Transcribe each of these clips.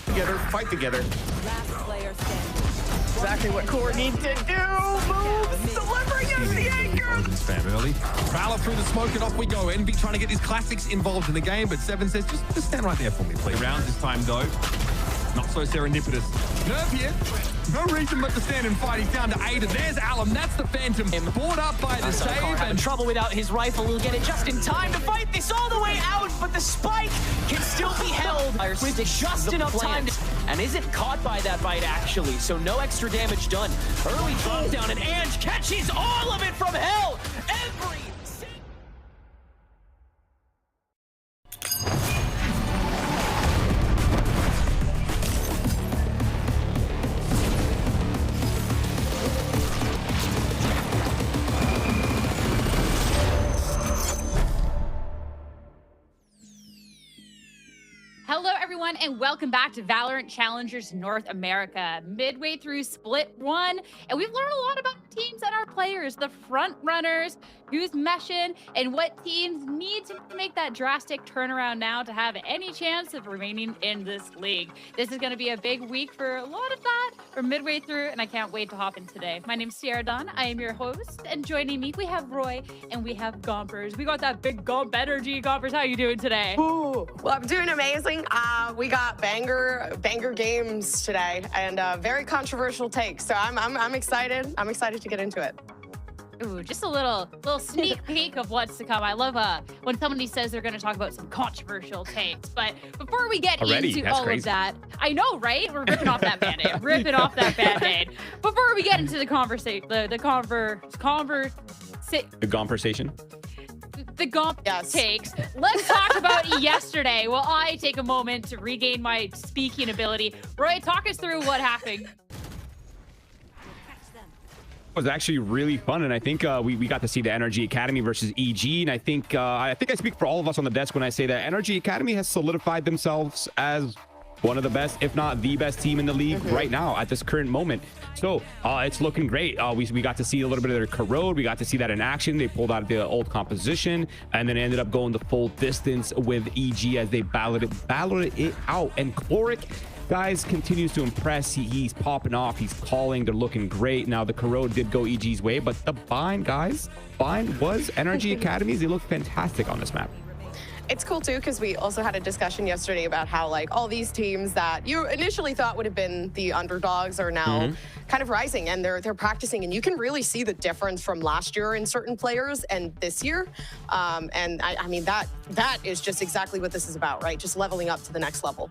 Together, fight together. Last player standing. Exactly what Core needs to do. Moves, delivering us the anchor. Spam early. Valor through the smoke and off we go. Envy trying to get these classics involved in the game, but Seven says, just stand right there for me, please. Rounds this time, though. Not so serendipitous. Nerve here. No reason but to stand and fight. He's down to Ada. There's Alum. That's the Phantom. Brought up by the save. Having trouble without his rifle. He'll get it just in time to fight this all the way out, but the spike can still be held with just enough time. And isn't caught by that bite, actually, so no extra damage done. Early drop down, and Ange catches all of it from hell. Every Hello, everyone, and welcome back to Valorant Challengers North America. Midway through Split 1, and we've learned a lot about the teams and our players, the front runners, who's meshing, and what teams need to make that drastic turnaround now to have any chance of remaining in this league. This is going to be a big week for a lot of that. We're midway through, and I can't wait to hop in today. My name's Sierra Dawn. I am your host, and joining me, we have Roy, and we have Gompers. We got that big Gomp energy. Gompers, how are you doing today? Ooh, well, I'm doing amazing. We got banger games today, and very controversial takes. So I'm excited. I'm excited to get into it. Ooh, just a little sneak peek of what's to come. I love when somebody says they're going to talk about some controversial takes. But before we get into all of that, I know, right? We're ripping off that Band-Aid. Ripping off that Band-Aid. Before we get into the conversation, the conversation. The Gomp takes. Let's talk about yesterday. While I take a moment to regain my speaking ability. Roy, talk us through what happened. It was actually really fun, and I think we got to see the Energy Academy versus EG, and I think I speak for all of us on the desk when I say that Energy Academy has solidified themselves as one of the best, if not the best team in the league right now at this current moment. So it's looking great. We got to see a little bit of their corrode. We got to see that in action. They pulled out the old composition and then ended up going the full distance with EG as they battled it out. And Chloric, guys, continues to impress. He's popping off. He's calling. They're looking great. Now the corrode did go EG's way, but the bind, guys, was Energy Academies. They look fantastic on this map. It's cool too, because we also had a discussion yesterday about how like all these teams that you initially thought would have been the underdogs are now kind of rising, and they're practicing, and you can really see the difference from last year in certain players and this year. And I mean that is just exactly what this is about, right? Just leveling up to the next level.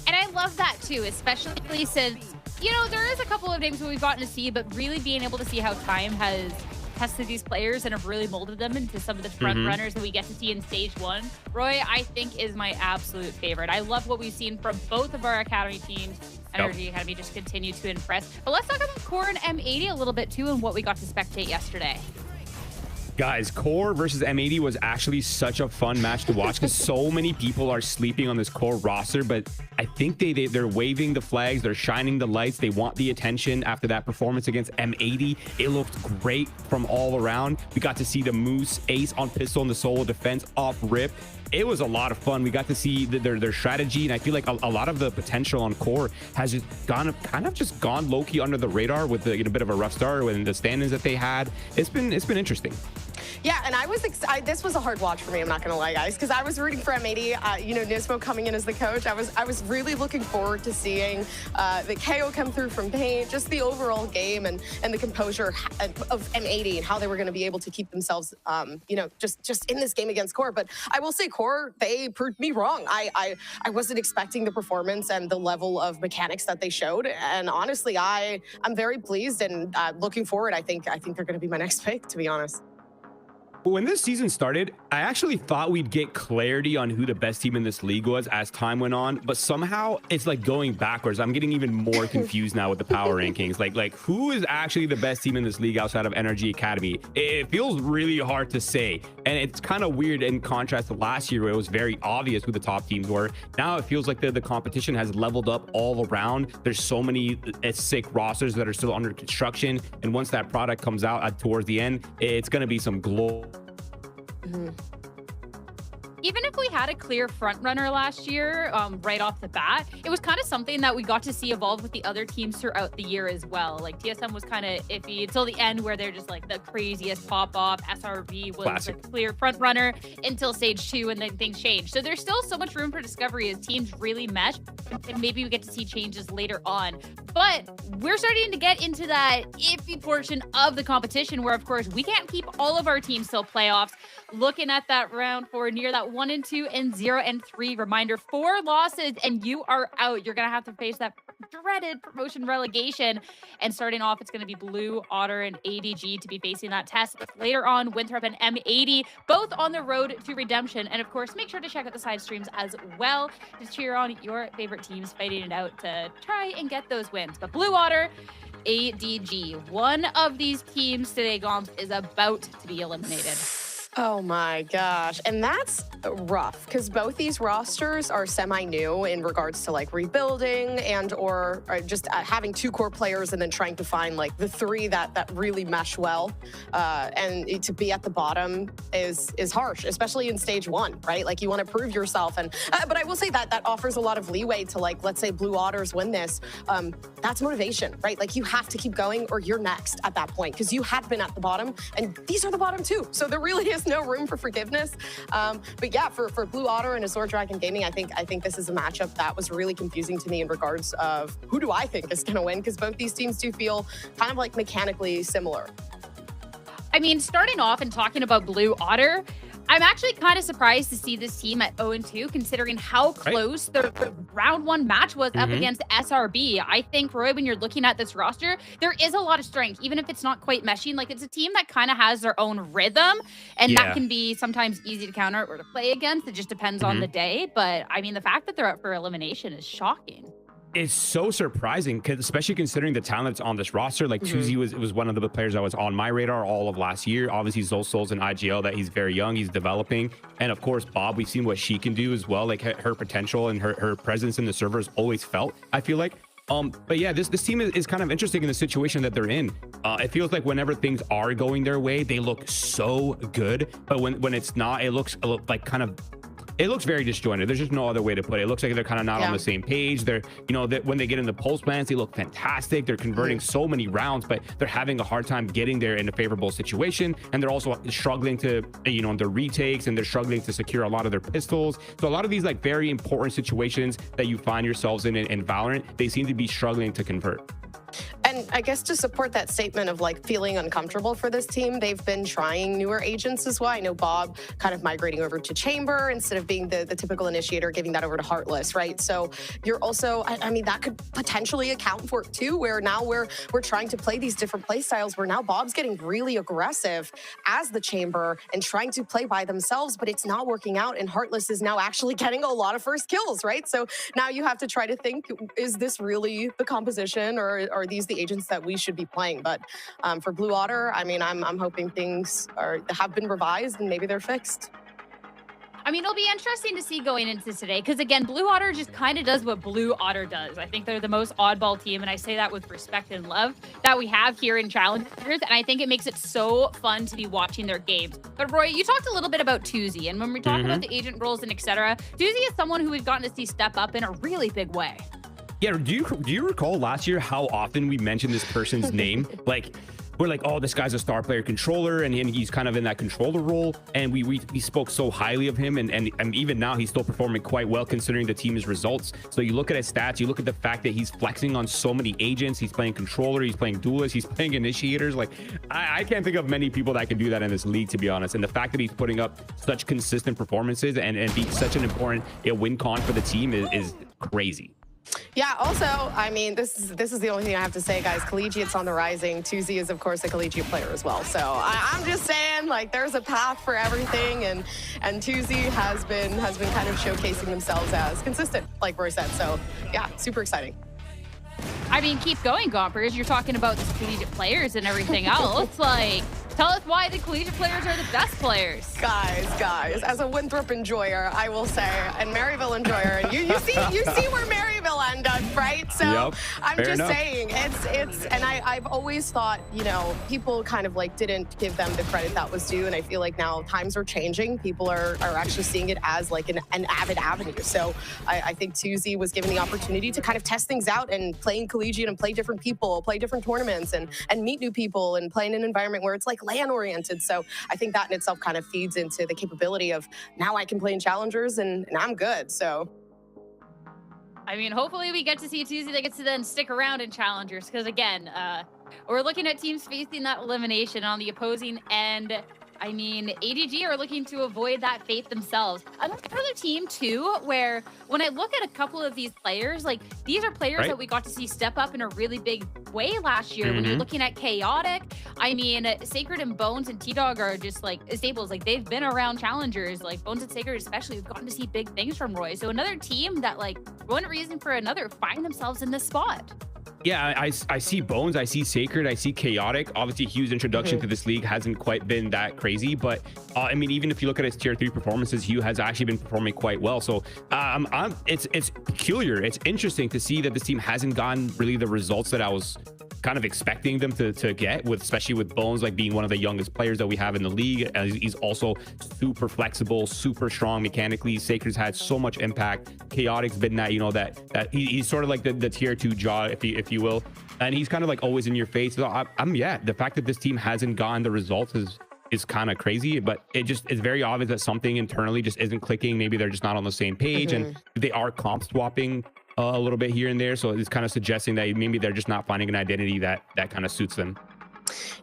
And I love that too, especially since, you know, there is a couple of games where we've gotten to see, but really being able to see how time has tested these players and have really molded them into some of the front runners that we get to see in stage 1. Roy, I think, is my absolute favorite. I love what we've seen from both of our academy teams. Energy Academy just continue to impress. But let's talk about Core and M80 a little bit too, and what we got to spectate yesterday. Guys, Core versus M80 was actually such a fun match to watch because so many people are sleeping on this Core roster, but I think they're waving the flags, they're shining the lights, they want the attention after that performance against M80. It looked great from all around. We got to see the Moose ace on pistol in the solo defense off rip. It was a lot of fun. We got to see their strategy, and I feel like a lot of the potential on Core has just gone low-key under the radar with a bit of a rough start and the stand-ins that they had. It's been interesting. Yeah, and I was excited. This was a hard watch for me, I'm not gonna lie, guys, because I was rooting for M80. You know, Nismo coming in as the coach. I was really looking forward to seeing the KO come through from paint, just the overall game and the composure of M80 and how they were going to be able to keep themselves, you know, just in this game against Core. But I will say, Core, they proved me wrong. I wasn't expecting the performance and the level of mechanics that they showed, and honestly, I'm very pleased and looking forward. I think they're going to be my next pick, to be honest. When this season started, I actually thought we'd get clarity on who the best team in this league was as time went on, but somehow it's like going backwards. I'm getting even more confused now with the power rankings. Like who is actually the best team in this league outside of Energy Academy? It feels really hard to say, and it's kind of weird in contrast to last year where it was very obvious who the top teams were. Now it feels like the competition has leveled up all around. There's so many sick rosters that are still under construction, and once that product comes out towards the end, it's going to be some glory. even if we had a clear front runner last year, right off the bat, it was kind of something that we got to see evolve with the other teams throughout the year as well. Like TSM was kind of iffy until the end, where they're just like the craziest pop off. SRV was Classic. the clear front runner until stage 2, and then things changed. So there's still so much room for discovery as teams really mesh, and maybe we get to see changes later on. But we're starting to get into that iffy portion of the competition where, of course, we can't keep all of our teams till playoffs. Looking at that round 4 near that 1-2 and 0-3 reminder, 4 losses and you are out. You're gonna have to face that dreaded promotion relegation. And starting off, it's gonna be Blue, Otter, and ADG to be facing that test. Later on, Winthrop and M80, both on the road to redemption. And of course, make sure to check out the side streams as well to cheer on your favorite teams fighting it out to try and get those wins. But Blue, Otter, ADG, one of these teams today, Gomps, is about to be eliminated. Oh my gosh. And that's rough because both these rosters are semi-new in regards to like rebuilding and or just having 2 core players and then trying to find like the 3 that really mesh well. And to be at the bottom is harsh, especially in stage 1, right? Like you want to prove yourself. And but I will say that offers a lot of leeway to, like, let's say Blue Otters win this. That's motivation, right? Like you have to keep going or you're next at that point because you had been at the bottom and these are the bottom 2. So there really is no room for forgiveness. But yeah, for Blue Otter and Azure Dragon Gaming, I think this is a matchup that was really confusing to me in regards of who do I think is going to win, because both these teams do feel kind of like mechanically similar. I mean, starting off and talking about Blue Otter, I'm actually kind of surprised to see this team at 0-2, considering how close the round 1 match was up against SRB. I think, Roy, when you're looking at this roster, there is a lot of strength, even if it's not quite meshing. Like, it's a team that kind of has their own rhythm, and that can be sometimes easy to counter or to play against. It just depends on the day. But, I mean, the fact that they're up for elimination is shocking. It's so surprising, especially considering the talent that's on this roster. Like Tuzi was one of the players that was on my radar all of last year. Obviously, Zolsol's in IGL, that he's very young, he's developing. And of course, Bob, we've seen what she can do as well. Like her potential and her presence in the server is always felt, I feel like. But yeah, this team is kind of interesting in the situation that they're in. It feels like whenever things are going their way, they look so good. But when it's not, it looks like kind of... It looks very disjointed. There's just no other way to put it. It looks like they're kind of not on the same page. They're, when they get in the pulse plans, they look fantastic. They're converting so many rounds, but they're having a hard time getting there in a favorable situation. And they're also struggling to, their retakes, and they're struggling to secure a lot of their pistols. So a lot of these like very important situations that you find yourselves in Valorant, they seem to be struggling to convert. And I guess to support that statement of like feeling uncomfortable for this team, they've been trying newer agents as well. I know Bob kind of migrating over to Chamber instead of being the typical initiator, giving that over to Heartless, right? So you're also, I mean, that could potentially account for it too, where now we're trying to play these different play styles, where now Bob's getting really aggressive as the Chamber and trying to play by themselves, but it's not working out. And Heartless is now actually getting a lot of first kills, right? So now you have to try to think, is this really the composition, or are these the agents that we should be playing? But for Blue Otter, I mean, I'm hoping things have been revised and maybe they're fixed. I mean, it'll be interesting to see going into today, because again, Blue Otter just kind of does what Blue Otter does. I think they're the most oddball team, and I say that with respect and love that we have here in Challengers, and I think it makes it so fun to be watching their games. But Roy, you talked a little bit about Tuzi, and when we talk about the agent roles and etc., Tuzi is someone who we've gotten to see step up in a really big way. Yeah, do you recall last year how often we mentioned this person's name? Like, we're like, oh, this guy's a star player controller, and he's kind of in that controller role. And we spoke so highly of him, and even now he's still performing quite well considering the team's results. So you look at his stats, you look at the fact that he's flexing on so many agents. He's playing controller, he's playing duelist, he's playing initiators. Like, I can't think of many people that can do that in this league, to be honest. And the fact that he's putting up such consistent performances and being such an important win con for the team is crazy. Yeah, also, I mean, this is the only thing I have to say, guys. Collegiate's on the rising. Tuzi is, of course, a collegiate player as well. So I'm just saying, like, there's a path for everything, and Tuzi has been kind of showcasing themselves as consistent, like Roy said. So yeah, super exciting. I mean, keep going, Gompers. You're talking about the collegiate players and everything else. Like, Tell us why the collegiate players are the best players. Guys, as a Winthrop enjoyer, I will say, and Maryville enjoyer, and you see where Maryville ended up, right? So Yep, I'm fair just enough. saying, and I've always thought, you know, people kind of like didn't give them the credit that was due, and I feel like now times are changing. People are actually seeing it as like an avid avenue. So I think 2Z was given the opportunity to kind of test things out and play in collegiate and play different people, play different tournaments, and meet new people and play in an environment where it's like LAN oriented. So I think that in itself kind of feeds into the capability of now I can play in challengers and I'm good. So I mean, hopefully we get to see Tuesday that gets to then stick around in challengers, because again, we're looking at teams facing that elimination on the opposing end. I mean, ADG are looking to avoid that fate themselves. Another team too, where when I look at a couple of these players, like these are players that we got to see step up in a really big way last year. When you're looking at Chaotic, I mean, Sacred and Bones and T-Dog are just like staples. Like they've been around challengers, like Bones and Sacred especially. We've gotten to see big things from Roy. So another team that like one reason for another find themselves in this spot. Yeah, I see Bones, I see Sacred, I see Chaotic. Obviously, Hugh's introduction to this league hasn't quite been that crazy, but I mean, even if you look at his tier 3 performances, Hugh has actually been performing quite well. So it's peculiar. It's interesting to see that this team hasn't gotten really the results that I was kind of expecting them to get, with especially with Bones like being one of the youngest players that we have in the league. He's also super flexible, super strong mechanically. Sacred's had so much impact. Chaotic's been that, you know, that he's sort of like the tier 2 jaw, if you will, and he's kind of like always in your face. So yeah, the fact that this team hasn't gotten the results is kind of crazy, but it's very obvious that something internally just isn't clicking. Maybe they're just not on the same page, and they are comp swapping a little bit here and there. So it's kind of suggesting that maybe they're just not finding an identity that kind of suits them.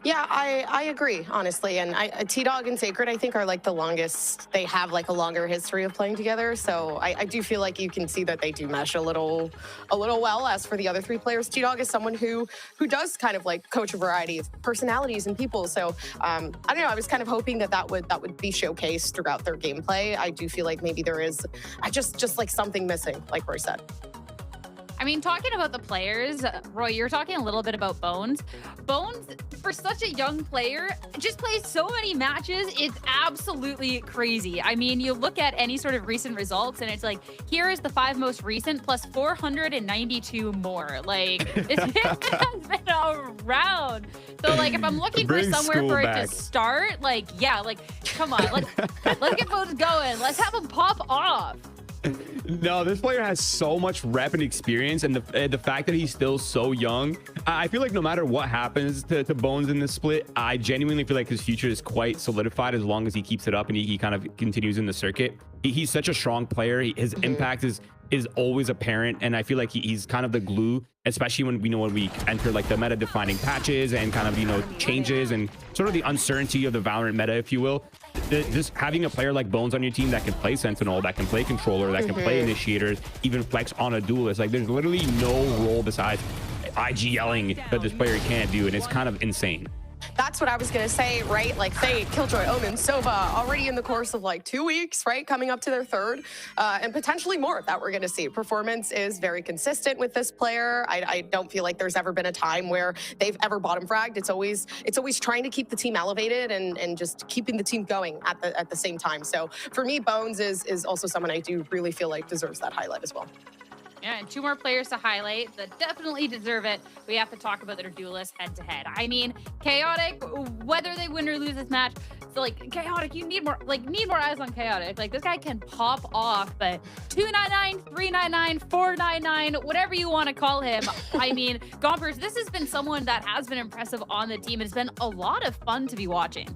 Yeah, I agree, honestly. And T-Dog and Sacred, I think, are like the longest. They have like a longer history of playing together. So I do feel like you can see that they do mesh a little well. As for the other 3 players, T-Dog is someone who does kind of like coach a variety of personalities and people. So I don't know. I was kind of hoping that would be showcased throughout their gameplay. I do feel like maybe there is just like something missing, like Roy said. I mean, talking about the players, Roy, you're talking a little bit about Bones. Bones, for such a young player, just plays so many matches. It's absolutely crazy. I mean, you look at any sort of recent results and it's like, here is the 5 most recent plus 492 more. Like, this has been around. So, like, if I'm looking for somewhere for it to start, like, yeah, like, come on, let's get Bones going. Let's have him pop off. No, this player has so much rep and experience, and the fact that he's still so young, I feel like no matter what happens to Bones in this split, I genuinely feel like his future is quite solidified as long as he keeps it up and he kind of continues in the circuit. He's such a strong player. His impact is always apparent, and I feel like he's kind of the glue, especially when we enter like the meta defining patches and kind of, you know, changes and sort of the uncertainty of the Valorant meta, if you will. Just having a player like Bones on your team that can play Sentinel, that can play Controller, that can play Initiators, even flex on a Duelist, like there's literally no role besides IG-ing that this player can't do, and it's kind of insane. That's what I was going to say, right? Like Fade, Killjoy, Omen, Sova, already in the course of like 2 weeks, right? Coming up to their 3rd, and potentially more that we're going to see. Performance is very consistent with this player. I don't feel like there's ever been a time where they've ever bottom fragged. It's always trying to keep the team elevated and just keeping the team going at the same time. So for me, Bones is also someone I do really feel like deserves that highlight as well. Yeah, and 2 more players to highlight that definitely deserve it. We have to talk about their duelists head-to-head. I mean, Chaotic, whether they win or lose this match, so like Chaotic, you need more eyes on Chaotic. Like this guy can pop off, but 299, 399, 499, whatever you want to call him. I mean, Gompers, this has been someone that has been impressive on the team. It's been a lot of fun to be watching.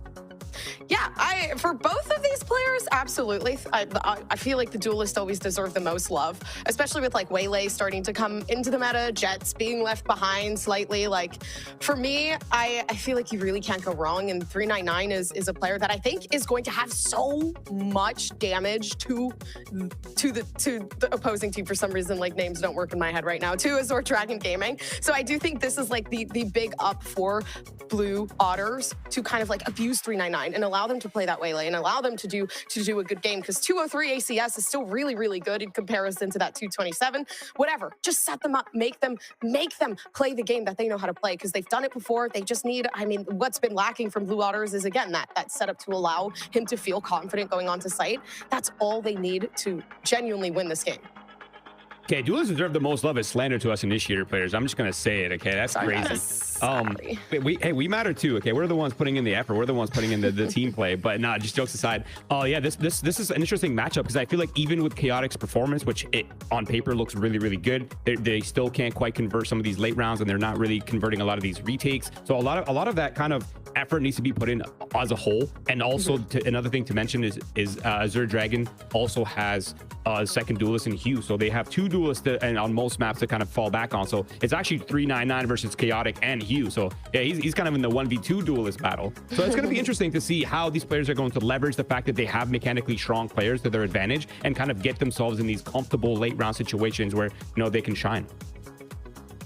Yeah, for both of these players, absolutely. I feel like the duelists always deserve the most love, especially with like Waylay starting to come into the meta, Jets being left behind slightly. Like for me, I feel like you really can't go wrong. And 399 is a player that I think is going to have so much damage to the opposing team. For some reason, like names don't work in my head right now. To Azure Dragon Gaming. So I do think this is like the big up for Blue Otters to kind of like abuse 399 and allow allow them to play that way lane, allow them to do a good game, because 203 ACS is still really, really good in comparison to that 227. Whatever, just set them up, make them play the game that they know how to play, because they've done it before. They just need, I mean, what's been lacking from Blue Otters is, again, that setup to allow him to feel confident going onto site. That's all they need to genuinely win this game. Okay, duelists deserve the most love as slander to us initiator players. I'm just gonna say it. Okay, that's crazy. We matter too. Okay, we're the ones putting in the effort. We're the ones putting in the team play. But nah, just jokes aside. Oh yeah, this is an interesting matchup, because I feel like even with Chaotic's performance, which it on paper looks really, really good, they still can't quite convert some of these late rounds, and they're not really converting a lot of these retakes. So a lot of that kind of effort needs to be put in as a whole. And also another thing to mention is Azure Dragon also has a second duelist in Hugh, so they have two duelists and on most maps to kind of fall back on. So it's actually 399 versus Chaotic and Hugh. So yeah, he's kind of in the 1v2 duelist battle. So it's going to be interesting to see how these players are going to leverage the fact that they have mechanically strong players to their advantage and kind of get themselves in these comfortable late round situations where, you know, they can shine.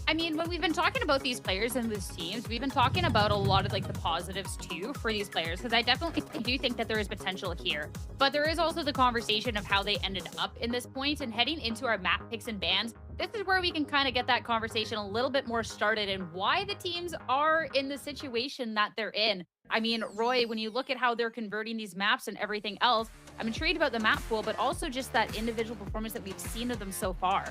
I mean, when we've been talking about these players and these teams, we've been talking about a lot of like the positives too for these players, because I definitely do think that there is potential here. But there is also the conversation of how they ended up in this point, and heading into our map picks and bans, this is where we can kind of get that conversation a little bit more started and why the teams are in the situation that they're in. I mean, Roy, when you look at how they're converting these maps and everything else, I'm intrigued about the map pool, but also just that individual performance that we've seen of them so far.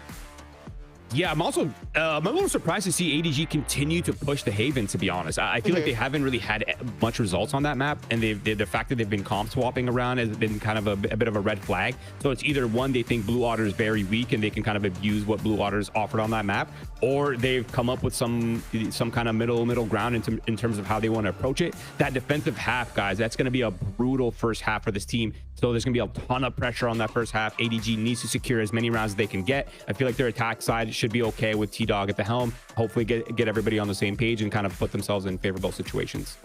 Yeah, I'm also I'm a little surprised to see ADG continue to push the Haven, to be honest. I feel like they haven't really had much results on that map, and the fact that they've been comp swapping around has been kind of a bit of a red flag. So it's either one, they think Blue Otter is very weak and they can kind of abuse what Blue Otter's offered on that map, or they've come up with some kind of middle ground in terms of how they want to approach it. That defensive half, guys, that's going to be a brutal first half for this team. So there's going to be a ton of pressure on that first half. ADG needs to secure as many rounds as they can get. I feel like their attack side should be okay with T-Dog at the helm. Hopefully get everybody on the same page and kind of put themselves in favorable situations.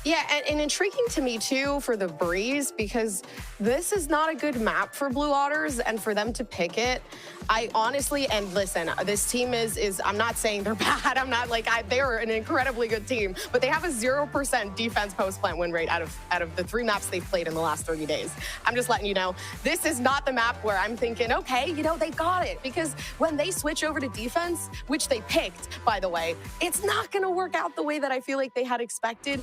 Yeah, and intriguing to me too for the Breeze, because this is not a good map for Blue Otters, and for them to pick it, I honestly, and listen, this team is I'm not saying they're bad. I'm not like, they're an incredibly good team, but they have a 0% defense post-plant win rate out of the 3 maps they've played in the last 30 days. I'm just letting you know, this is not the map where I'm thinking, okay, you know, they got it, because when they switch over to defense, which they picked, by the way, it's not going to work out the way that I feel like they had expected.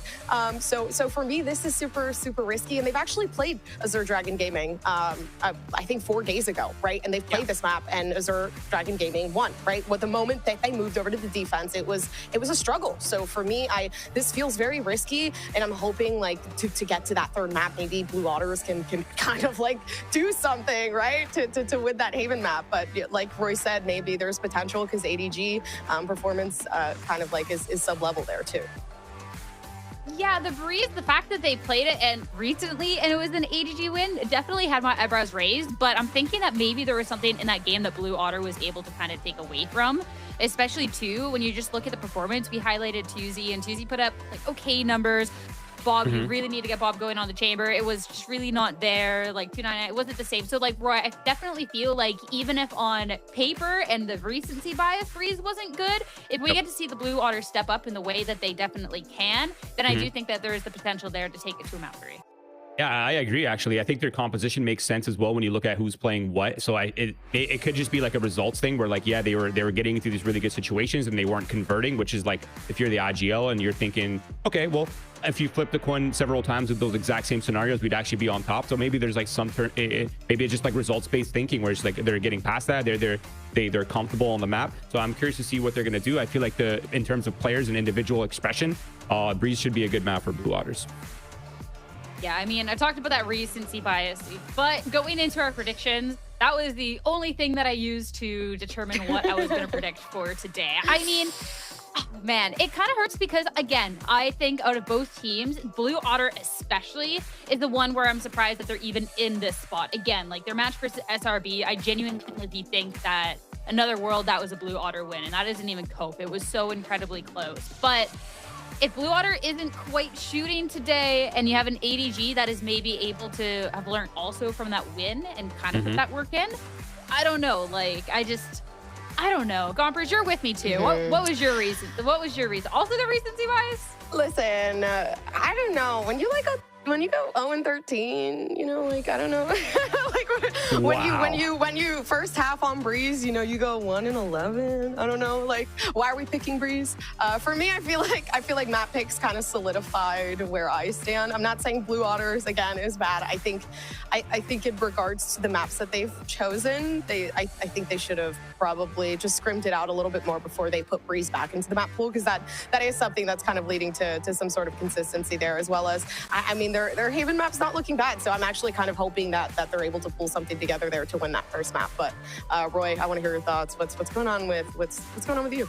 So for me, this is super, super risky. And they've actually played Azure Dragon Gaming, I think 4 days ago, right? And they've played this map, and Azure Dragon Gaming won, right? With the moment that they moved over to the defense, it was a struggle. So for me, this feels very risky, and I'm hoping like to get to that 3rd map, maybe Blue Otters can kind of like do something, right? To win that Haven map. But like Roy said, maybe there's potential, because ADG performance kind of like is sub-level there too. Yeah, the Breeze, the fact that they played it and recently and it was an ADG win, it definitely had my eyebrows raised. But I'm thinking that maybe there was something in that game that Blue Otter was able to kind of take away from, especially too when you just look at the performance. We highlighted Tuesday, and Tuesday put up like okay numbers. Bob, you really need to get Bob going on the chamber. It was just really not there. Like 299, it wasn't the same. So like Roy, I definitely feel like even if on paper and the recency bias Breeze wasn't good, if we get to see the Blue Otter step up in the way that they definitely can, then I do think that there is the potential there to take it to a map 3. Yeah, I agree, actually. I think their composition makes sense as well when you look at who's playing what. So it could just be like a results thing where like, yeah, they were getting into these really good situations and they weren't converting, which is like if you're the IGL and you're thinking, okay, well, if you flip the coin several times with those exact same scenarios, we'd actually be on top. So maybe there's like some maybe it's just like results-based thinking where it's like they're getting past that. They're comfortable on the map. So I'm curious to see what they're going to do. I feel like in terms of players and individual expression, Breeze should be a good map for Blue Otters. Yeah, I mean, I talked about that recency bias, but going into our predictions, that was the only thing that I used to determine what I was going to predict for today. I mean, oh, man, it kind of hurts because, again, I think out of both teams, Blue Otter especially is the one where I'm surprised that they're even in this spot. Again, like their match versus SRB, I genuinely think that Another World, that was a Blue Otter win, and that isn't even cope. It was so incredibly close. But if Blue Otter isn't quite shooting today and you have an ADG that is maybe able to have learned also from that win and kind of put that work in, I don't know. Like, I don't know. Gompers, you're with me too. What was your reason? What was your reason? Also the recency bias? Listen, I don't know. When you like when you go 0-13, you know, like, I don't know, like when you first half on Breeze, you know, you go 1-11. I don't know, like, why are we picking Breeze? For me, I feel like map picks kind of solidified where I stand. I'm not saying Blue Otters again is bad. I think in regards to the maps that they've chosen, I think they should have probably just scrimmed it out a little bit more before they put Breeze back into the map pool, because that is something that's kind of leading to some sort of consistency there, as well as, I mean, their Haven map's not looking bad, so I'm actually kind of hoping that they're able to pull something together there to win that first map. But Roy, I want to hear your thoughts. What's going on with you?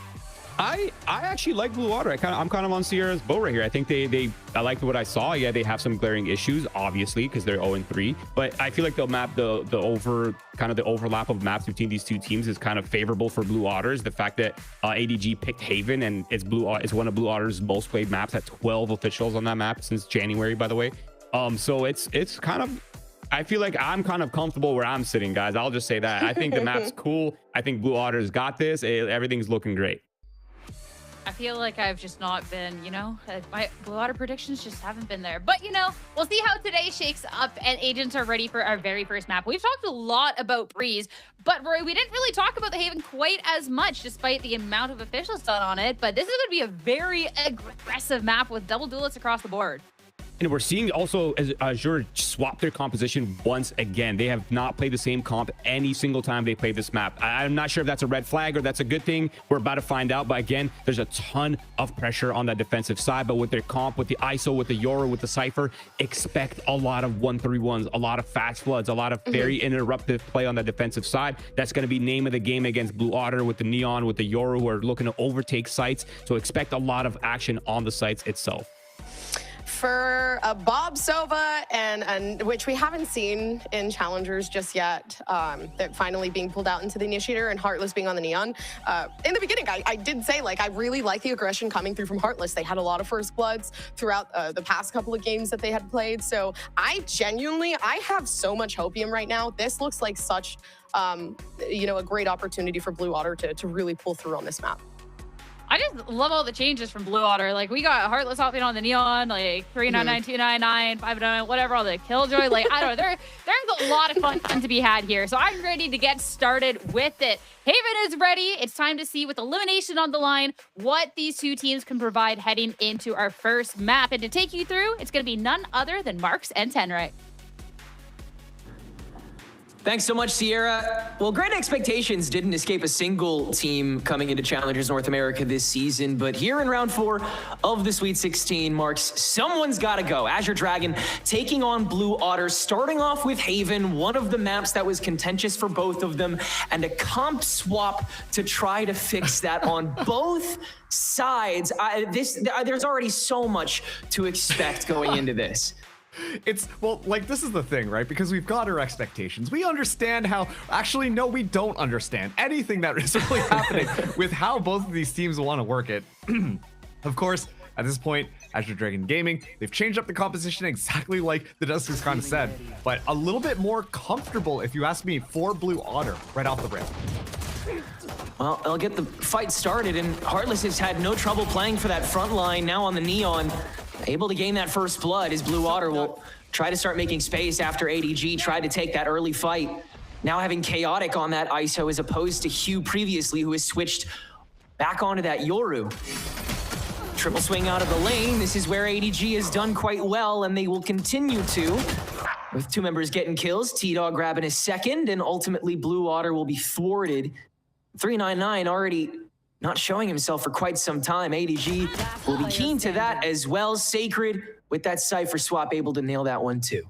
I actually like Blue Otter. I'm kind of on Sierra's boat right here. I think I liked what I saw. Yeah, they have some glaring issues, obviously, because they're 0-3. But I feel like the overlap of maps between these two teams is kind of favorable for Blue Otters. The fact that ADG picked Haven, and it's one of Blue Otters' most played maps, at 12 officials on that map since January, by the way. So it's kind of, I feel like I'm kind of comfortable where I'm sitting, guys. I'll just say that. I think the map's cool. I think Blue Otters got this. Everything's looking great. I feel like I've just not been, you know, my Blue Otter predictions just haven't been there. But, you know, we'll see how today shakes up, and agents are ready for our very first map. We've talked a lot about Breeze, but Roy, we didn't really talk about the Haven quite as much, despite the amount of officials done on it. But this is going to be a very aggressive map with double duelists across the board. And we're seeing also Azure swap their composition once again. They have not played the same comp any single time they played this map. I'm not sure if that's a red flag or that's a good thing. We're about to find out. But again, there's a ton of pressure on that defensive side. But with their comp, with the ISO, with the Yoru, with the Cypher, expect a lot of 1-3-1s, a lot of fast floods, a lot of very interruptive play on the defensive side. That's going to be name of the game against Blue Otter, with the Neon, with the Yoru, who are looking to overtake sites. So expect a lot of action on the sites itself. For Bob Sova, and which we haven't seen in Challengers just yet, that finally being pulled out into the Initiator, and Heartless being on the Neon. In the beginning, I did say, like, I really like the aggression coming through from Heartless. They had a lot of first bloods throughout the past couple of games that they had played. So I have so much hopium right now. This looks like such, you know, a great opportunity for Blue Otter to really pull through on this map. I just love all the changes from Blue Otter. Like, we got Heartless hopping on the Neon, like 399, 299, 599, whatever, all the Killjoy. Like, I don't know. There's a lot of fun to be had here. So I'm ready to get started with it. Haven is ready. It's time to see, with elimination on the line, what these two teams can provide heading into our first map. And to take you through, it's going to be none other than Marks and Tenright. Thanks so much, Sierra. Well, great expectations didn't escape a single team coming into Challengers North America this season, but here in round 4 of the Sweet 16, Marks, someone's got to go. Azure Dragon taking on Blue Otter, starting off with Haven, one of the maps that was contentious for both of them, and a comp swap to try to fix that on both sides. There's already so much to expect going into this. Well, like, this is the thing, right? Because we've got our expectations. We understand how, actually, no, we don't understand anything that is really happening with how both of these teams want to work it. Of course, at this point, Azure Dragon Gaming, they've changed up the composition exactly like the Duskers kind of said, but a little bit more comfortable, if you ask me, for Blue Otter right off the rip. Well, they'll get the fight started, and Heartless has had no trouble playing for that front line. Now on the Neon, able to gain that first blood, as Blue Otter will try to start making space after ADG tried to take that early fight. Now having Chaotic on that ISO as opposed to Hugh previously, who has switched back onto that Yoru. Triple swing out of the lane. This is where ADG has done quite well, and they will continue to, with 2 members getting kills, T-Dog grabbing his second, and ultimately Blue Otter will be thwarted. 399 already not showing himself for quite some time. ADG will be keen to that as well. Sacred with that Cypher swap able to nail that one too.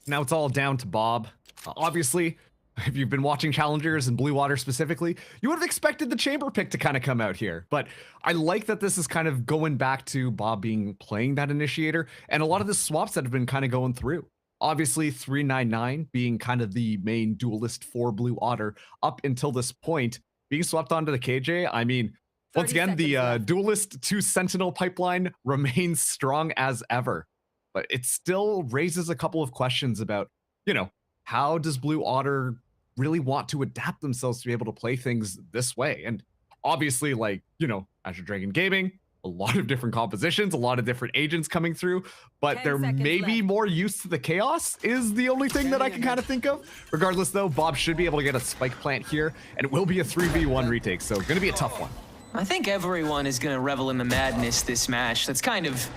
Now it's all down to Bob. Obviously, if you've been watching Challengers and Blue Water specifically, you would have expected the chamber pick to kind of come out here. But I like that this is kind of going back to Bob playing that initiator, and a lot of the swaps that have been kind of going through. Obviously, 399 being kind of the main duelist for Blue Otter up until this point. Being swapped onto the KJ, I mean, once again, the duelist to Sentinel pipeline remains strong as ever. But it still raises a couple of questions about, you know, how does Blue Otter really want to adapt themselves to be able to play things this way? And obviously, like, you know, Azure Dragon Gaming, a lot of different compositions, a lot of different agents coming through, but 10 they're seconds maybe left. more used to the chaos is the only thing that I can kind of think of. Regardless though, Bob should be able to get a spike plant here, and it will be a 3v1 retake, so gonna be a tough one. I think everyone is going to revel in the madness this match. That's kind of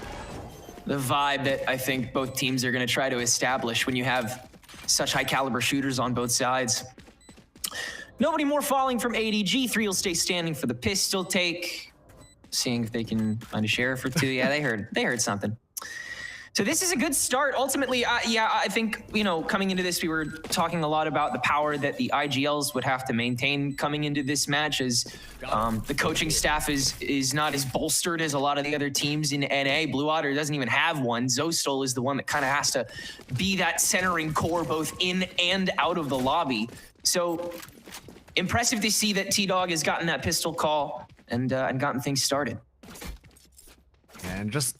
the vibe that I think both teams are going to try to establish when you have such high caliber shooters on both sides. Nobody more falling from ADG. 3 will stay standing for the pistol take. Seeing if they can find a sheriff or 2. Yeah, they heard something. So this is a good start. Ultimately, yeah, I think, you know, coming into this, we were talking a lot about the power that the IGLs would have to maintain coming into this match, as the coaching staff is not as bolstered as a lot of the other teams in NA. Blue Otter doesn't even have one. Zostal is the one that kind of has to be that centering core both in and out of the lobby. So impressive to see that T-Dog has gotten that pistol call and gotten things started. And just,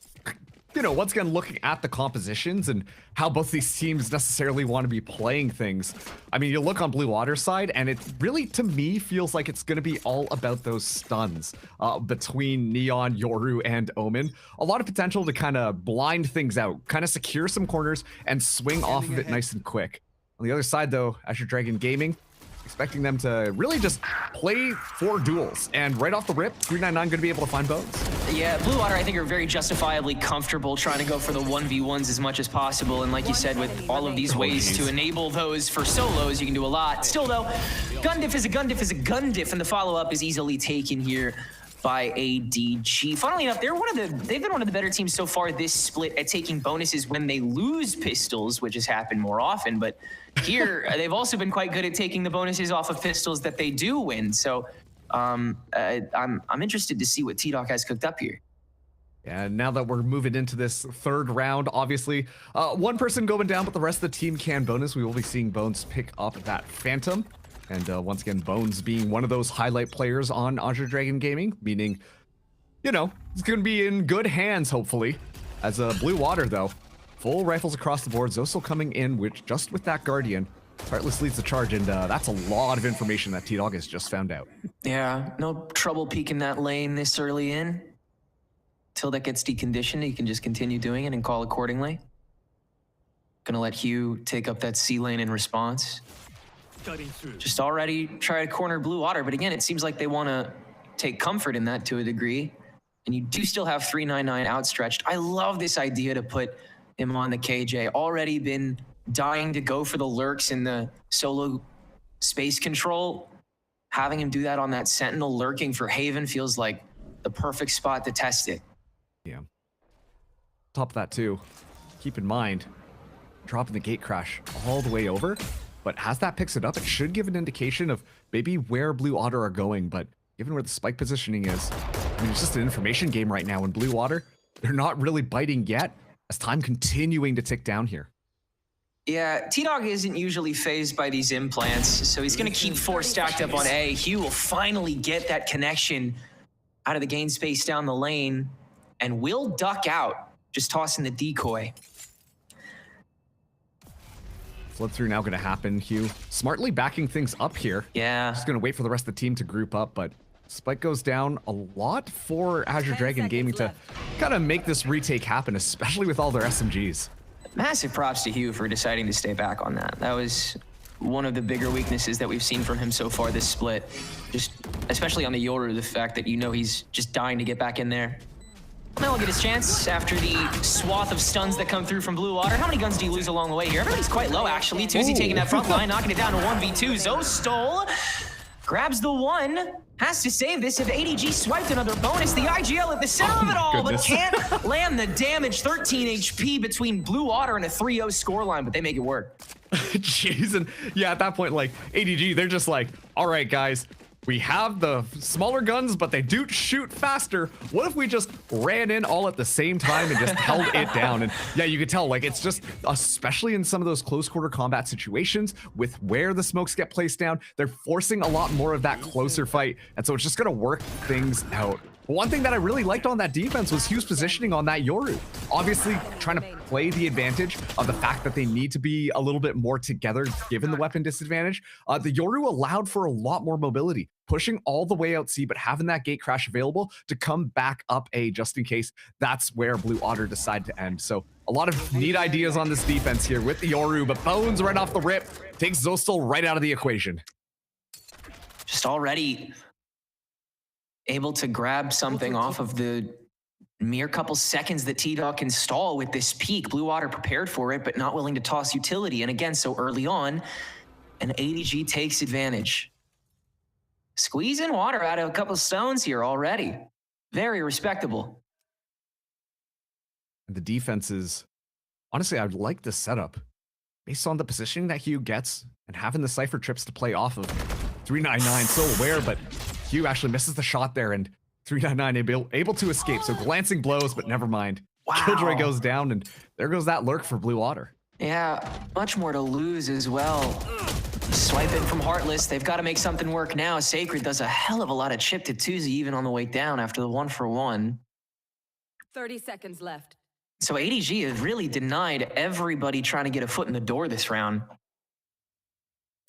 you know, once again, looking at the compositions and how both these teams necessarily want to be playing things. I mean, you look on Blue Water's side, and it really, to me, feels like it's going to be all about those stuns between Neon, Yoru, and Omen. A lot of potential to kind of blind things out, kind of secure some corners, and swing off of it nice and quick. On the other side, though, Azure Dragon Gaming, expecting them to really just play 4 duels, and right off the rip, 399 going to be able to find Bones. Yeah, Blue Water, I think, are very justifiably comfortable trying to go for the 1v1s as much as possible. And like you said, with all of these ways to enable those for solos, you can do a lot. Still, though, gun diff is a gun diff is a gun diff, and the follow-up is easily taken here by ADG. Funnily enough, they've been one of the better teams so far this split at taking bonuses when they lose pistols, which has happened more often. But here, they've also been quite good at taking the bonuses off of pistols that they do win. So I'm interested to see what T-Dog has cooked up here. And now that we're moving into this 3rd round, obviously, one person going down, but the rest of the team can bonus. We will be seeing Bones pick up that Phantom. And once again, Bones being one of those highlight players on Azure Dragon Gaming, meaning, you know, it's going to be in good hands, hopefully. As Blue Water, though, full rifles across the board. Zostal coming in with just with that Guardian. Heartless leads the charge, and that's a lot of information that T-Dog has just found out. Yeah, no trouble peeking that lane this early in. Till that gets deconditioned, he can just continue doing it and call accordingly. Gonna let Hugh take up that C lane in response. Just already try to corner Blue Water, but again, it seems like they want to take comfort in that to a degree. And you do still have 399 outstretched. I love this idea to put him on the KJ. Already been dying to go for the lurks in the solo space control. Having him do that on that Sentinel lurking for Haven feels like the perfect spot to test it. Yeah. Top of that too, keep in mind, dropping the gate crash all the way over. But as that picks it up, it should give an indication of maybe where Blue Otter are going. But given where the spike positioning is, I mean, it's just an information game right now in Blue Water. They're not really biting yet, as time continuing to tick down here. Yeah, T-Dog isn't usually phased by these implants, so he's going to keep 4 stacked up on A. Hugh will finally get that connection out of the gain space down the lane, and will duck out, just tossing the decoy. Flood through now going to happen. Hugh smartly backing things up here. Yeah. Just going to wait for the rest of the team to group up, but spike goes down a lot for Azure Dragon Gaming to kind of make this retake happen, especially with all their SMGs. Massive props to Hugh for deciding to stay back on that. That was one of the bigger weaknesses that we've seen from him so far this split. Just especially on the Yoru, the fact that, you know, he's just dying to get back in there. Now he'll get his chance after the swath of stuns that come through from Blue Water. How many guns do you lose along the way here? Everybody's quite low, actually. Tuzi taking that front line, knocking it down to 1v2. Zostal grabs the 1. Has to save this if ADG swiped another bonus. The IGL at the center of it all, but can't land the damage. 13 HP between Blue Water and a 3-0 scoreline, but they make it work. Jeez, and yeah, at that point, like, ADG, they're just like, all right, guys, we have the smaller guns, but they do shoot faster. What if we just ran in all at the same time and just held it down? And yeah, you could tell, like, it's just, especially in some of those close quarter combat situations with where the smokes get placed down, they're forcing a lot more of that closer fight. And so it's just going to work things out One thing that I really liked on that defense was Hugh's positioning on that Yoru. Obviously, trying to play the advantage of the fact that they need to be a little bit more together given the weapon disadvantage. The Yoru allowed for a lot more mobility, pushing all the way out C, but having that gate crash available to come back up A just in case that's where Blue Otter decide to end. So a lot of neat ideas on this defense here with the Yoru, but Bones right off the rip takes Zostal right out of the equation. Just already able to grab something off of the mere couple seconds that T-Dog can stall with this peak. Blue Water prepared for it, but not willing to toss utility. And again, so early on, and ADG takes advantage. Squeezing water out of a couple stones here already. Very respectable. The defense is, honestly, I like this setup. Based on the positioning that Hugh gets and having the Cypher trips to play off of, 399 so aware, but Hugh actually misses the shot there, and 399 able to escape. So glancing blows, but never mind. Wow. Killjoy goes down, and there goes that lurk for Blue Otter. Yeah, much more to lose as well. Swipe in from Heartless. They've got to make something work now. Sacred does a hell of a lot of chip to Tuzi even on the way down after the 1-for-1. 30 seconds left. So ADG has really denied everybody trying to get a foot in the door this round.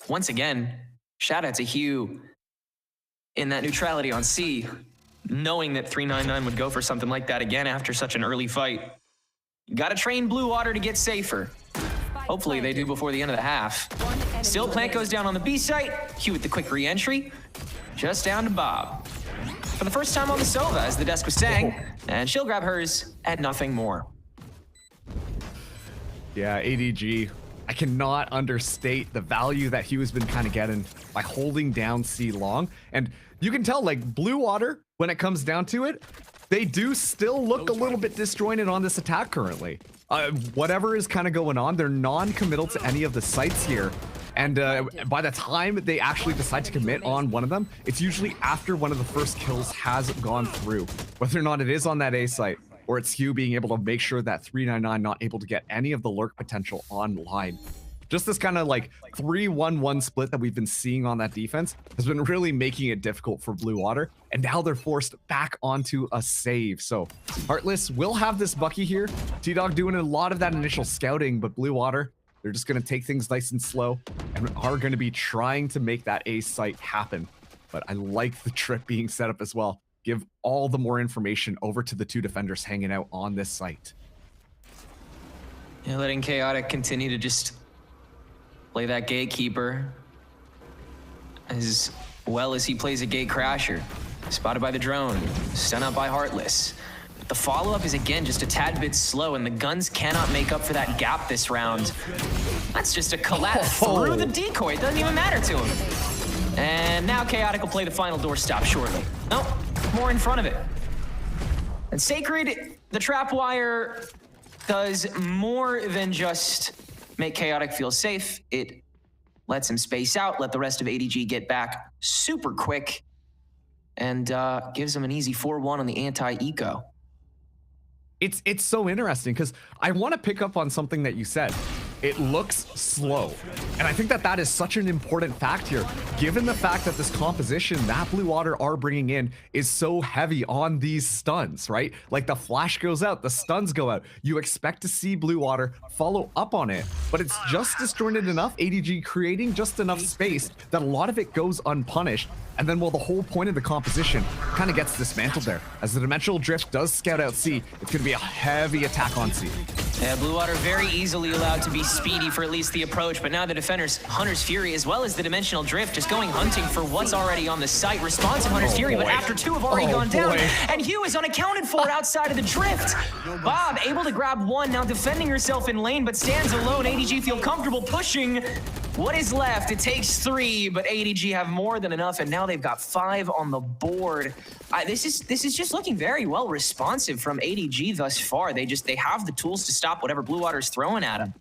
Once again, shout out to Hugh in that neutrality on C, knowing that 399 would go for something like that again after such an early fight. You gotta train Blue Water to get safer. Hopefully they do before the end of the half. Still, plant goes down on the B site. Hugh with the quick re-entry. Just down to Bob. For the first time on the Sova, as the desk was saying, and she'll grab hers at nothing more. Yeah, ADG. I cannot understate the value that Hugh has been kind of getting by holding down C long. And you can tell, like, Blue Water, when it comes down to it, they do still look a little bit disjointed on this attack currently. Whatever is kind of going on, they're non-committal to any of the sites here. And by the time they actually decide to commit on one of them, it's usually after one of the first kills has gone through. Whether or not it is on that A site, or it's Hugh being able to make sure that 399 not able to get any of the lurk potential online. Just this kind of like 3-1-1 split that we've been seeing on that defense has been really making it difficult for Blue Water. And now they're forced back onto a save. So Heartless will have this Bucky here. T-Dog doing a lot of that initial scouting, but Blue Water, they're just going to take things nice and slow and are going to be trying to make that A site happen. But I like the trip being set up as well. Give all the more information over to the two defenders hanging out on this site. Yeah, letting Chaotic continue to just play that gatekeeper as well as he plays a gate crasher. Spotted by the drone, stun up by Heartless. The follow-up is again just a tad bit slow, and the guns cannot make up for that gap this round. That's just a collapse through the decoy. It doesn't even matter to him. And now Chaotic will play the final doorstop shortly. Nope, more in front of it. And Sacred, the trap wire, does more than just make Chaotic feel safe. It lets him space out, let the rest of ADG get back super quick, and gives him an easy 4-1 on the anti-eco. It's so interesting because I want to pick up on something that you said. It looks slow. And I think that that is such an important fact here, given the fact that this composition that Blue Water are bringing in is so heavy on these stuns, right? Like the flash goes out, the stuns go out. You expect to see Blue Water follow up on it, but it's just disjointed enough, ADG creating just enough space that a lot of it goes unpunished. And then, well, the whole point of the composition kind of gets dismantled there. As the Dimensional Drift does scout out C, it's going to be a heavy attack on C. Yeah, Blue Water very easily allowed to be speedy for at least the approach, but now the defenders, Hunter's Fury, as well as the Dimensional Drift, just going hunting for what's already on the site. Responsive Hunter's Fury, but after two have already gone down, and Hugh is unaccounted for outside of the Drift. Bob able to grab one, now defending herself in lane, but stands alone. ADG feel comfortable pushing. What is left? It takes 3, but ADG have more than enough, and now they've got 5 on the board. This is just looking very well responsive from ADG thus far. They have the tools to stop whatever Blue Water's throwing at them.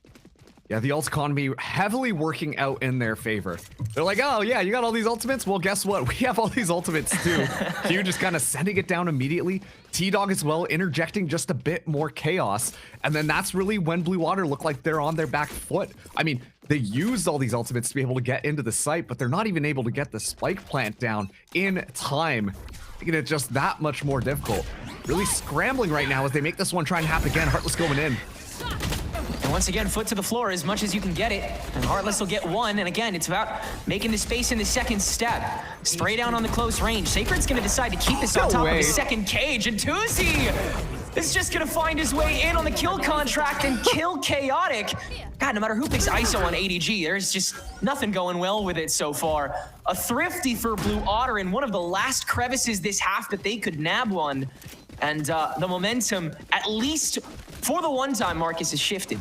Yeah, the ult economy heavily working out in their favor. They're like, oh yeah, you got all these ultimates? Well, guess what? We have all these ultimates too. Hugh just kind of sending it down immediately. T-Dog as well, interjecting just a bit more chaos. And then that's really when Blue Water look like they're on their back foot. I mean, they used all these ultimates to be able to get into the site, but they're not even able to get the spike plant down in time, making it just that much more difficult. Really scrambling right now as they make this one try and happen again. Heartless going in. And once again, foot to the floor as much as you can get it. And Heartless will get one. And again, it's about making the space in the second step. Spray down on the close range. Sacred's going to decide to keep this on top of his second cage. And Tuzi is just going to find his way in on the kill contract and kill Chaotic. God, no matter who picks ISO on ADG, there's just nothing going well with it so far. A thrifty for Blue Otter in one of the last crevices this half that they could nab one. And the momentum, at least for the one time, Marcus, has shifted.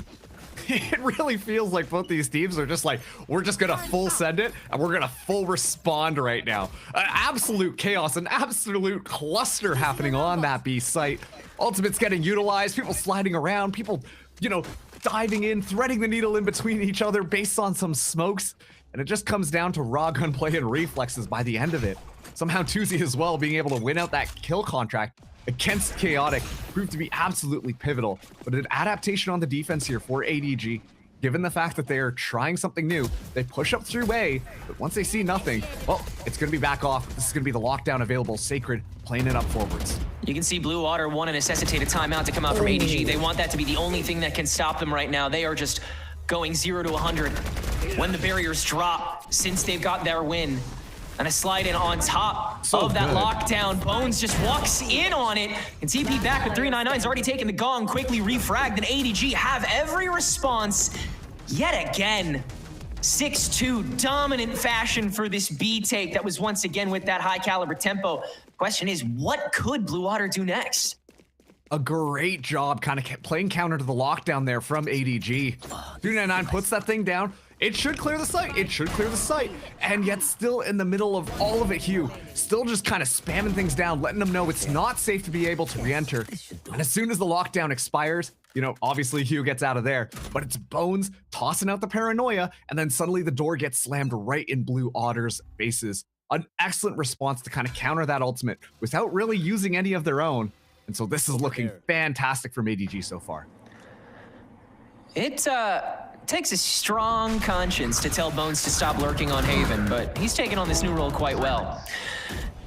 It really feels like both these teams are just like, we're just gonna full send it and we're gonna full respond right now. Absolute chaos, an absolute cluster happening on that B site. Ultimates getting utilized, people sliding around, people, you know, diving in, threading the needle in between each other based on some smokes. And it just comes down to raw gunplay and reflexes by the end of it. Somehow Tuzi as well being able to win out that kill contract against Chaotic proved to be absolutely pivotal, but an adaptation on the defense here for ADG. Given the fact that they are trying something new, they push up through A, but once they see nothing, well, it's going to be back off. This is going to be the lockdown available. Sacred playing it up forwards. You can see Blue Water want to necessitate a timeout to come out from ADG. They want that to be the only thing that can stop them right now. They are just going 0 to 100 when the barriers drop since they've got their win. And a slide in on top of that lockdown. Bones just walks in on it. And TP back with 399's already taken the gong, quickly refragged. And ADG have every response yet again. 6-2, dominant fashion for this B take that was once again with that high caliber tempo. Question is, what could Blue Water do next? A great job kind of playing counter to the lockdown there from ADG. 399 puts that thing down. It should clear the site. It should clear the site. And yet still in the middle of all of it, Hugh, still just kind of spamming things down, letting them know it's not safe to be able to re-enter. And as soon as the lockdown expires, you know, obviously Hugh gets out of there, but it's Bones tossing out the paranoia, and then suddenly the door gets slammed right in Blue Otter's faces. An excellent response to kind of counter that ultimate without really using any of their own. And so this is looking fantastic from ADG so far. It takes a strong conscience to tell Bones to stop lurking on Haven, but he's taken on this new role quite well.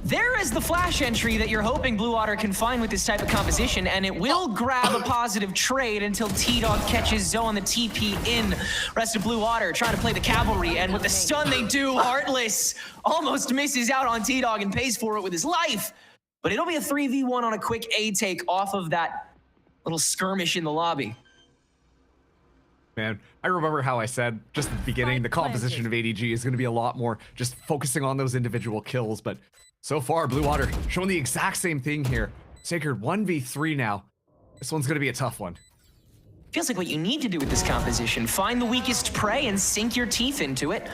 There is the flash entry that you're hoping Blue Water can find with this type of composition, and it will grab a positive trade until T-Dog catches Zoe on the TP in. Rest of Blue Water trying to play the cavalry, and with the stun they do, Heartless almost misses out on T-Dog and pays for it with his life. But it'll be a 3v1 on a quick A take off of that little skirmish in the lobby. Man, I remember how I said just at the beginning, the composition of ADG is going to be a lot more just focusing on those individual kills, but so far, Blue Water showing the exact same thing here. Sacred 1v3 now. This one's going to be a tough one. Feels like what you need to do with this composition. Find the weakest prey and sink your teeth into it.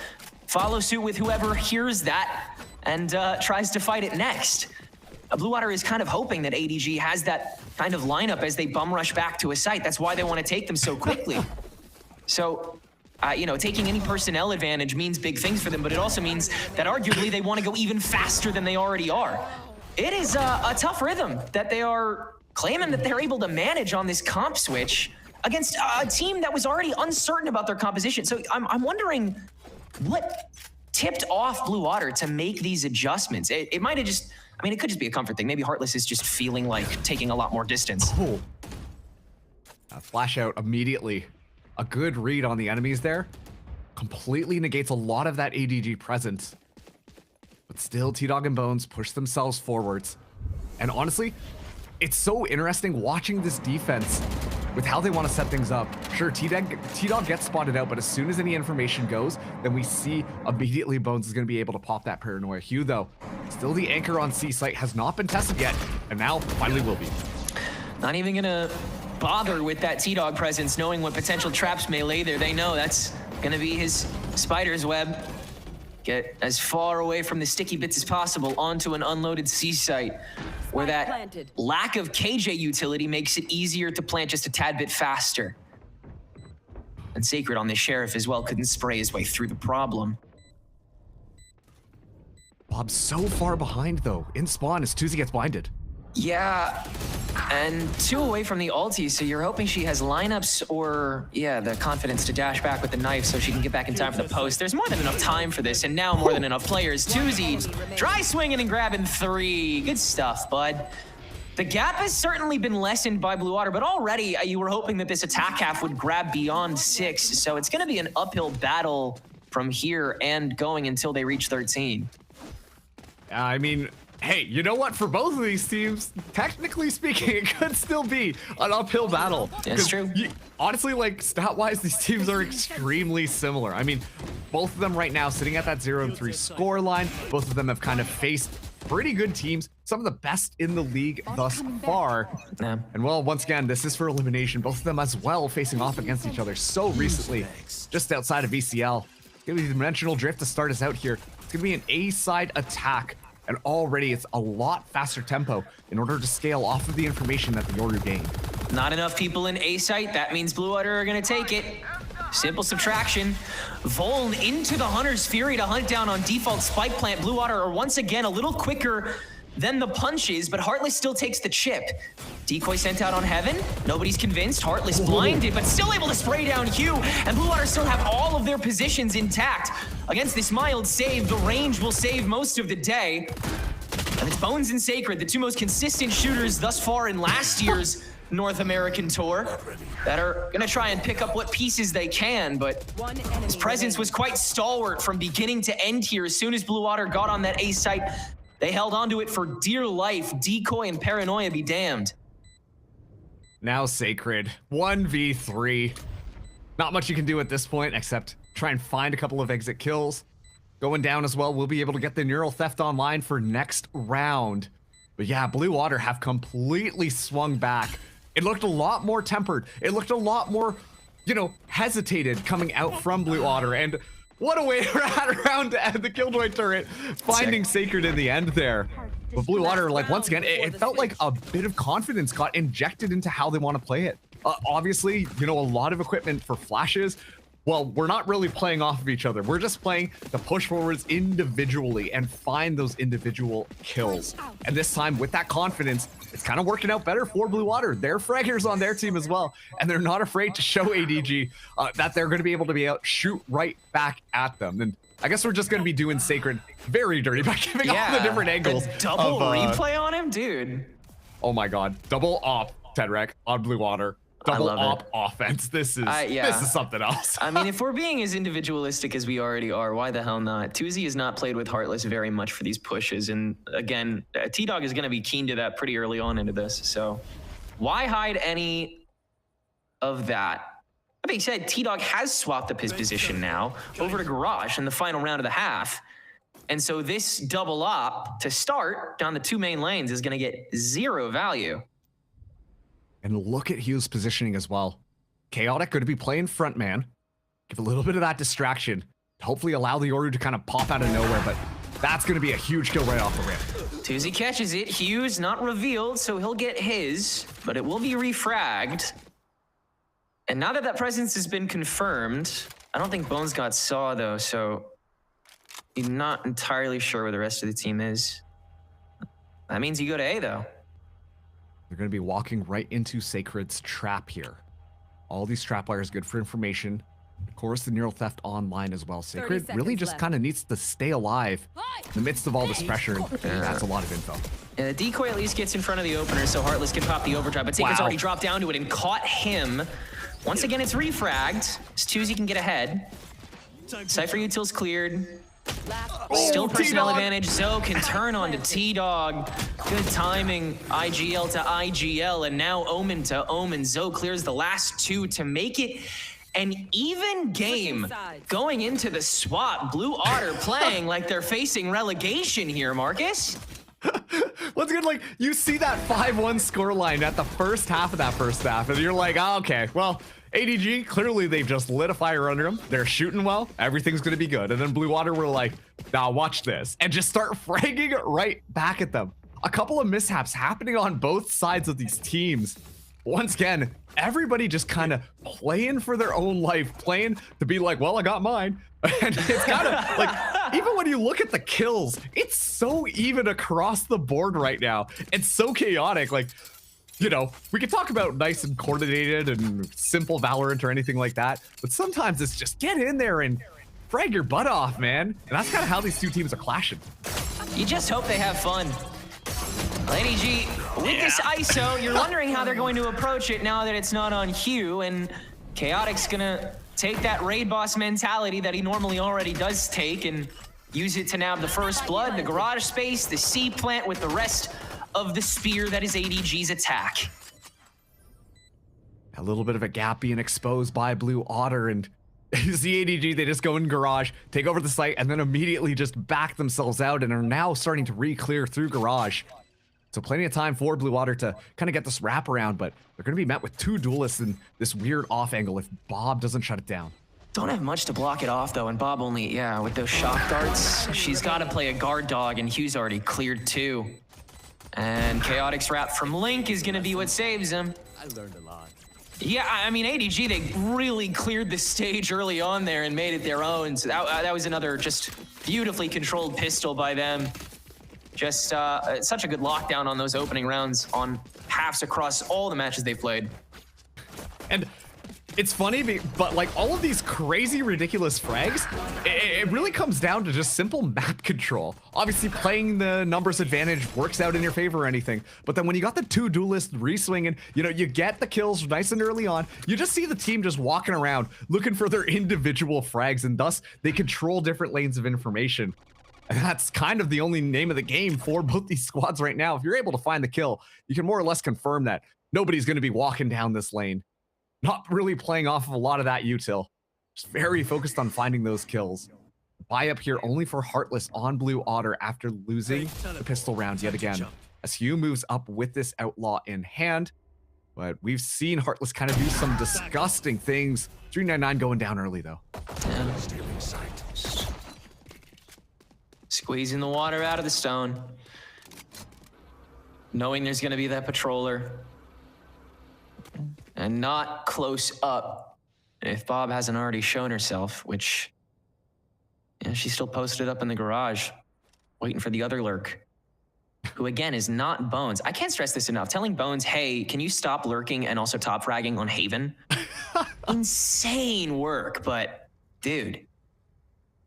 Follow suit with whoever hears that and tries to fight it next. Blue Water is kind of hoping that ADG has that kind of lineup as they bum rush back to a site. That's why they want to take them so quickly. So, you know, taking any personnel advantage means big things for them, but it also means that arguably they want to go even faster than they already are. It is a tough rhythm that they are claiming that they're able to manage on this comp switch against a team that was already uncertain about their composition. So I'm wondering what tipped off Blue Water to make these adjustments. It might have just, I mean, it could just be a comfort thing. Maybe Heartless is just feeling like taking a lot more distance. Oh. Flash out immediately. A good read on the enemies there. Completely negates a lot of that ADG presence. But still, T-Dog and Bones push themselves forwards. And honestly, it's so interesting watching this defense with how they want to set things up. Sure, T-Dog gets spotted out, but as soon as any information goes, then we see immediately Bones is going to be able to pop that paranoia. Hugh, though, still the anchor on C site has not been tested yet, and now finally will be. Not even going to bother with that T-Dog presence, knowing what potential traps may lay there. They know that's going to be his spider's web. Get as far away from the sticky bits as possible onto an unloaded C site, where that lack of KJ utility makes it easier to plant just a tad bit faster. And Sacred on the Sheriff as well couldn't spray his way through the problem. Bob's so far behind though. In spawn as Tuzi gets blinded. Yeah, and 2 away from the ulti, so you're hoping she has lineups or, yeah, the confidence to dash back with the knife so she can get back in time for the post. There's more than enough time for this, and now more than enough players. Tuzi, dry swinging and grabbing 3. Good stuff, bud. The gap has certainly been lessened by Blue Otter, but already you were hoping that this attack half would grab beyond 6, so it's going to be an uphill battle from here and going until they reach 13. I mean, hey, you know what? For both of these teams, technically speaking, it could still be an uphill battle. That's true. Honestly, like, stat-wise, these teams are extremely similar. I mean, both of them right now sitting at that 0-3 score line. Both of them have kind of faced pretty good teams, some of the best in the league thus far. Yeah. And well, once again, this is for elimination. Both of them as well facing off against each other so recently, just outside of VCL. It's gonna be the Dimensional Drift to start us out here. It's gonna be an A-side attack, and already it's a lot faster tempo in order to scale off of the information that the Yoru gained. Not enough people in A site. That means Blue Otter are going to take it. Simple subtraction. Voln into the Hunter's Fury to hunt down on default spike plant. Blue Otter are once again a little quicker than the punches, but Heartless still takes the chip. Decoy sent out on Heaven. Nobody's convinced. Heartless blinded, but still able to spray down Hugh. And Blue Otter still have all of their positions intact. Against this mild save, the range will save most of the day. And it's Bones and Sacred, the 2 most consistent shooters thus far in last year's North American tour, that are gonna try and pick up what pieces they can, but his presence was quite stalwart from beginning to end here. As soon as Blue Otter got on that A site, they held onto it for dear life. Decoy and Paranoia be damned. Now Sacred, 1v3. Not much you can do at this point except try and find a couple of exit kills. Going down as well, we'll be able to get the Neural Theft online for next round. But yeah, Blue Otter have completely swung back. It looked a lot more tempered. It looked a lot more, you know, hesitated coming out from Blue Otter. And what a way to rat around to end the Killjoy turret, finding Sacred in the end there. But Blue Otter, like, once again, it felt like a bit of confidence got injected into how they want to play it. Obviously, you know, a lot of equipment for flashes. Well, we're not really playing off of each other. We're just playing the push forwards individually and find those individual kills. And this time, with that confidence, it's kind of working out better for Blue Otter. They're fraggers on their team as well, and they're not afraid to show ADG that they're going to be able to be out, shoot right back at them. And I guess we're just going to be doing Sacred very dirty by giving all the different angles. The double replay on him, dude. Oh my God, double op, Tedrek, on Blue Otter. Double op offense. This is something else. I mean, if we're being as individualistic as we already are, why the hell not? Tuzi has not played with Heartless very much for these pushes. And again, T-Dog is going to be keen to that pretty early on into this. So why hide any of that? That being said, T-Dog has swapped up his position now over to Garage in the final round of the half. And so this double op to start down the 2 main lanes is going to get 0 value. And look at Hugh's positioning as well. Chaotic going to be playing frontman. Give a little bit of that distraction. Hopefully allow the Yoru to kind of pop out of nowhere, but that's going to be a huge kill right off the rip. Tuzi catches it. Hugh's not revealed, so he'll get his, but it will be refragged. And now that that presence has been confirmed, I don't think Bones got Saw though, so I'm not entirely sure where the rest of the team is. That means you go to A though. They're going to be walking right into Sacred's trap here. All these trap wires good for information. Of course, the Neural Theft online as well. Sacred really just kind of needs to stay alive in the midst of all this pressure. That's a lot of info. The decoy at least gets in front of the opener so Heartless can pop the overdrive, but Sacred's already dropped down to it and caught him. Once again, it's refragged. Tuzi can get ahead. Cypher util's cleared. Still personnel advantage. Zoe can turn on to T-Dog. Good timing. IGL to IGL, and now Omen to Omen. Zoe clears the last 2 to make it an even game going into the swap. Blue Otter playing like they're facing relegation here, Marcus. What's good, like, you see that 5-1 scoreline at the first half of that first half, and you're like, oh, okay, well, ADG, clearly they've just lit a fire under them. They're shooting well. Everything's going to be good. And then Blue Otter were like, nah, watch this. And just start fragging it right back at them. A couple of mishaps happening on both sides of these teams. once again, everybody just kind of playing for their own life, playing to be like, well, I got mine. And it's kind of like, even when you look at the kills, it's so even across the board right now. It's so chaotic. Like, you know, we could talk about nice and coordinated and simple Valorant or anything like that, but sometimes it's just get in there and frag your butt off, man. And that's kind of how these two teams are clashing. You just hope they have fun. ADG, with this ISO, you're wondering how they're going to approach it now that it's not on Hugh, and Chaotic's gonna take that raid boss mentality that he normally already does take and use it to nab the first blood, the garage space, the C plant with the rest of the spear that is ADG's attack. A little bit of a gap being exposed by Blue Otter, and you see ADG, they just go in garage, take over the site, and then immediately just back themselves out and are now starting to re-clear through garage. So plenty of time for Blue Otter to kind of get this wraparound, but they're going to be met with two duelists in this weird off angle if Bob doesn't shut it down. Don't have much to block it off, though, and Bob only, yeah, with those shock darts, she's got to play a guard dog, and Hugh's already cleared too. And Chaotic's wrap from Link is going to be what saves him. I learned a lot. Yeah, I mean, ADG, they really cleared the stage early on there and made it their own. So that was another just beautifully controlled pistol by them. Just such a good lockdown on those opening rounds on halves across all the matches they've played. And it's funny, but like all of these crazy, ridiculous frags, it really comes down to just simple map control. Obviously, playing the numbers advantage works out in your favor or anything, but then when you got the two duelists re-swinging, you know, you get the kills nice and early on, you just see the team just walking around looking for their individual frags, and thus they control different lanes of information. And that's kind of the only name of the game for both these squads right now. If you're able to find the kill, you can more or less confirm that nobody's going to be walking down this lane. Not really playing off of a lot of that util. Just very focused on finding those kills. Buy up here only for Heartless on Blue Otter after losing the pistol round yet again. As Hugh moves up with this Outlaw in hand. But we've seen Heartless kind of do some disgusting things. 399 going down early though. Yeah. Squeezing the water out of the stone. Knowing there's going to be that patroller. And not close up. If Bob hasn't already shown herself, which, yeah, she's still posted up in the garage, waiting for the other lurk, who again is not Bones. I can't stress this enough. Telling Bones, hey, can you stop lurking and also top fragging on Haven? Insane work, but dude,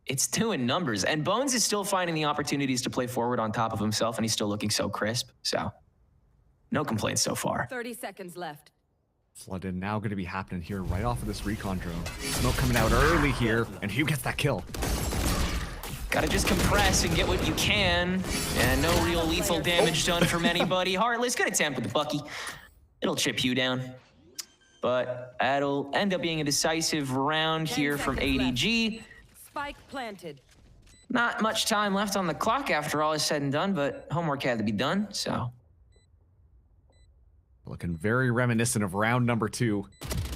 it's doing numbers. And Bones is still finding the opportunities to play forward on top of himself, and he's still looking so crisp. So, no complaints so far. 30 seconds left. Flood in now going to be happening here right off of this recon drone. Smoke coming out early here, and Hugh gets that kill. Gotta just compress and get what you can. And no real lethal damage done from anybody. Heartless, good attempt with the Bucky. It'll chip Hugh down. But that'll end up being a decisive round here from ADG. Spike planted. Not much time left on the clock after all is said and done, but homework had to be done, so. Looking very reminiscent of round number 2.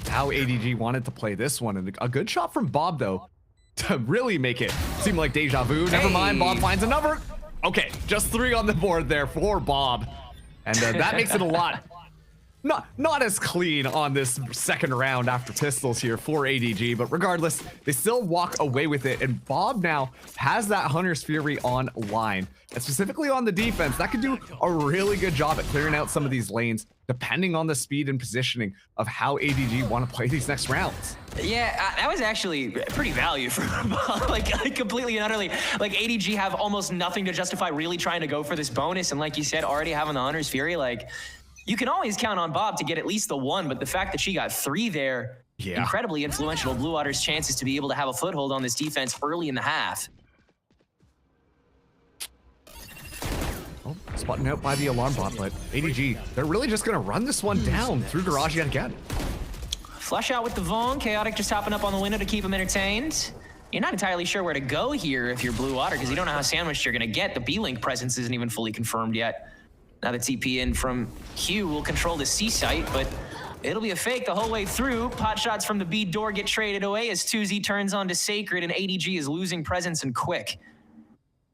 How ADG wanted to play this one. And a good shot from Bob, though, to really make it seem like deja vu. Never mind, Bob finds another. Okay, just 3 on the board there for Bob. And that makes it a lot. Not as clean on this second round after pistols here for ADG, but regardless, they still walk away with it, and Bob now has that Hunter's Fury on line. And specifically on the defense, that could do a really good job at clearing out some of these lanes, depending on the speed and positioning of how ADG want to play these next rounds. Yeah, that was actually pretty value for Bob. like completely and utterly. Like ADG have almost nothing to justify really trying to go for this bonus, and like you said, already having the Hunter's Fury, like, you can always count on Bob to get at least the 1, but the fact that she got 3 there, incredibly influential. Blue Otter's chances to be able to have a foothold on this defense early in the half. Oh, spotting out by the alarm bot, but ADG, they're really just gonna run this one down through garage yet again. Flush out with the Vaughn. Chaotic just hopping up on the window to keep him entertained. You're not entirely sure where to go here if you're Blue Otter, because you don't know how sandwiched you're gonna get. The B-Link presence isn't even fully confirmed yet. Now the TP in from Hugh will control the C site, but it'll be a fake the whole way through. Pot shots from the B door get traded away as 2Z turns on to Sacred, and ADG is losing presence and quick.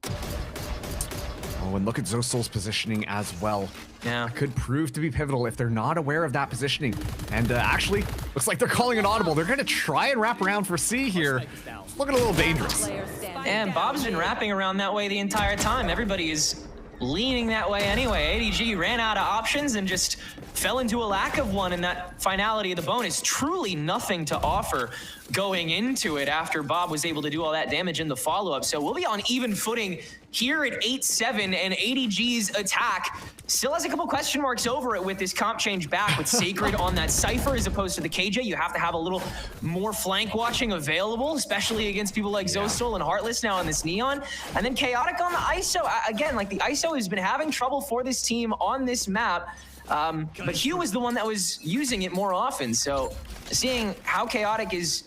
Oh, Oh, and look at Zosol's positioning as well. Yeah. Could prove to be pivotal if they're not aware of that positioning. And actually, looks like they're calling an audible. They're going to try and wrap around for C here. It's looking a little dangerous. And Bob's been wrapping around that way the entire time. Everybody is leaning that way anyway. ADG ran out of options and just fell into a lack of one, and that finality of the bonus, truly nothing to offer going into it after Bob was able to do all that damage in the follow-up. So we'll be on even footing here at 8-7, and ADG's attack still has a couple question marks over it with this comp change back with Sacred on that Cypher as opposed to the KJ. You have to have a little more flank watching available, especially against people like Zosol and Heartless now on this Neon. And then Chaotic on the ISO. Again, like the ISO has been having trouble for this team on this map. But Hugh was the one that was using it more often. So seeing how Chaotic is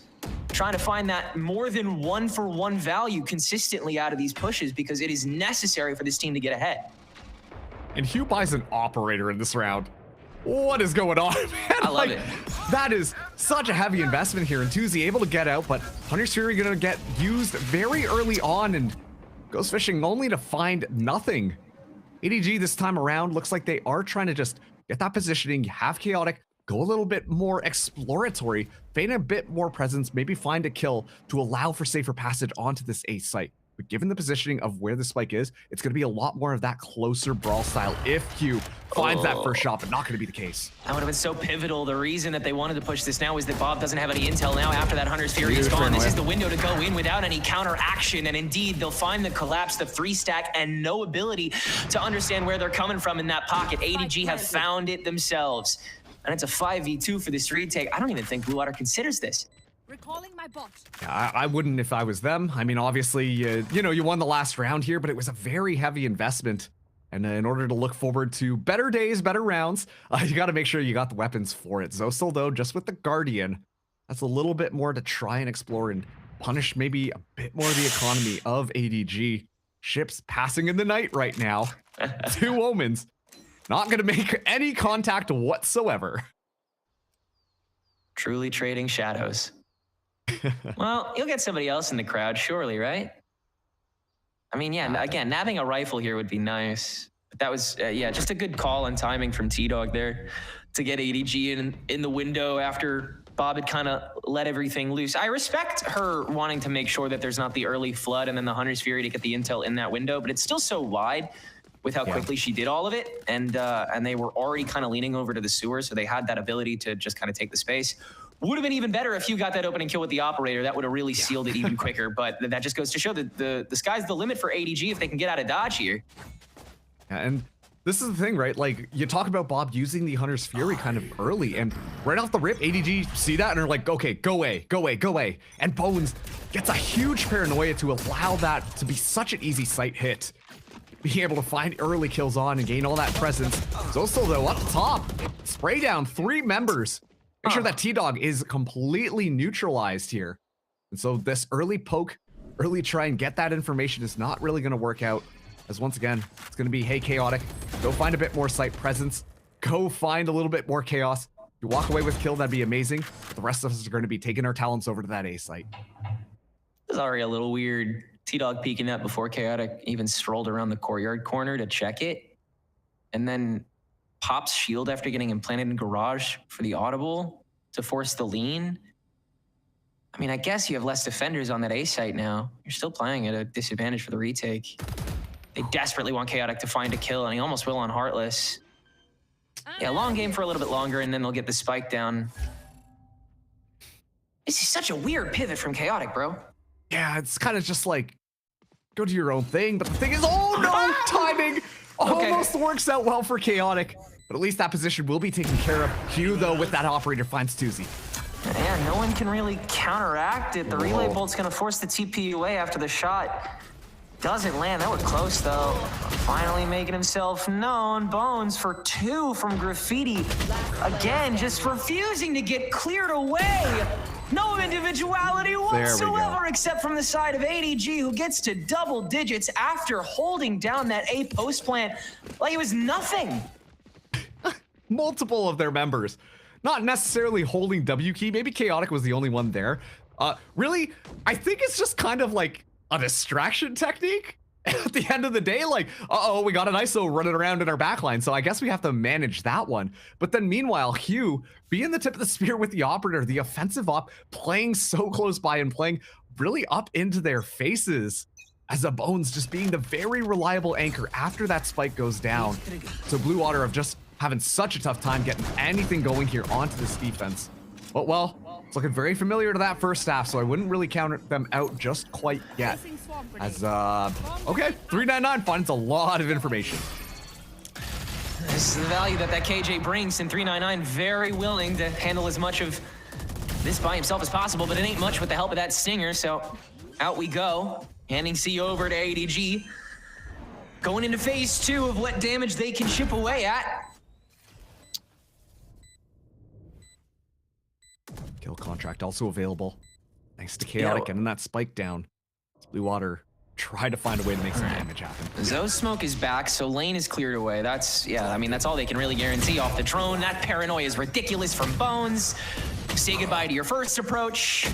trying to find that more than 1-for-1 value consistently out of these pushes, because it is necessary for this team to get ahead. And Hugh buys an operator in this round. What is going on, man? I love it. That is such a heavy investment here. And Tuzi able to get out, but Hunter's Fury gonna get used very early on and goes fishing only to find nothing. ADG this time around looks like they are trying to just get that positioning, have Chaotic, go a little bit more exploratory, feign a bit more presence, maybe find a kill to allow for safer passage onto this A site. But given the positioning of where the spike is, it's going to be a lot more of that closer brawl style if Hugh finds that first shot, but not going to be the case. That would have been so pivotal. The reason that they wanted to push this now is that Bob doesn't have any intel now after that Hunter's Fury is gone. This is the window to go in without any counter action, and indeed, they'll find the collapse, the 3-stack, and no ability to understand where they're coming from in that pocket. ADG have found it themselves. And it's a 5v2 for this retake. I don't even think Blue Water considers this. Recalling my bot. Yeah, I wouldn't if I was them. I mean, obviously, you know, you won the last round here, but it was a very heavy investment. And in order to look forward to better days, better rounds, you got to make sure you got the weapons for it. Zosol, though, just with the Guardian, that's a little bit more to try and explore and punish maybe a bit more of the economy of ADG. Ships passing in the night right now. 2 Omens. Not going to make any contact whatsoever. Truly trading shadows. Well, you'll get somebody else in the crowd, surely, right? I mean, yeah, again, nabbing a rifle here would be nice. But that was, yeah, just a good call and timing from T-Dog there to get ADG in the window after Bob had kind of let everything loose. I respect her wanting to make sure that there's not the early flood and then the Hunter's Fury to get the intel in that window, but it's still so wide with how quickly she did all of it. And they were already kind of leaning over to the sewer, so they had that ability to just kind of take the space. Would have been even better if you got that opening kill with the operator. That would have really sealed it even quicker. But that just goes to show that the sky's the limit for ADG if they can get out of dodge here. Yeah, and this is the thing, right? Like, you talk about Bob using the Hunter's Fury kind of early, and right off the rip, ADG see that and are like, okay, go away, go away, go away. And Bones gets a huge paranoia to allow that to be such an easy sight hit. Being able to find early kills on and gain all that presence. Zosol, though, up top, spray down 3 members. Make sure that T-Dog is completely neutralized here. And so this early poke, early try and get that information is not really going to work out. As once again, it's going to be, hey, Chaotic, go find a bit more site presence. Go find a little bit more chaos. If you walk away with kill, that'd be amazing. The rest of us are going to be taking our talents over to that A site. It was already a little weird. T-Dog peeking up before Chaotic even strolled around the courtyard corner to check it. And then pops shield after getting implanted in garage for the audible to force the lean. I mean, I guess you have less defenders on that A site now. You're still playing at a disadvantage for the retake. They desperately want Chaotic to find a kill, and he almost will on Heartless. Yeah, long game for a little bit longer, and then they'll get the spike down. This is such a weird pivot from Chaotic, bro. Yeah, it's kind of just like, go do your own thing. But the thing is, oh no, timing almost works out well for Chaotic. But at least that position will be taken care of. Hugh, though, with that operator, finds Tuzi. Yeah, no one can really counteract it. The relay bolt's gonna force the TP away after the shot. Doesn't land. That was close, though. Finally making himself known. Bones for 2 from Graffiti. Again, just refusing to get cleared away. No individuality whatsoever except from the side of ADG, who gets to double digits after holding down that A post plant like it was nothing. Multiple of their members not necessarily holding W key. Maybe Chaotic was the only one there. Really, I think it's just kind of like a distraction technique. at the end of the day, like, uh-oh, we got an ISO running around in our backline, so I guess we have to manage that one. But then meanwhile, Hugh being the tip of the spear with the operator, the offensive op, playing so close by and playing really up into their faces, as a Bones just being the very reliable anchor after that spike goes down. So Blue Water have just having such a tough time getting anything going here onto this defense. But well, it's looking very familiar to that first half, so I wouldn't really count them out just quite yet. As, okay, 399 finds a lot of information. This is the value that KJ brings, and 399 very willing to handle as much of this by himself as possible, but it ain't much with the help of that Stinger, so out we go. Handing C over to ADG. Going into phase 2 of what damage they can chip away at. Kill contract also available. Thanks to Chaotic getting that spike down. Blue Water try to find a way to make some damage happen. Zoe's smoke is back, so lane is cleared away. That's, yeah, I mean, that's all they can really guarantee off the drone. That paranoia is ridiculous from Bones. Say goodbye to your first approach.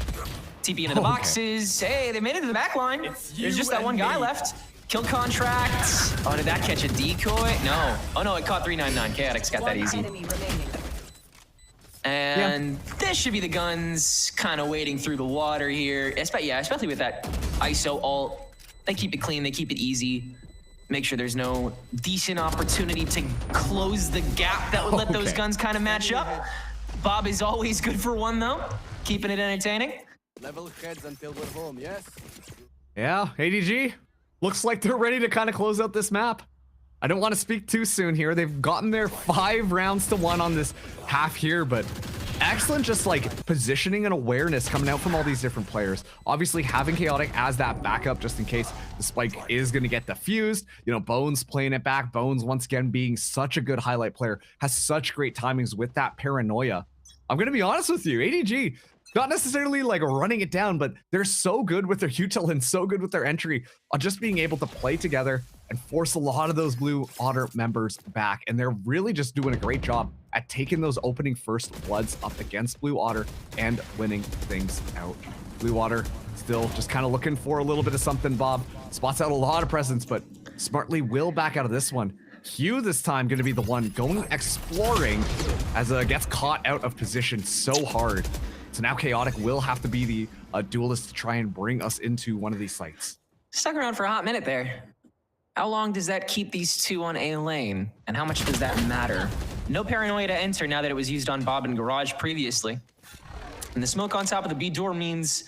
TP into the boxes. Hey, they made it to the back line. There's just that one guy left. Kill contract. Oh, did that catch a decoy? No. Oh no, it caught 399. Chaotic's got that easy. And this should be the guns kind of wading through the water here. Especially with that ISO ult. They keep it clean, they keep it easy. Make sure there's no decent opportunity to close the gap that would let those guns kind of match up. Bob is always good for one though. Keeping it entertaining. Level heads until we're home, yes? Yeah, ADG. Looks like they're ready to kind of close out this map. I don't want to speak too soon here. They've gotten their 5 rounds to 1 on this half here, but excellent just like positioning and awareness coming out from all these different players. Obviously having Chaotic as that backup just in case the spike is going to get defused. You know, Bones playing it back. Bones once again being such a good highlight player, has such great timings with that paranoia. I'm going to be honest with you, ADG, not necessarily like running it down, but they're so good with their util and so good with their entry on just being able to play together and force a lot of those Blue Otter members back. And they're really just doing a great job at taking those opening first bloods up against Blue Otter and winning things out. Blue Otter still just kind of looking for a little bit of something, Bob. Spots out a lot of presence, but smartly will back out of this one. Hugh this time going to be the one going exploring as gets caught out of position so hard. So now Chaotic will have to be the duelist to try and bring us into one of these sites. Stuck around for a hot minute there. How long does that keep these two on A lane? And how much does that matter? No paranoia to enter now that it was used on Bob and Garage previously. And the smoke on top of the B door means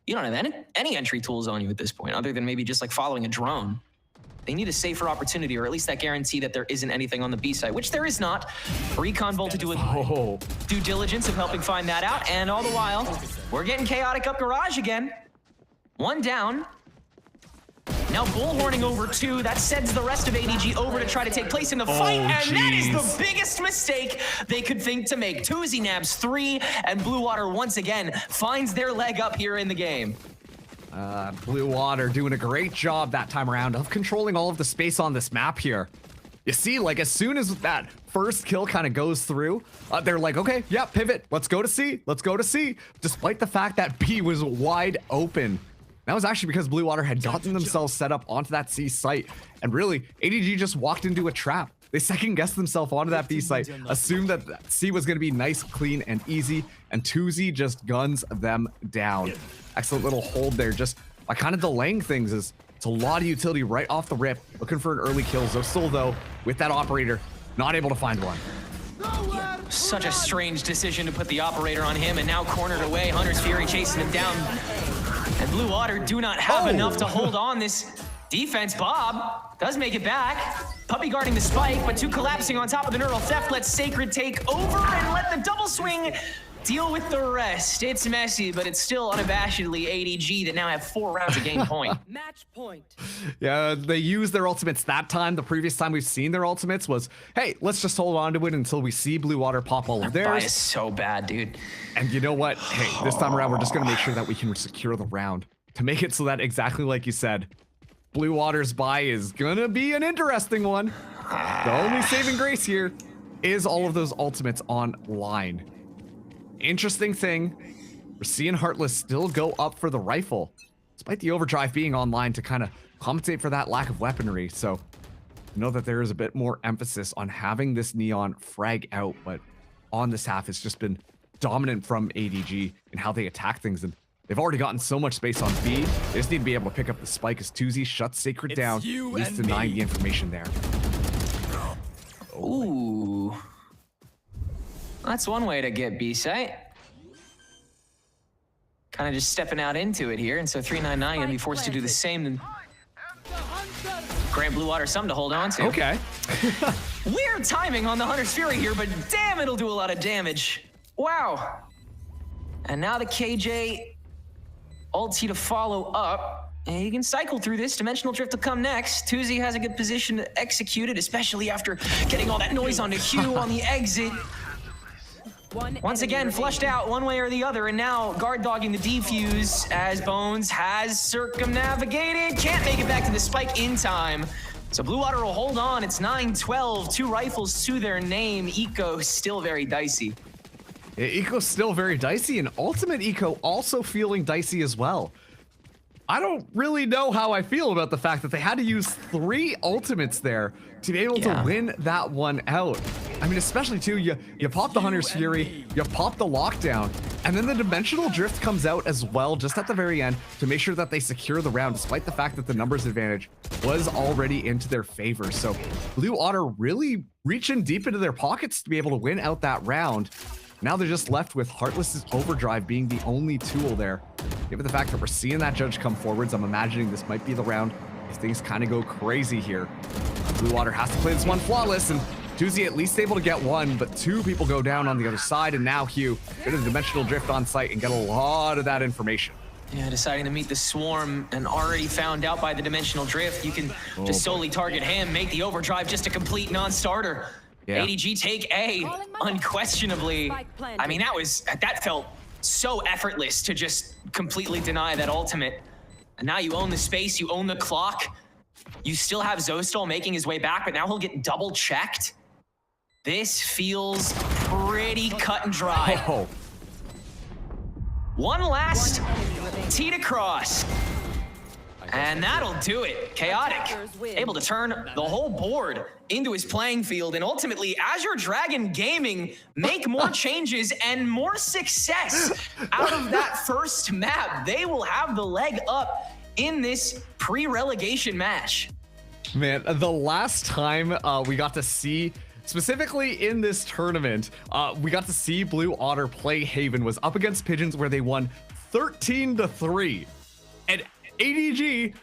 you don't have any entry tools on you at this point, other than maybe just like following a drone. They need a safer opportunity, or at least that guarantee that there isn't anything on the B side, which there is not. Recon Volt to do a due diligence of helping find that out, and all the while, we're getting Chaotic up Garage again. 1 down. Now bullhorning over 2, that sends the rest of ADG over to try to take place in the fight, and that is the biggest mistake they could think to make. Toozy nabs 3, and Blue Water once again finds their leg up here in the game. Blue Water doing a great job that time around of controlling all of the space on this map here. You see, like as soon as that first kill kind of goes through, they're like, okay, yeah, pivot. Let's go to C. Let's go to C. Despite the fact that B was wide open. That was actually because Blue Water had gotten themselves set up onto that C site. And really, ADG just walked into a trap. They second guessed themselves onto that B site, assumed that C was going to be nice, clean, and easy, and Toozy just guns them down. Excellent little hold there, just by kind of delaying things. It's a lot of utility right off the rip, looking for an early kill. Still though, with that operator, not able to find one. Such a strange decision to put the operator on him, and now cornered away. Hunter's Fury chasing him down. And Blue Water do not have enough to hold on this defense. Bob does make it back. Puppy guarding the spike, but 2 collapsing on top of the neural theft. Let Sacred take over and let the double swing deal with the rest. It's messy, but it's still unabashedly ADG that now have 4 rounds of game point. Match point. Yeah, they used their ultimates that time. The previous time we've seen their ultimates was, hey, let's just hold on to it until we see Blue Water pop all of theirs. Buy is so bad, dude. And you know what? Hey, this time around, we're just going to make sure that we can secure the round to make it so that exactly like you said, Blue Water's buy is going to be an interesting one. The only saving grace here is all of those ultimates online. Interesting thing, we're seeing Heartless still go up for the rifle. despite the overdrive being online to kind of compensate for that lack of weaponry. So you know that there is a bit more emphasis on having this Neon frag out, but on this half, it's just been dominant from ADG in how they attack things. And they've already gotten so much space on B. They just need to be able to pick up the spike as Tuzi shuts Sacred down, at least denying the information there. Ooh. That's one way to get B site. Kind of just stepping out into it here, and so 399 gonna be forced to do the same. And grant Blue Water something to hold on to. Okay. Weird timing on the Hunter's Fury here, but damn, it'll do a lot of damage. Wow. And now the KJ ulti to follow up. And he can cycle through this. Dimensional Drift will come next. Tuzi has a good position to execute it, especially after getting all that noise onto Hugh on the exit. Once again, flushed out one way or the other, and now guard dogging the defuse as Bones has circumnavigated. Can't make it back to the spike in time. So Blue Water will hold on. It's 9-12, 2 rifles to their name. Eco still very dicey. Yeah, Eco's still very dicey, and Ultimate Eco also feeling dicey as well. I don't really know how I feel about the fact that they had to use 3 ultimates there to be able to win that one out. I mean, especially too, you pop the Hunter's Fury, you pop the lockdown, and then the Dimensional Drift comes out as well just at the very end to make sure that they secure the round, despite the fact that the numbers advantage was already into their favor. So Blue Otter really reaching deep into their pockets to be able to win out that round. Now they're just left with Heartless's Overdrive being the only tool there. Given the fact that we're seeing that judge come forwards, I'm imagining this might be the round if things kind of go crazy here. Blue Water has to play this one flawless, and Tuzi at least able to get one, but 2 people go down on the other side, and now Hugh get a Dimensional Drift on site and get a lot of that information. Yeah, deciding to meet the Swarm and already found out by the Dimensional Drift. You can just solely target him, make the Overdrive just a complete non-starter. Yeah. ADG take A, unquestionably. I mean, that felt so effortless to just completely deny that ultimate. And now you own the space, you own the clock. You still have Zostal making his way back, but now he'll get double checked. This feels pretty cut and dry. Oh. One last T to cross. And that'll do it. Chaotic, able to turn the whole board into his playing field, and ultimately Azure Dragon Gaming make more changes and more success out of that first map. They will have the leg up in this pre-relegation match. Man, the last time we got to see, specifically in this tournament, we got to see Blue Otter play Haven was up against Pigeons, where they won 13-3. And ADG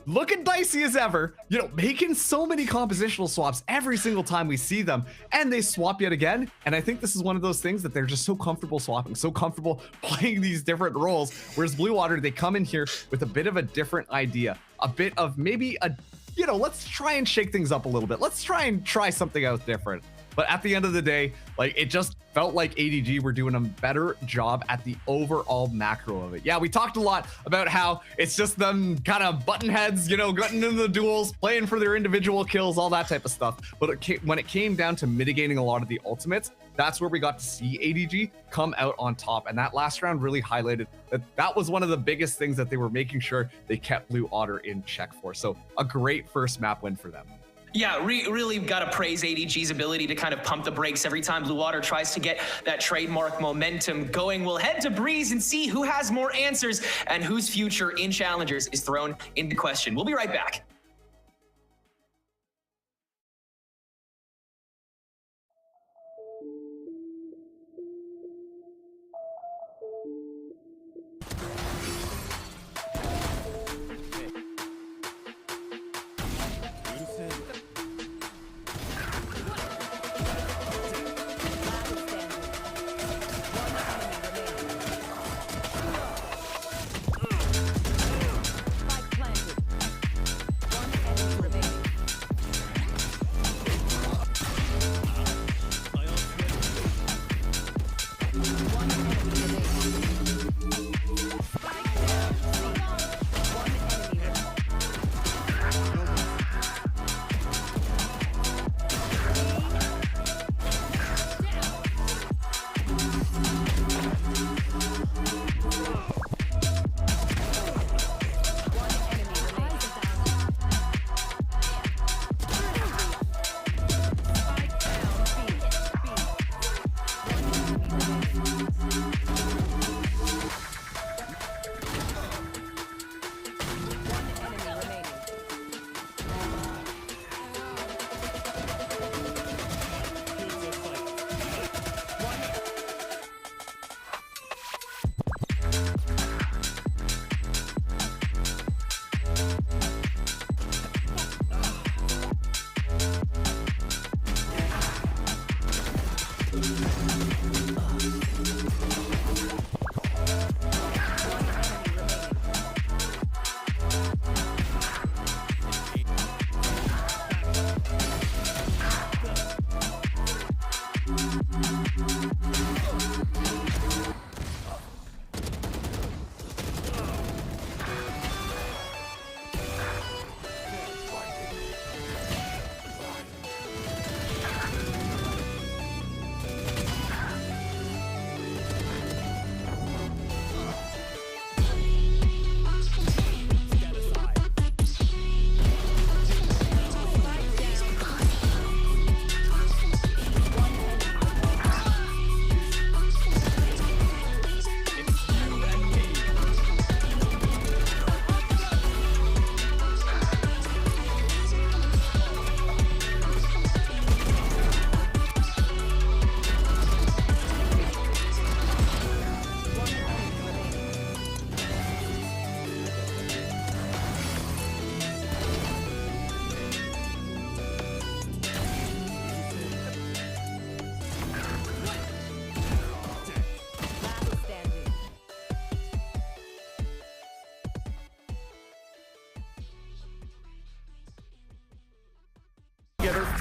looking dicey as ever, you know, making so many compositional swaps every single time we see them, and they swap yet again. And I think this is one of those things that they're just so comfortable swapping, so comfortable playing these different roles. Whereas Blue Water, they come in here with a bit of a different idea, a bit of maybe a, you know, let's try and shake things up a little bit. Let's try something out different. But at the end of the day, like, it just felt like ADG were doing a better job at the overall macro of it. Yeah, we talked a lot about how it's just them kind of button heads, you know, getting into the duels, playing for their individual kills, all that type of stuff. But when it came down to mitigating a lot of the ultimates, that's where we got to see ADG come out on top. And that last round really highlighted that that was one of the biggest things that they were making sure they kept Blue Otter in check for. So a great first map win for them. Yeah, really got to praise ADG's ability to kind of pump the brakes every time Blue Water tries to get that trademark momentum going. We'll head to Breeze and see who has more answers and whose future in Challengers is thrown into question. We'll be right back.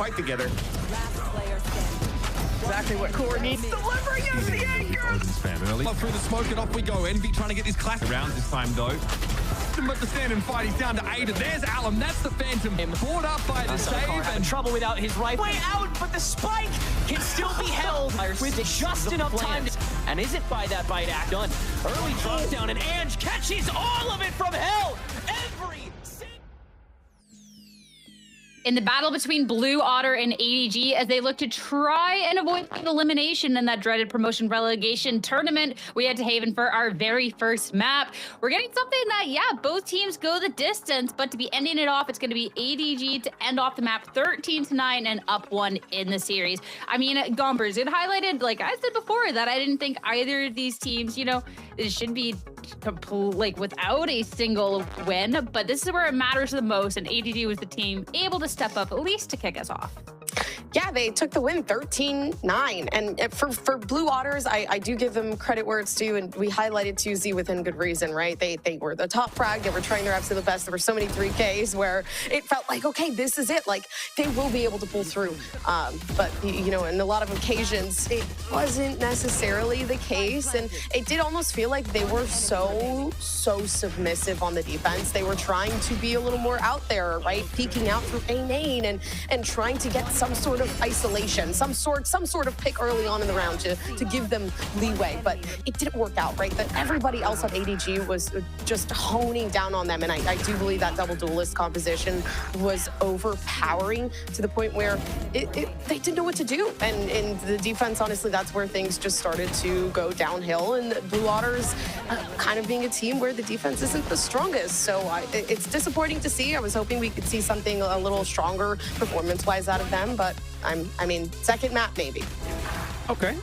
fight together. Last player standing. Exactly what Core needs. Delivering as the anchor. Odin's fan early. Through the smoke and off we go. Envy trying to get this classic round this time though. But the stand and fight, he's down to Ada. There's Alum, that's the Phantom. Brought up by the save and trouble without his rifle. Way out, but the spike can still be held with just enough time. And isn't by that bite act done. Early drop down and Ange catches all of it from hell. Every in the battle between Blue Otter and ADG as they look to try and avoid elimination in that dreaded promotion relegation tournament. We head to Haven for our very first map. We're getting something that, yeah, both teams go the distance, but to be ending it off, it's going to be ADG to end off the map 13-9 and up 1 in the series. I mean, Gombers, it highlighted, like I said before, that I didn't think either of these teams, you know, it should be like without a single win, but this is where it matters the most, and ADG was the team able to step up at least to kick us off. Yeah, they took the win 13-9. And for Blue Otters, I do give them credit where it's due. And we highlighted 2Z within good reason, right? They were the top frag. They were trying their absolute best. There were so many 3Ks where it felt like, okay, this is it. Like, they will be able to pull through. But, you know, in a lot of occasions, it wasn't necessarily the case. And it did almost feel like they were so submissive on the defense. They were trying to be a little more out there, right? Peeking out through A main and trying to get some sort of isolation, some sort of pick early on in the round to give them leeway, but it didn't work out, right? That everybody else on ADG was just honing down on them, and I do believe that double duelist composition was overpowering to the point where they didn't know what to do, and in the defense, honestly, that's where things just started to go downhill, and Blue Otters kind of being a team where the defense isn't the strongest, so it's disappointing to see. I was hoping we could see something a little stronger performance-wise out of them, but I mean, second map maybe. Okay.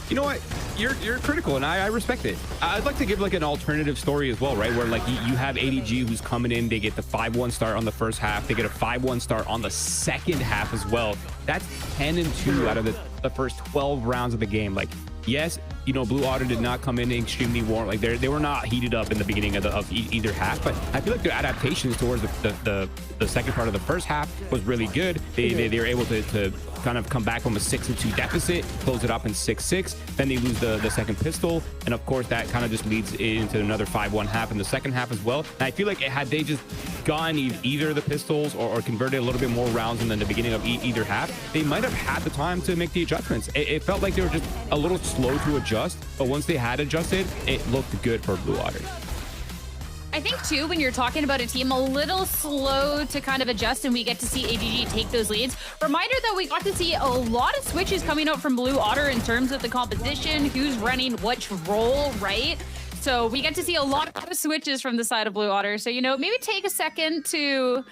You know what? You're critical, and I respect it. I'd like to give like an alternative story as well, right? Where like you have ADG who's coming in, they get the 5-1 start on the first half, they get a 5-1 start on the second half as well. That's 10-2 out of the first 12 rounds of the game. Like, yes, you know, Blue Otter did not come in extremely warm. Like they were not heated up in the beginning of either half, but I feel like their adaptations towards the second part of the first half was really good. They were able to kind of come back from a 6-2 deficit, close it up in 6-6. Then they lose the second pistol, and of course that kind of just leads into another 5-1 half in the second half as well. And I feel like had they just gotten either the pistols or converted a little bit more rounds in the beginning of either half, they might have had the time to make the adjustments. It felt like they were just a little slow to adjust, but once they had adjusted, it looked good for Blue Otter. I think too, when you're talking about a team a little slow to kind of adjust and we get to see ADG take those leads, reminder that we got to see a lot of switches coming out from Blue Otter in terms of the composition, who's running which role, right? So we get to see a lot of switches from the side of Blue Otter. So, you know, maybe take a second to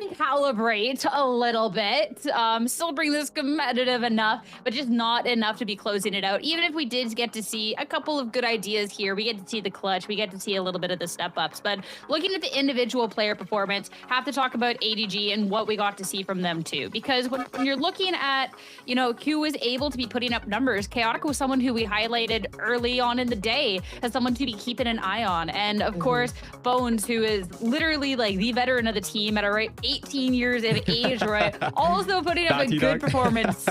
recalibrate a little bit, still bring this competitive enough, but just not enough to be closing it out. Even if we did get to see a couple of good ideas here, we get to see the clutch, we get to see a little bit of the step ups, but looking at the individual player performance, have to talk about ADG and what we got to see from them too, because when you're looking at, you know, who was able to be putting up numbers, Chaotic was someone who we highlighted early on in the day as someone to be keeping an eye on, and of course Bones, who is literally like the veteran of the team at a right 18 years of age, right? Also putting up a good performance.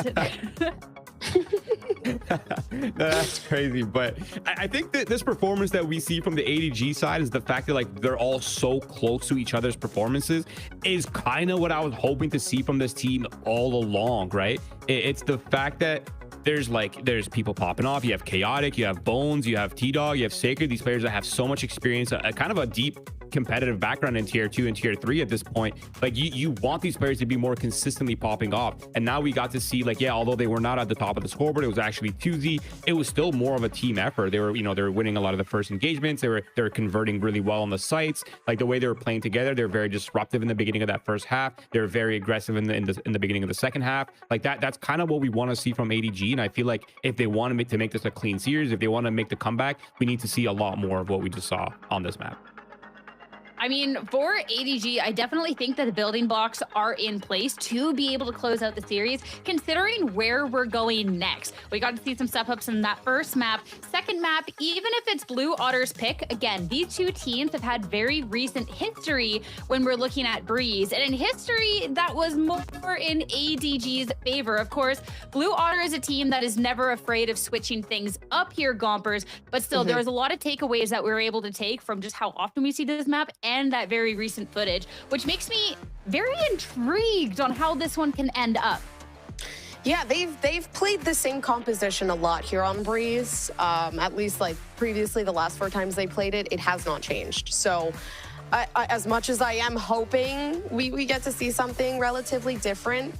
That's crazy, but I think that this performance that we see from the ADG side is the fact that like they're all so close to each other's performances is kind of what I was hoping to see from this team all along, right? It's the fact that there's people popping off. You have Chaotic, you have Bones, you have T-Dog, you have Sacred, these players that have so much experience, a kind of a deep competitive background in tier 2 and tier 3 at this point. Like you want these players to be more consistently popping off, and now we got to see, like, yeah, although they were not at the top of the scoreboard, it was actually 2Z, it was still more of a team effort. They were, you know, they were winning a lot of the first engagements, they were converting really well on the sites. Like the way they were playing together, they were very disruptive in the beginning of that first half, they were very aggressive in the beginning of the second half. Like that's kind of what we want to see from ADG, and I feel like if they want to make this a clean series, if they want to make the comeback, we need to see a lot more of what we just saw on this map. I mean, for ADG, I definitely think that the building blocks are in place to be able to close out the series, considering where we're going next. We got to see some step-ups in that first map. Second map, even if it's Blue Otter's pick, again, these two teams have had very recent history when we're looking at Breeze. And in history, that was more in ADG's favor. Of course, Blue Otter is a team that is never afraid of switching things up here, Gompers, but still, there was a lot of takeaways that we were able to take from just how often we see this map and that very recent footage, which makes me very intrigued on how this one can end up. Yeah, they've played the same composition a lot here on Breeze. At least like previously, the last 4 times they played it, it has not changed. So as much as I am hoping we get to see something relatively different,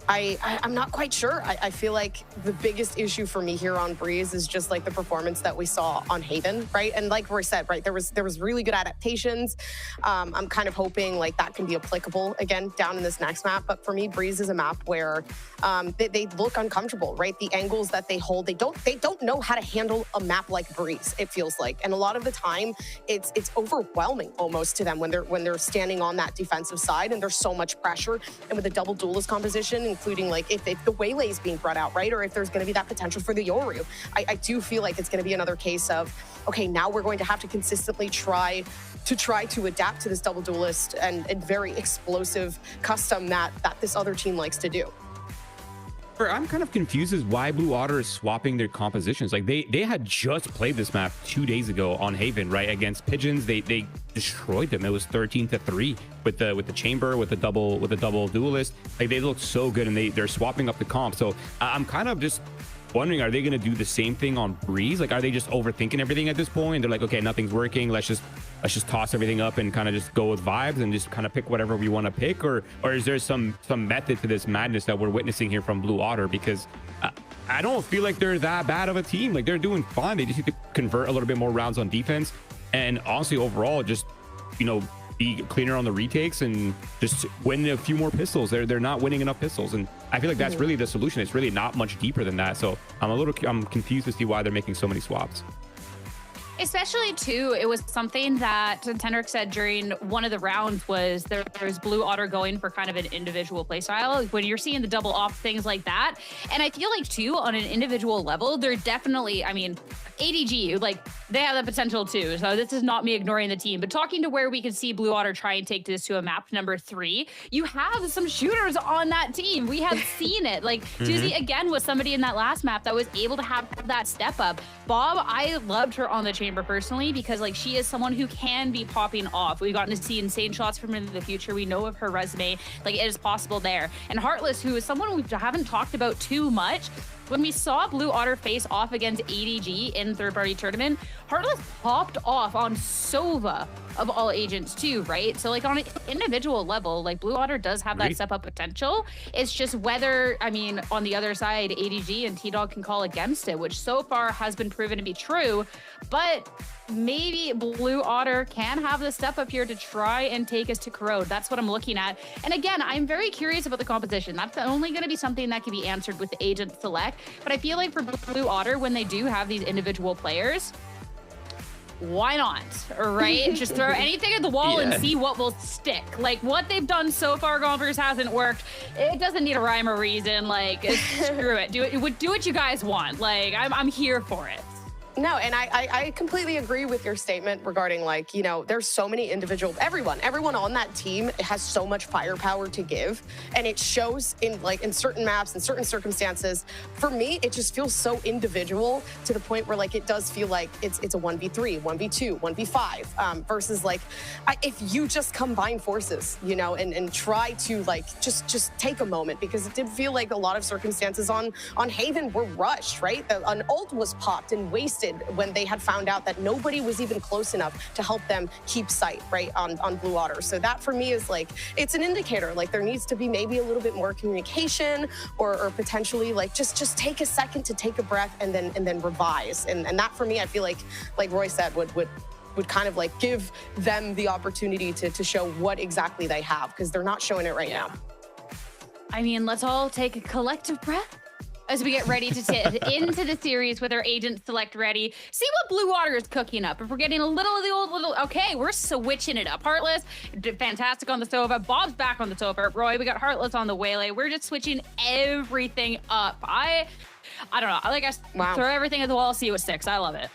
I'm not quite sure. I feel like the biggest issue for me here on Breeze is just like the performance that we saw on Haven, right? And like Roy said, right, there was really good adaptations. I'm kind of hoping like that can be applicable again down in this next map. But for me, Breeze is a map where they look uncomfortable, right? The angles that they hold, they don't know how to handle a map like Breeze, it feels like. And a lot of the time, it's overwhelming almost to them when they're standing on that defensive side and there's so much pressure. And with a double duelist composition, including like if the waylay is being brought out, right? Or if there's going to be that potential for the Yoru. I do feel like it's going to be another case of, okay, now we're going to have to consistently try to adapt to this double duelist and very explosive custom that this other team likes to do. I'm kind of confused as why Blue Otter is swapping their compositions. Like they had just played this map 2 days ago on Haven, right, against Pigeons. They destroyed them. It was 13-3 with the chamber, with the double duelist. Like they look so good, and they're swapping up the comp. So I'm kind of just wondering, are they going to do the same thing on Breeze? Like, are they just overthinking everything at this point? They're like, okay, nothing's working. Let's just toss everything up and kind of just go with vibes and just kind of pick whatever we want to pick, or is there some method to this madness that we're witnessing here from Blue Otter? Because I don't feel like they're that bad of a team. Like they're doing fine. They just need to convert a little bit more rounds on defense, and honestly, overall, just be cleaner on the retakes and just win a few more pistols. They're not winning enough pistols, and I feel like that's really the solution. It's really not much deeper than that. So I'm confused to see why they're making so many swaps. Especially too, it was something that Tenric said during one of the rounds was there's Blue Otter going for kind of an individual play style when you're seeing the double off things like that. And I feel like too, on an individual level, they're definitely, I mean, ADG, like they have the potential too. So this is not me ignoring the team, but talking to where we can see Blue Otter try and take this to a map number 3, you have some shooters on that team. We have seen it. Like Tuesday again was somebody in that last map that was able to have that step up. Bob, I loved her on the chamber personally because like she is someone who can be popping off. We've gotten to see insane shots from her in the future. We know of her resume, like it is possible there. And Heartless, who is someone we haven't talked about too much, when we saw Blue Otter face off against ADG in third-party tournament, Heartless popped off on Sova of all agents too, right? So like on an individual level, like Blue Otter does have that step up potential. It's just whether, I mean, on the other side, ADG and T-Dog can call against it, which so far has been proven to be true. But maybe Blue Otter can have the step up here to try and take us to Corrode. That's what I'm looking at. And again, I'm very curious about the composition. That's only going to be something that can be answered with the agent select. But I feel like for Blue Otter, when they do have these individual players, why not, right? Just throw anything at the wall and see what will stick. Like what they've done so far, Golfers, hasn't worked. It doesn't need a rhyme or reason. Like screw it. Do what you guys want. Like I'm here for it. No, and I completely agree with your statement regarding like, you know, there's so many individual, everyone on that team has so much firepower to give, and it shows in certain maps and certain circumstances. For me, it just feels so individual to the point where like it does feel like it's a 1v3, 1v2, 1v5 versus like if you just combine forces, you know, and try to like just take a moment, because it did feel like a lot of circumstances on Haven were rushed, right? An ult was popped and wasted when they had found out that nobody was even close enough to help them keep sight, right, on Blue Otter. So that for me is like, it's an indicator. Like there needs to be maybe a little bit more communication, or potentially like just take a second to take a breath and then revise. And that for me, I feel like Roy said, would kind of like give them the opportunity to show what exactly they have, because they're not showing it right now. I mean, let's all take a collective breath as we get ready to sit into the series with our agent select ready. See what Blue Water is cooking up. If we're getting a little of the old little, okay, we're switching it up. Heartless, fantastic on the Sova. Bob's back on the Sova. Roy, we got Heartless on the Waylay. We're just switching everything up. I don't know. I like us throw everything at the wall, see what sticks. I love it.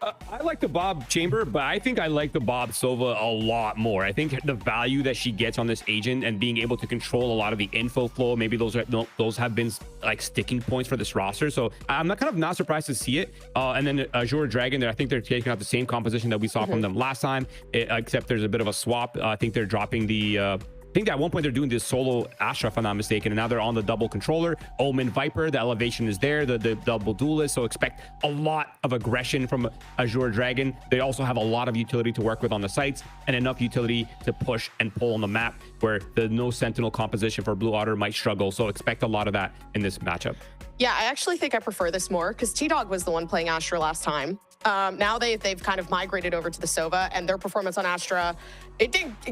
I like the Bob Chamber, but I think I like the Bob Sova a lot more. I think the value that she gets on this agent and being able to control a lot of the info flow, maybe those have been like sticking points for this roster. So I'm not surprised to see it. And then Azure Dragon, I think they're taking out the same composition that we saw from them last time, except there's a bit of a swap. I think they're dropping the I think at one point they're doing this solo Astra, if I'm not mistaken, and now they're on the double controller. Omen Viper, the elevation is there, the double duelist, so expect a lot of aggression from Azure Dragon. They also have a lot of utility to work with on the sites and enough utility to push and pull on the map where the no sentinel composition for Blue Otter might struggle, so expect a lot of that in this matchup. Yeah, I actually think I prefer this more because T-Dog was the one playing Astra last time. Now they've kind of migrated over to the Sova, and their performance on Astra,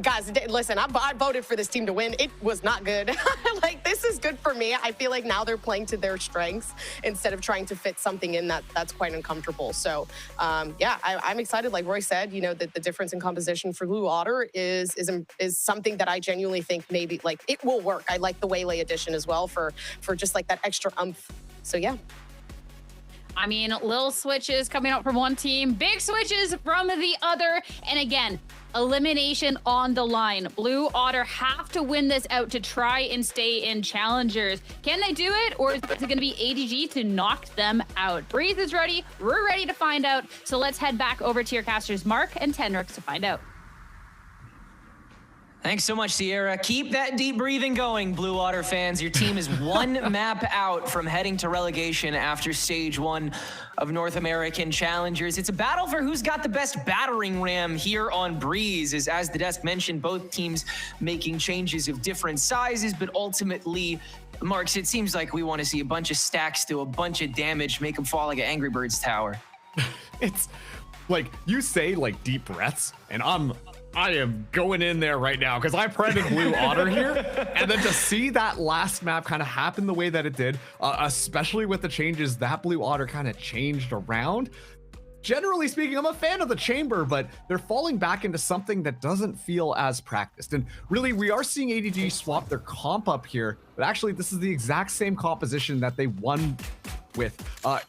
guys, listen, I voted for this team to win. It was not good. Like, this is good for me. I feel like now they're playing to their strengths instead of trying to fit something in that's quite uncomfortable. So, yeah, I'm excited. Like Roy said, you know, the difference in composition for Blue Otter is something that I genuinely think maybe, like, it will work. I like the Waylay edition as well for just, like, that extra umph. So, yeah. I mean, little switches coming out from one team, big switches from the other. And again, elimination on the line. Blue Otter have to win this out to try and stay in challengers. Can they do it, or is it going to be ADG to knock them out? Breeze is ready. We're ready to find out. So let's head back over to your casters, Mark and Tenrix, to find out. Thanks so much, Sierra. Keep that deep breathing going, Blue Water fans. Your team is one map out from heading to relegation after stage 1 of North American Challengers. It's a battle for who's got the best battering ram here on Breeze. As the desk mentioned, both teams making changes of different sizes, but ultimately, Marks, it seems like we want to see a bunch of stacks do a bunch of damage, make them fall like an Angry Birds tower. It's like, you say like deep breaths, and I am going in there right now because I prepped Blue Otter here, and then to see that last map kind of happen the way that it did, especially with the changes that Blue Otter kind of changed around. Generally speaking, I'm a fan of the chamber, but they're falling back into something that doesn't feel as practiced. And really, we are seeing ADG swap their comp up here, but actually this is the exact same composition that they won with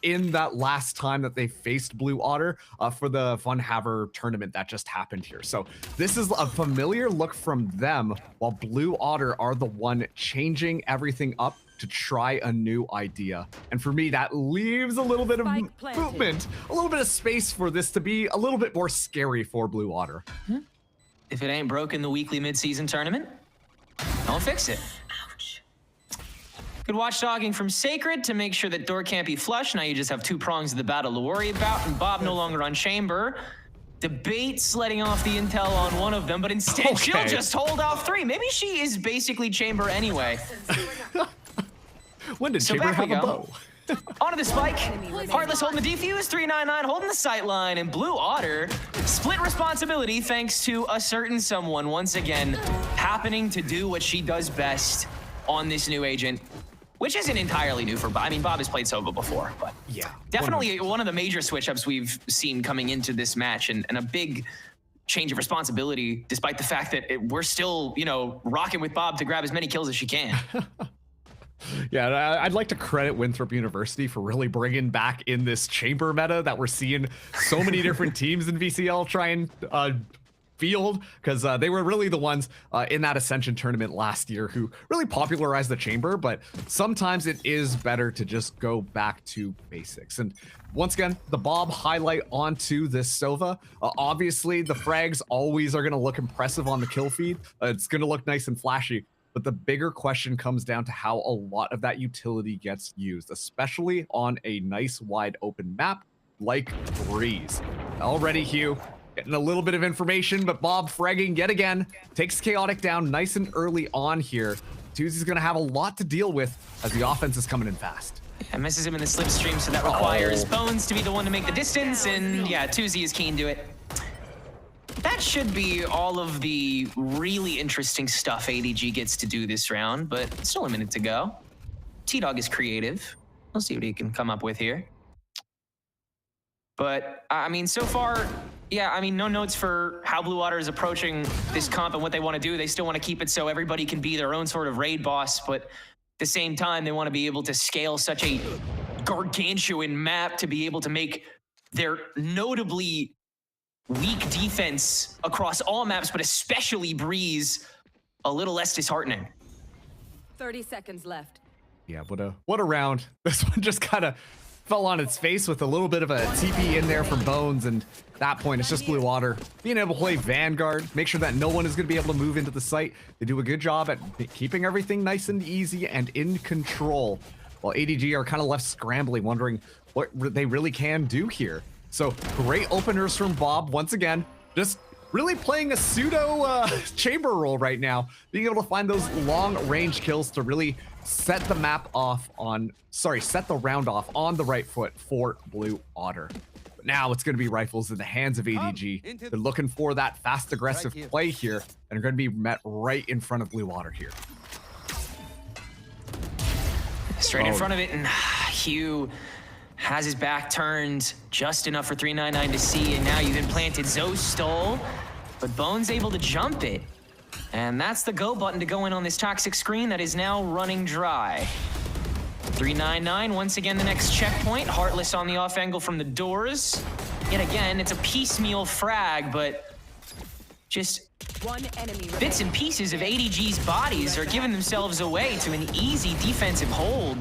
in that last time that they faced Blue Otter for the Fun Haver tournament that just happened here. So this is a familiar look from them, while Blue Otter are the one changing everything up to try a new idea. And for me, that leaves a little bit of movement, a little bit of space for this to be a little bit more scary for Blue Otter. If it ain't broken the weekly mid-season tournament, don't fix it. Good watchdogging from Sacred to make sure that door can't be flush. Now you just have 2 prongs of the battle to worry about, and Bob no longer on chamber. Debates letting off the intel on one of them, but instead she'll just hold off 3. Maybe she is basically chamber anyway. When did chamber have a bow? Onto the spike. Heartless holding the defuse, 399 holding the sight line, and Blue Otter split responsibility thanks to a certain someone once again happening to do what she does best on this new agent. Which isn't entirely new for Bob. I mean, Bob has played Sova before, but yeah, definitely one of the major switch-ups we've seen coming into this match, and a big change of responsibility, despite the fact that we're still, you know, rocking with Bob to grab as many kills as she can. Yeah, I'd like to credit Winthrop University for really bringing back in this chamber meta that we're seeing so many different teams in VCL try and field, because they were really the ones in that Ascension tournament last year who really popularized the chamber, but sometimes it is better to just go back to basics. And once again, the Bob highlight onto this Sova. Obviously, the frags always are going to look impressive on the kill feed. It's going to look nice and flashy, but the bigger question comes down to how a lot of that utility gets used, especially on a nice wide open map like Breeze. Already, Hugh, getting a little bit of information, but Bob fragging yet again, takes Chaotic down nice and early on here. Tuzi's gonna have a lot to deal with as the offense is coming in fast. Yeah, misses him in the slipstream, so that requires Bones to be the one to make the distance, and yeah, Tuzi is keen to it. That should be all of the really interesting stuff ADG gets to do this round, but still a minute to go. T-Dog is creative. We'll see what he can come up with here. But, I mean, so far, yeah, I mean, no notes for how Blue Water is approaching this comp and what they want to do. They still want to keep it so everybody can be their own sort of raid boss, but at the same time, they want to be able to scale such a gargantuan map to be able to make their notably weak defense across all maps, but especially Breeze, a little less disheartening. 30 seconds left. Yeah, what a round. This one just kind of fell on its face with a little bit of a TP in there from Bones, and at that point, it's just Blue Water being able to play Vanguard, make sure that no one is going to be able to move into the site. They do a good job at keeping everything nice and easy and in control, while ADG are kind of left scrambling, wondering what they really can do here. So great openers from Bob once again, just really playing a pseudo chamber role right now, being able to find those long range kills to really set the round off on the right foot for Blue Otter. But now it's going to be rifles in the hands of ADG. They're looking for that fast aggressive play here, and are going to be met right in front of Blue Water here. Straight in front of it, and Hugh has his back turned just enough for 399 to see, and now you've implanted. Zoe stole, but Bones able to jump it. And that's the go button to go in on this toxic screen that is now running dry. 399, once again the next checkpoint. Heartless on the off angle from the doors. Yet again, it's a piecemeal frag, but just One enemy bits and remaining. pieces of ADG's bodies are giving themselves away to an easy defensive hold.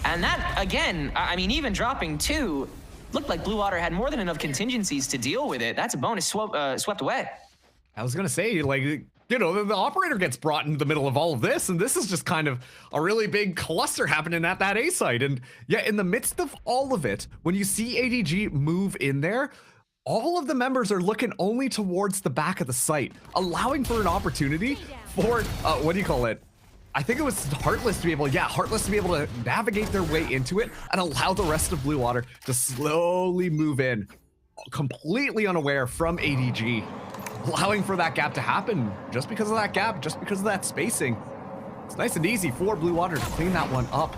And that, again, I mean, even dropping 2, looked like Blue Water had more than enough contingencies to deal with it. That's a bonus swept away. I was gonna say, like, you know, the operator gets brought into the middle of all of this, and this is just kind of a really big cluster happening at that A site. And yeah, in the midst of all of it, when you see ADG move in there, all of the members are looking only towards the back of the site, allowing for an opportunity for, what do you call it? I think it was Heartless to be able, Heartless to be able to navigate their way into it and allow the rest of Blue Water to slowly move in, completely unaware from ADG, allowing for that gap to happen just because of that gap, just because of that spacing. It's nice and easy for Blue Water to clean that one up.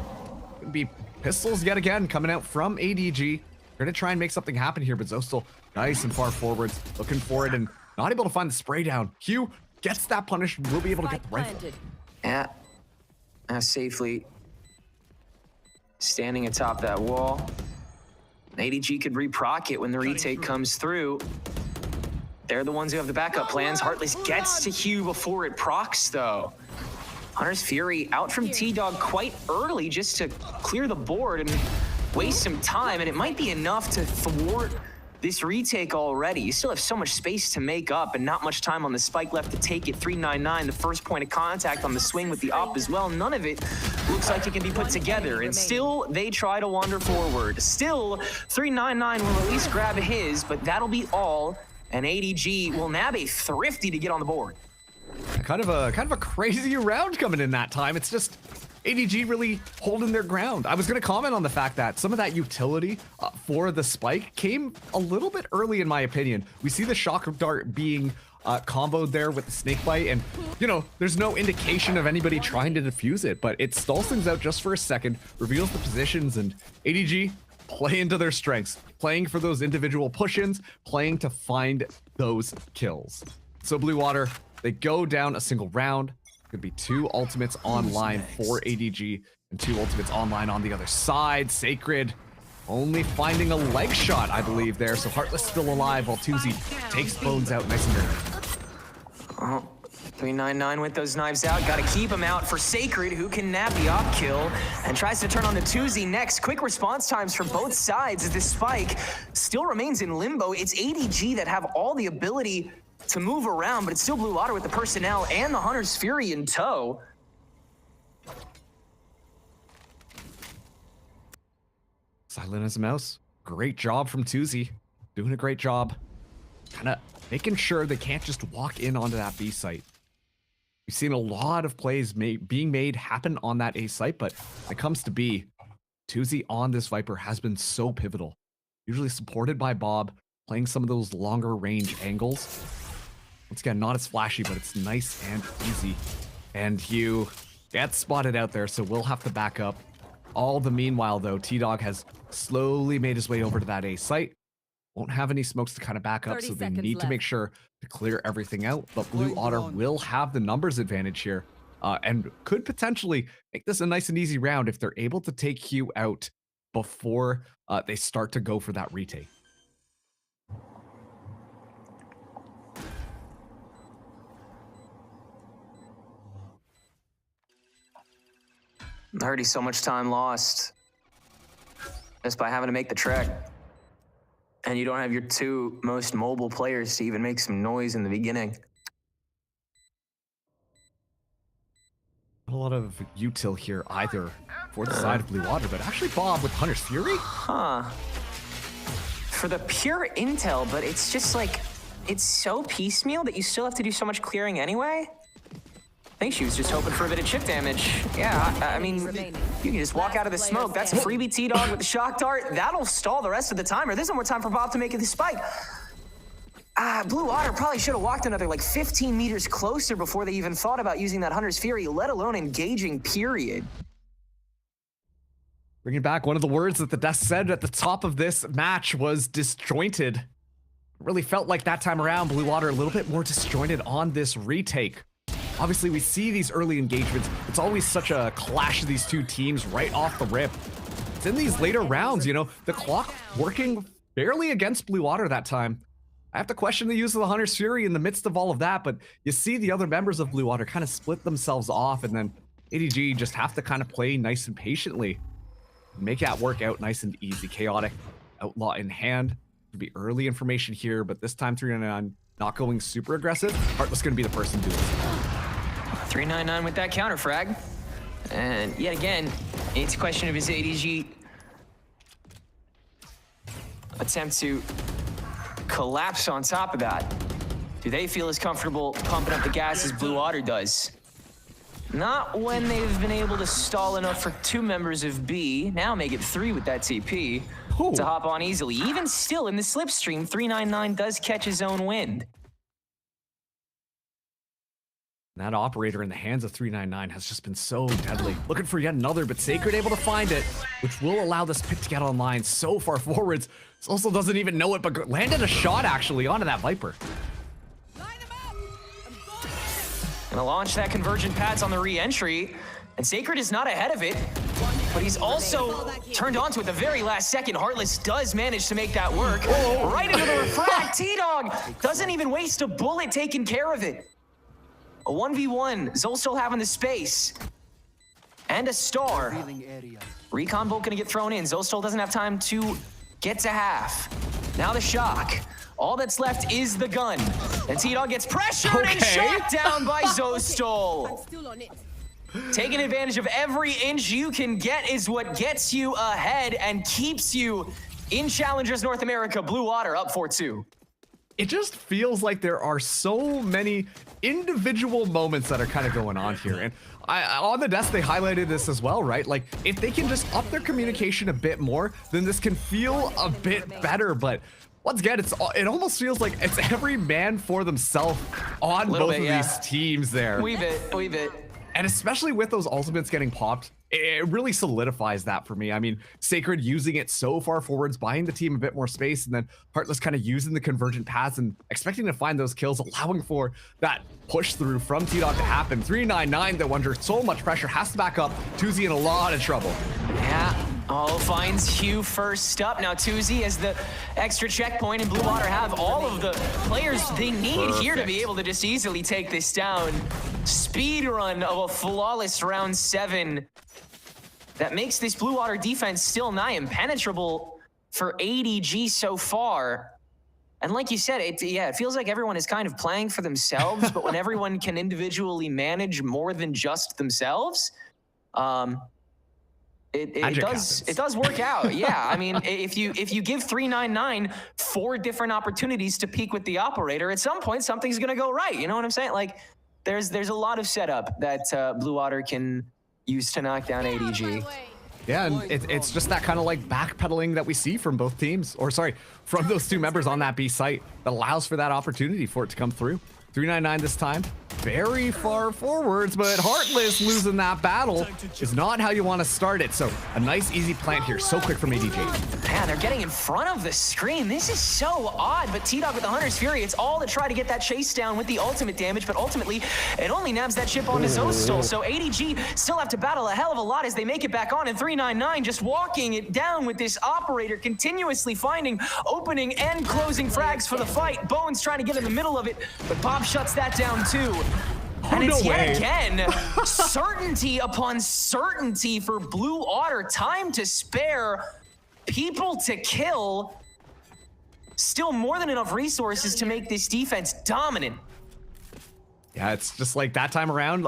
Gonna be pistols yet again coming out from ADG. They're gonna try and make something happen here, but Zostel nice and far forwards, looking for it and not able to find the spray down. Hugh gets that punish, will be able to get the rifle. Yeah, safely standing atop that wall. ADG could reproc it when the retake comes through. They're the ones who have the backup plans. Heartless gets to Hugh before it procs, though. Hunter's Fury out from T-Dog quite early just to clear the board and waste some time, and it might be enough to thwart this retake already. You still have so much space to make up and not much time on the spike left to take it. 399, the first point of contact on the swing with the up as well. None of it looks like it can be put together, and still they try to wander forward. Still, 399 will at least grab his, but that'll be all, and ADG will nab a thrifty to get on the board. Kind of a crazy round coming in that time. It's just ADG really holding their ground. I was going to comment on the fact that some of that utility for the spike came a little bit early, in my opinion. We see the shock dart being comboed there with the snake bite, and you know, there's no indication of anybody trying to defuse it, but it stalls things out just for a second, reveals the positions, and ADG play into their strengths, playing for those individual push-ins, playing to find those kills. So Blue Water, they go down a single round. Could be 2 ultimates online for ADG and 2 ultimates online on the other side. Sacred only finding a leg shot, I believe, there. So Heartless still alive while Tuzi takes Bones out nice and dirty. Oh, 399 with those knives out. Got to keep him out for Sacred, who can nab the op kill and tries to turn on the Tuzi next. Quick response times from both sides as this spike still remains in limbo. It's ADG that have all the ability to move around, but it's still Blue Water with the personnel and the Hunter's Fury in tow. Silent as a mouse. Great job from Tuzi. Doing a great job. Kind of making sure they can't just walk in onto that B site. We've seen a lot of plays being made happen on that A site, but when it comes to B, Tuzi on this Viper has been so pivotal. Usually supported by Bob, playing some of those longer range angles. Once again, not as flashy, but it's nice and easy. And Hugh gets spotted out there, so we'll have to back up. All the meanwhile, though, T-Dog has slowly made his way over to that A site. Won't have any smokes to kind of back up, 30 so they seconds need to make left. sure to clear everything out. But Blue Otter will have the numbers advantage here, and could potentially make this a nice and easy round if they're able to take Q out before they start to go for that retake. Already so much time lost just by having to make the trek. And you don't have your two most mobile players to even make some noise in the beginning. Not a lot of util here either for the side of Blue Water, but actually Bob with Hunter's Fury? Huh. For the pure intel, but it's just like, it's so piecemeal that you still have to do so much clearing anyway. I think she was just hoping for a bit of chip damage. Yeah, I mean, you can just walk out of the smoke. That's a freebie T-Dog with the shock dart. That'll stall the rest of the timer. There's no more time for Bob to make it the spike. Blue Otter probably should have walked another like 15 meters closer before they even thought about using that Hunter's Fury, let alone engaging, period. Bringing back one of the words that the desk said at the top of this match was disjointed. Really felt like that time around, Blue Water a little bit more disjointed on this retake. Obviously, we see these early engagements. It's always such a clash of these two teams right off the rip. It's in these later rounds, you know, the clock working barely against Blue Water that time. I have to question the use of the Hunter's Fury in the midst of all of that, but you see the other members of Blue Water kind of split themselves off, and then ADG just have to kind of play nice and patiently. Make that work out nice and easy. Chaotic, Outlaw in hand. Could be early information here, but this time 399 not going super aggressive. Heartless going to be the person doing this. 399 with that counter frag. And yet again, it's a question of his ADG attempt to collapse on top of that. Do they feel as comfortable pumping up the gas as Blue Otter does? Not when they've been able to stall enough for two members of B, now make it three with that TP, to hop on easily. Even still, in the slipstream, 399 does catch his own wind. That operator in the hands of 399 has just been so deadly. Looking for yet another, but Sacred able to find it, which will allow this pick to get online so far forwards. This also doesn't even know it, but landed a shot actually onto that Viper. Gonna launch that convergent pads on the re-entry, and Sacred is not ahead of it, but he's also turned onto it the very last second. Heartless does manage to make that work. Right into the refract. T-Dog doesn't even waste a bullet taking care of it. A 1v1, Zol still having the space. And a star. Recon bolt gonna get thrown in. Zol doesn't have time to get to half. Now the shock. All that's left is the gun. And T-Dog gets pressured and shot down by Zostol. Still on it. Taking advantage of every inch you can get is what gets you ahead and keeps you in Challengers North America. Blue Water up 4-2. It just feels like there are so many individual moments that are kind of going on here. And on the desk, they highlighted this as well, right? Like, if they can just up their communication a bit more, then this can feel a bit better. But once again, it almost feels like it's every man for themselves on both of these teams there. Weave it. And especially with those ultimates getting popped, it really solidifies that for me. I mean, Sacred using it so far forwards, buying the team a bit more space, and then Heartless kind of using the convergent paths and expecting to find those kills, allowing for that push through from T-Dog to happen. 399, though, under so much pressure, has to back up. Tuzi in a lot of trouble. Yeah. Oh, finds Hugh first up. Now Tuzi has the extra checkpoint, and Blue Water have all of the players they need here to be able to just easily take this down. Speed run of a flawless round 7. That makes this Blue Water defense still nigh impenetrable for ADG so far. And like you said, it feels like everyone is kind of playing for themselves, but when everyone can individually manage more than just themselves, it does work out. Yeah, I mean, if you give 399 4 different opportunities to peak with the operator, at some point something's gonna go right. You know what I'm saying? Like, there's a lot of setup that Blue Water can use to knock down ADG. Yeah, and it's just that kind of like backpedaling that we see from both teams, or sorry, from those two members on that B site that allows for that opportunity for it to come through. 399 this time. very far forwards, but Heartless losing that battle is not how you want to start it. So a nice easy plant here, so quick from ADG. Man, they're getting in front of the screen. This is so odd, but T-Dog with the Hunter's Fury, it's all to try to get that chase down with the ultimate damage, but ultimately, it only nabs that chip onto Zostal. So ADG still have to battle a hell of a lot as they make it back on, and 399 just walking it down with this operator, continuously finding opening and closing frags for the fight. Bowen's trying to get in the middle of it, but Bob shuts that down too. And it's yet again, certainty upon certainty for Blue Otter. Time to spare, people to kill. Still more than enough resources to make this defense dominant. Yeah, it's just like that time around.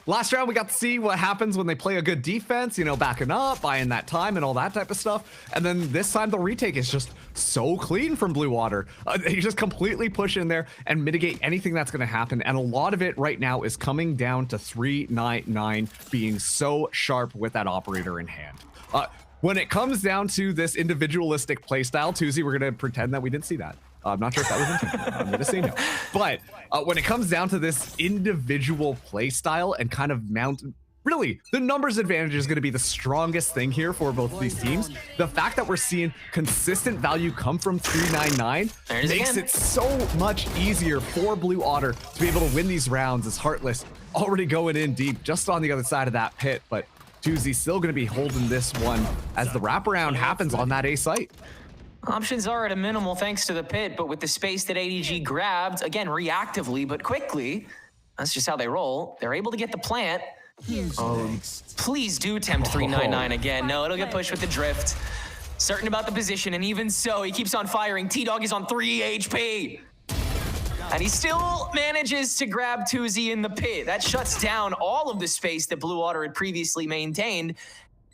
Last round, we got to see what happens when they play a good defense, you know, backing up, buying that time and all that type of stuff. And then this time, the retake is just so clean from Blue Water. They just completely push in there and mitigate anything that's going to happen. And a lot of it right now is coming down to 399 being so sharp with that operator in hand. When it comes down to this individualistic playstyle, Tuesday, we're going to pretend that we didn't see that. I'm not sure if that was intentional. I'm going to say no. But when it comes down to this individual play style and kind of really, the numbers advantage is going to be the strongest thing here for both these teams. The fact that we're seeing consistent value come from 399 makes it so much easier for Blue Otter to be able to win these rounds as Heartless already going in deep just on the other side of that pit. But Tuesday's still going to be holding this one as the wraparound happens on that A site. Options are at a minimal thanks to the pit, but with the space that ADG grabbed, again, reactively, but quickly, that's just how they roll. They're able to get the plant. Please do tempt 399 again. No, it'll get pushed with the drift. Certain about the position, and even so, he keeps on firing. T-Dog is on 3 HP. And he still manages to grab Tuzi in the pit. That shuts down all of the space that Blue Otter had previously maintained,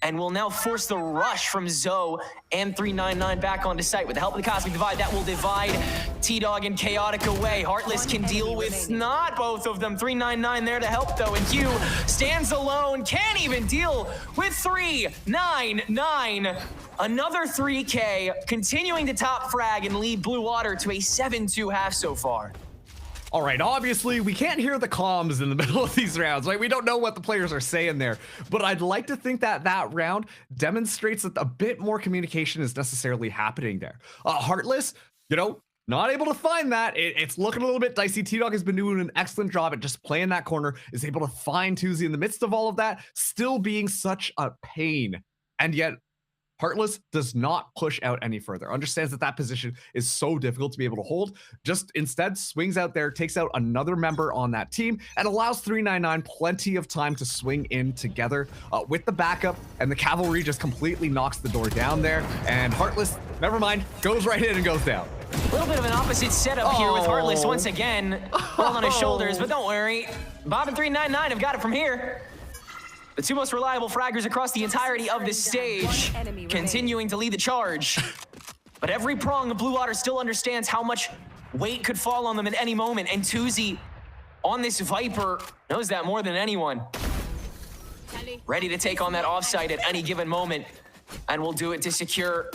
and will now force the rush from Zoe and 399 back onto site. With the help of the Cosmic Divide, that will divide T-Dog and Chaotic away. Heartless can deal with not both of them. 399 there to help though, and Q stands alone, can't even deal with 399. Another 3K, continuing to top frag and lead Blue Water to a 7-2 half so far. All right, obviously, we can't hear the comms in the middle of these rounds, right? We don't know what the players are saying there, but I'd like to think that that round demonstrates that a bit more communication is necessarily happening there. Heartless, you know, not able to find that. It's looking a little bit dicey. T-Dog has been doing an excellent job at just playing that corner, is able to find Tuzi in the midst of all of that, still being such a pain. And yet, Heartless does not push out any further, understands that that position is so difficult to be able to hold, just instead swings out there, takes out another member on that team, and allows 399 plenty of time to swing in together with the backup, and the cavalry just completely knocks the door down there, and Heartless, never mind, goes right in and goes down. A little bit of an opposite setup here with Heartless once again, hold on his shoulders, but don't worry, Bob and 399 have got it from here. The two most reliable fraggers across the entirety of this stage, continuing to lead the charge. But every prong of Blue Otter still understands how much weight could fall on them at any moment, and Tuzi on this Viper knows that more than anyone. Ready to take on that offsite at any given moment, and will do it to secure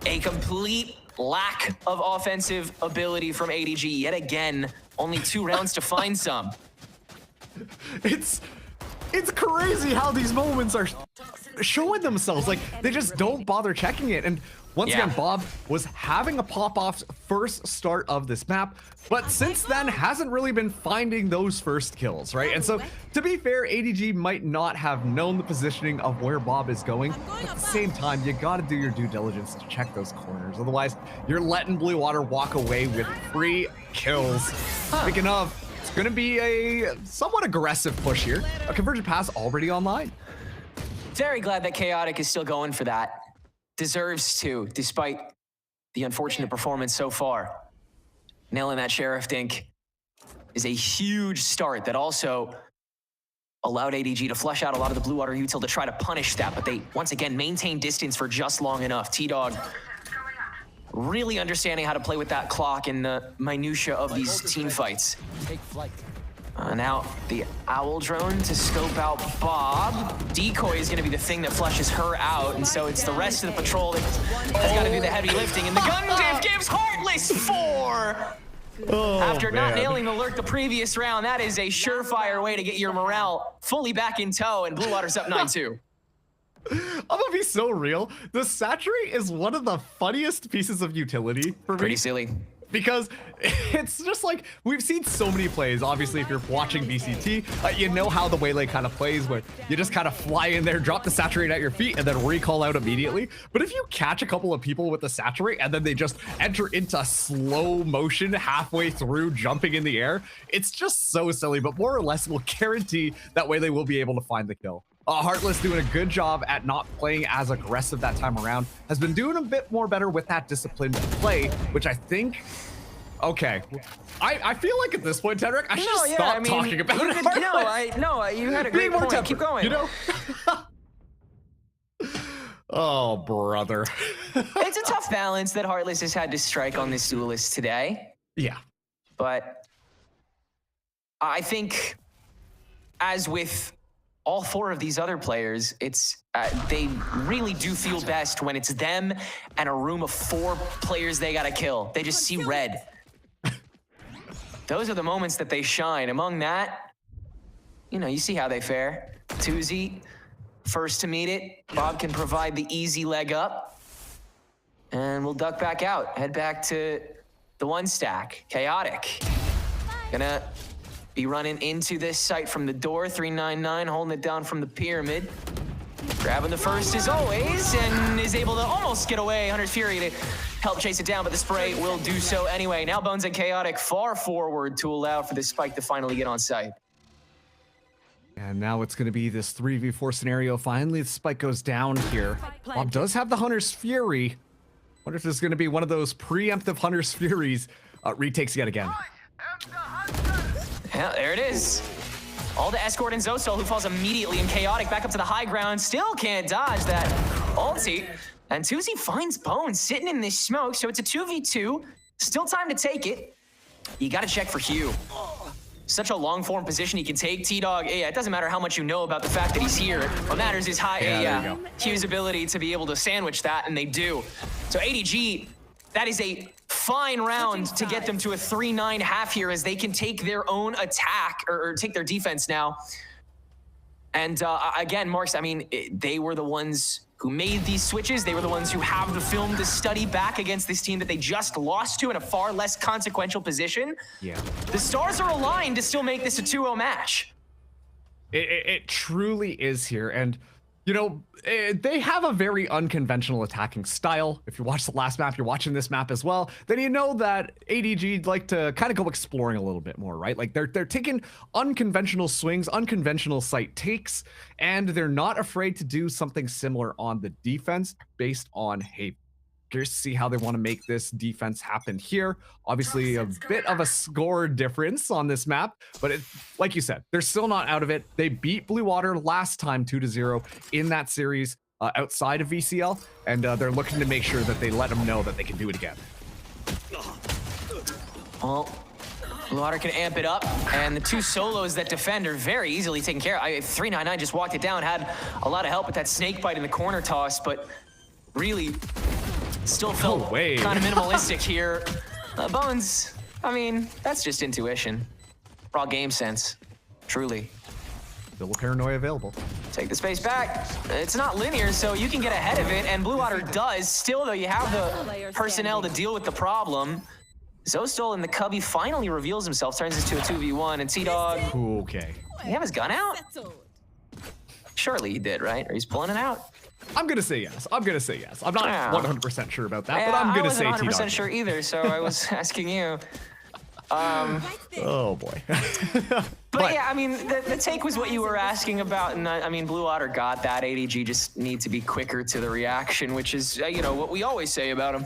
a complete lack of offensive ability from ADG. Yet again, only 2 rounds to find some. It's crazy how these moments are showing themselves. Like, they just don't bother checking it. And once again, Bob was having a pop-off first start of this map, but since then hasn't really been finding those first kills, right? And so, to be fair, ADG might not have known the positioning of where Bob is going, but at the same time, you gotta do your due diligence to check those corners. Otherwise, you're letting Blue Water walk away with 3 kills. Speaking of, it's going to be a somewhat aggressive push here. A convergent pass already online. Very glad that Chaotic is still going for that. Deserves to, despite the unfortunate performance so far. Nailing that Sheriff Dink is a huge start that also allowed ADG to flush out a lot of the Blue Water util to try to punish that, but they once again maintain distance for just long enough. T-Dog really understanding how to play with that clock and the minutia of these team fights. Take flight. Now the owl drone to scope out Bob. Decoy is going to be the thing that flushes her out, and so it's the rest of the patrol that has got to do the heavy lifting, and the gun diff gives Heartless 4. After not man. nailing the lurk the previous round, that is a surefire way to get your morale fully back in tow, and Blue Water's up 9-2. I'm gonna be so real. The saturate is one of the funniest pieces of utility for Pretty me. silly. Because it's just like, we've seen so many plays. Obviously, if you're watching VCT, you know how the Waylay kind of plays, where you just kind of fly in there, drop the saturate at your feet, and then recall out immediately. But if you catch a couple of people with the saturate, and then they just enter into slow motion halfway through, jumping in the air, it's just so silly. But more or less, will guarantee that Waylay will be able to find the kill. Heartless doing a good job at not playing as aggressive that time around. Has been doing a bit more better with that disciplined play, which I think... Okay. I feel like at this point, Tedric, I should just stop talking about it. You had a great point. Tempered, Keep going. you know? Oh, brother. It's a tough balance that Heartless has had to strike on this duelist today. Yeah. But I think, as with all four of these other players, it's they really do feel best when it's them and a room of 4 players they gotta kill. They just see red. Those are the moments that they shine. Among that, you know, you see how they fare. Tuzi, first to meet it. Bob can provide the easy leg up. And we'll duck back out. Head back to the 1 stack. Chaotic. Gonna be running into this site from the door. 399 holding it down from the pyramid. Grabbing the first as always, and is able to almost get away. Hunter's Fury to help chase it down, but the spray will do so anyway. Now Bones and Chaotic far forward to allow for this spike to finally get on site. And now it's going to be this 3v4 scenario. Finally, the spike goes down here. Bob does have the Hunter's Fury. Wonder if this is going to be one of those preemptive Hunter's Furies. Retakes yet again. Yeah, there it is. All the escort and Zosol, who falls immediately in Chaotic back up to the high ground, still can't dodge that ulti. And Tuzi finds Bones sitting in this smoke, so it's a 2v2. Still time to take it. You gotta check for Hugh. Such a long form position he can take. T-Dog, yeah, it doesn't matter how much you know about the fact that he's here. What matters is Hugh's ability to be able to sandwich that, and they do. So ADG, that is a fine round to get them to a 3-9 half here, as they can take their own attack, or take their defense now. And again, Marks, I mean, they were the ones who made these switches. They were the ones who have the film to study back against this team that they just lost to in a far less consequential position. Yeah. The stars are aligned to still make this a 2-0 match. It truly is here. And, you know, they have a very unconventional attacking style. If you watch the last map, you're watching this map as well, then you know that ADG like to kind of go exploring a little bit more, right? Like they're taking unconventional swings, unconventional site takes, and they're not afraid to do something similar on the defense based on Haven. Curious to see how they want to make this defense happen here. Obviously, a bit of a score difference on this map, but like you said, they're still not out of it. They beat Blue Water last time 2-0 in that series outside of VCL, and they're looking to make sure that they let them know that they can do it again. Well, Blue Water can amp it up, and the 2 solos that defend are very easily taken care of. 399 just walked it down, had a lot of help with that snake bite in the corner toss, but really still felt kind of minimalistic here. Bones, I mean, that's just intuition. Raw game sense, truly. Still a paranoia available. Take the space back. It's not linear, so you can get ahead of it, and Blue Water does. Still, though, you have the personnel to deal with the problem. Zostol in the Cubby finally reveals himself, turns this to a 2v1, and T-Dog... Okay. You have his gun out? Surely he did, right? Or he's pulling it out? I'm gonna say yes. I'm gonna say yes. I'm not 100% sure about that, but I'm gonna say I wasn't 100% sure either, so I was asking you. Oh boy. But yeah, I mean, the take was what you were asking about, and I mean, Blue Otter got that. ADG just need to be quicker to the reaction, which is, you know, what we always say about him.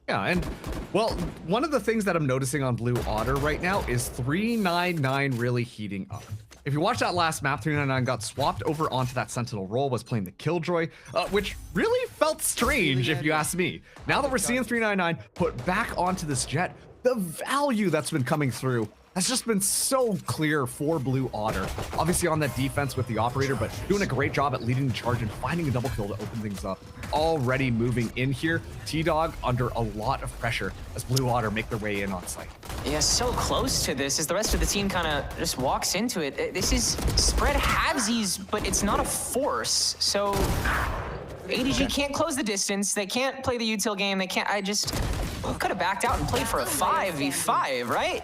Yeah, and well, one of the things that I'm noticing on Blue Otter right now is 399 really heating up. If you watch that last map, 399 got swapped over onto that Sentinel role, was playing the Killjoy, which really felt strange if you ask me. Now that we're seeing 399 put back onto this Jet, the value that's been coming through has just been so clear for Blue Otter. Obviously on that defense with the operator, but doing a great job at leading the charge and finding a double kill to open things up. Already moving in here. T-Dog under a lot of pressure as Blue Otter make their way in on site. Yeah, so close to this as the rest of the team kind of just walks into it. This is spread halvesies, but it's not a force. So ADG can't close the distance. They can't play the util game. They can't. I just could have backed out and played for a 5v5, right?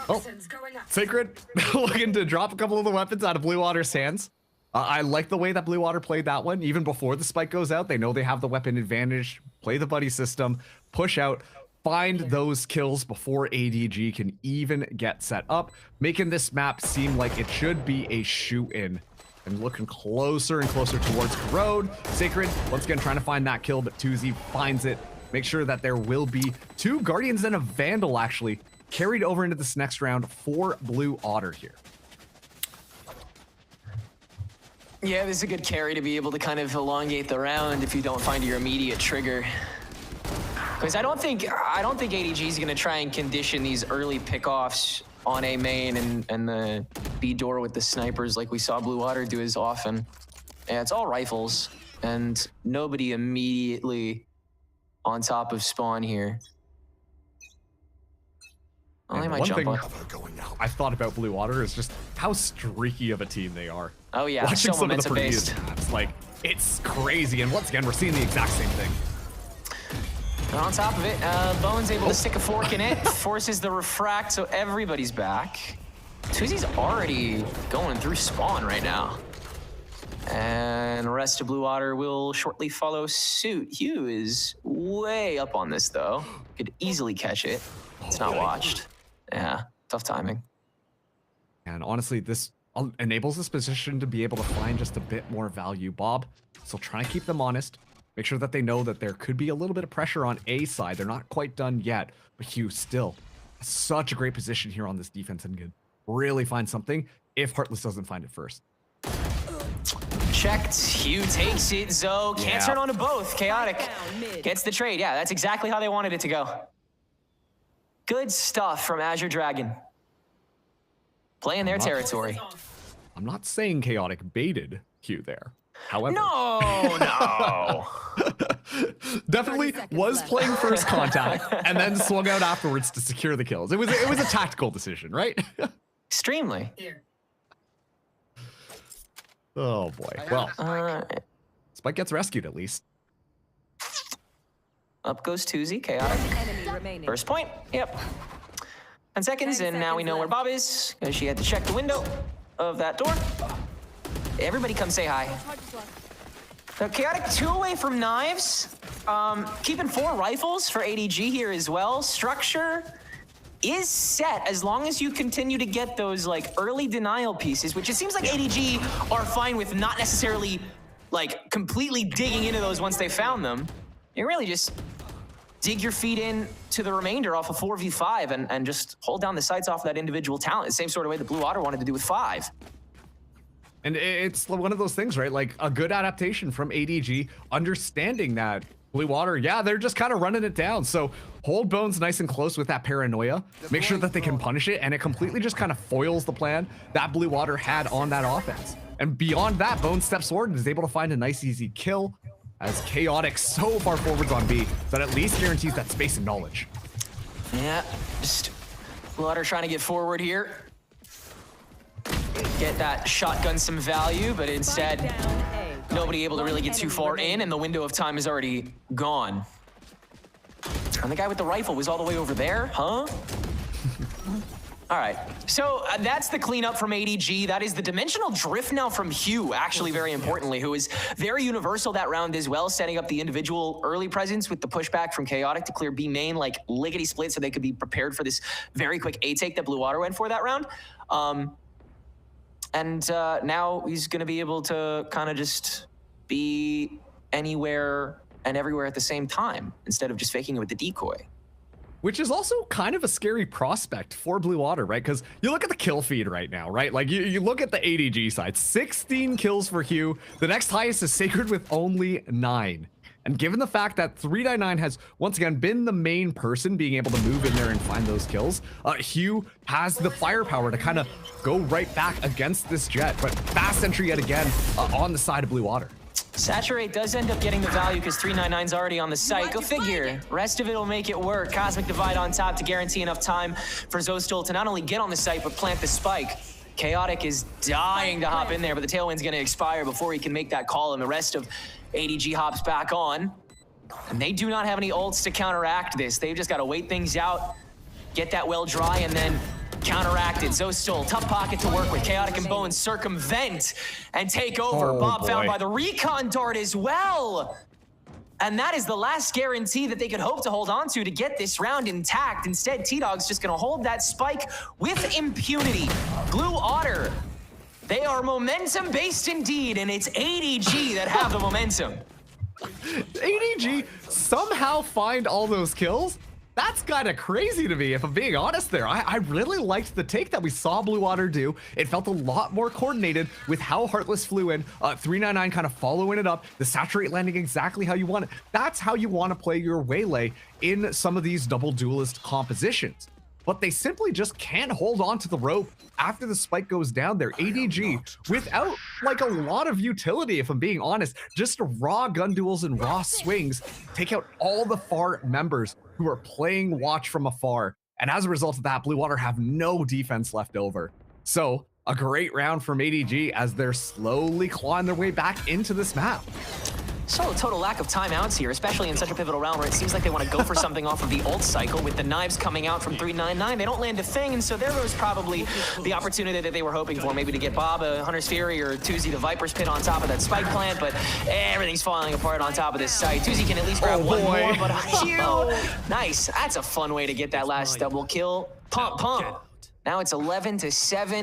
Oh, Sacred looking to drop a couple of the weapons out of Blue Otter's hands. I like the way that Blue Otter played that one. Even before the spike goes out, they know they have the weapon advantage. Play the buddy system, push out, find those kills before ADG can even get set up, making this map seem like it should be a shoe-in. And looking closer and closer towards Corrode. Sacred, once again, trying to find that kill, but Tuzi finds it. Make sure that there will be 2 Guardians and a Vandal, actually, carried over into this next round for Blue Otter here. Yeah, this is a good carry to be able to kind of elongate the round if you don't find your immediate trigger. Because I don't think ADG is going to try and condition these early pickoffs on A main and the B door with the snipers like we saw Blue Otter do as often. Yeah, it's all rifles and nobody immediately on top of spawn here. Only my jump on. I thought about Blue Otter is just how streaky of a team they are. Oh yeah, watching so some of the momentum-based. previous maps, like it's crazy. And once again, we're seeing the exact same thing. And on top of it, Bone's able to stick a fork in it, forces the refract, so everybody's back. Tuzi's already going through spawn right now. And the rest of Blue Otter will shortly follow suit. Hugh is way up on this though. Could easily catch it. It's not watched. Yeah, tough timing. And honestly, this enables this position to be able to find just a bit more value. Bob, so try to keep them honest. Make sure that they know that there could be a little bit of pressure on A side. They're not quite done yet, but Hugh still has such a great position here on this defense and could really find something if Heartless doesn't find it first. Checked. Hugh takes it. Zoe can't turn on to both. Chaotic gets the trade. Yeah, that's exactly how they wanted it to go. Good stuff from Azure Dragon. Playing their territory. I'm not saying Chaotic baited Hugh there. However, no. Definitely was playing first contact and then swung out afterwards to secure the kills. It was a tactical decision, right? Extremely. Oh boy. Well, Spike gets rescued at least. Up goes Tuzi, Chaotic. Enemy remaining. First point. Yep. 10 seconds, and now we know where Bob is, because she had to check the window of that door. Everybody come say hi. So Chaotic 2 away from knives. Keeping 4 rifles for ADG here as well. Structure is set as long as you continue to get those like early denial pieces, which it seems like ADG are fine with not necessarily like completely digging into those once they found them. You really just dig your feet in to the remainder off of 4v5 and just hold down the sights off that individual talent. The same sort of way that Blue Otter wanted to do with 5. And it's one of those things, right? Like a good adaptation from ADG, understanding that Blue Otter, yeah, they're just kind of running it down. So hold Bones nice and close with that paranoia. Make sure that they can punish it, and it completely just kind of foils the plan that Blue Otter had on that offense. And beyond that, Bones steps forward and is able to find a nice, easy kill as Chaotic so far forwards on B that at least guarantees that space and knowledge. Yeah, just Blue Otter trying to get forward here. Get that shotgun some value, but instead, nobody able to really get too far in, and the window of time is already gone. And the guy with the rifle was all the way over there, huh? All right, so that's the cleanup from ADG. That is the dimensional drift now from Hugh, actually very importantly, who is very universal that round as well, setting up the individual early presence with the pushback from Chaotic to clear B main like lickety split so they could be prepared for this very quick A take that Blue Otter went for that round. And now he's gonna be able to kind of just be anywhere and everywhere at the same time instead of just faking it with the decoy. Which is also kind of a scary prospect for Blue Otter, right? Because you look at the kill feed right now, right? Like you look at the ADG side, 16 kills for Hugh. The next highest is Sacred with only 9. And given the fact that 399 has once again been the main person being able to move in there and find those kills, Hugh has the firepower to kind of go right back against this Jet. But fast entry yet again on the side of Blue Water. Saturate does end up getting the value because 399's already on the site. Go figure. Rest of it will make it work. Cosmic Divide on top to guarantee enough time for Zostal to not only get on the site, but plant the spike. Chaotic is dying to hop in there, but the tailwind's going to expire before he can make that call, and the rest of ADG hops back on. And they do not have any ults to counteract this. They've just got to wait things out, get that well dry, and then counteract it. Zostal, tough pocket to work with. Chaotic and Bones circumvent and take over. Bob found by the recon dart as well. And that is the last guarantee that they could hope to hold on to get this round intact. Instead, T-Dog's just going to hold that spike with impunity. Blue Otter, they are momentum-based indeed, and it's ADG that have the momentum. ADG somehow find all those kills? That's kind of crazy to me, if I'm being honest there. I really liked the take that we saw Blue Water do. It felt a lot more coordinated with how Heartless flew in. 399 kind of following it up. The Saturate landing exactly how you want it. That's how you want to play your Waylay in some of these double duelist compositions. But they simply just can't hold on to the rope after the spike goes down there. ADG, without like a lot of utility, if I'm being honest, just raw gun duels and raw swings, take out all the far members who are playing watch from afar. And as a result of that, Blue Water have no defense left over. So a great round from ADG as they're slowly clawing their way back into this map. So a total lack of timeouts here, especially in such a pivotal round where it seems like they want to go for something off of the ult cycle. With the knives coming out from 399, they don't land a thing, and so there was probably the opportunity that they were hoping for, maybe to get Bob a Hunter's Fury or Tuzi the Viper's Pit on top of that spike plant, but everything's falling apart on top of this site. Tuzi can at least grab one more, but Hugh, nice. That's a fun way to get that last double kill. Pump. Now it's 11-7,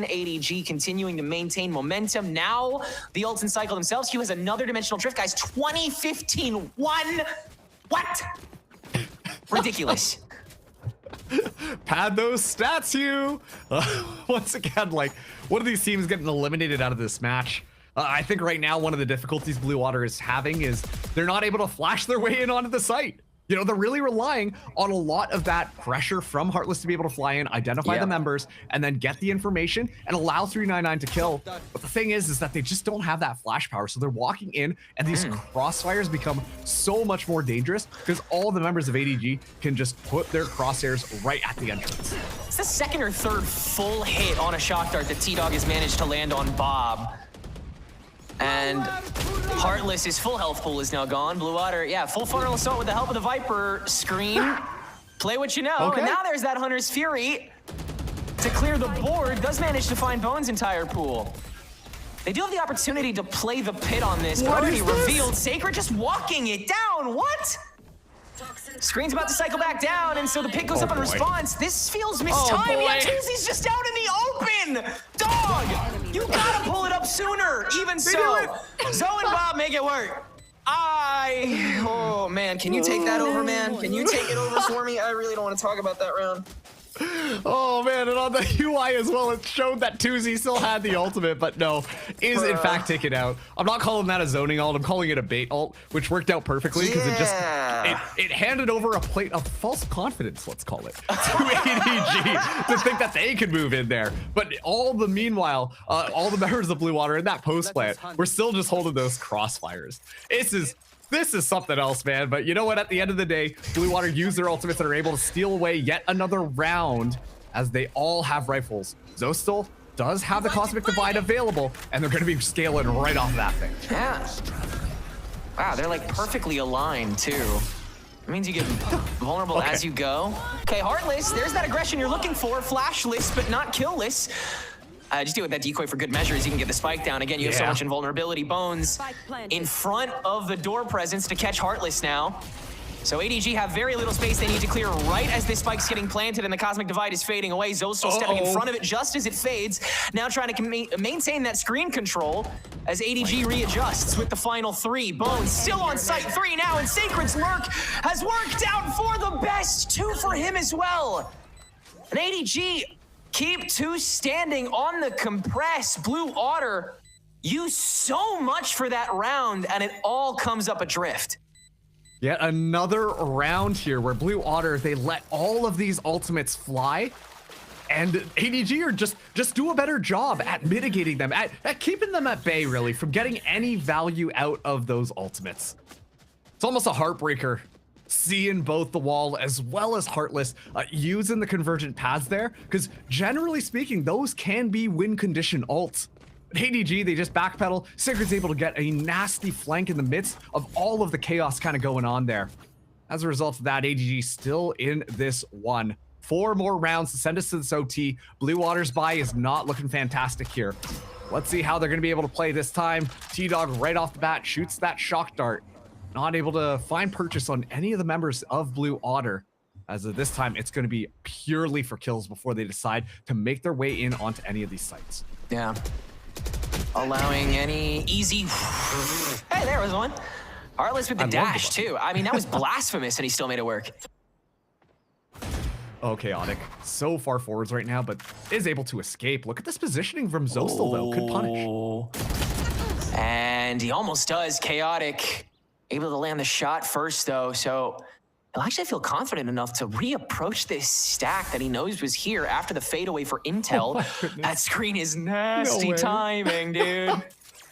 ADG continuing to maintain momentum. Now the ult and cycle themselves. Hugh has another dimensional drift, guys. 2015-1. What? Ridiculous. Pad those stats, Hugh. Once again, like, one of these teams getting eliminated out of this match. I think right now one of the difficulties Blue Water is having is they're not able to flash their way in onto the site. You know, they're really relying on a lot of that pressure from Heartless to be able to fly in, identify the members, and then get the information and allow 399 to kill. But the thing is that they just don't have that flash power. So they're walking in, and these crossfires become so much more dangerous because all the members of ADG can just put their crosshairs right at the entrance. It's the second or third full hit on a shock dart that T-Dog has managed to land on Bob. And Heartless, his full health pool is now gone. Blue Water, yeah, full frontal assault with the help of the Viper screen. Play what you know. Okay. And now there's that Hunter's Fury to clear the board. Does manage to find Bones' entire pool. They do have the opportunity to play the pit on this, but already revealed. Sacred just walking it down. What? Screen's about to cycle back down, and so the pit goes up in response. This feels mistimed. Yeah, Tuzi's just out in the open. Dog, you gotta pull it up sooner. Even so, Zoe and Bob make it work. Oh man, can you take that over, man? Can you take it over for me? I really don't want to talk about that round. Oh man, and on the UI as well, it showed that Tuzi still had the ultimate, but no, is in fact taken out. I'm not calling that a zoning ult, I'm calling it a bait ult, which worked out perfectly because it handed over a plate of false confidence, let's call it, to ADG to think that they could move in there. But all the meanwhile, all the members of Blue Water in that post plant, we're still just holding those crossfires. This is something else, man. But you know what? At the end of the day, Blue Water use their ultimates and are able to steal away yet another round as they all have rifles. Zostal does have the Cosmic Divide available, and they're going to be scaling right off that thing. Yeah. Wow, they're like perfectly aligned, too. It means you get vulnerable as you go. Okay, Heartless, there's that aggression you're looking for. Flashless, but not killless. Just do it with that decoy for good measure as you can get the spike down. Again, you have so much invulnerability. Bones in front of the door presence to catch Heartless now. So ADG have very little space they need to clear right as this spike's getting planted and the Cosmic Divide is fading away. Zostal stepping in front of it just as it fades. Now trying to maintain that screen control as ADG readjusts with the final three. Bones still on site, 3 now, and Sacred's lurk has worked out for the best. 2 for him as well. And ADG keep 2 standing on the compress. Blue Otter used so much for that round, and it all comes up adrift. Yet another round here where Blue Otter, they let all of these ultimates fly. And ADG are just do a better job at mitigating them, at keeping them at bay, really, from getting any value out of those ultimates. It's almost a heartbreaker seeing both the wall as well as Heartless using the convergent paths there, because generally speaking, those can be win condition ults. But ADG, they just backpedal. Sigurd's able to get a nasty flank in the midst of all of the chaos kind of going on there. As a result of that, ADG still in this one. 4 more rounds to send us to this OT. Blue Water's buy is not looking fantastic here. Let's see how they're going to be able to play this time. T-Dog right off the bat shoots that shock dart. Not able to find purchase on any of the members of Blue Otter. As of this time, it's going to be purely for kills before they decide to make their way in onto any of these sites. Yeah. Allowing any easy... Hey, there was one. Heartless with the dash, too. I mean, that was blasphemous, and he still made it work. Oh, Chaotic. So far forwards right now, but is able to escape. Look at this positioning from Zostel, though. Could punish. And he almost does. Chaotic. Able to land the shot first, though, so he'll actually feel confident enough to reapproach this stack that he knows was here after the fadeaway for Intel. That screen is nasty timing, dude.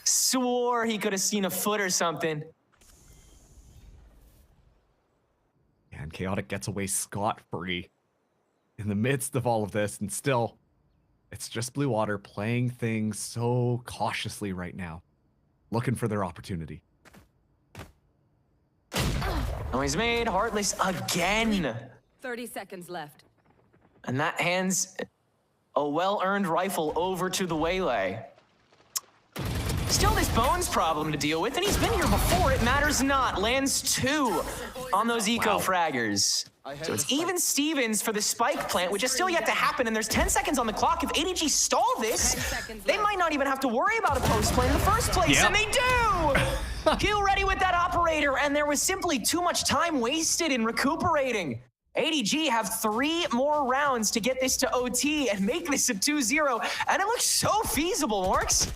Swore he could have seen a foot or something. And Chaotic gets away scot-free in the midst of all of this, and still, it's just Blue Water playing things so cautiously right now, looking for their opportunity. Noise made, Heartless again. 30 seconds left. And that hands a well-earned rifle over to the Waylay. Still this Bones problem to deal with, and he's been here before, it matters not. Lands 2 on those eco-fraggers. So it's even Stevens for the spike plant, which is still yet to happen, and there's 10 seconds on the clock. If ADG stall this, they might not even have to worry about a post play in the first place, and they do! Kill ready with that operator, and there was simply too much time wasted in recuperating. ADG have 3 more rounds to get this to OT and make this a 2-0, and it looks so feasible, Marks.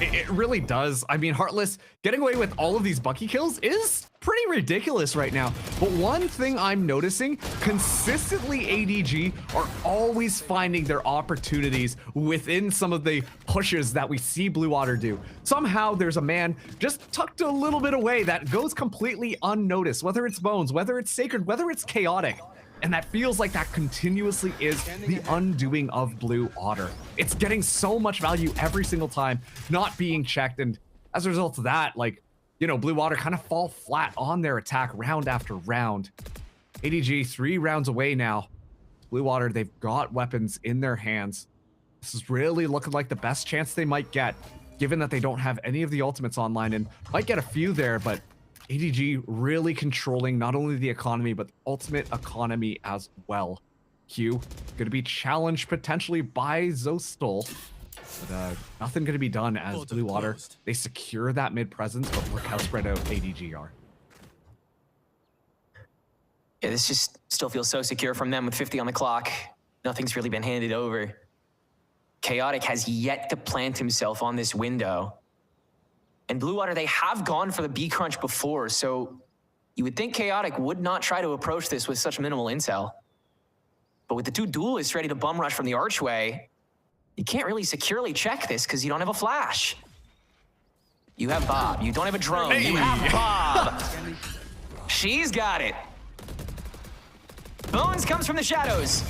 It really does. I mean, Heartless getting away with all of these Bucky kills is pretty ridiculous right now. But one thing I'm noticing, consistently ADG are always finding their opportunities within some of the pushes that we see Blue Water do. Somehow there's a man just tucked a little bit away that goes completely unnoticed, whether it's Bones, whether it's Sacred, whether it's Chaotic. And that feels like that continuously is the undoing of Blue Otter. It's getting so much value every single time, not being checked. And as a result of that, like, you know, Blue Water kind of fall flat on their attack round after round. ADG 3 rounds away now. Blue Water, they've got weapons in their hands. This is really looking like the best chance they might get, given that they don't have any of the ultimates online, and might get a few there, but ADG really controlling not only the economy, but the ultimate economy as well. Q going to be challenged potentially by Zostel, but nothing going to be done as Blue Water, they secure that mid presence, but look how spread out ADG are. Yeah, this just still feels so secure from them with 50 on the clock. Nothing's really been handed over. Chaotic has yet to plant himself on this window. And Blue Water, they have gone for the B crunch before, so you would think Chaotic would not try to approach this with such minimal intel. But with the 2 duelists ready to bum rush from the archway, you can't really securely check this because you don't have a flash. You have Bob. You don't have a drone. Hey. You have Bob. She's got it. Bones comes from the shadows.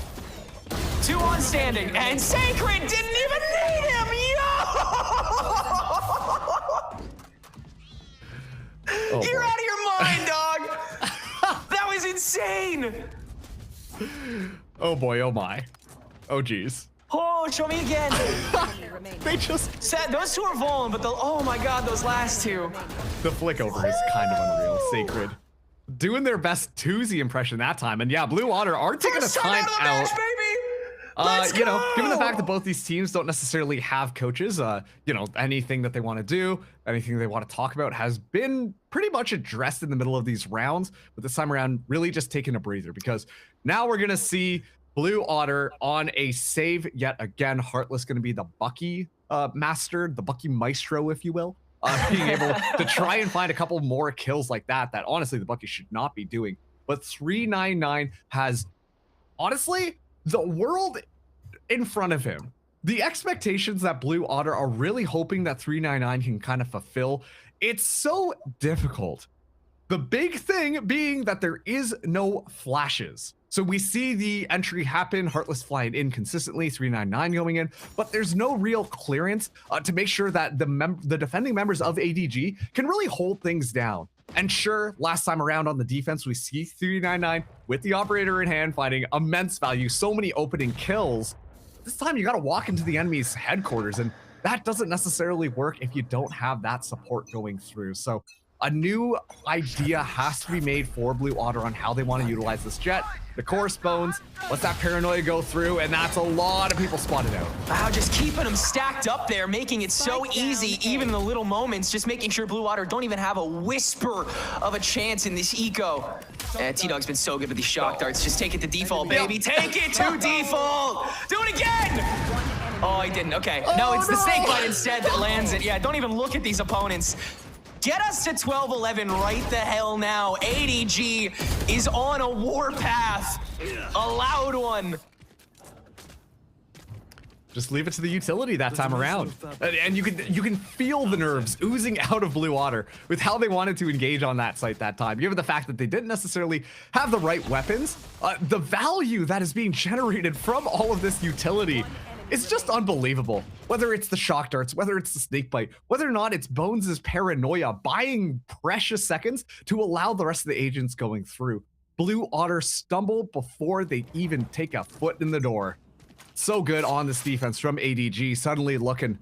2 on standing, and Sacred didn't even need him. Oh, you're boy. out of your mind, dog. That was insane. Oh boy, oh my. Oh geez. Oh, show me again. They just... Those 2 are vuln, but oh my god, those last 2. The flick over is kind of unreal. Sacred doing their best Toozy impression that time. And yeah, Blue Water are taking a time out. Match, baby. Let's you know, go! given the fact that both these teams don't necessarily have coaches, you know, anything that they want to do, anything they want to talk about has been pretty much addressed in the middle of these rounds. But this time around, really just taking a breather, because now we're going to see Blue Otter on a save yet again. Heartless going to be the Bucky master, the Bucky maestro, if you will. being able to try and find a couple more kills like that honestly the Bucky should not be doing. But 399 has honestly the world in front of him. The expectations that Blue Otter are really hoping that 399 can kind of fulfill, it's so difficult. The big thing being that there is no flashes. So we see the entry happen, Heartless flying in consistently, 399 going in, but there's no real clearance to make sure that the defending members of ADG can really hold things down. And sure, last time around on the defense, we see 399 with the operator in hand finding immense value, so many opening kills. This time you got to walk into the enemy's headquarters, and that doesn't necessarily work if you don't have that support going through. So a new idea has to be made for Blue Otter on how they want to utilize this jet. The course bones, let that paranoia go through, and that's a lot of people spotted out. Wow, just keeping them stacked up there, making it so easy, even in the little moments, just making sure Blue Otter don't even have a whisper of a chance in this eco. T-Dog's been so good with these shock darts. Just take it to default, baby. Take it to default! Do it again! Oh, he didn't. Okay. No, it's the snake bite instead that lands it. Yeah, don't even look at these opponents. Get us to 12-11 right the hell now. ADG is on a war path. A loud one. Just leave it to the utility that time around. And you can feel the nerves oozing out of Blue Otter with how they wanted to engage on that site that time. Given the fact that they didn't necessarily have the right weapons, the value that is being generated from all of this utility is just unbelievable. Whether it's the shock darts, whether it's the snake bite, whether or not it's Bones' paranoia, buying precious seconds to allow the rest of the agents going through. Blue Otter stumble before they even take a foot in the door. So good on this defense from ADG, suddenly looking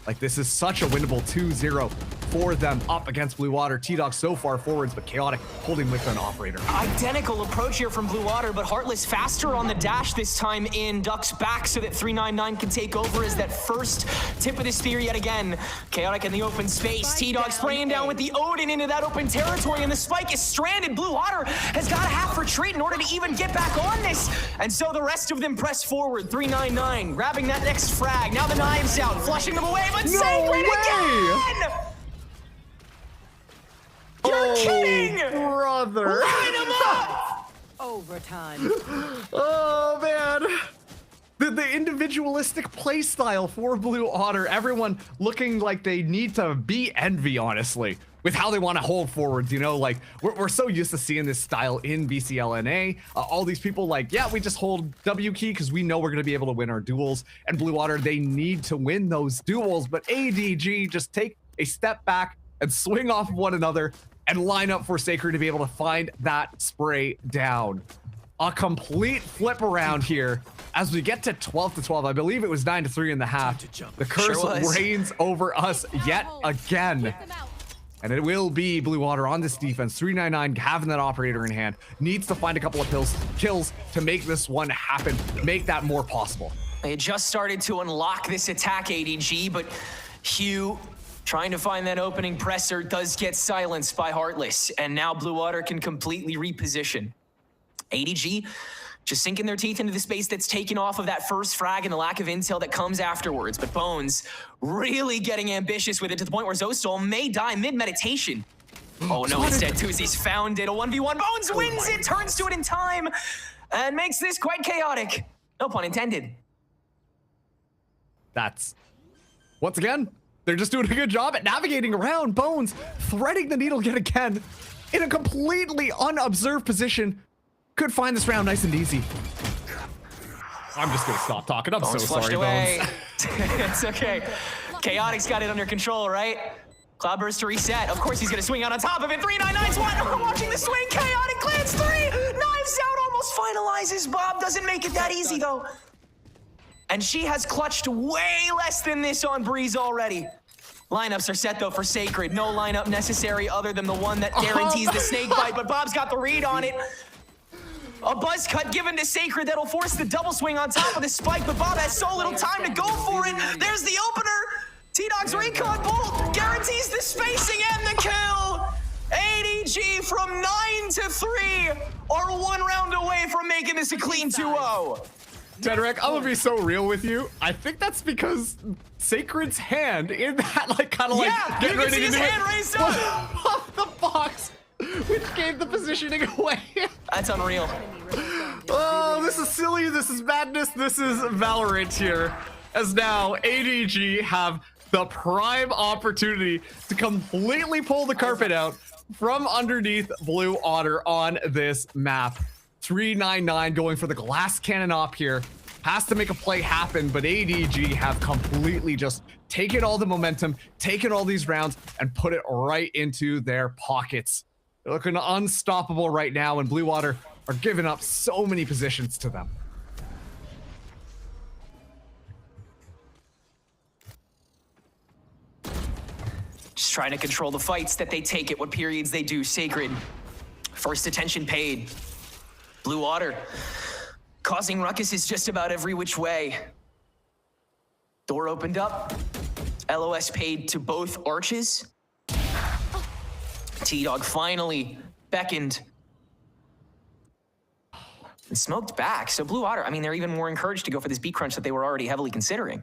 like this is such a winnable 2-0 for them up against Blue Otter. T-Dog so far forwards, but Chaotic holding with an operator. Identical approach here from Blue Otter, but Heartless faster on the dash this time in. Ducks back so that 399 can take over as that first tip of the spear yet again. Chaotic in the open space. T-Dog spraying down with the Odin into that open territory, and the spike is stranded. Blue Otter has got to half retreat in order to even get back on this. And so the rest of them press forward. 399 grabbing that next frag. Now the knives out, flushing them away, but Sacred again! You're kidding! Brother. Line him up! Overtime. Oh, man. The individualistic play style for Blue Otter. Everyone looking like they need to be envy, honestly, with how they want to hold forwards. You know, like, we're so used to seeing this style in VCLNA. All these people like, yeah, we just hold W key because we know we're going to be able to win our duels. And Blue Otter, they need to win those duels. But ADG just take a step back and swing off of one another and line up for Sacred to be able to find that spray down. A complete flip around here as we get to 12-12. I believe it was 9-3 in the half. The curse reigns over us yet again. And it will be Blue Otter on this defense. 399 having that operator in hand. Needs to find a couple of kills to make this one happen. Make that more possible. They had just started to unlock this attack, ADG, but Hugh trying to find that opening presser does get silenced by Heartless. And now Blue Otter can completely reposition. ADG just sinking their teeth into the space that's taken off of that first frag and the lack of intel that comes afterwards. But Bones really getting ambitious with it to the point where Zostal may die mid-meditation. Oh no, instead Tuzi's found it. A 1v1. Bones wins it, turns to it in time, and makes this quite chaotic. No pun intended. That's, once again, they're just doing a good job at navigating around. Bones threading the needle yet again in a completely unobserved position. Could find this round nice and easy. I'm just gonna stop talking. I'm Bones so sorry, away. Bones. It's okay. Chaotic's got it under control, right? Cloudburst to reset. Of course he's gonna swing out on top of it. 399's one. We're watching the swing. Chaotic glance 3. Knives out, almost finalizes. Bob doesn't make it that easy though. And she has clutched way less than this on Breeze already. Lineups are set though for Sacred. No lineup necessary other than the one that guarantees the snake bite, but Bob's got the read on it. A buzz cut given to Sacred that'll force the double swing on top of the spike, but Bob has so little time to go for it. There's the opener. T-Dog's recon bolt guarantees the spacing and the kill. ADG from 9-3 are one round away from making this a clean 2-0. Tedrick, I'm gonna be so real with you. I think that's because Sacred's hand in that, like, kind of like Yeah, you can see his hand raised up. off the box, which gave the positioning away. That's unreal. Oh, this is silly. This is madness. This is Valorant here. As now ADG have the prime opportunity to completely pull the carpet out from underneath Blue Otter on this map. 399 going for the glass cannon op here. Has to make a play happen, but ADG have completely just taken all the momentum, taken all these rounds, and put it right into their pockets. They're looking unstoppable right now, and Blue Water are giving up so many positions to them. Just trying to control the fights that they take at what periods they do. Sacred, first attention paid. Blue Water, causing ruckuses just about every which way. Door opened up. LOS paid to both arches. T-Dog finally beckoned and smoked back. So Blue Otter, I mean, they're even more encouraged to go for this beat crunch that they were already heavily considering.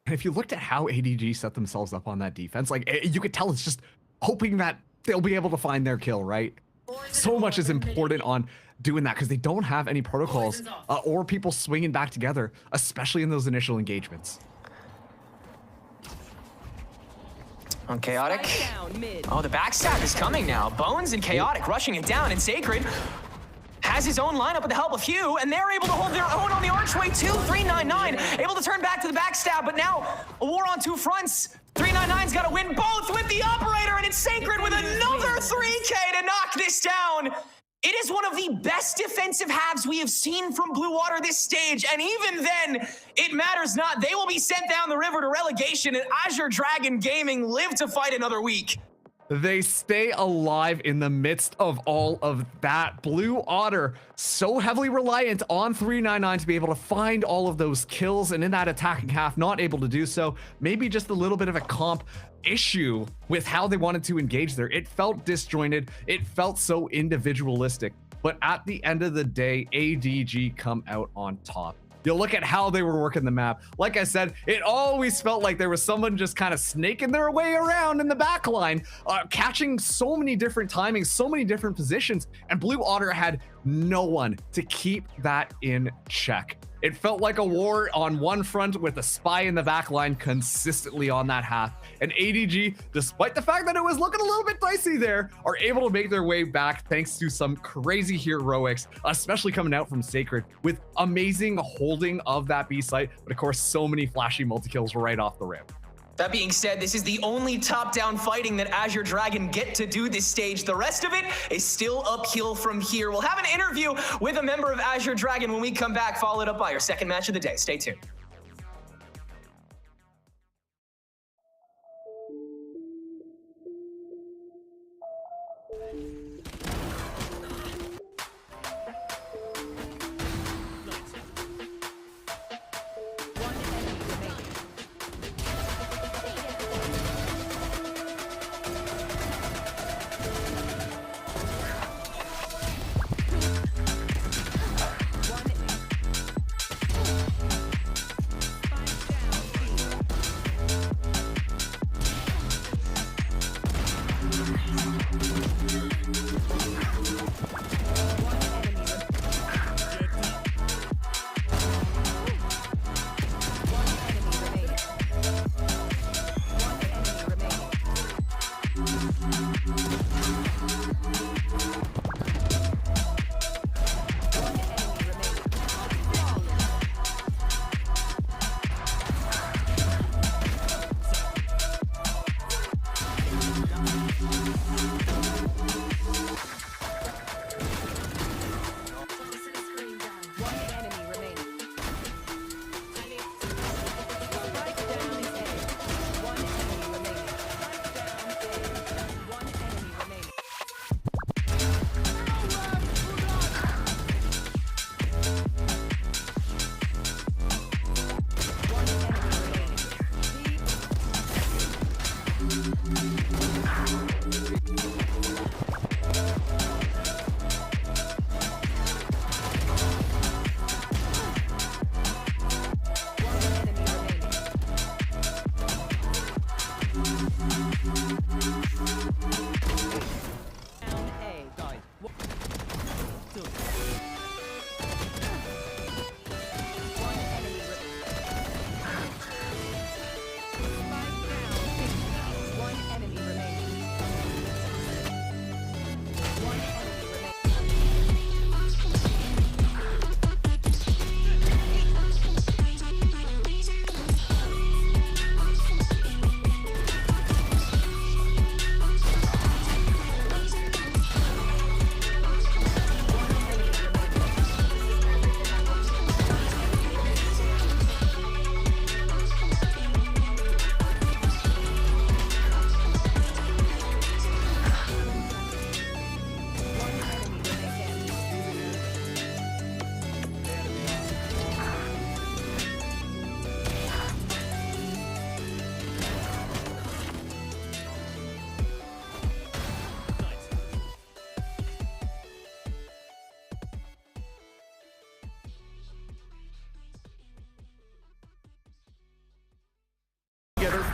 And if you looked at how ADG set themselves up on that defense, like, you could tell it's just hoping that they'll be able to find their kill, right? So much is important on doing that because they don't have any protocols or people swinging back together, especially in those initial engagements. On Chaotic. Oh, the backstab is coming now. Bones and Chaotic rushing it down, and Sacred has his own lineup with the help of Hugh, and they're able to hold their own on the archway too. 399 able to turn back to the backstab, but now a war on two fronts. 399's got to win both with the operator, and it's Sacred with another 3K to knock this down. It is one of the best defensive halves we have seen from Blue Water this stage, and even then, it matters not. They will be sent down the river to relegation, and Azure Dragon Gaming live to fight another week. They stay alive in the midst of all of that. Blue Otter so heavily reliant on 399 to be able to find all of those kills, and in that attacking half, not able to do so. Maybe just a little bit of a comp issue with how they wanted to engage there. It felt disjointed. It felt so individualistic. But at the end of the day, ADG come out on top. You look at how they were working the map. Like I said, it always felt like there was someone just kind of snaking their way around in the back line, catching so many different timings, so many different positions, and Blue Otter had no one to keep that in check. It felt like a war on one front with a spy in the back line consistently on that half. And ADG, despite the fact that it was looking a little bit dicey there, are able to make their way back thanks to some crazy heroics, especially coming out from Sacred with amazing holding of that B site. But of course, so many flashy multi-kills right off the rip. That being said, this is the only top-down fighting that Azure Dragon get to do this stage. The rest of it is still uphill from here. We'll have an interview with a member of Azure Dragon when we come back, followed up by our second match of the day. Stay tuned.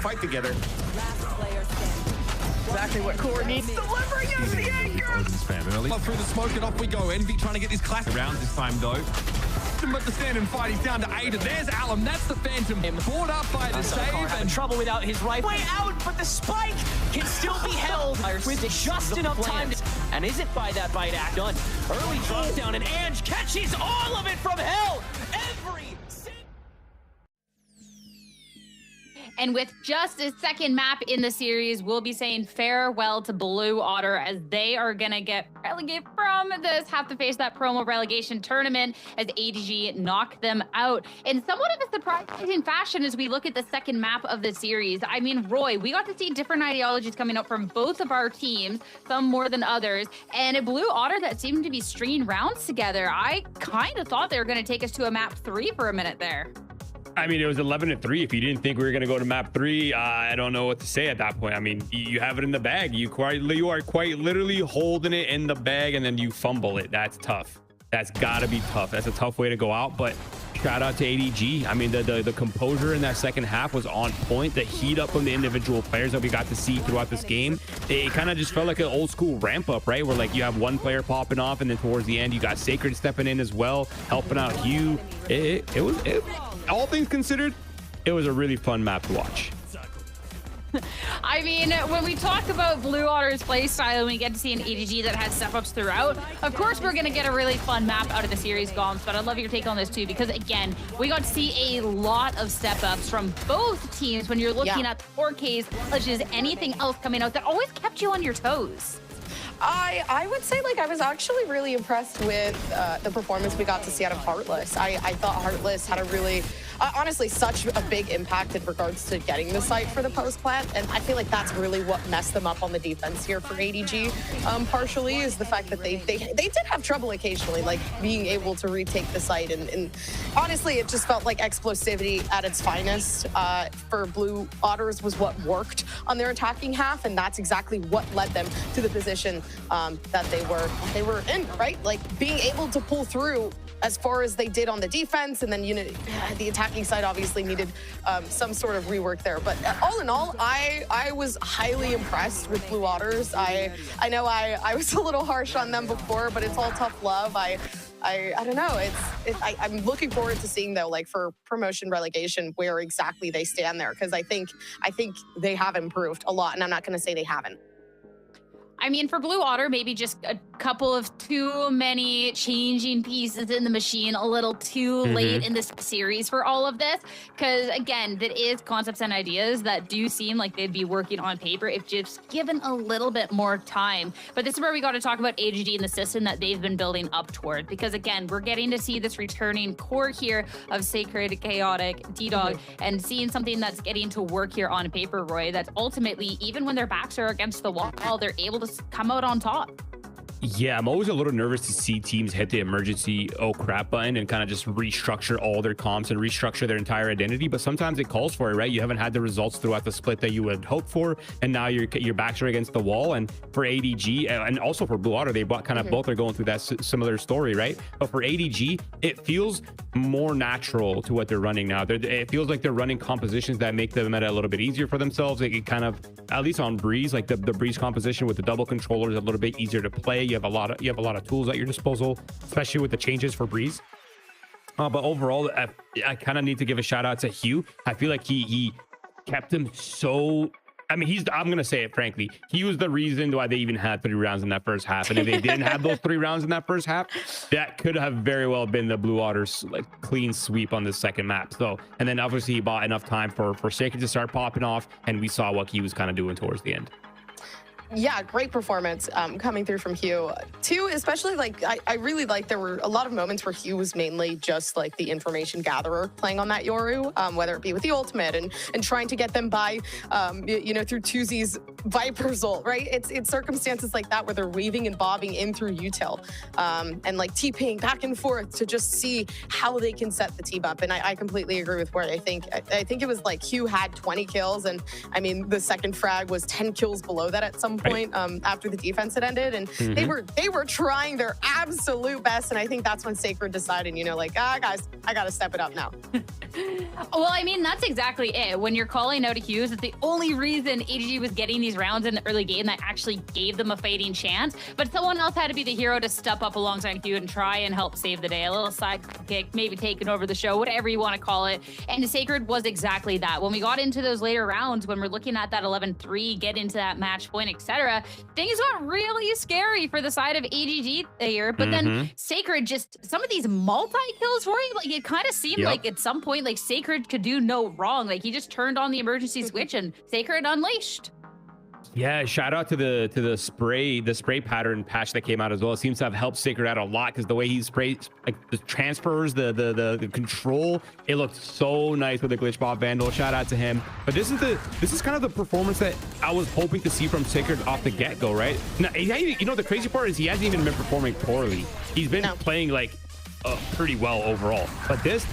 fight together. Last player standing. Exactly what Core needs. Delivering as the anchor. Odin's fan early. Through the smoke and off we go. Envy trying to get his class round this time though. But the stand and fight, he's down to Ada. There's Alum, that's the Phantom. Brought up by the save. And trouble without his rifle. Way out, but the spike can still be held with just enough time. And is it by that bite act done? Early drop down and Ange catches all of it from hell. And with just a second map in the series, we'll be saying farewell to Blue Otter as they are going to get relegated from this, have to face that promo relegation tournament as ADG knock them out in somewhat of a surprising fashion as we look at the second map of the series. I mean, Roy, we got to see different ideologies coming up from both of our teams, some more than others, and a Blue Otter that seemed to be stringing rounds together. I kind of thought they were going to take us to a map 3 for a minute there. I mean, it was 11-3. If you didn't think we were going to go to map 3, I don't know what to say at that point. I mean, you have it in the bag. You are quite literally holding it in the bag and then you fumble it. That's tough. That's got to be tough. That's a tough way to go out. But shout out to ADG. I mean, the composure in that second half was on point. The heat up from the individual players that we got to see throughout this game, it kind of just felt like an old school ramp up, right? Where like you have one player popping off and then towards the end, you got Sacred stepping in as well, helping out Hugh. It was all things considered, it was a really fun map to watch. I mean, when we talk about Blue Otter's play style and we get to see an ADG that has step-ups throughout, of course we're going to get a really fun map out of the series, Goms, but I'd love your take on this too, because again, we got to see a lot of step-ups from both teams when you're looking at the 4Ks, such as anything else coming out that always kept you on your toes. I would say, like, I was actually really impressed with the performance we got to see out of Heartless. I thought Heartless had a really, honestly, such a big impact in regards to getting the site for the post plant, and I feel like that's really what messed them up on the defense here for ADG. Partially is the fact that they did have trouble occasionally, like being able to retake the site, and honestly, it just felt like explosivity at its finest for Blue Otters was what worked on their attacking half, and that's exactly what led them to the position that they were in, right? Like being able to pull through as far as they did on the defense, and then, you know, the attacking side obviously needed some sort of rework there. But all in all, I was highly impressed with Blue Otters. I know I was a little harsh on them before, but it's all tough love. I don't know. I'm looking forward to seeing, though, like for promotion relegation, where exactly they stand there, because I think they have improved a lot, and I'm not going to say they haven't. I mean, for Blue Otter, maybe just a couple of too many changing pieces in the machine, a little too late in this series for all of this. Because again, that is concepts and ideas that do seem like they'd be working on paper if just given a little bit more time. But this is where we got to talk about ADG and the system that they've been building up toward. Because again, we're getting to see this returning core here of Sacred, Chaotic, D-Dog, and seeing something that's getting to work here on paper, Roy, that's ultimately, even when their backs are against the wall, they're able to come out on top. Yeah, I'm always a little nervous to see teams hit the emergency oh crap button and kind of just restructure all their comps and restructure their entire identity. But sometimes it calls for it, right? You haven't had the results throughout the split that you would hope for, and now your backs are against the wall. And for ADG and also for Blue Otter, they kind of both are going through that similar story, right? But for ADG, it feels more natural to what they're running now. It feels like they're running compositions that make the meta a little bit easier for themselves. It kind of, at least on Breeze, like the Breeze composition with the double controller is a little bit easier to play. You have a lot of tools at your disposal, especially with the changes for Breeze. But overall, I kind of need to give a shout out to Hugh. I feel like he kept him so. I mean, I'm gonna say it frankly. He was the reason why they even had 3 rounds in that first half. And if they didn't have those 3 rounds in that first half, that could have very well been the Blue Otters like clean sweep on the second map. So, and then obviously he bought enough time for Sacred to start popping off, and we saw what he was kind of doing towards the end. Yeah, great performance coming through from Hugh. Too, especially like I really like there were a lot of moments where Hugh was mainly just like the information gatherer playing on that Yoru, whether it be with the ultimate and trying to get them by, you know, through Tuzi's Viper's ult, right? It's circumstances like that where they're weaving and bobbing in through util and like TPing back and forth to just see how they can set the team up. And I completely agree with where I think it was like Hugh had 20 kills, and I mean the second frag was 10 kills below that at some some point after the defense had ended, and they were trying their absolute best. And I think that's when Sacred decided, you know, like, guys, I got to step it up now. Well, I mean, that's exactly it. When you're calling out a Hughes, it's the only reason ADG was getting these rounds in the early game that actually gave them a fighting chance. But someone else had to be the hero to step up alongside Hughes and try and help save the day. A little sidekick, maybe taking over the show, whatever you want to call it. And Sacred was exactly that. When we got into those later rounds, when we're looking at that 11-3, get into that match point, etc., things got really scary for the side of ADG there. But then Sacred just, some of these multi-kills for you, like it kind of seemed like at some point, like Sacred could do no wrong. Like he just turned on the emergency switch and Sacred unleashed. Yeah, shout out to the spray pattern patch that came out as well. It seems to have helped Sacred out a lot because the way he sprays, like the transfers, the control, it looked so nice with the glitch bot Vandal. Shout out to him. But this is kind of the performance that I was hoping to see from Sacred off the get-go, right? Now, you know, the crazy part is he hasn't even been performing poorly. He's been playing like pretty well overall. But this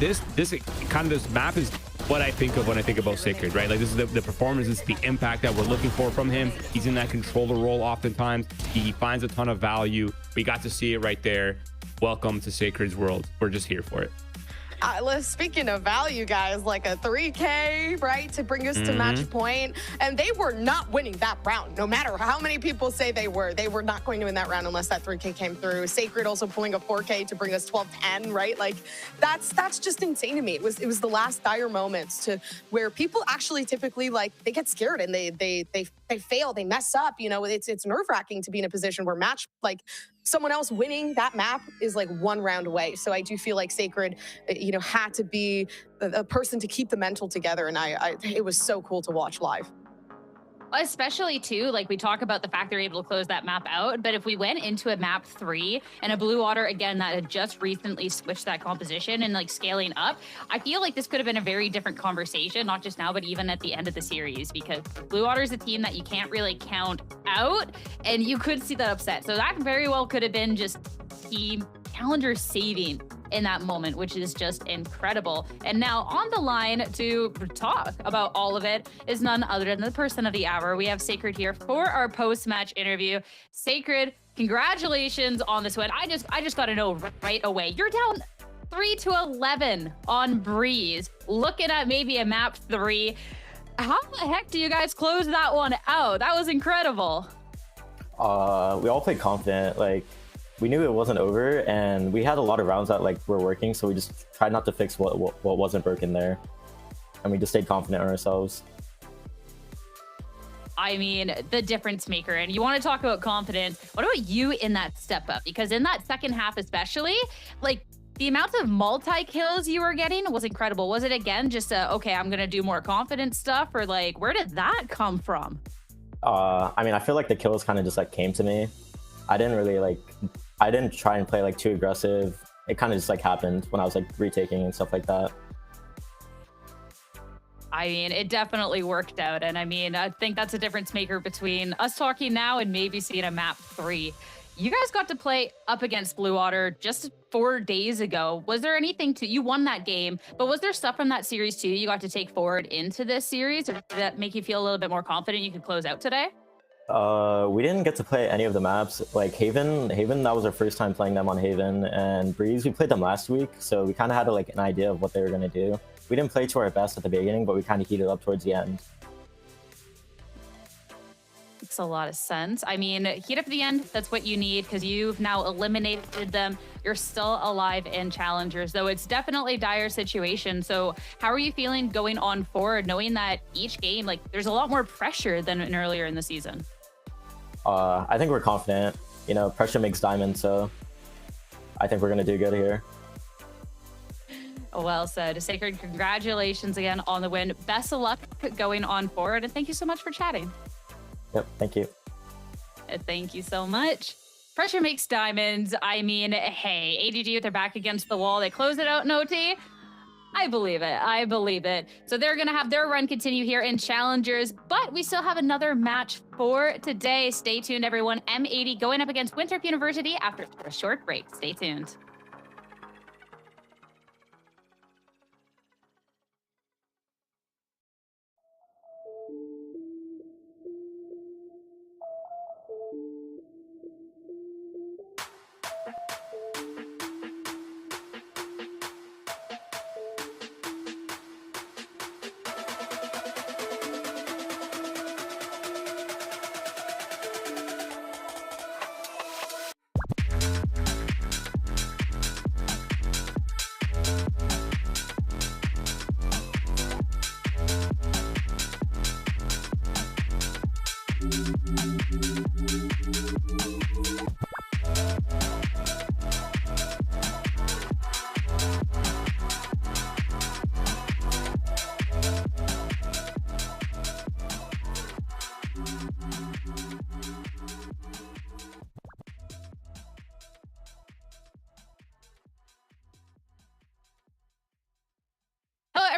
map is what I think of when I think about Sacred, right? Like this is the performance, this is the impact that we're looking for from him. He's in that controller role oftentimes. He finds a ton of value. We got to see it right there. Welcome to Sacred's world. We're just here for it. Speaking of value, guys, like a 3K, right, to bring us to match point. And they were not winning that round. No matter how many people say they were not going to win that round unless that 3K came through. Sacred also pulling a 4K to bring us 12-10, right? Like that's just insane to me. It was the last dire moments to where people actually typically like they get scared and they fail, they mess up. You know, it's nerve-wracking to be in a position where match like someone else winning that map is like one round away. So I do feel like Sacred, you know, had to be a person to keep the mental together. And it was so cool to watch live. Especially too, like we talk about the fact they're able to close that map out, but if we went into a map 3 and a Blue Otter again that had just recently switched that composition and like scaling up, I feel like this could have been a very different conversation, not just now, but even at the end of the series, because Blue Otter is a team that you can't really count out, and you could see that upset. So that very well could have been just team Challenger saving in that moment, which is just incredible. And now on the line to talk about all of it is none other than the person of the hour. We have Sacred here for our post-match interview. Sacred, congratulations on this win. I just got to know right away. You're down 3-11 on Breeze, looking at maybe a map 3. How the heck do you guys close that one out? That was incredible. We all played confident. Like, we knew it wasn't over, and we had a lot of rounds that like were working, so we just tried not to fix what wasn't broken there, and we just stayed confident in ourselves. I mean, the difference maker. And you want to talk about confidence. What about you in that step up? Because in that second half especially, like the amount of multi-kills you were getting was incredible. Was it again just okay, I'm gonna do more confident stuff, or like where did that come from? I mean, I feel like the kills kind of just like came to me. I didn't try and play like too aggressive. It kind of just like happened when I was like retaking and stuff like that. I mean, it definitely worked out. And I mean, I think that's a difference maker between us talking now and maybe seeing a map 3. You guys got to play up against Blue Otter just 4 days ago. Was there anything you won that game, but was there stuff from that series too you got to take forward into this series, or did that make you feel a little bit more confident you could close out today? We didn't get to play any of the maps. Like Haven, that was our first time playing them on Haven, and Breeze, we played them last week, so we kind of had like an idea of what they were going to do. We didn't play to our best at the beginning, but we kind of heated up towards the end. Makes a lot of sense. I mean, heat up at the end, that's what you need, because you've now eliminated them. You're still alive in challengers, though it's definitely a dire situation. So how are you feeling going on forward, knowing that each game, like there's a lot more pressure than earlier in the season? I think we're confident. You know, pressure makes diamond, so I think we're going to do good here. Well said. Sacred, congratulations again on the win. Best of luck going on forward, and thank you so much for chatting. Yep, thank you. Thank you so much. Pressure makes diamonds. I mean, hey, ADG with their back against the wall. They close it out in OT. I believe it. I believe it. So they're going to have their run continue here in Challengers, but we still have another match for today. Stay tuned, everyone. M80 going up against Winthrop University after a short break. Stay tuned.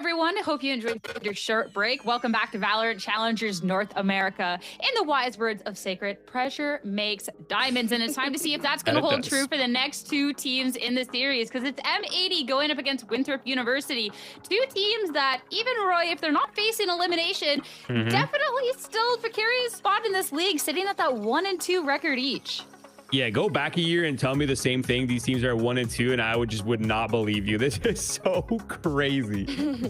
everyone. Hope you enjoyed your short break. Welcome back to Valorant Challengers North America. In the wise words of Sacred, pressure makes diamonds, and it's time to see if that's going to hold true for the next two teams in the series, because it's M80 going up against Winthrop University. Two teams that, even Roy, if they're not facing elimination, definitely still precarious spot in this league, sitting at that 1-2 record each. Yeah, go back a year and tell me the same thing. These teams are 1-2, and I would not believe you. This is so crazy.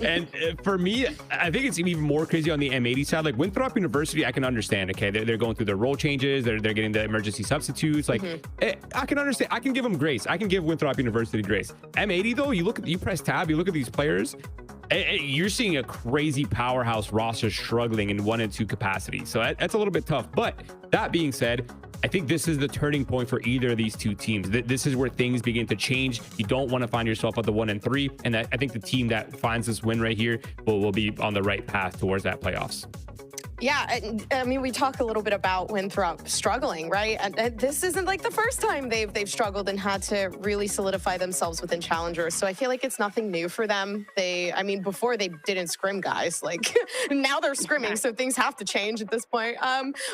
And for me, I think it's even more crazy on the M80 side. Like Winthrop University, I can understand. Okay, they're going through their role changes. They're getting the emergency substitutes. Like I can understand. I can give them grace. I can give Winthrop University grace. M80 though, you press tab, you look at these players. You're seeing a crazy powerhouse roster struggling in 1-2 capacity. So that's a little bit tough. But that being said, I think this is the turning point for either of these two teams. This is where things begin to change. You don't want to find yourself at the 1-3. And I think the team that finds this win right here will be on the right path towards that playoffs. Yeah, I mean, we talk a little bit about Winthrop struggling, right? And this isn't like the first time they've struggled and had to really solidify themselves within challengers. So I feel like it's nothing new for them. I mean, before they didn't scrim, guys. Like now they're scrimming, so things have to change at this point.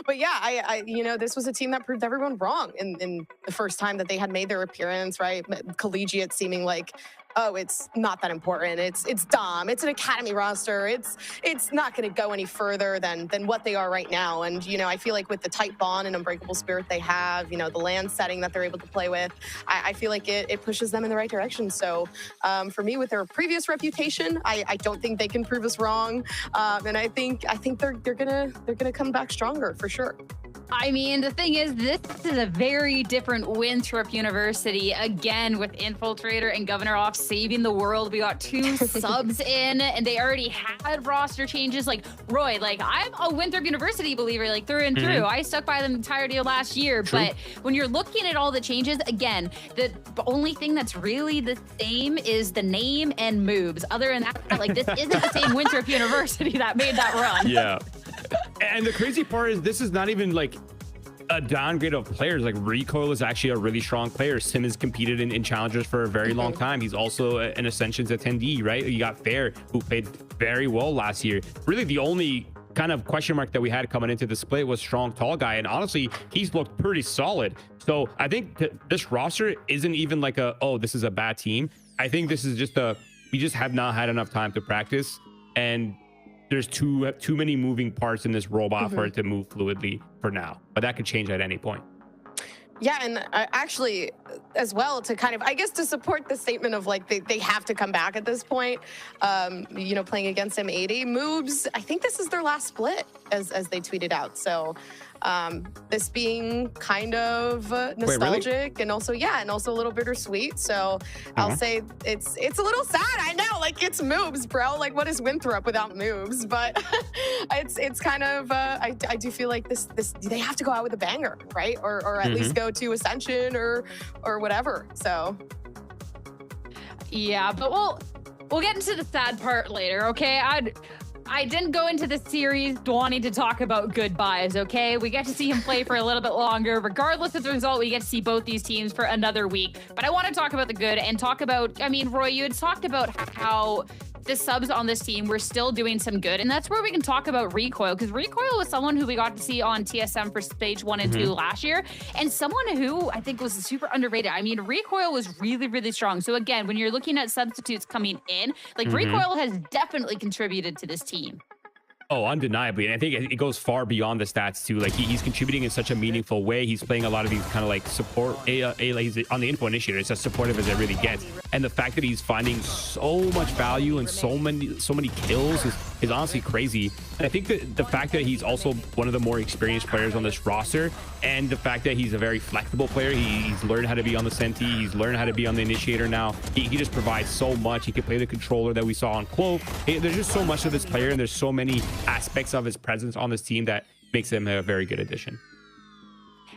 But yeah, you know, this was a team that proved everyone wrong in the first time that they had made their appearance, right? Collegiate seeming like, oh, it's not that important. It's Dom. It's an academy roster. It's not going to go any further than what they are right now. And, you know, I feel like with the tight bond and unbreakable spirit they have, you know, the land setting that they're able to play with, I feel like it pushes them in the right direction. So for me, with their previous reputation, I don't think they can prove us wrong. And I think they're gonna come back stronger for sure. I mean, the thing is, this is a very different Winthrop University. Again, with Infiltrator and Governor off saving the world. We got two subs in, and they already had roster changes. Like, Roy, like, I'm a Winthrop University believer, like, through and through. I stuck by them the entirety of last year. True. But when you're looking at all the changes, again, the only thing that's really the same is the name and moves. Other than that, like, this isn't the same Winthrop University that made that run. Yeah. And the crazy part is this is not even like a downgrade of players. Like Recoil is actually a really strong player. Sim has competed in challengers for a very long time. He's also an Ascensions attendee, right? You got Fair, who played very well last year. Really the only kind of question mark that we had coming into the split was strong tall guy, and honestly he's looked pretty solid. So I think this roster isn't even like this is a bad team. I think this is just we just have not had enough time to practice, and there's too many moving parts in this robot for it to move fluidly for now, but that could change at any point. Yeah, and actually, as well, to kind of, I guess, to support the statement of like they have to come back at this point, you know, playing against M80 moves, I think this is their last split, as they tweeted out. So this being kind of nostalgic. Wait, really? And also, yeah, and also a little bittersweet. So I'll say it's a little sad. I know, like, it's moves, bro. Like, what is Winthrop without moves? But it's kind of I do feel like this they have to go out with a banger, right? Or at least go to Ascension or whatever. So yeah, but we'll get into the sad part later, okay? I didn't go into the series wanting to talk about goodbyes, okay? We get to see him play for a little bit longer. Regardless of the result, we get to see both these teams for another week. But I want to talk about the good and talk about, I mean, Roy, you had talked about how the subs on this team were still doing some good, and that's where we can talk about Recoil, because Recoil was someone who we got to see on TSM for stage 1 and 2 last year, and someone who I think was super underrated. I mean, Recoil was really, really strong. So again, when you're looking at substitutes coming in, like Recoil has definitely contributed to this team. Oh, undeniably. And I think it goes far beyond the stats too. Like he's contributing in such a meaningful way. He's playing a lot of these kind of like support, he's on the info initiator. It's as supportive as it really gets. And the fact that he's finding so much value and so many kills is honestly crazy. And I think that the fact that he's also one of the more experienced players on this roster, and the fact that he's a very flexible player, he's learned how to be on the Senti, he's learned how to be on the initiator now. He just provides so much. He can play the controller that we saw on Clove. There's just so much of this player, and there's so many aspects of his presence on this team that makes him a very good addition.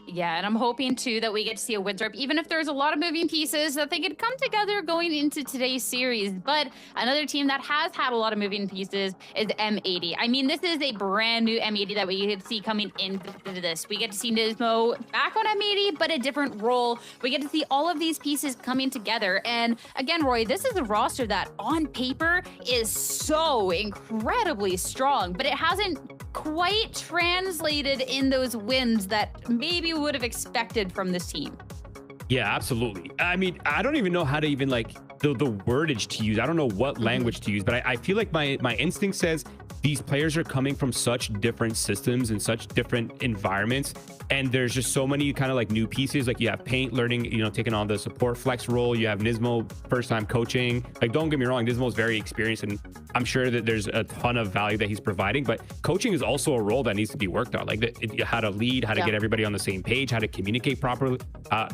Yeah, and I'm hoping too that we get to see a Winthrop, even if there's a lot of moving pieces, that they could come together going into today's series. But another team that has had a lot of moving pieces is M80. I mean, this is a brand new M80 that we get to see coming into this. We get to see Nismo back on M80, but a different role. We get to see all of these pieces coming together. And again, Roy, this is a roster that on paper is so incredibly strong, but it hasn't quite translated in those wins that maybe we would have expected from this team. Yeah, absolutely. I mean, I don't even know how to even like the wordage to use. I don't know what language to use, but I feel like my instinct says these players are coming from such different systems and such different environments, and there's just so many kind of like new pieces. Like you have Paint learning, you know, taking on the support flex role. You have Nismo first time coaching. Like, don't get me wrong, Nismo is very experienced, and I'm sure that there's a ton of value that he's providing, but coaching is also a role that needs to be worked on. Like how to lead, how to get everybody on the same page, how to communicate properly, how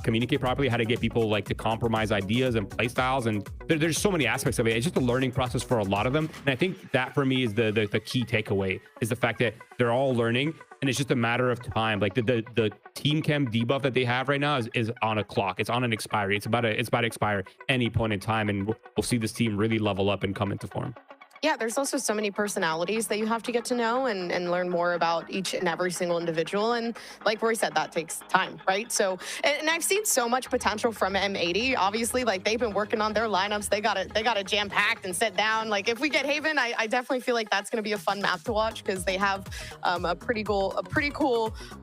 to get people like to compromise ideas and play styles. And there's so many aspects of it. It's just a learning process for a lot of them. And I think that for me is the key takeaway, is the fact that they're all learning, and it's just a matter of time. Like the team chem debuff that they have right now is on a clock. It's on an expiry. It's about to expire any point in time, and we'll see this team really level up and come into form. Yeah, there's also so many personalities that you have to get to know and learn more about each and every single individual. And like Roy said, that takes time, right? So, and I've seen so much potential from M80. Obviously, like they've been working on their lineups. They got it jam packed and set down. Like if we get Haven, I definitely feel like that's going to be a fun map to watch, because they have a pretty cool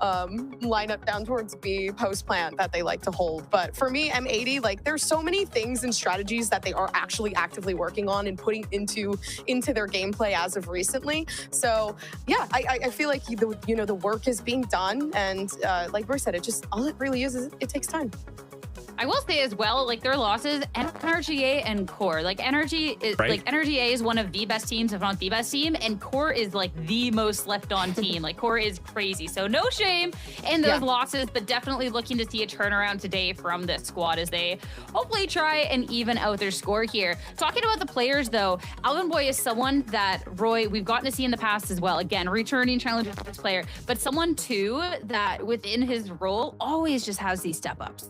lineup down towards B post plant that they like to hold. But for me, M80, like there's so many things and strategies that they are actually actively working on and putting into their gameplay as of recently. So yeah, I feel like the work is being done, and like Bruce said, all it really is it takes time. I will say as well, like their losses, NRGA and Core. Like NRGA is one of the best teams, if not the best team, and Core is like the most left on team. Like Core is crazy. So no shame in those losses, but definitely looking to see a turnaround today from this squad as they hopefully try and even out their score here. Talking about the players though, Alvin Boy is someone that, Roy, we've gotten to see in the past as well. Again, returning challenger player, but someone too that within his role always just has these step ups.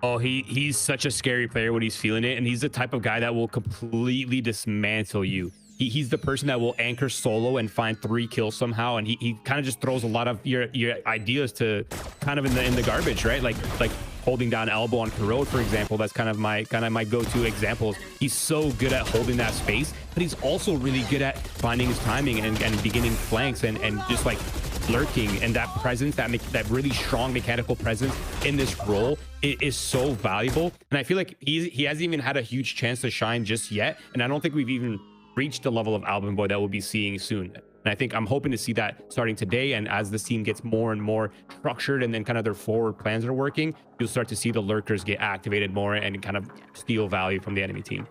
Oh, he's such a scary player when he's feeling it, and he's the type of guy that will completely dismantle you. He's the person that will anchor solo and find 3 kills somehow, and he kind of just throws a lot of your ideas to kind of in the garbage, right? Like holding down elbow on Corrode, for example. That's kind of my go-to examples. He's so good at holding that space, but he's also really good at finding his timing and beginning flanks and just like lurking, and that presence, that really strong mechanical presence in this role is so valuable. And I feel like he hasn't even had a huge chance to shine just yet, and I don't think we've even reached the level of Alvin Boy that we'll be seeing soon. And I'm hoping to see that starting today, and as the team gets more and more structured and then kind of their forward plans are working, you'll start to see the lurkers get activated more and kind of steal value from the enemy team.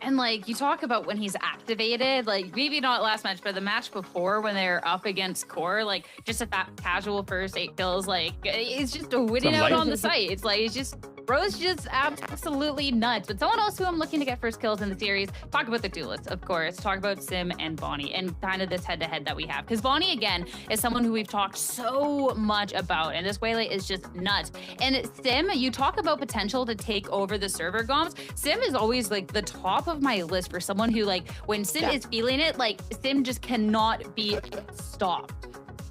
And like you talk about when he's activated, like maybe not last match, but the match before when they're up against Core, like just a casual first 8 kills, like it's just a winning out on the site. It's like, it's just, bro's just absolutely nuts. But someone else who I'm looking to get first kills in the series, talk about the duelists, of course, talk about Sim and Bonnie and kind of this head-to-head that we have. Because Bonnie, again, is someone who we've talked so much about, and this Waylay is just nuts. And Sim, you talk about potential to take over the server goms. Sim is always like the top of my list for someone who, like, when Sim is feeling it, like Sim just cannot be stopped.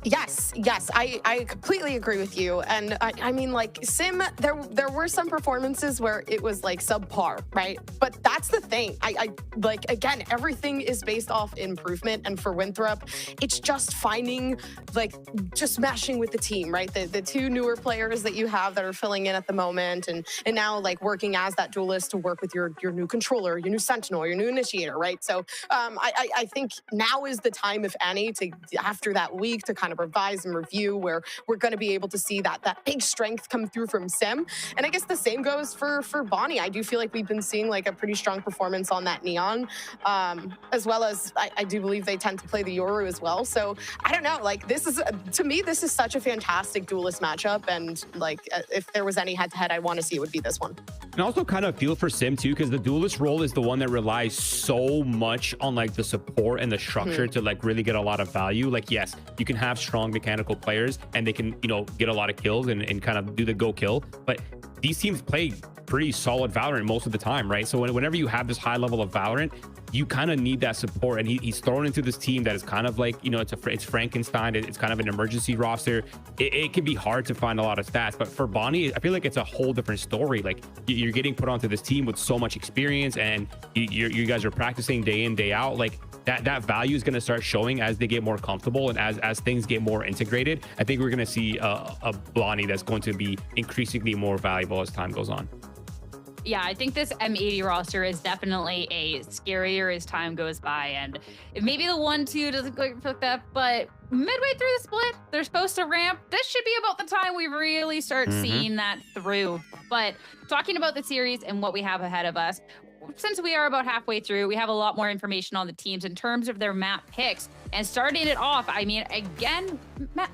Yes, I completely agree with you. And I mean, like, Sim, there were some performances where it was like subpar, right? But that's the thing. I like, again, everything is based off improvement. And for Winthrop, it's just finding, like, just meshing with the team, right? The 2 newer players that you have that are filling in at the moment, and now like working as that duelist to work with your new controller, your new sentinel, your new initiator, right? So I think now is the time, if any, to, after that week, to kind of revise and review, where we're going to be able to see that big strength come through from Sim. And I guess the same goes for Bonnie. I do feel like we've been seeing like a pretty strong performance on that Neon, as well as I do believe they tend to play the Yoru as well. So I don't know, like, this is, to me, this is such a fantastic duelist matchup, and like if there was any head-to-head I want to see, it would be this one. And also kind of feel for Sim too, because the duelist role is the one that relies so much on like the support and the structure to like really get a lot of value. Like, yes, you can have strong mechanical players and they can, you know, get a lot of kills and kind of do the go kill. But these teams play pretty solid Valorant most of the time, right? So whenever you have this high level of Valorant, you kind of need that support. And he's thrown into this team that is kind of like, you know, it's Frankenstein. It's kind of an emergency roster. It can be hard to find a lot of stats, but for Bonnie, I feel like it's a whole different story. Like you're getting put onto this team with so much experience, and you guys are practicing day in, day out. Like that value is going to start showing as they get more comfortable and as things get more integrated. I think we're going to see a Bonnie that's going to be increasingly more valuable as time goes on. Yeah, I think this M80 roster is definitely a scarier as time goes by, and maybe the 1-2 doesn't go for that, but midway through the split, they're supposed to ramp. This should be about the time we really start seeing that through. But talking about the series and what we have ahead of us, since we are about halfway through, we have a lot more information on the teams in terms of their map picks. And starting it off, I mean, again,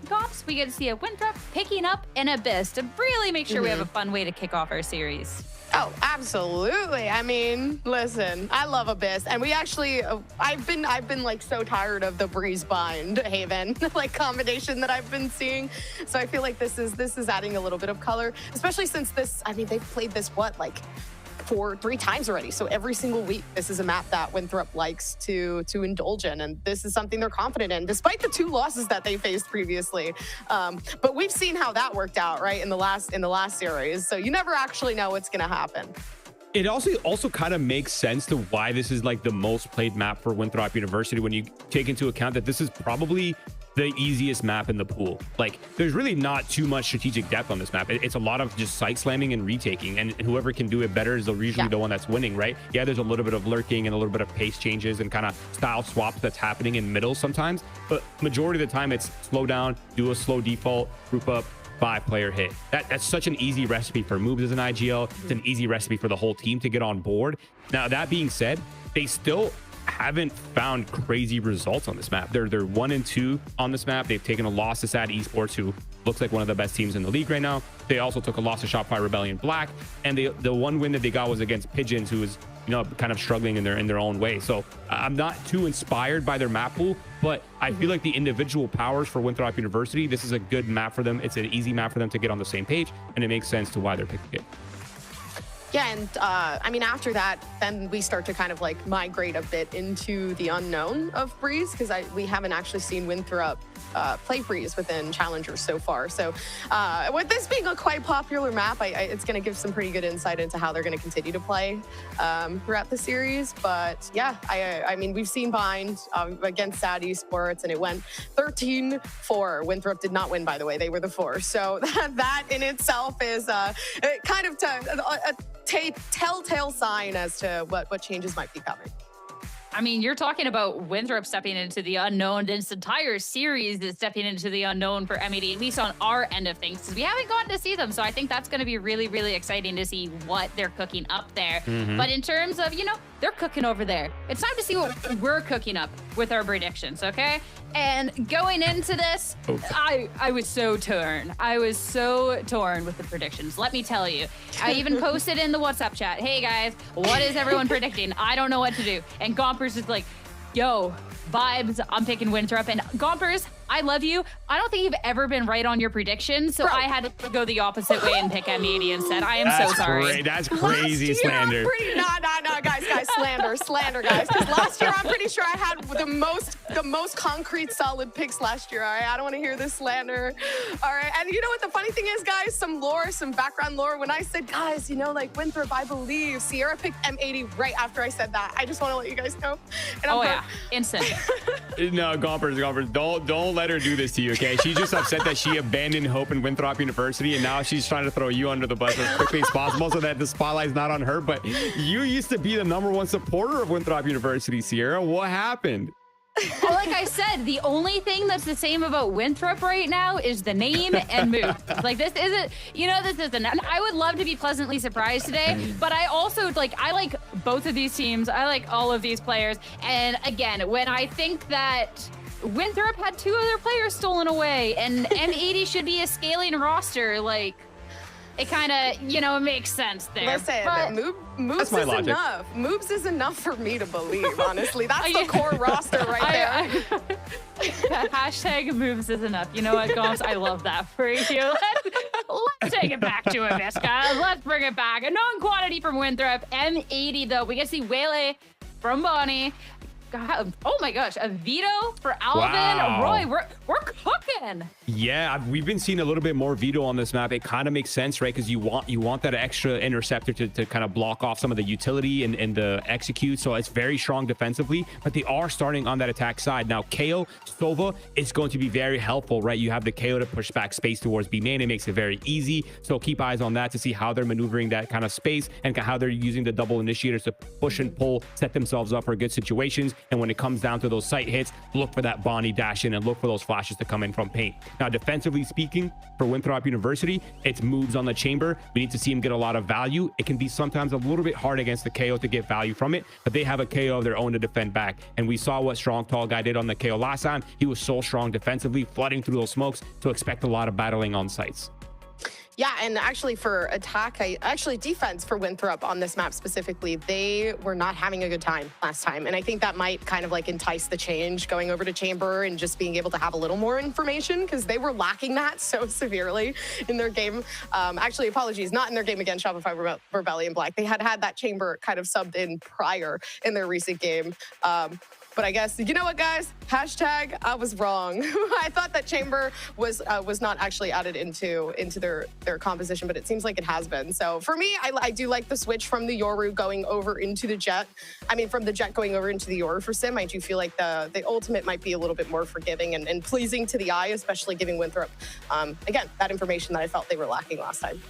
Gops, we get to see a Winthrop picking up an Abyss to really make sure we have a fun way to kick off our series. Oh, absolutely. I mean, listen, I love Abyss, and we actually, I've been like so tired of the Breeze Bind Haven like combination that I've been seeing. So I feel like this is adding a little bit of color, especially since this. I mean, they've played this like 3 times already. So every single week, this is a map that Winthrop likes to indulge in, and this is something they're confident in, despite the 2 losses that they faced previously. But we've seen how that worked out, right, in the last series. So you never actually know what's going to happen. It also kind of makes sense to why this is like the most played map for Winthrop University when you take into account that this is probably the easiest map in the pool. Like there's really not too much strategic depth on this map. It's a lot of just site slamming and retaking, and whoever can do it better is usually the one that's winning, right? Yeah, there's a little bit of lurking and a little bit of pace changes and kind of style swaps that's happening in middle sometimes, but majority of the time it's slow down, do a slow default, group up, 5-player hit. That's such an easy recipe for moves as an IGL. It's an easy recipe for the whole team to get on board. Now that being said, they still haven't found crazy results on this map. They're 1-2 on this map. They've taken a loss to Sad Esports, who looks like one of the best teams in the league right now. They also took a loss to Shopify Rebellion Black, and the one win that they got was against Pigeons, who is, you know, kind of struggling in their own way. So I'm not too inspired by their map pool, but I feel like the individual powers for Winthrop University, this is a good map for them. It's an easy map for them to get on the same page, and it makes sense to why they're picking it. Yeah, and I mean, after that, then we start to kind of like migrate a bit into the unknown of Breeze, because we haven't actually seen Winthrop play Breeze within Challengers so far. So with this being a quite popular map, it's going to give some pretty good insight into how they're going to continue to play throughout the series. But yeah, I mean, we've seen Bind against Sad Esports, and it went 13-4. Winthrop did not win, by the way. They were the 4. So that in itself is kind of a telltale sign as to what changes might be coming. I mean, you're talking about Winthrop stepping into the unknown. This entire series is stepping into the unknown for M80, at least on our end of things, because we haven't gotten to see them. So I think that's going to be really, really exciting to see what they're cooking up there. But in terms of, you know, they're cooking over there. It's time to see what we're cooking up with our predictions, okay? And going into this, I was so torn. I was so torn with the predictions. Let me tell you. I even posted in the WhatsApp chat, hey guys, what is everyone predicting? I don't know what to do. And Gompers is like, yo, vibes, I'm picking Winthrop. And Gompers, I love you. I don't think you've ever been right on your predictions, so I had to go the opposite way and pick M80 instead. I am so sorry. That's crazy slander. No, guys, slander, guys. Because last year, I'm pretty sure I had the most concrete, solid picks last year. All right, I don't want to hear this slander. All right, and you know what the funny thing is, guys? Some background lore. When I said, guys, you know, like Winthrop, I believe Sierra picked M80 right after I said that. I just want to let you guys know. And yeah, instant. No, Gompers, don't let her do this to you, okay? She's just upset that she abandoned hope in Winthrop University, and now she's trying to throw you under the bus as quickly as possible so that the spotlight's not on her. But you used to be the #1 supporter of Winthrop University, Sierra. What happened? Well, like I said, the only thing that's the same about Winthrop right now is the name and move. Like this isn't, you know, this isn't. And I would love to be pleasantly surprised today, but I also I like both of these teams. I like all of these players. And again, when I think that Winthrop had 2 other players stolen away and M80 should be a scaling roster, like it kind of, you know, makes sense there. Listen, moves is enough. Moves is enough for me to believe, honestly. That's the core roster right there. The hashtag moves is enough. You know what, Gomes? I love that for you. Let's take it back to Aviska. Let's bring it back. A known quantity from Winthrop. M80, though. We get to see Waylay from Bonnie. God, oh my gosh, a veto for Alvin. Wow. Roy, we're cooking. Yeah, we've been seeing a little bit more veto on this map. It kind of makes sense, right? Because you want that extra interceptor to kind of block off some of the utility and the execute. So it's very strong defensively, but they are starting on that attack side. Now, KO, Sova is going to be very helpful, right? You have the KO to push back space towards B main. It makes it very easy. So keep eyes on that to see how they're maneuvering that kind of space and how they're using the double initiators to push and pull, set themselves up for good situations. And when it comes down to those site hits, look for that Bonnie dash in and look for those flashes to come in from paint. Now, defensively speaking, for Winthrop University, it's moves on the chamber. We need to see him get a lot of value. It can be sometimes a little bit hard against the KO to get value from it, but they have a KO of their own to defend back. And we saw what Strong Tall Guy did on the KO last time. He was so strong defensively, flooding through those smokes, so expect a lot of battling on sites. Yeah, and actually for attack, defense for Winthrop on this map specifically, they were not having a good time last time. And I think that might kind of like entice the change going over to Chamber and just being able to have a little more information because they were lacking that so severely in their game. Actually, apologies, not in their game against Shopify Rebellion Black. They had that Chamber kind of subbed in prior in their recent game. But I guess, you know what, guys? Hashtag, I was wrong. I thought that Chamber was not actually added into their composition, but it seems like it has been. So for me, I do like the switch from the Yoru going over into the Jet. I mean, from the Jet going over into the Yoru for Sim. I do feel like the ultimate might be a little bit more forgiving and pleasing to the eye, especially giving Winthrop, again, that information that I felt they were lacking last time.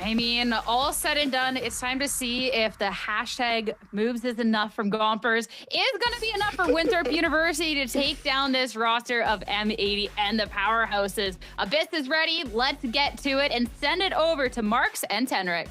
I mean, all said and done, it's time to see if the hashtag moves is enough from Gompers. Is going to be enough for Winthrop University to take down this roster of M80 and the powerhouses. Abyss is ready. Let's get to it and send it over to Marks and Tenric.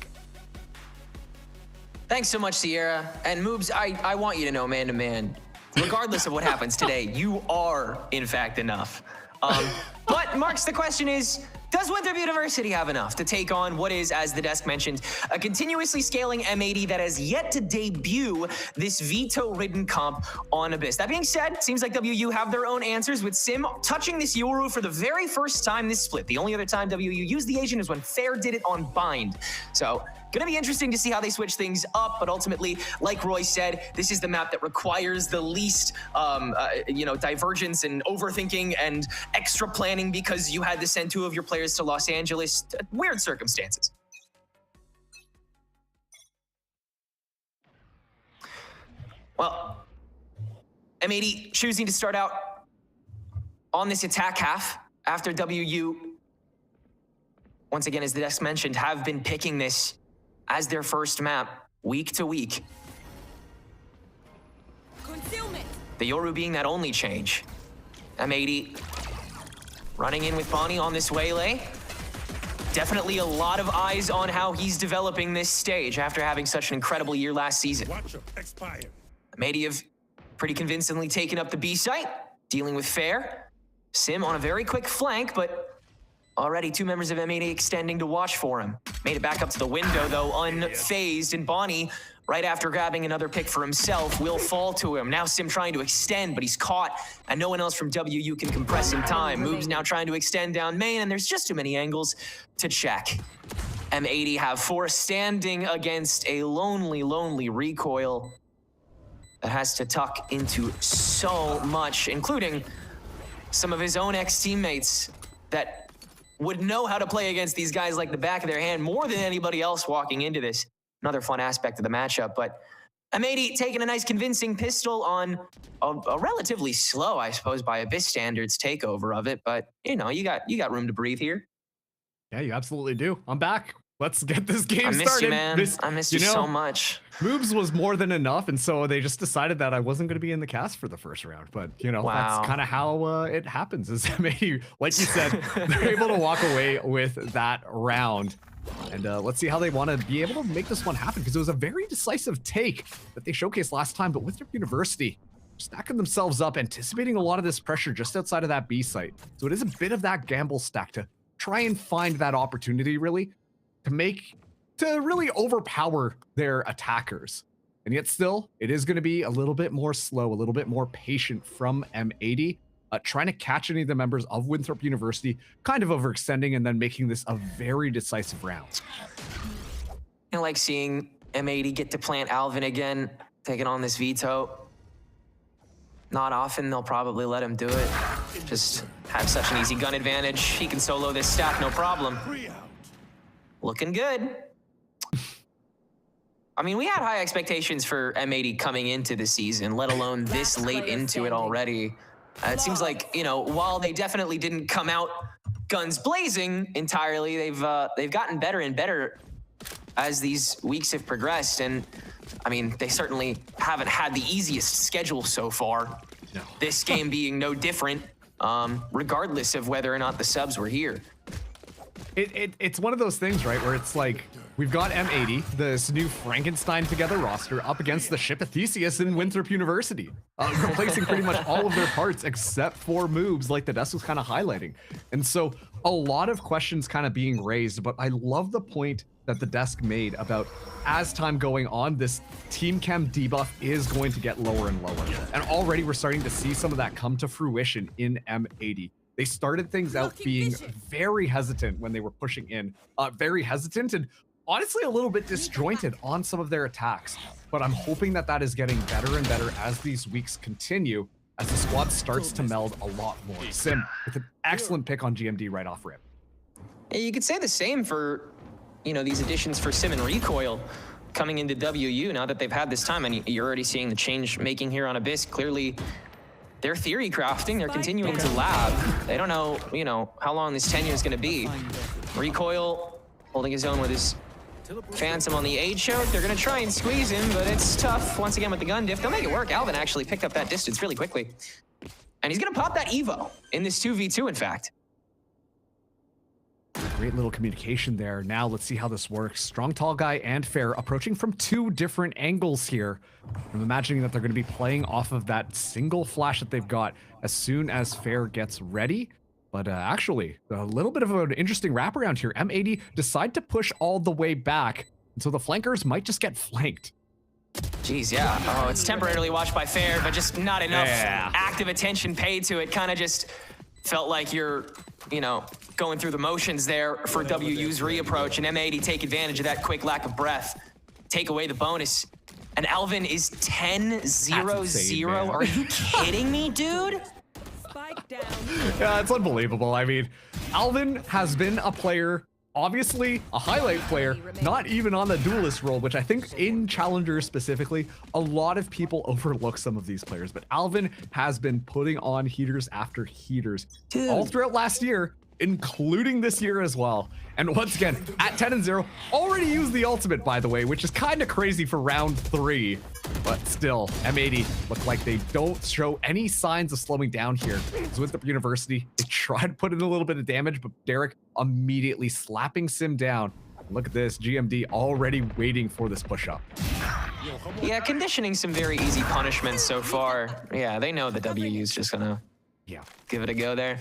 Thanks so much, Sierra. And Moobs, I want you to know, man to man, regardless of what happens today, you are, in fact, enough. But, Marks, the question is, does Winthrop University have enough to take on what is, as the desk mentioned, a continuously scaling M80 that has yet to debut this veto-ridden comp on Abyss? That being said, it seems like WU have their own answers, with Sim touching this Yoru for the very first time this split. The only other time WU used the agent is when Fair did it on Bind. So, gonna be interesting to see how they switch things up, but ultimately, like Roy said, this is the map that requires the least, divergence and overthinking and extra planning because you had to send 2 of your players to Los Angeles. Weird circumstances. Well, M80 choosing to start out on this attack half after WU, once again, as the desk mentioned, have been picking this as their first map week to week. Concealment. The Yoru being that only change. M80 running in with Bonnie on this waylay. Definitely a lot of eyes on how he's developing this stage after having such an incredible year last season. M80 have pretty convincingly taken up the B site, dealing with Fair. Sim on a very quick flank, but already 2 members of M80 extending to watch for him. Made it back up to the window, though, unfazed, and Bonnie, right after grabbing another pick for himself, will fall to him. Now Sim trying to extend, but he's caught, and no one else from WU can compress in time. Moves now trying to extend down main, and there's just too many angles to check. M80 have 4 standing against a lonely, lonely recoil that has to tuck into so much, including some of his own ex-teammates that would know how to play against these guys like the back of their hand more than anybody else walking into this. Another fun aspect of the matchup, but M80 taking a nice convincing pistol on a relatively slow, I suppose, by Abyss standards, takeover of it, but you know, you got room to breathe here. Yeah, you absolutely do. I'm back. Let's get this game started. I miss you, man. I miss you so much. Moves was more than enough, and so they just decided that I wasn't going to be in the cast for the first round. But, you know, that's kind of how it happens. Is maybe, like you said, they're able to walk away with that round. And let's see how they want to be able to make this one happen, because it was a very decisive take that they showcased last time. But Winthrop University stacking themselves up, anticipating a lot of this pressure just outside of that B site. So it is a bit of that gamble stack to try and find that opportunity, really, to really overpower their attackers. And yet still, it is going to be a little bit more slow, a little bit more patient from M80. trying to catch any of the members of Winthrop University, kind of overextending and then making this a very decisive round. I like seeing M80 get to plant Alvin again, taking on this veto. Not often they'll probably let him do it. Just have such an easy gun advantage. He can solo this stack, no problem. Looking good. I mean, we had high expectations for M80 coming into the season, let alone this late into it already. It seems like, you know, while they definitely didn't come out guns blazing entirely, they've gotten better and better as these weeks have progressed. And I mean, they certainly haven't had the easiest schedule so far. No. This game being no different, regardless of whether or not the subs were here. It's one of those things, right, where it's like, we've got M80, this new Frankenstein together roster, up against the ship of Theseus in Winthrop University, replacing pretty much all of their parts except for moves, like the desk was kind of highlighting. And so a lot of questions kind of being raised, but I love the point that the desk made about, as time going on, this team chem debuff is going to get lower and lower. And already we're starting to see some of that come to fruition in M80. They started things out being very hesitant when they were pushing in, very hesitant and honestly a little bit disjointed on some of their attacks. But I'm hoping that that is getting better and better as these weeks continue, as the squad starts to meld a lot more. Sim with an excellent pick on GMD right off rip. Yeah, you could say the same for, you know, these additions for Sim and Recoil coming into WU now that they've had this time. And you're already seeing the change making here on Abyss. Clearly, they're theory crafting, they're continuing to lab. They don't know, you know, how long this tenure is going to be. Recoil holding his own with his Phantom on the aid choke. They're going to try and squeeze him, but it's tough once again with the gun diff. They'll make it work. Alvin actually picked up that distance really quickly. And he's going to pop that Evo in this 2v2, in fact. Great little communication there. Now let's see how this works. Strong Tall Guy and Fair approaching from two different angles here. I'm imagining that they're going to be playing off of that single flash that they've got as soon as Fair gets ready. But actually, a little bit of an interesting wraparound here. M80 decide to push all the way back, and so the flankers might just get flanked. Jeez, yeah. Oh, it's temporarily watched by Fair, but just not enough active attention paid to it. Kind of just felt like you're, you know, going through the motions there for WU's reapproach, and M80 take advantage of that quick lack of breath, take away the bonus. And Alvin is 10-0-0. Are you kidding me, dude? Down. Yeah, it's unbelievable. I mean, Alvin has been a player, obviously a highlight player, not even on the duelist role, which I think in Challengers specifically, a lot of people overlook some of these players, but Alvin has been putting on heaters after heaters all throughout last year, including this year as well. And once again, at 10-0, already used the ultimate, by the way, which is kind of crazy for round 3. But still, M80 look like they don't show any signs of slowing down here. So Winthrop University, they tried to put in a little bit of damage, but Derek immediately slapping Sim down. Look at this, GMD already waiting for this push-up. Yeah, conditioning some very easy punishments so far. Yeah, they know the WU's just gonna give it a go there.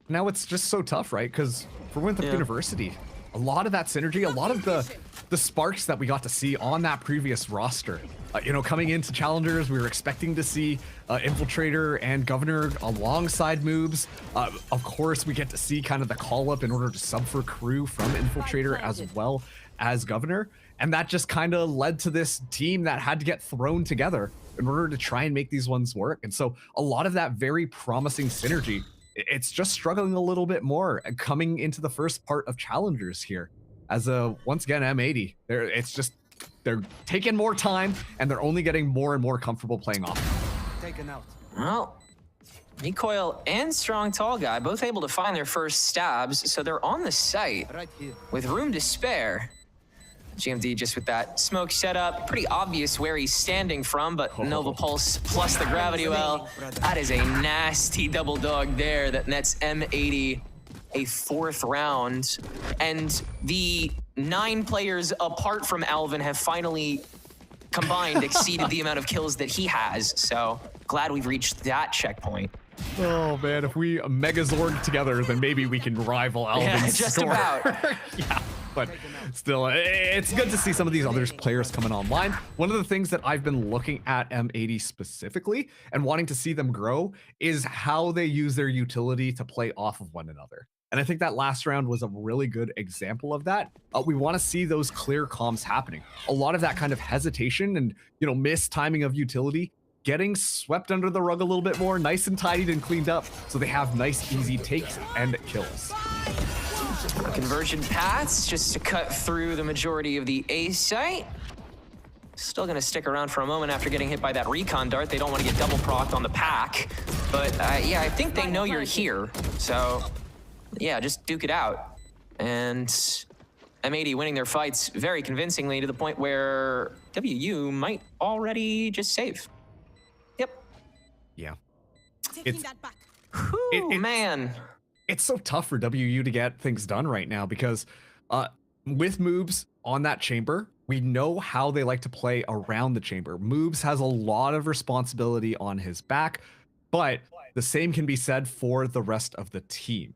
Now it's just so tough, right? Because for Winthrop University, a lot of that synergy, a lot of the sparks that we got to see on that previous roster. You know, coming into Challengers, we were expecting to see Infiltrator and Governor alongside moves. Of course, we get to see kind of the call-up in order to sub for crew from Infiltrator as well as Governor. And that just kind of led to this team that had to get thrown together in order to try and make these ones work. And so a lot of that very promising synergy, it's just struggling a little bit more coming into the first part of Challengers here. As once again, M80, they're taking more time and they're only getting more and more comfortable playing off. Taken out. Well, Recoil and Strong Tall Guy both able to find their first stabs, so they're on the site Right here. with room to spare. GMD just with that smoke setup, pretty obvious where he's standing from, but Nova Pulse plus the Gravity Well, that is a nasty double dog there that nets M80 a 4th round. And the 9 players apart from Alvin have finally combined exceeded the amount of kills that he has. So glad we've reached that checkpoint. Oh man, if we Megazord together, then maybe we can rival Alvin's just score. about. Yeah. but still, it's good to see some of these other players coming online. One of the things that I've been looking at M80 specifically and wanting to see them grow is how they use their utility to play off of one another. And I think that last round was a really good example of that. We want to see those clear comms happening. A lot of that kind of hesitation and, missed timing of utility getting swept under the rug a little bit more, nice and tidied and cleaned up, so they have nice, easy takes and kills. Conversion paths just to cut through the majority of the A site. Still gonna stick around for a moment after getting hit by that recon dart. They don't want to get double procced on the pack, but yeah, I think they know you're here. So yeah, just duke it out. And M80 winning their fights very convincingly to the point where WU might already just save. Yep. Yeah. Taking that back. Man. It's so tough for WU to get things done right now because with moves on that chamber, we know how they like to play around the chamber. Moobs has a lot of responsibility on his back, but the same can be said for the rest of the team.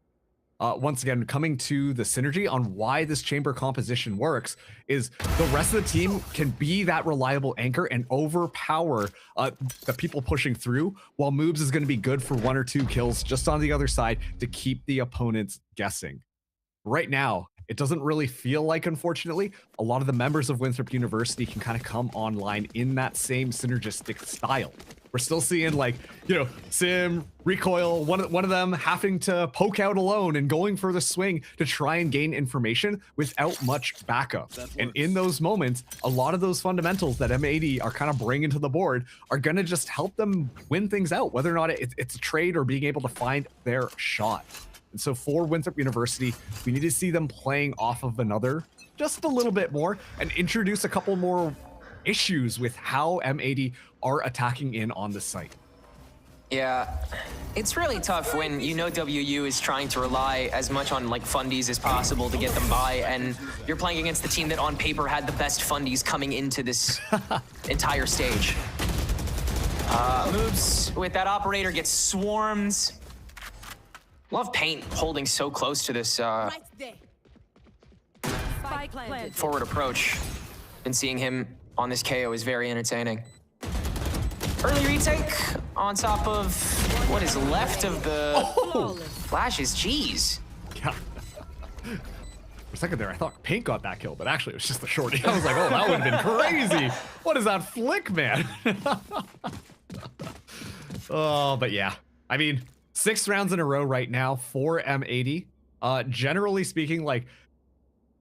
Once again, coming to the synergy on why this chamber composition works is the rest of the team can be that reliable anchor and overpower the people pushing through, while Moobs is going to be good for 1 or 2 kills just on the other side to keep the opponents guessing. Right now, it doesn't really feel like, unfortunately, a lot of the members of Winthrop University can kind of come online in that same synergistic style. We're still seeing Sim, Recoil, one of them having to poke out alone and going for the swing to try and gain information without much backup. And in those moments, a lot of those fundamentals that M80 are kind of bringing to the board are going to just help them win things out, whether or not it's a trade or being able to find their shot. And so for Winthrop University, we need to see them playing off of another just a little bit more and introduce a couple more issues with how M80 are attacking in on the site. Yeah, it's really tough when WU is trying to rely as much on fundies as possible to get them by, and you're playing against the team that on paper had the best fundies coming into this entire stage. Moves with that operator gets swarmed. Love Paint holding so close to this Right there. Spike planted. forward approach. Been seeing him on this KO is very entertaining. Early retake on top of what is left of the flashes. Jeez. Yeah. For a second there, I thought Paint got that kill, but actually it was just the shorty. I was like, oh, that would have been crazy. What is that flick, man? Oh, but yeah. I mean, 6 rounds in a row right now for M80. Generally speaking,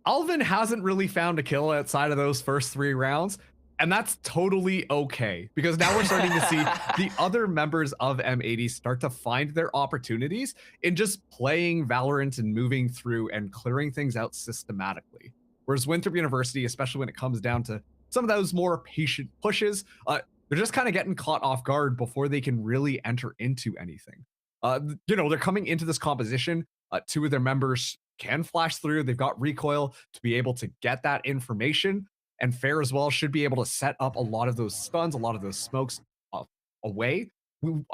Alvin hasn't really found a kill outside of those first 3 rounds, and that's totally okay, because now we're starting to see the other members of M80 start to find their opportunities in just playing Valorant and moving through and clearing things out systematically. Whereas Winthrop University, especially when it comes down to some of those more patient pushes, they're just kind of getting caught off guard before they can really enter into anything. They're coming into this composition. 2 of their members can flash through. They've got Recoil to be able to get that information, and Fair as well should be able to set up a lot of those stuns, a lot of those smokes away.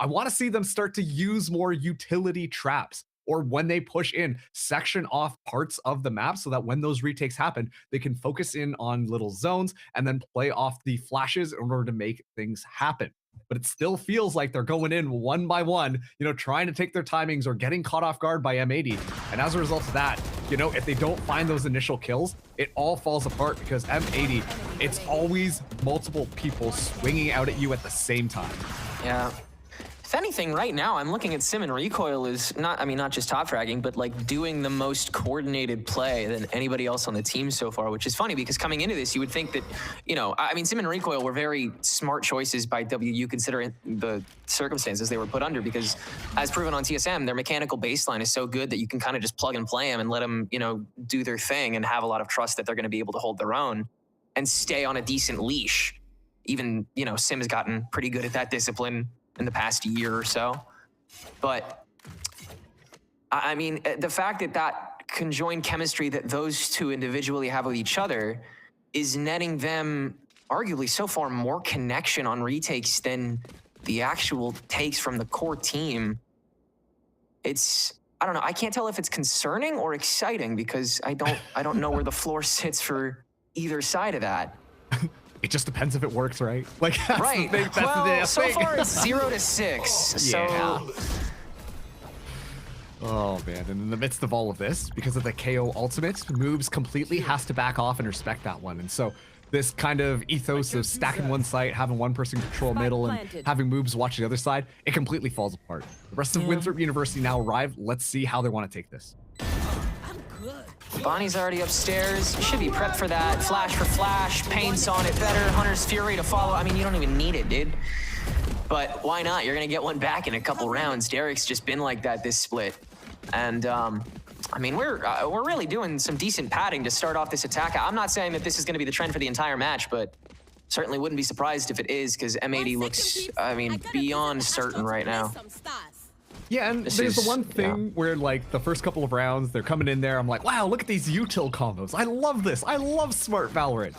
I want to see them start to use more utility traps, or when they push in, section off parts of the map so that when those retakes happen, they can focus in on little zones and then play off the flashes in order to make things happen. But it still feels like they're going in one by one, trying to take their timings or getting caught off guard by M80. And as a result of that, if they don't find those initial kills, it all falls apart, because M80, it's always multiple people swinging out at you at the same time. Yeah. If anything, right now, I'm looking at Sim and Recoil is not just top fragging, but doing the most coordinated play than anybody else on the team so far, which is funny because coming into this, you would think that, Sim and Recoil were very smart choices by WU considering the circumstances they were put under, because as proven on TSM, their mechanical baseline is so good that you can kind of just plug and play them and let them, do their thing and have a lot of trust that they're going to be able to hold their own and stay on a decent leash. Even, Sim has gotten pretty good at that discipline in the past year or so. But the fact that conjoined chemistry that those 2 individually have with each other is netting them arguably so far more connection on retakes than the actual takes from the core team. It's I don't know. I can't tell if it's concerning or exciting because I don't know where the floor sits for either side of that. It just depends if it works, right? Like, that's Right. The thing, that's Well, the so thing. far it's 0-6. Yeah. So Oh man, and in the midst of all of this, because of the KO ultimate, Moobs completely has to back off and respect that one. And so this kind of ethos of stacking one site, having one person control middle, and having Moobs watch the other side, it completely falls apart. The rest of Winthrop University now arrive. Let's see how they want to take this. Bonnie's already upstairs. Should be prepped for that. Flash for flash. Paint's on it better. Hunter's Fury to follow. I mean, you don't even need it, dude. But why not? You're going to get one back in a couple rounds. Derek's just been like that this split. And, I mean, we're really doing some decent padding to start off this attack. I'm not saying that this is going to be the trend for the entire match, but certainly wouldn't be surprised if it is, because M80 looks, I mean, beyond certain right now. Yeah, and there's the one thing where, like, the first couple of rounds, they're coming in there, I'm like, wow, look at these util combos. I love this. I love smart Valorant.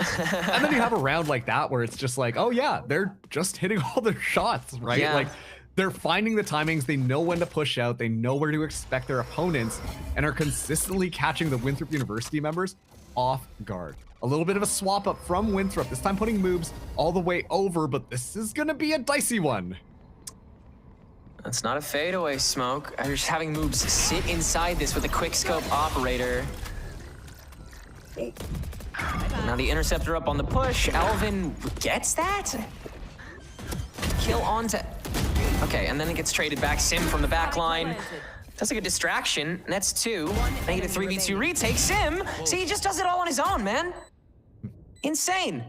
And then you have a round like that where it's just like, oh yeah, they're just hitting all their shots, right? Yeah. Like, they're finding the timings, they know when to push out, they know where to expect their opponents, and are consistently catching the Winthrop University members off guard. A little bit of a swap up from Winthrop, this time putting Moobs all the way over, but this is gonna be a dicey one. That's not a fadeaway smoke. I'm just having Moobs sit inside this with a quick scope operator. Now the interceptor up on the push. Alvin gets that? Kill onto... Okay, and then it gets traded back. Sim from the back line. That's like a distraction. That's 2. Negative 3v2 retake. Sim! See, he just does it all on his own, man. Insane.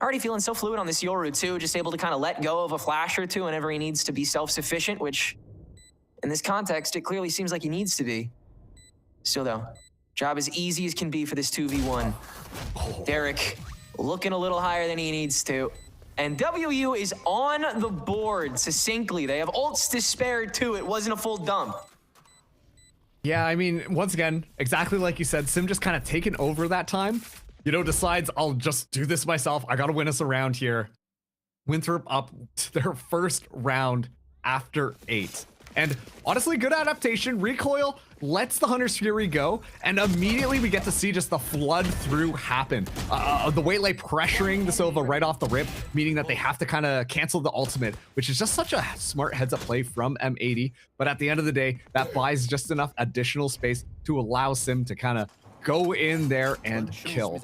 Already feeling so fluid on this Yoru too, just able to kind of let go of a flash or two whenever he needs to be self-sufficient, which in this context, it clearly seems like he needs to be. Still though, job as easy as can be for this 2v1. Derek looking a little higher than he needs to. And WU is on the board succinctly. They have ults to spare too. It wasn't a full dump. Yeah, I mean, once again, exactly like you said, Sim just kind of taken over that time. You know, decides I'll just do this myself. I gotta win us a round here. Winthrop up to their first round after 8. And honestly, good adaptation. Recoil lets the Hunter's Fury go, and immediately we get to see just the flood through happen. The Waylay pressuring the Sova right off the rip, meaning that they have to kind of cancel the ultimate, which is just such a smart heads-up play from M80. But at the end of the day, that buys just enough additional space to allow Sim to kind of go in there and kill.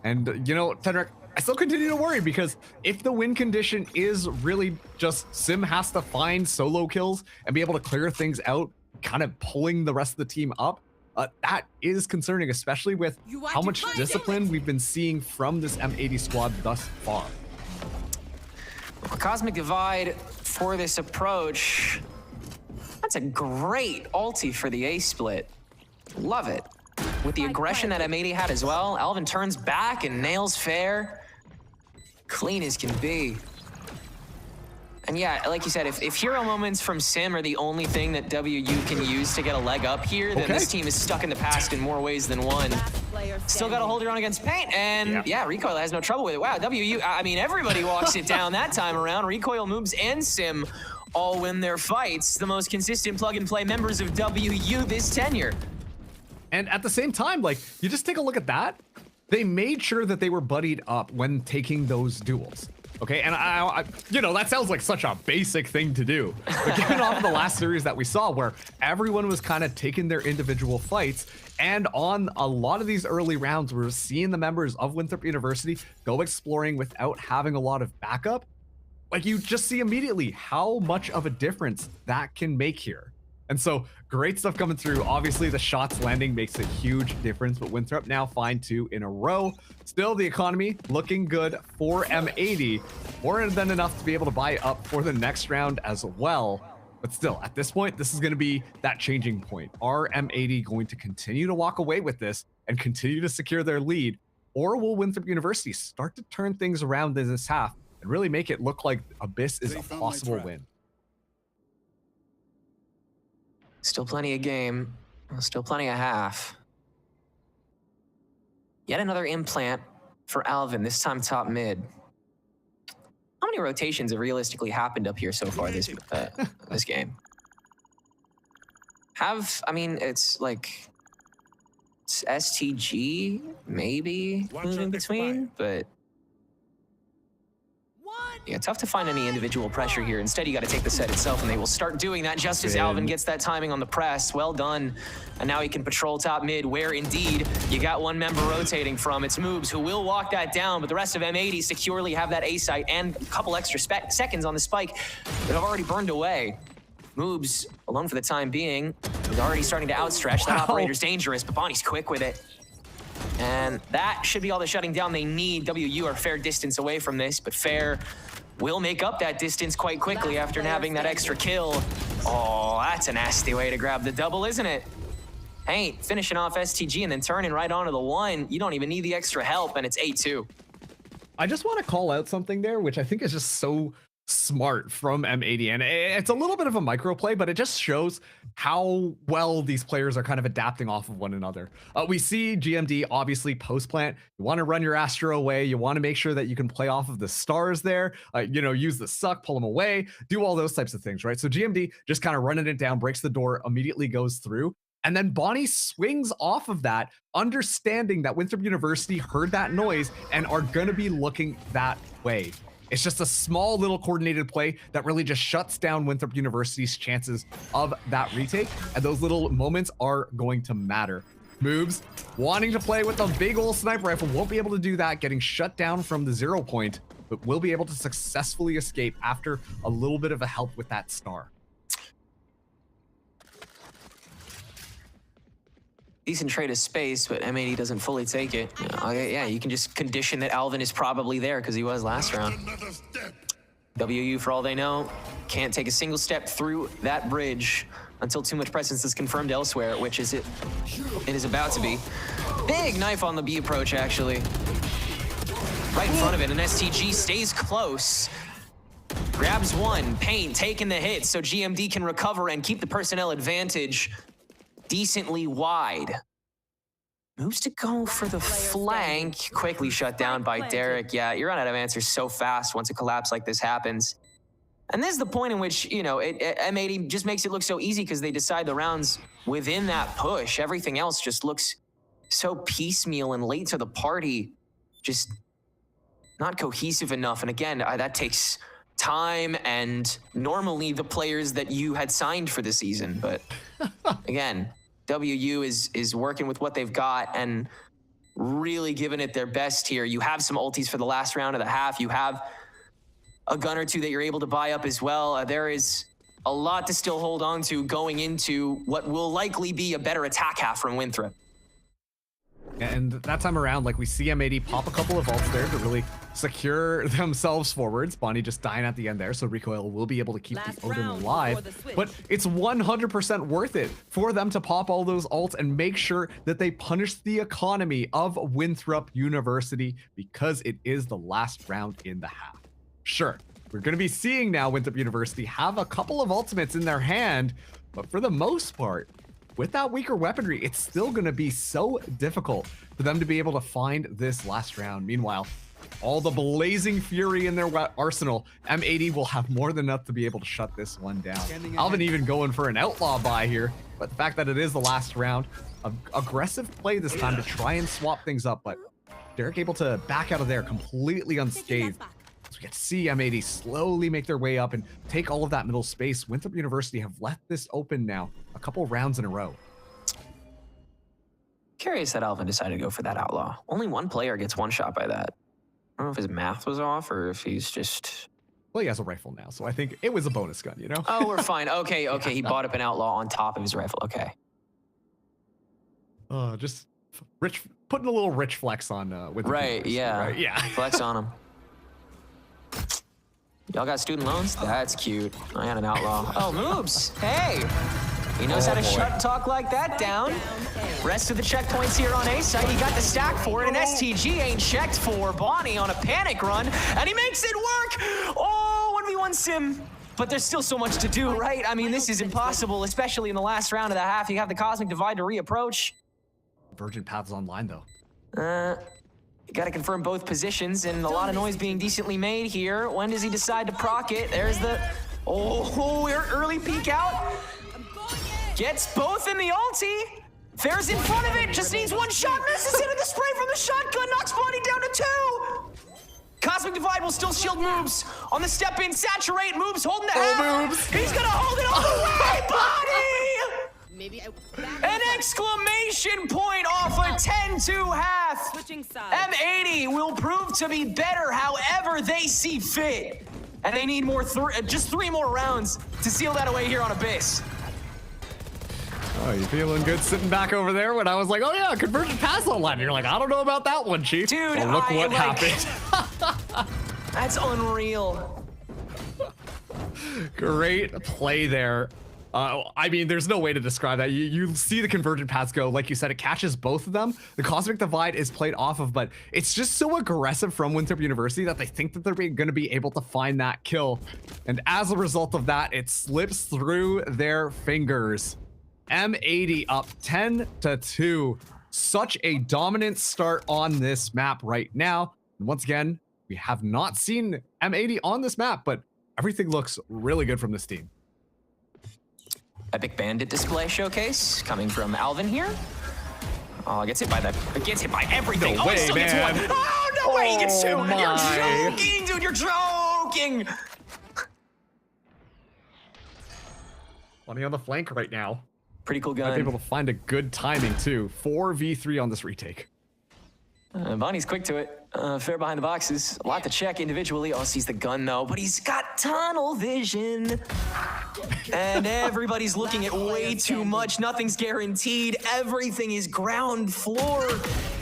And, you know, Tedrick, I still continue to worry, because if the win condition is really just Sim has to find solo kills and be able to clear things out, kind of pulling the rest of the team up, that is concerning, especially with how much discipline we've been seeing from this M80 squad thus far. Cosmic Divide for this approach. That's a great ulti for the A split. Love it. With the aggression that M80 had as well, Alvin turns back and nails fair. Clean as can be. And yeah, like you said, if hero moments from Sim are the only thing that WU can use to get a leg up here, then this team is stuck in the past in more ways than one. Still got to hold your own against Paint, and yeah, Recoil has no trouble with it. Wow, WU, I mean, everybody walks it down that time around. Recoil, Moobs, and Sim all win their fights. The most consistent plug-and-play members of WU this tenure. And at the same time, like, you just take a look at that. They made sure that they were buddied up when taking those duels. Okay, and I you know, that sounds like such a basic thing to do. But given off of the last series that we saw, where everyone was kind of taking their individual fights, and on a lot of these early rounds, we're seeing the members of Winthrop University go exploring without having a lot of backup. Like, you just see immediately how much of a difference that can make here. And so, great stuff coming through. Obviously, the shots landing makes a huge difference, but Winthrop now find 2 in a row. Still, the economy looking good for M80. More than enough to be able to buy up for the next round as well. But still, at this point, this is going to be that changing point. Are M80 going to continue to walk away with this and continue to secure their lead? Or will Winthrop University start to turn things around in this half and really make it look like Abyss is a possible win? Still plenty of game, still plenty of half. Yet another implant for Alvin, this time top mid. How many rotations have realistically happened up here so far this game? I mean, it's like, it's STG, maybe, in between, but yeah, tough to find any individual pressure here. Instead, you got to take the set itself, and they will start doing that just as Alvin gets that timing on the press. Well done. And now he can patrol top mid, where indeed you got one member rotating from. It's Moobs who will walk that down, but the rest of M80 securely have that A site and a couple extra seconds on the spike that have already burned away. Moobs, alone for the time being, is already starting to outstretch. That operator's dangerous, but Bonnie's quick with it. And that should be all the shutting down they need. WU are fair distance away from this, but Fair will make up that distance quite quickly after nabbing that extra kill. Oh, that's a nasty way to grab the double, isn't it? Hey, finishing off STG and then turning right onto the one. You don't even need the extra help, and it's 8-2. I just want to call out something there, which I think is just so smart from M80, and it's a little bit of a micro play, but it just shows how well these players are kind of adapting off of one another. We see GMD obviously post plant. You want to run your Astro away. You want to make sure that you can play off of the stars there. You know, use the suck, pull them away, do all those types of things, right? So GMD just kind of running it down, breaks the door, immediately goes through. And then Bonnie swings off of that, understanding that Winthrop University heard that noise and are going to be looking that way. It's just a small little coordinated play that really just shuts down Winthrop University's chances of that retake. And those little moments are going to matter. Moves, wanting to play with a big old sniper rifle, won't be able to do that, getting shut down from the 0 point, but will be able to successfully escape after a little bit of a help with that star. Decent trade of space, but M80 doesn't fully take it. Yeah, you can just condition that Alvin is probably there because he was last round. WU, for all they know, can't take a single step through that bridge until too much presence is confirmed elsewhere, which is it is about to be. Big knife on the B approach, actually. Right in front of it, and STG stays close. Grabs one, Pain taking the hit so GMD can recover and keep the personnel advantage decently wide. Moves to go for the flank. Quickly shut down by Derek. Yeah, you run out of answers so fast once a collapse like this happens. And this is the point in which, you know, M80 just makes it look so easy because they decide the rounds within that push. Everything else just looks so piecemeal and late to the party. Just not cohesive enough. And again, that takes time and normally the players that you had signed for the season. But again, WU is working with what they've got and really giving it their best here. You have some ultis for the last round of the half. You have a gun or two that you're able to buy up as well. There is a lot to still hold on to going into what will likely be a better attack half from Winthrop. And that time around, like, we see M80 pop a couple of ults there to really secure themselves forwards. Bonnie just dying at the end there, so Recoil will be able to keep the Odin alive. But it's 100% worth it for them to pop all those ults and make sure that they punish the economy of Winthrop University because it is the last round in the half. Sure, we're going to be seeing now Winthrop University have a couple of ultimates in their hand, but for the most part, with that weaker weaponry, it's still going to be so difficult for them to be able to find this last round. Meanwhile, all the blazing fury in their arsenal, M80 will have more than enough to be able to shut this one down. Alvin even going for an outlaw buy here, but the fact that it is the last round, aggressive play this time to try and swap things up, but Derek able to back out of there completely unscathed. So we get to see M80 slowly make their way up and take all of that middle space. Winthrop University have left this open now a couple rounds in a row. Curious that Alvin decided to go for that outlaw. Only one player gets one shot by that. I don't know if his math was off or if he's just... Well, he has a rifle now, so I think it was a bonus gun, you know? Oh, we're fine. Okay, okay. He bought up an outlaw on top of his rifle. Okay. Just rich, putting a little rich flex on Winthrop University, yeah. Right, yeah. Flex on him. Y'all got student loans? That's cute. I had an outlaw. Oh, Moobs. Hey. He knows how to shut talk like that down. Rest of the checkpoints here on A site. He got the stack for it, and STG ain't checked for Bonnie on a panic run, and he makes it work. Oh, 1v1 sim. But there's still so much to do, right? I mean, this is impossible, especially in the last round of the half. You have the Cosmic Divide to reapproach. Virgin Path's online, though. You got to confirm both positions, and a lot of noise being decently made here. When does he decide to proc it? There's the... Oh, early peek out. Gets both in the ulti. Fair's in front of it, just needs one shot, misses it, and the spray from the shotgun knocks Bonnie down to 2. Cosmic Divide will still shield Moobs. On the step in, saturate, Moobs holding the half. Moobs. He's gonna hold it all the way, Bonnie! Maybe An exclamation point off a 10-2 half. Switching sides. M80 will prove to be better however they see fit. And they need more, just 3 more rounds to seal that away here on Abyss. Oh, you feeling good sitting back over there when I was like, oh yeah, conversion pass online. And you're like, I don't know about that one, Chief. Dude, well, look what like, happened. That's unreal. Great play there. I mean, there's no way to describe that. You see the convergent paths go, like you said, it catches both of them. The Cosmic Divide is played off of, but it's just so aggressive from Winthrop University that they think that they're going to be able to find that kill. And as a result of that, it slips through their fingers. M80 up 10-2. Such a dominant start on this map right now. And once again, we have not seen M80 on this map, but everything looks really good from this team. Epic Bandit display showcase coming from Alvin here. Oh, gets hit by that. Gets hit by everything. No oh, way, he still man. gets 1. Oh, no way, he gets 2. Oh, my. You're joking, dude. You're joking. Funny on the flank right now. Pretty cool gun. Might be able to find a good timing too. 4v3 on this retake. Bonnie's quick to it. Fair behind the boxes. A lot to check individually. Oh, sees the gun though, but he's got tunnel vision. And everybody's looking at way too much. Nothing's guaranteed. Everything is ground floor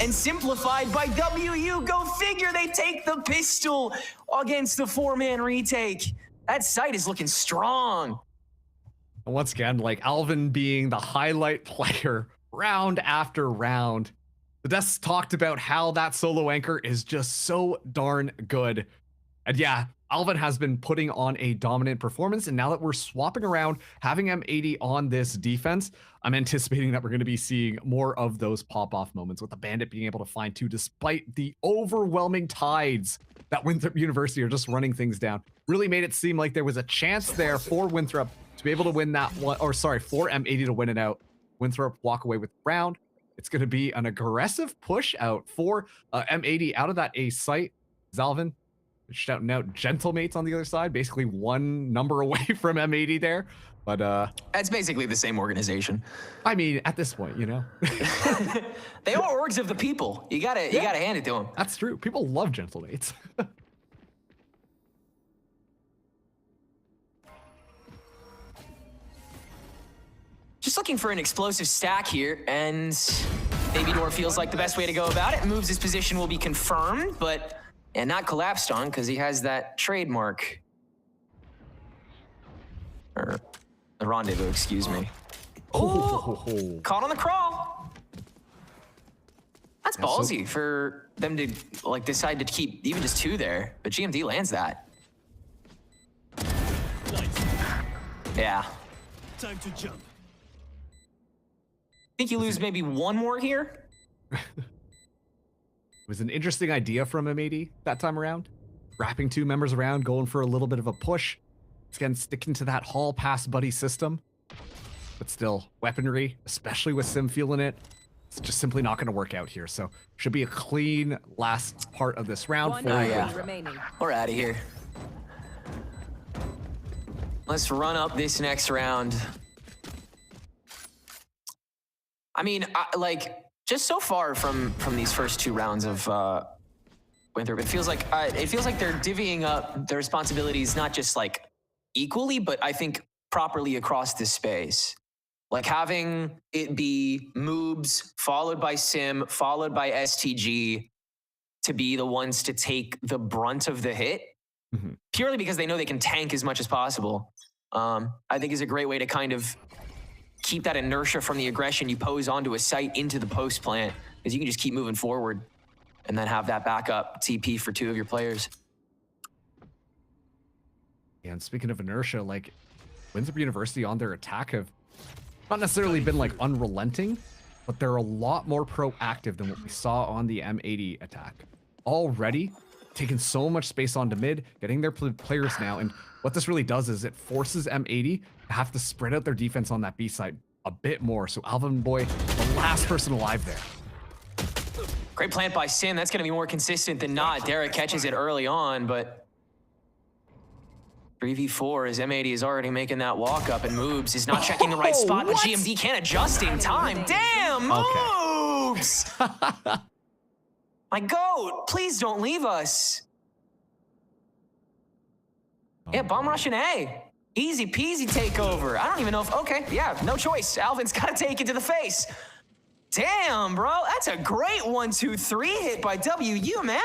and simplified by WU. Go figure, they take the pistol against the 4-man retake. That site is looking strong. And once again, like Alvin being the highlight player round after round. The desk talked about how that solo anchor is just so darn good. And yeah, Alvin has been putting on a dominant performance. And now that we're swapping around, having M80 on this defense, I'm anticipating that we're going to be seeing more of those pop-off moments with the Bandit being able to find 2 despite the overwhelming tides that Winthrop University are just running things down. Really made it seem like there was a chance there for Winthrop to be able to win that one, or sorry, for M80 to win it out. Winthrop walk away with the round. It's going to be an aggressive push out for M80 out of that A site. Zalvin shouting out Gentlemates on the other side, basically 1 number away from M80 there. But that's basically the same organization. I mean, at this point, you know, they are orgs of the people. You gotta hand it to them. That's true. People love Gentlemates. Just looking for an explosive stack here, and Baby Door feels like the best way to go about it. Moves his position will be confirmed, but not collapsed on because he has that trademark. Or the rendezvous, excuse me. Oh, caught on the crawl. That's ballsy for them to like decide to keep even just 2 there, but GMD lands that. Yeah. Time to jump. Think you lose maybe 1 more here? It was an interesting idea from M80 that time around. Wrapping 2 members around, going for a little bit of a push. Again, sticking to that hall pass buddy system. But still, weaponry, especially with Sim feeling it, it's just simply not going to work out here. So should be a clean last part of this round. Remaining. We're out of here. Let's run up this next round. I mean, like, just so far from these first 2 rounds of Winthrop, it feels like they're divvying up their responsibilities not just like equally, but I think properly across this space. Like having it be Moobs followed by Sim followed by STG to be the ones to take the brunt of the hit, purely because they know they can tank as much as possible. I think is a great way to kind of keep that inertia from the aggression you pose onto a site into the post plant, because you can just keep moving forward and then have that backup TP for 2 of your players. Yeah, and speaking of inertia, like Winthrop University on their attack have not necessarily been like unrelenting, but they're a lot more proactive than what we saw on the M80 attack. Already taking so much space onto mid, getting their players now, and what this really does is it forces M80 to have to spread out their defense on that B side a bit more. So Alvin Boy, the last person alive there. Great plant by Sim. That's going to be more consistent than not. Derek catches it early on, but 3v4 as M80 is already making that walk up and Moobs is not checking the right spot, but GMD can't adjust in time. Damn, Moobs! My goat, please don't leave us. Yeah, bomb rush an A. Easy peasy takeover. I don't even know if, okay, yeah, no choice. Alvin's got to take it to the face. Damn, bro, that's a great 1-2-3 hit by WU, man.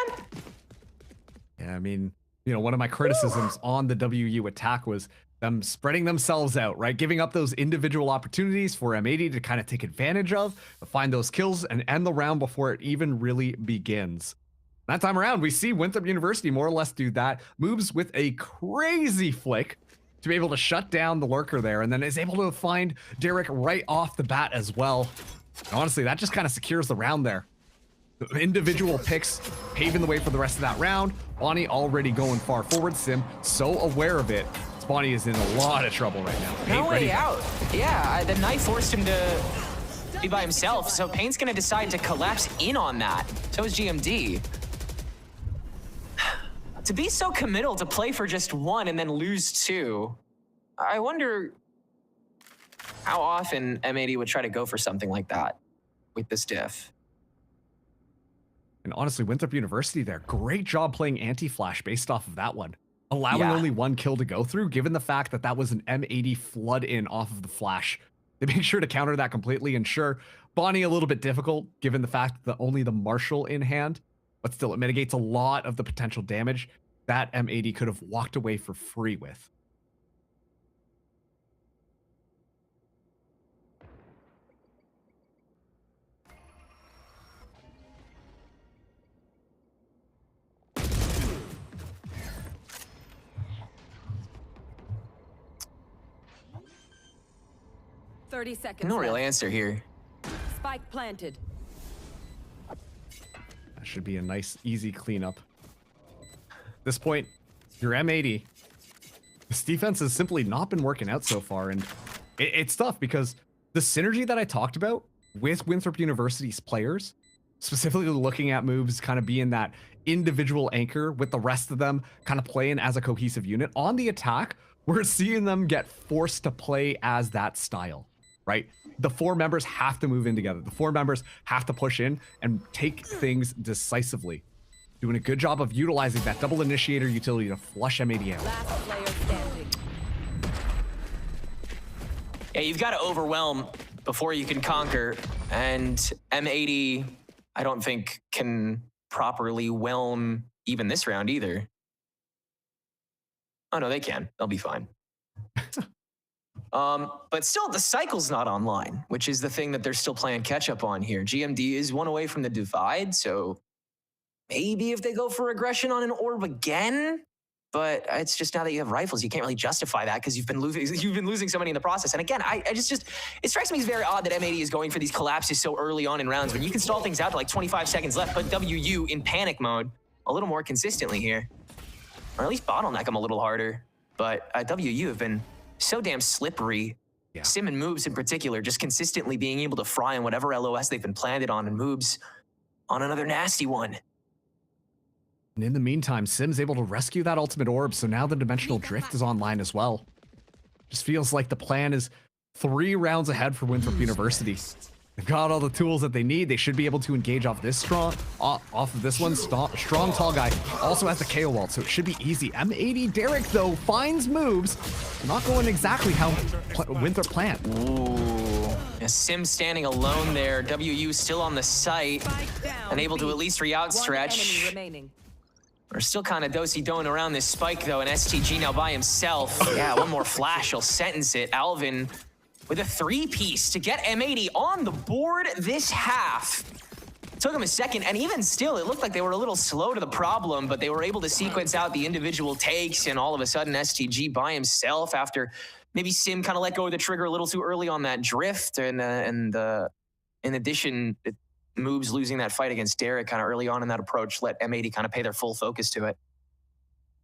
Yeah, I mean, you know, one of my criticisms on the WU attack was them spreading themselves out, right? Giving up those individual opportunities for M80 to kind of take advantage of, find those kills, and end the round before it even really begins. That time around, we see Winthrop University more or less do that. Moves with a crazy flick to be able to shut down the lurker there, and then is able to find Derek right off the bat as well. And honestly, that just kind of secures the round there. The individual picks paving the way for the rest of that round. Bonnie already going far forward. Sim so aware of it. Bonnie is in a lot of trouble right now. No way out. Yeah, the knife forced him to be by himself, so Pain's gonna decide to collapse in on that. So is GMD. To be so committal to play for just one and then lose two, I wonder how often M80 would try to go for something like that with this diff. And honestly, Winthrop University there, great job playing anti-flash based off of that one. Allowing only one kill to go through, given the fact that that was an M80 flood in off of the flash. They make sure to counter that completely, and sure, Bonnie a little bit difficult, given the fact that only the Marshal in hand, but still it mitigates a lot of the potential damage that M80 could have walked away for free with. No real answer here. Spike planted. That should be a nice, easy cleanup. At this point, your M80, this defense has simply not been working out so far, and it's tough because the synergy that I talked about with Winthrop University's players, specifically looking at moves kind of being that individual anchor with the rest of them kind of playing as a cohesive unit, on the attack, we're seeing them get forced to play as that style. Right? The four members have to move in together. The four members have to push in and take things decisively. Doing a good job of utilizing that double initiator utility to flush M80 out. Last player standing. Yeah, you've got to overwhelm before you can conquer. And M80, I don't think, can properly whelm even this round either. Oh, no, they can. They'll be fine. But still, the cycle's not online, which is the thing that they're still playing catch up on here. GMD is one away from the divide, so maybe if they go for aggression on an orb again, but it's just now that you have rifles, you can't really justify that because you've been losing so many in the process. And again, it strikes me as very odd that M80 is going for these collapses so early on in rounds when you can stall things out to like 25 seconds left, but WU in panic mode a little more consistently here, or at least bottleneck them a little harder. But WU have been so damn slippery. Yeah. Sim and Moobs in particular, just consistently being able to fry on whatever LOS they've been planted on, and Moobs on another nasty one. And in the meantime, Sim's able to rescue that ultimate orb, so now the dimensional drift is online as well. Just feels like the plan is 3 rounds ahead for Winthrop University. They've got all the tools that they need. They should be able to engage off this off of this one. Strong tall guy also has the KO wall, so it should be easy. M80 Derek though finds moves, not going exactly how Winthrop planned. Ooh, yeah, Sim standing alone there. WU still on the site, unable to at least re-outstretch. We're still kind of do-si-doing around this spike though, and STG now by himself. Yeah, one more flash, he'll sentence it. Alvin with a 3-piece to get M80 on the board this half. Took him a second, and even still, it looked like they were a little slow to the problem, but they were able to sequence out the individual takes, and all of a sudden, STG by himself after maybe Sim kind of let go of the trigger a little too early on that drift, and in addition, Moves losing that fight against Derek kind of early on in that approach let M80 kind of pay their full focus to it.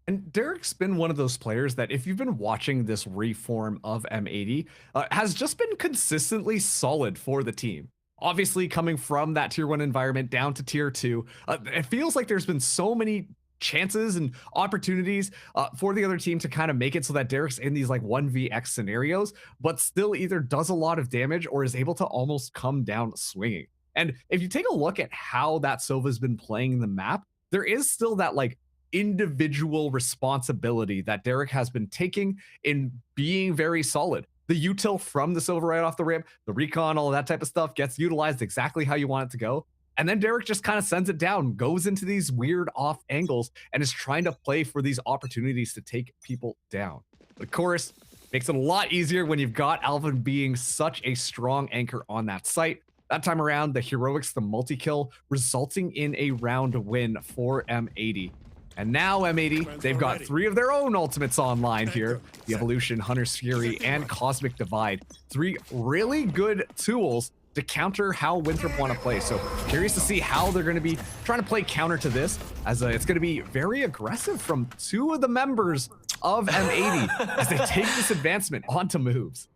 And Derek's been one of those players that, if you've been watching this reform of M80, has just been consistently solid for the team. Obviously, coming from that tier 1 environment down to tier 2, it feels like there's been so many chances and opportunities for the other team to kind of make it so that Derek's in these like 1vx scenarios, but still either does a lot of damage or is able to almost come down swinging. And if you take a look at how that Sova's been playing the map, there is still that like individual responsibility that Derek has been taking in being very solid. The util from the Sova right off the rip, the recon, all of that type of stuff gets utilized exactly how you want it to go. And then Derek just kind of sends it down, goes into these weird off angles, and is trying to play for these opportunities to take people down. But of course, makes it a lot easier when you've got Alvin being such a strong anchor on that site. That time around, the heroics, the multi-kill, resulting in a round win for M80. And now M80, they've got 3 of their own ultimates online here. The Evolution, Hunter's Fury, and Cosmic Divide. 3 really good tools to counter how Winthrop want to play. So curious to see how they're going to be trying to play counter to this, as it's going to be very aggressive from 2 of the members of M80 as they take this advancement onto moves.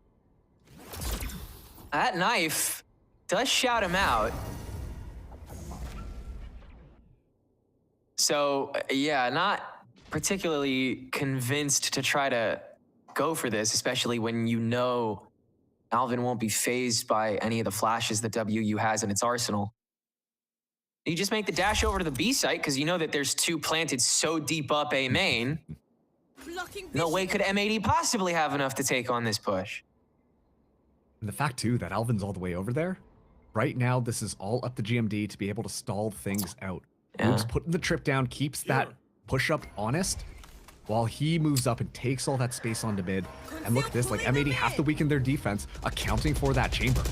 That knife does shout him out. So, yeah, not particularly convinced to try to go for this, especially when you know Alvin won't be phased by any of the flashes that WU has in its arsenal. You just make the dash over to the B site because you know that there's 2 planted so deep up A main. No way could M80 possibly have enough to take on this push. And the fact, too, that Alvin's all the way over there, right now, this is all up to GMD to be able to stall things out. Yeah. Moves putting the trip down, keeps that push-up honest, while he moves up and takes all that space onto mid. And look at this, like M80 have to weaken their defense, accounting for that chamber.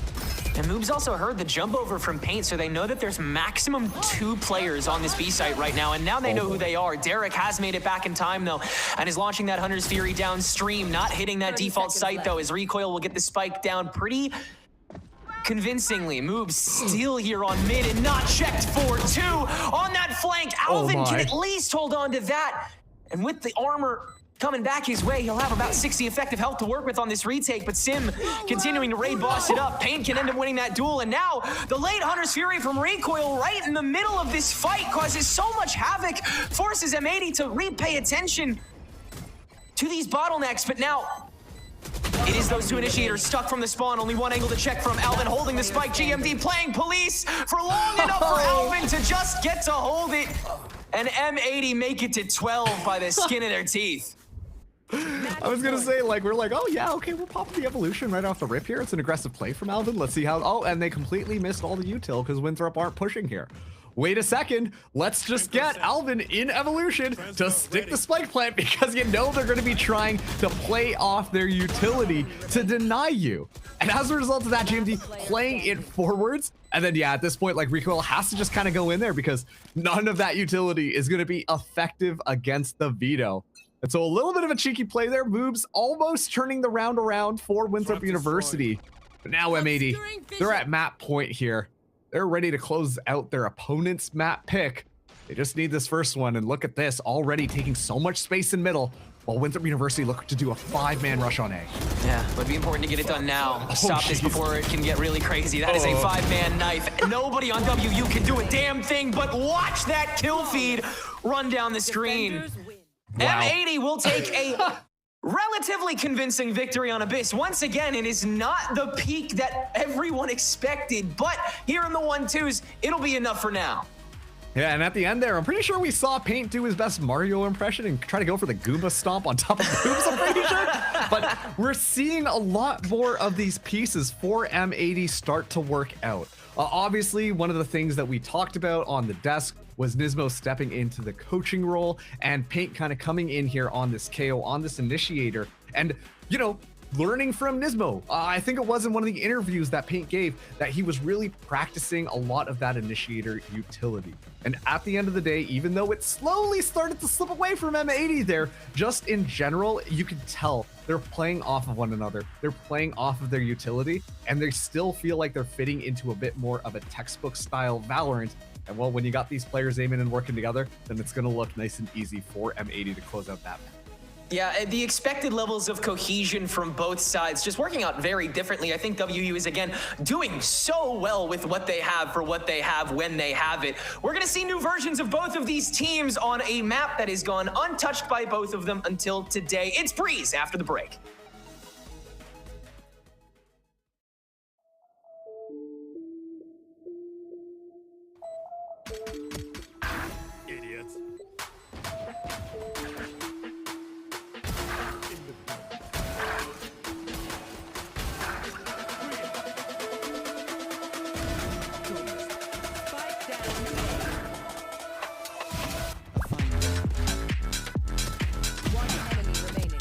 And Moobs also heard the jump over from Paint, so they know that there's maximum 2 players on this B site right now, and now they know who they are. Derek has made it back in time, though, and is launching that Hunter's Fury downstream, not hitting that default site, though. His recoil will get the spike down pretty convincingly. Moobs still here on mid and not checked for 2 on that flank. Alvin can at least hold on to that. And with the armor coming back his way, he'll have about 60 effective health to work with on this retake, but Sim continuing to raid boss it up. Pain can end up winning that duel, and now the late Hunter's Fury from recoil right in the middle of this fight causes so much havoc, forces M80 to repay attention to these bottlenecks, but now it is those 2 initiators stuck from the spawn. Only 1 angle to check from Alvin holding the spike. GMD playing police for long enough for Alvin to just get to hold it. And M80 make it to 12 by the skin of their teeth. I was gonna say, like, we're like, oh yeah, okay, we're popping the Evolution right off the rip here. It's an aggressive play from Alvin. Let's see how, oh, and they completely missed all the util because Winthrop aren't pushing here. Wait a second, let's just get Alvin in Evolution to stick the spike plant, because you know they're going to be trying to play off their utility to deny you. And as a result of that, GMD playing it forwards. And then, yeah, at this point, like, recoil has to just kind of go in there because none of that utility is going to be effective against the veto. And so a little bit of a cheeky play there. Moobs almost turning the round around for Winthrop University. But now M80, they're at map point here. They're ready to close out their opponent's map pick. They just need this first one, and look at this, already taking so much space in middle, while Winthrop University look to do a 5-man rush on A. Yeah, would be important to get it done now. Stop this before it can get really crazy. That is a 5-man knife. Nobody on WU can do a damn thing, but watch that kill feed run down the screen. Wow. M80 will take a relatively convincing victory on Abyss. Once again, it is not the peak that everyone expected, but here in the 1-2s, it'll be enough for now. Yeah, and at the end there, I'm pretty sure we saw Paint do his best Mario impression and try to go for the Goomba stomp on top of Boobs, I'm pretty sure. But we're seeing a lot more of these pieces for M80 start to work out. Obviously, one of the things that we talked about on the desk was Nismo stepping into the coaching role and Paint kind of coming in here on this KO, on this initiator, and, you know, learning from Nismo. I think it was in one of the interviews that Paint gave that he was really practicing a lot of that initiator utility. And at the end of the day, even though it slowly started to slip away from M80 there, just in general, you can tell they're playing off of one another. They're playing off of their utility, and they still feel like they're fitting into a bit more of a textbook style Valorant And well, when you got these players aiming and working together, then it's going to look nice and easy for M80 to close out that map. Yeah, the expected levels of cohesion from both sides just working out very differently. I think WU is, again, doing so well with what they have for what they have when they have it. We're going to see new versions of both of these teams on a map that has gone untouched by both of them until today. It's Breeze after the break. Idiots. Spike down. One enemy remaining.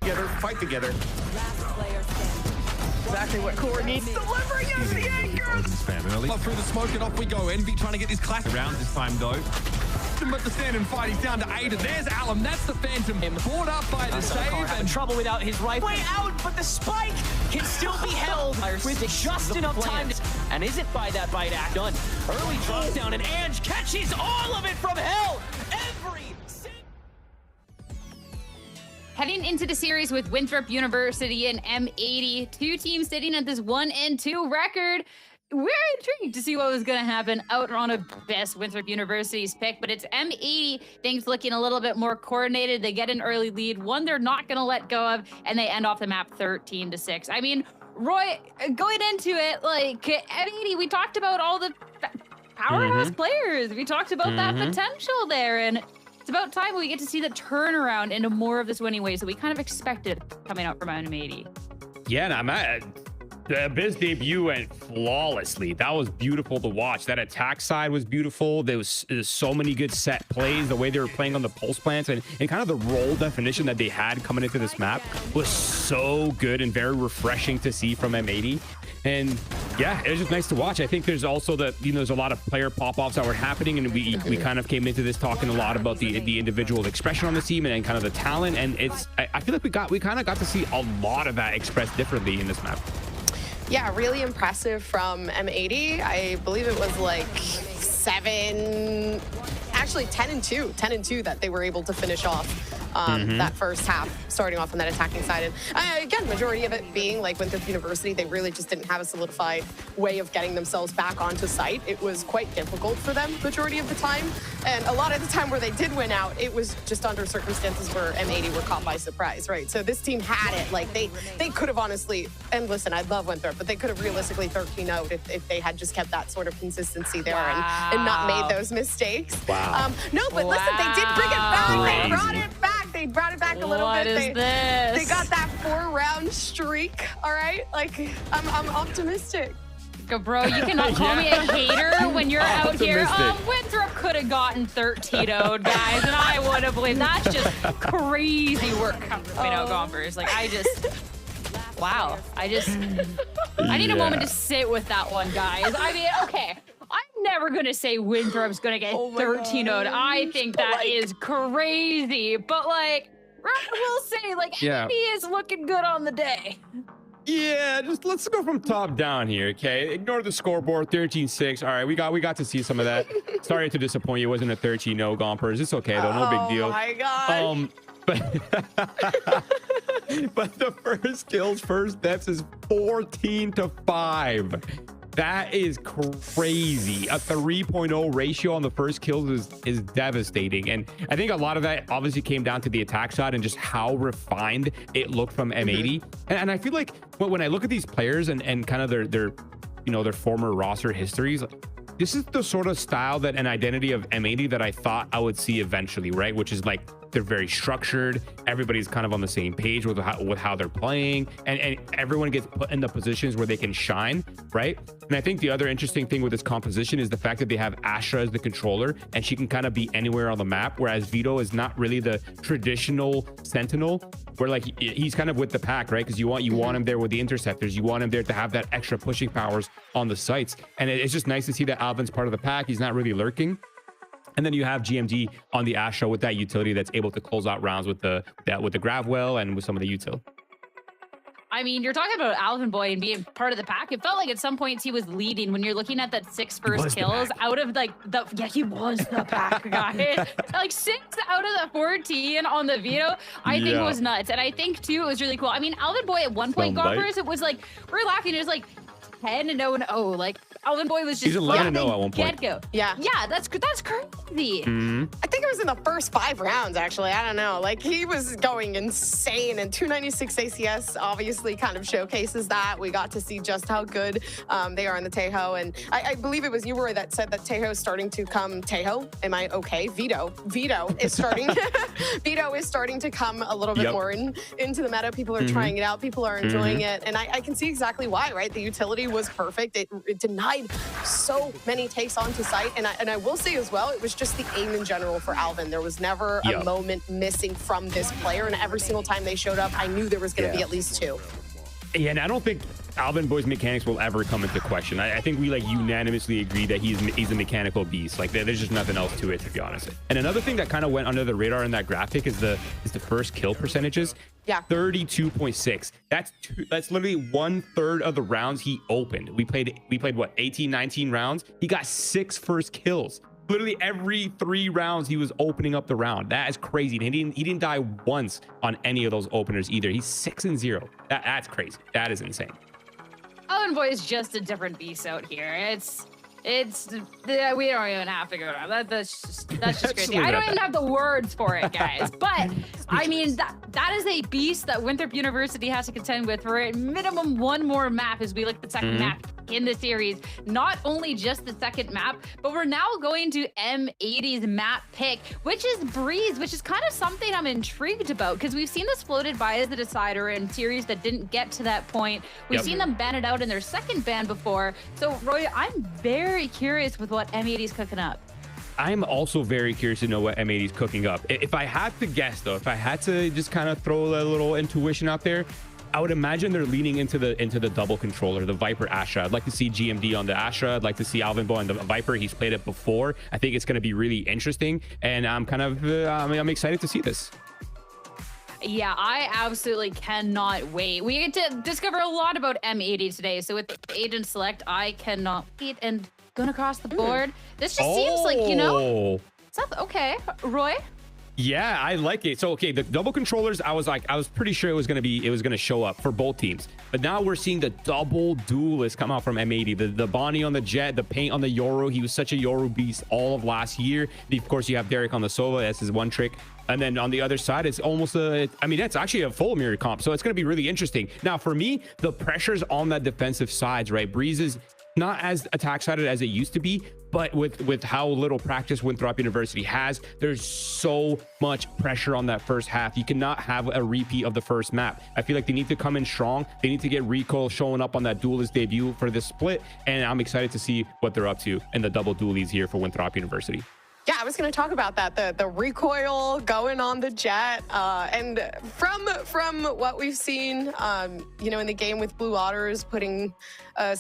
Together, fight together. Last player standing. Exactly what Core needs. Delivering as the anchor. Spam early. Through the smoke and off we go. Envy trying to get this classic round this time though. But the stand and fight, he's down to Ada. There's Alum, that's the Phantom. Brought up by the save And trouble without his rifle. Way out, but the spike can still be held with just enough time. And isn't by that bite act done. Early drop down and Ange catches all of it from hell. Heading into the series with Winthrop University and M80, two teams sitting at this 1-2 record. We're intrigued to see what was going to happen out on a best Winthrop University's pick, but it's M80. Things looking a little bit more coordinated. They get an early lead, one they're not going to let go of, and they end off the map 13-6. I mean, Roy, going into it, like M80, we talked about all the powerhouse players. We talked about that potential there, and it's about time we get to see the turnaround into more of this winning ways that we kind of expected coming out from M80. Yeah, and I'm at the Biz debut went flawlessly. That was beautiful to watch. That attack side was beautiful. There's so many good set plays. The way they were playing on the pulse plants and kind of the role definition that they had coming into this map was so good and very refreshing to see from M80. And yeah, it was just nice to watch. I think there's also there's a lot of player pop-offs that were happening, and we kind of came into this talking a lot about the individual expression on the team and kind of the talent. And I feel like we kind of got to see a lot of that expressed differently in this map. Yeah, really impressive from M80. I believe it was like 7, actually 10 and 2 that they were able to finish off that first half, starting off on that attacking side. And again, majority of it being like Winthrop University, they really just didn't have a solidified way of getting themselves back onto site. It was quite difficult for them majority of the time. And a lot of the time where they did win out, it was just under circumstances where M80 were caught by surprise, right? So this team had it. Like they could have honestly, and listen, I love Winthrop, but they could have realistically 13-0'd if they had just kept that sort of consistency there and not made those mistakes. Wow. No, but listen, they did bring it back. They brought it back. They brought it back a little bit. They got that 4-round streak. All right, like I'm optimistic. Bro, you cannot call me a hater when you're out here. Winthrop could have gotten 13-0'd, guys, and I would have believed. That's just crazy work coming from Gompers. Like, wow. I need a moment to sit with that one, guys. I mean, okay. I'm never going to say Winthrop's going to get 13-0'd. I think that is crazy. But, like, we'll say, like, he is looking good on the day. Yeah, just let's go from top down here, okay? Ignore the scoreboard, 13-6. All right, we got to see some of that. Sorry to disappoint you. It wasn't a 13-0 Gompers. It's okay, though. No big deal. Oh, my God. But the first kills, first deaths is 14-5. That is crazy. A 3.0 ratio on the first kills is devastating. And I think a lot of that obviously came down to the attack side and just how refined it looked from M80. And I feel like when I look at these players and kind of their former roster histories, this is the sort of style and identity of M80 that I thought I would see eventually, right? Which is like, they're very structured. Everybody's kind of on the same page with how they're playing, and everyone gets put in the positions where they can shine, right? And I think the other interesting thing with this composition is the fact that they have Astra as the controller, and she can kind of be anywhere on the map, whereas Vito is not really the traditional sentinel, where like he's kind of with the pack, right? Because you want him there with the interceptors, you want him there to have that extra pushing powers on the sites, and it's just nice to see that Alvin's part of the pack. He's not really lurking. And then you have GMD on the Astra with that utility that's able to close out rounds with the grab well and with some of the util. I mean, you're talking about Alvin Boy and being part of the pack. It felt like at some points he was leading when you're looking at that 6 first kills out of like he was the pack guy. Like 6 out of the 14 on the Vito, I think was nuts. And I think too, it was really cool. I mean, Alvin Boy at one point, Gompers, it was like, we're laughing. It was like 10-0-0. Like Alvin Boy was just he's 11-0 at one point. Get-go. Yeah, that's crazy. I think it was in the first 5 rounds, actually. I don't know. Like, he was going insane, and 296 ACS obviously kind of showcases that. We got to see just how good they are in the Tejo, and I believe it was you, Roy, that said that Tejo is starting to come. Tejo? Am I okay? Vito is starting. Vito is starting to come a little bit more into the meta. People are trying it out. People are enjoying it, and I can see exactly why, right? The utility was perfect. It denied so many takes onto site, and I will say as well, it was just the aim in general for Alvin. There was never a moment missing from this player, and every single time they showed up, I knew there was going to be at least 2. Yeah, and I don't think Alvin Boy's mechanics will ever come into question. I think we like unanimously agree that he's a mechanical beast. Like there's just nothing else to it, to be honest. And another thing that kind of went under the radar in that graphic is the first kill percentages. Yeah, 32.6. That's literally 1/3 of the rounds he opened. We played what, 18, 19 rounds. He got 6 first kills. Literally every 3 rounds he was opening up the round. That is crazy. And he didn't die once on any of those openers either. He's 6-0. That's crazy. That is insane. Alvin Boy is just a different beast out here. We don't even have to go down. That's just crazy. I don't even have the words for it, guys. But I mean, that is a beast that Winthrop University has to contend with for at minimum 1 more map as we look at the second map in the series. Not only just the second map, but we're now going to M80's map pick, which is Breeze, which is kind of something I'm intrigued about because we've seen this floated by as a decider in series that didn't get to that point. We've seen them ban it out in their second ban before. So Roy, I'm very curious with what M80's cooking up. I'm also very curious to know what M80's cooking up. If I had to guess though, if I had to just kind of throw a little intuition out there, I would imagine they're leaning into the double controller, the Viper Astra. I'd like to see GMD on the Astra. I'd like to see Alvin Boy on the Viper. He's played it before. I think it's going to be really interesting, and I'm kind of I'm excited to see this. Yeah, I absolutely cannot wait. We get to discover a lot about M80 today. So with Agent Select, I cannot wait. And going across the board, this just seems like, you know, stuff. Okay, Roy. Yeah, I like it. So, okay, the double controllers, I was pretty sure it was going to show up for both teams. But now we're seeing the double duelist come out from M80. The Bonnie on the Jet, the paint on the Yoru. He was such a Yoru beast all of last year. Of course, you have Derek on the Sova. That's his one trick. And then on the other side, it's almost it's actually a full mirror comp. So it's going to be really interesting. Now, for me, the pressure's on that defensive sides, right? Breeze is not as attack-sided as it used to be, but with how little practice Winthrop University has, there's so much pressure on that first half. You cannot have a repeat of the first map. I feel like they need to come in strong. They need to get Recoil showing up on that duelist debut for this split, and I'm excited to see what they're up to in the double duelies here for Winthrop University. Yeah, I was going to talk about that, the recoil going on the Jet, and from what we've seen, you know, in the game with Blue Otters, putting a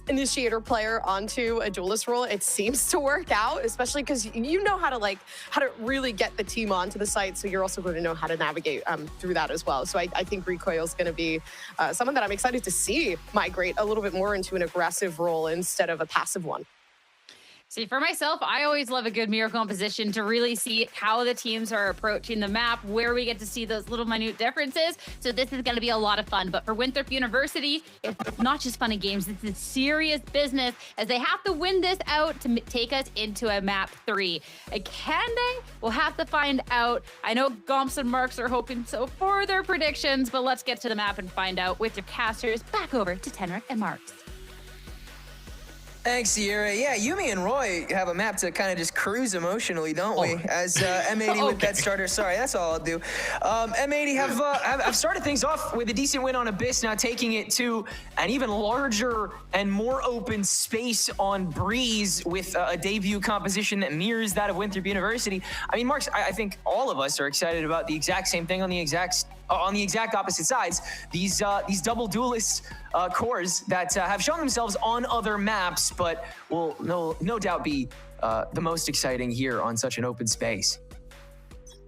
initiator player onto a duelist role, it seems to work out, especially because you know how to really get the team onto the site, so you're also going to know how to navigate through that as well. So I think recoil is going to be someone that I'm excited to see migrate a little bit more into an aggressive role instead of a passive one. See, for myself, I always love a good mirror composition to really see how the teams are approaching the map, where we get to see those little minute differences. So this is going to be a lot of fun. But for Winthrop University, it's not just fun and games. It's a serious business as they have to win this out to take us into a map 3. Can they? We'll have to find out. I know Gomps and Marks are hoping so for their predictions, but let's get to the map and find out with your casters. Back over to Tenric and Marks. Thanks, Sierra. Yeah, Yumi and Roy have a map to kind of just cruise emotionally, don't we? As M80 with that starter. Sorry, that's all I'll do. M80 have started things off with a decent win on Abyss, now taking it to an even larger and more open space on Breeze with a debut composition that mirrors that of Winthrop University. I mean, Marks, I think all of us are excited about the exact same thing on the exact opposite sides. These double duelist cores that have shown themselves on other maps, but will no doubt be the most exciting here on such an open space.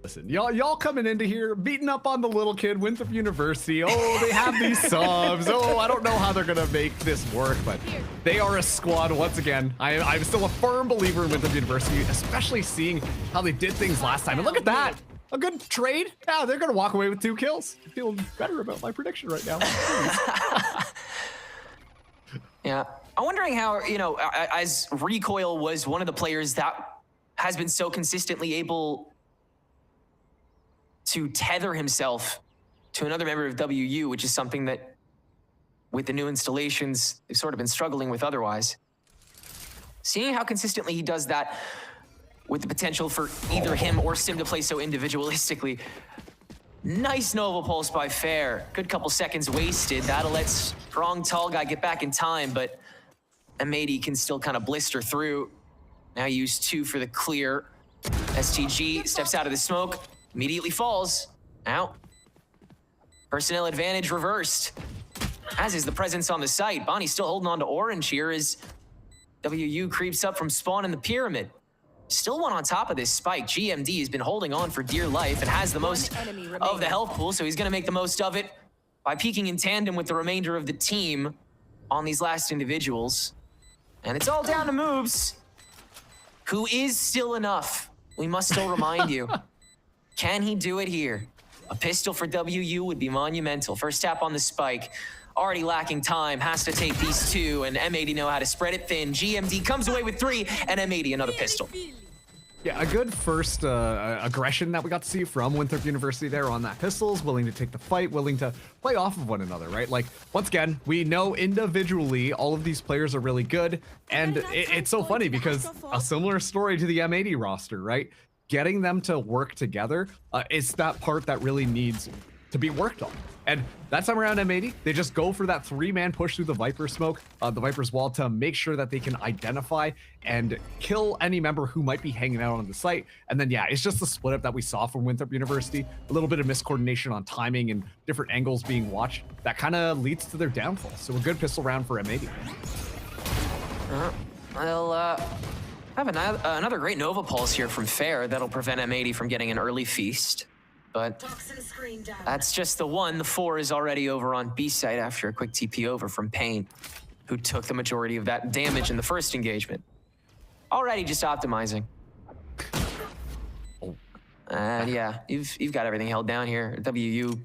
Listen, y'all coming into here beating up on the little kid, Winthrop University. Oh, they have these subs. Oh, I don't know how they're gonna make this work, but they are a squad once again. I'm still a firm believer in Winthrop University, especially seeing how they did things last time. And look at that. A good trade. Yeah, they're gonna walk away with 2 kills. I feel better about my prediction right now. Yeah, I'm wondering how, you know, as Recoil was one of the players that has been so consistently able to tether himself to another member of WU, which is something that with the new installations, they've sort of been struggling with otherwise. Seeing how consistently he does that with the potential for either him or Sim to play so individualistically. Nice Nova Pulse by Fair. Good couple seconds wasted. That'll let strong tall guy get back in time, but M80 can still kind of blister through. Now use 2 for the clear. STG steps out of the smoke, immediately falls. Out. Personnel advantage reversed. As is the presence on the site. Bonnie still holding on to orange here as WU creeps up from spawn in the pyramid. Still one on top of this spike. GMD has been holding on for dear life and has the most of the health pool, so he's going to make the most of it by peeking in tandem with the remainder of the team on these last individuals. And it's all down to moves. Who is still enough? We must still remind you. Can he do it here? A pistol for WU would be monumental. First tap on the spike. Already lacking time, has to take these 2, and M80 know how to spread it thin. GMD comes away with 3, and M80 another pistol. Yeah, a good first aggression that we got to see from Winthrop University there on that pistols, willing to take the fight, willing to play off of one another, right? Like, once again, we know individually all of these players are really good, and it's so funny because a similar story to the M80 roster, right? Getting them to work together is that part that really needs to be worked on. And that time around M80, they just go for that 3-man push through the Viper smoke, the Viper's wall, to make sure that they can identify and kill any member who might be hanging out on the site. And then, yeah, it's just the split up that we saw from Winthrop University, a little bit of miscoordination on timing and different angles being watched. That kind of leads to their downfall. So a good pistol round for M80. Well, have another great Nova Pulse here from Fair that'll prevent M80 from getting an early feast. But that's just the one. The 4 is already over on B site after a quick TP over from Paint, who took the majority of that damage in the first engagement. Already just optimizing. And yeah, you've got everything held down here. WU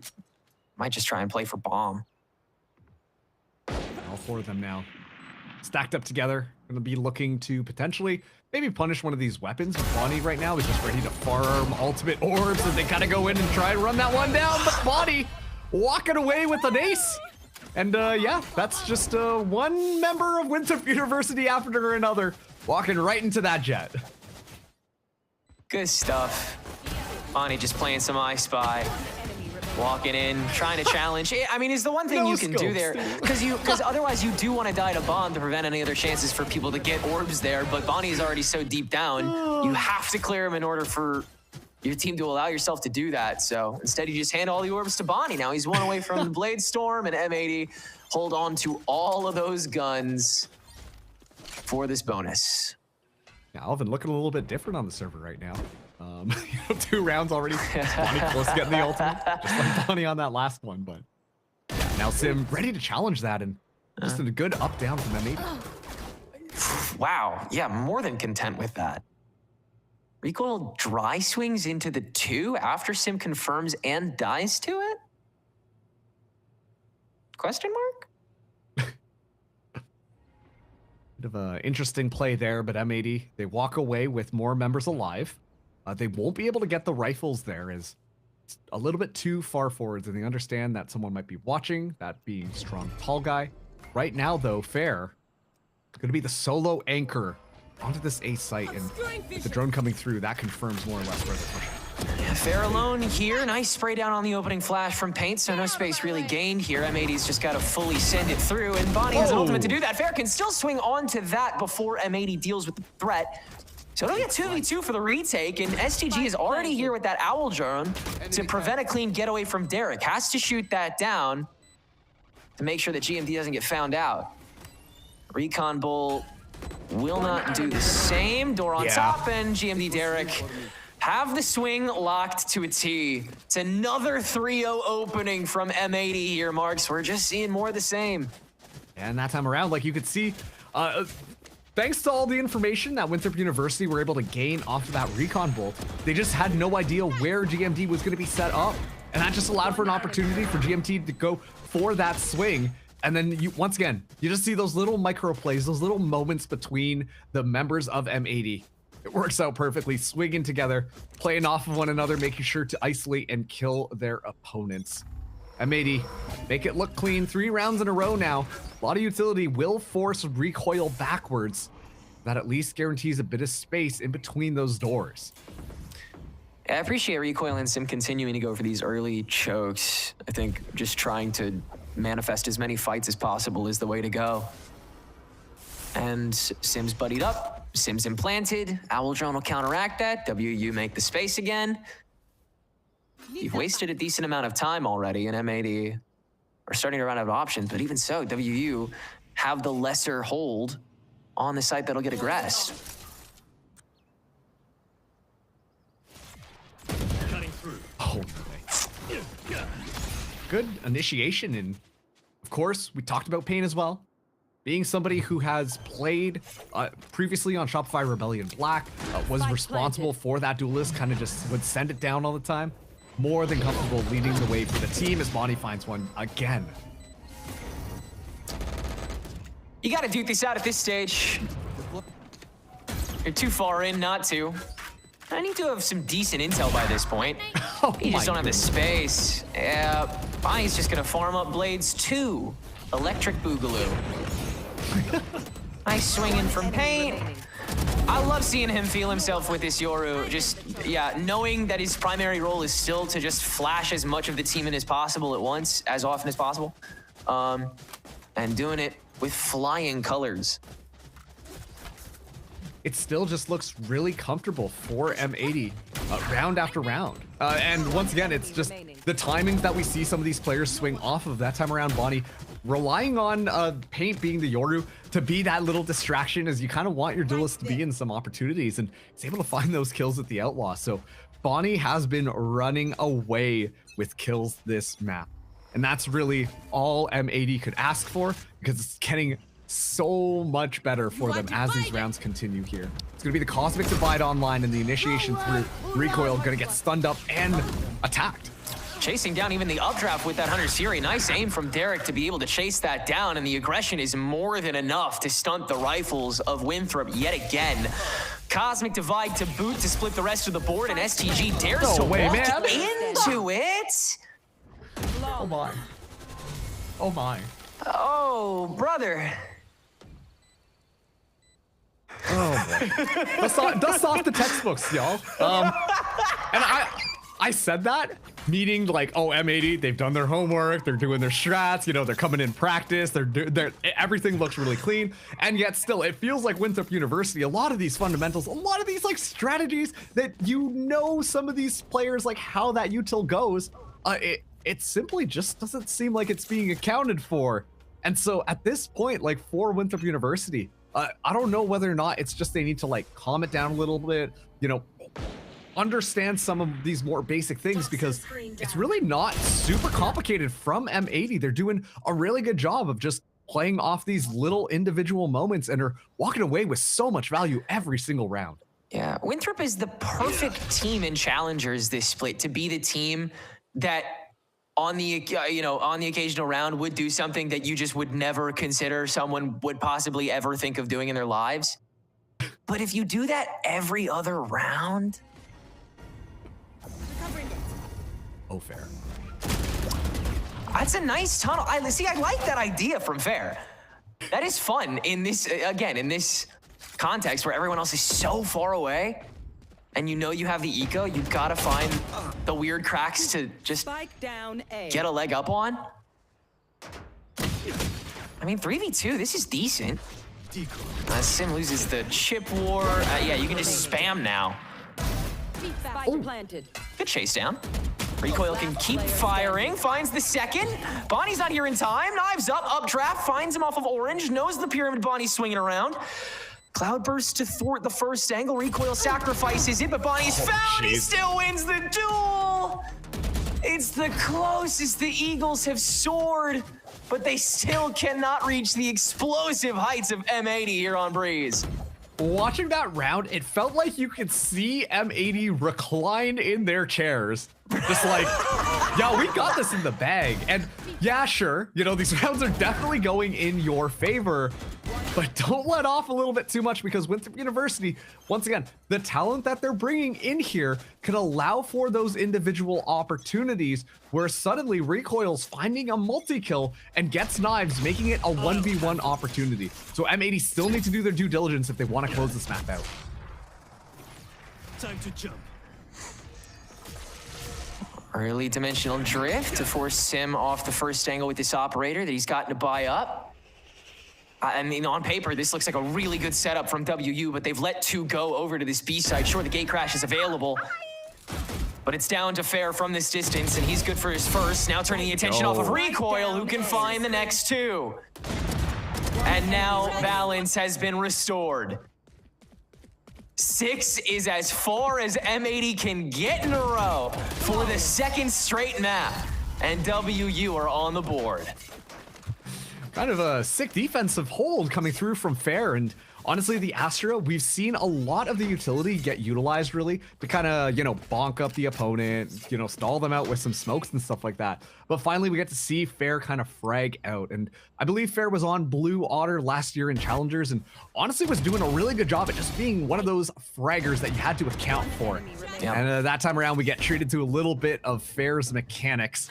might just try and play for bomb. All 4 of them now stacked up together. Gonna be looking to potentially maybe punish one of these weapons. Bonnie right now is just ready to farm ultimate orbs as they kind of go in and try and run that one down. But Bonnie walking away with an ace. And yeah, that's just one member of Winthrop University after another walking right into that jet. Good stuff. Bonnie just playing some I Spy. Walking in, trying to challenge. I mean, it's the one thing you can do there, because otherwise you do want to die to bomb to prevent any other chances for people to get orbs there. But Bonnie is already so deep down, you have to clear him in order for your team to allow yourself to do that. So instead, you just hand all the orbs to Bonnie. Now he's 1 away from the Blade Storm, and M80 hold on to all of those guns for this bonus. Yeah, Alvin looking a little bit different on the server right now. 2 rounds already. Bonnie close to getting the ultimate. Just like Bonnie on that last one, but yeah, now Sim ready to challenge that, and just a good up down from M80. Wow, yeah, more than content with that. Recoil dry swings into the 2 after Sim confirms and dies to it? Question mark? Bit of an interesting play there, but M80, they walk away with more members alive. They won't be able to get the rifles there, as it's a little bit too far forwards, and they understand that someone might be watching, that being strong tall guy. Right now, though, Fair is going to be the solo anchor onto this A site, and the drone coming through, that confirms more or less where they're pushing. Fair alone here. Nice spray down on the opening flash from Paint, so no space really gained here. M80's just got to fully send it through, and Bonnie has an ultimate to do that. Fair can still swing onto that before M80 deals with the threat. So it'll get 2v2 for the retake, and STG is already here with that Owl drone to prevent a clean getaway from Derek. Has to shoot that down to make sure that GMD doesn't get found out. Recon Bull will not do the same. Door on top, and GMD Derek have the swing locked to a T. It's another 3-0 opening from M80 here, Marks. We're just seeing more of the same. And that time around, like you could see, thanks to all the information that Winthrop University were able to gain off of that recon bolt, they just had no idea where GMD was going to be set up. And that just allowed for an opportunity for GMT to go for that swing. And then once again, you just see those little micro plays, those little moments between the members of M80. It works out perfectly, swinging together, playing off of one another, making sure to isolate and kill their opponents. M80, make it look clean. 3 rounds in a row now. A lot of utility will force recoil backwards. That at least guarantees a bit of space in between those doors. I appreciate Recoil and Sim continuing to go for these early chokes. I think just trying to manifest as many fights as possible is the way to go. And Sim's buddied up, Sim's implanted, Owl Drone will counteract that, WU make the space again. You've wasted a decent amount of time already, and M80 are starting to run out of options, but even so, WU have the lesser hold on the site that'll get aggressed. Oh, good initiation, and of course, we talked about Pain as well. Being somebody who has played previously on Shopify Rebellion Black, was responsible for that duelist, kind of just would send it down all the time. More than comfortable leading the way for the team as Bonnie finds one again. You gotta duke this out at this stage. You're too far in not to. I need to have some decent intel by this point. You just don't have the space. Yeah, Bonnie's just gonna farm up Blades 2. Electric Boogaloo. Nice swinging from Paint. I love seeing him feel himself with this Yoru. Just, yeah, knowing that his primary role is still to just flash as much of the team in as possible at once, as often as possible. And doing it with flying colors. It still just looks really comfortable for M80 round after round. And once again, it's just the timings that we see some of these players swing off of. That time around, Bonnie relying on Paint being the Yoru to be that little distraction, as you kind of want your duelist to be in some opportunities, and he's able to find those kills with the Outlaw. So Bonnie has been running away with kills this map. And that's really all M80 could ask for, because it's getting so much better for them as these rounds continue here. It's going to be the Cosmic Divide online, and the initiation through Recoil going to get stunned up and attacked. Chasing down even the updraft with that Hunter's Fury. Nice aim from Derek to be able to chase that down, and the aggression is more than enough to stunt the rifles of Winthrop yet again. Cosmic Divide to boot to split the rest of the board, and STG dares to walk into it. Oh my. Oh my. Oh, brother. Oh boy. Dust off the textbooks, y'all. And I said that, meaning like, oh, M80, they've done their homework, they're doing their strats, you know, they're coming in practice, everything looks really clean, and yet still, it feels like Winthrop University, a lot of these fundamentals, a lot of these like strategies that you know some of these players, like how that util goes, it simply just doesn't seem like it's being accounted for. And so at this point, like for Winthrop University, I don't know whether or not it's just they need to like calm it down a little bit, you know, understand some of these more basic things, because it's really not super complicated from M80. They're doing a really good job of just playing off these little individual moments and are walking away with so much value every single round. Yeah, Winthrop is the perfect team in challengers this split to be the team that on the occasional round would do something that you just would never consider someone would possibly ever think of doing in their lives. But if you do that every other round, oh, fair. That's a nice tunnel. I like that idea from Fair. That is fun in this, again, in this context where everyone else is so far away and you know you have the eco, you gotta find the weird cracks to just get a leg up on. I mean, 3v2, this is decent. Sim loses the chip war. Yeah, you can just spam now. Good chase down. Recoil can keep firing, finds the second. Bonnie's not here in time. Knives up, updraft, finds him off of orange, knows the pyramid Bonnie's swinging around. Cloudburst to thwart the first angle. Recoil sacrifices it, but Bonnie's found. He still wins the duel. It's the closest the Eagles have soared, but they still cannot reach the explosive heights of M80 here on Breeze. Watching that round, it felt like you could see M80 recline in their chairs. Just like, yeah, we got this in the bag. And yeah, sure, you know, these rounds are definitely going in your favor, but don't let off a little bit too much, because Winthrop University, once again, the talent that they're bringing in here can allow for those individual opportunities where suddenly Recoil's finding a multi-kill and gets knives, making it a 1v1 opportunity. So M80 still need to do their due diligence if they want to close this map out. Time to jump. Early dimensional drift to force Sim off the first angle with this operator that he's gotten to buy up. And you know, on paper, this looks like a really good setup from WU, but they've let 2 go over to this B side. Sure, the gate crash is available, but it's down to Fair from this distance, and he's good for his first. Now turning the attention off of Recoil, who can find the next 2. And now balance has been restored. 6 is as far as M80 can get in a row for the second straight map, and WU are on the board. Kind of a sick defensive hold coming through from Fair, and honestly, the Astra, we've seen a lot of the utility get utilized really to kind of, you know, bonk up the opponent, you know, stall them out with some smokes and stuff like that. But finally, we get to see Fair kind of frag out, and I believe Fair was on Blue Otter last year in Challengers, and honestly was doing a really good job at just being one of those fraggers that you had to account for. Yep. And that time around, we get treated to a little bit of Fair's mechanics,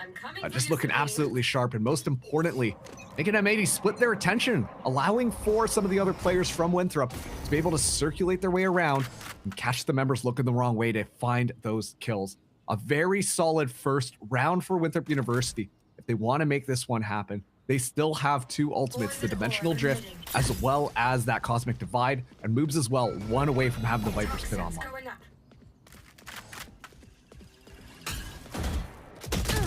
just looking absolutely sharp, and most importantly, making M80 split their attention, allowing for some of the other players from Winthrop to be able to circulate their way around and catch the members looking the wrong way to find those kills. A very solid first round for Winthrop University. If they want to make this one happen, they still have 2 ultimates, the Dimensional Drift, as well as that Cosmic Divide, and moves as well, 1 away from having the Viper spit online.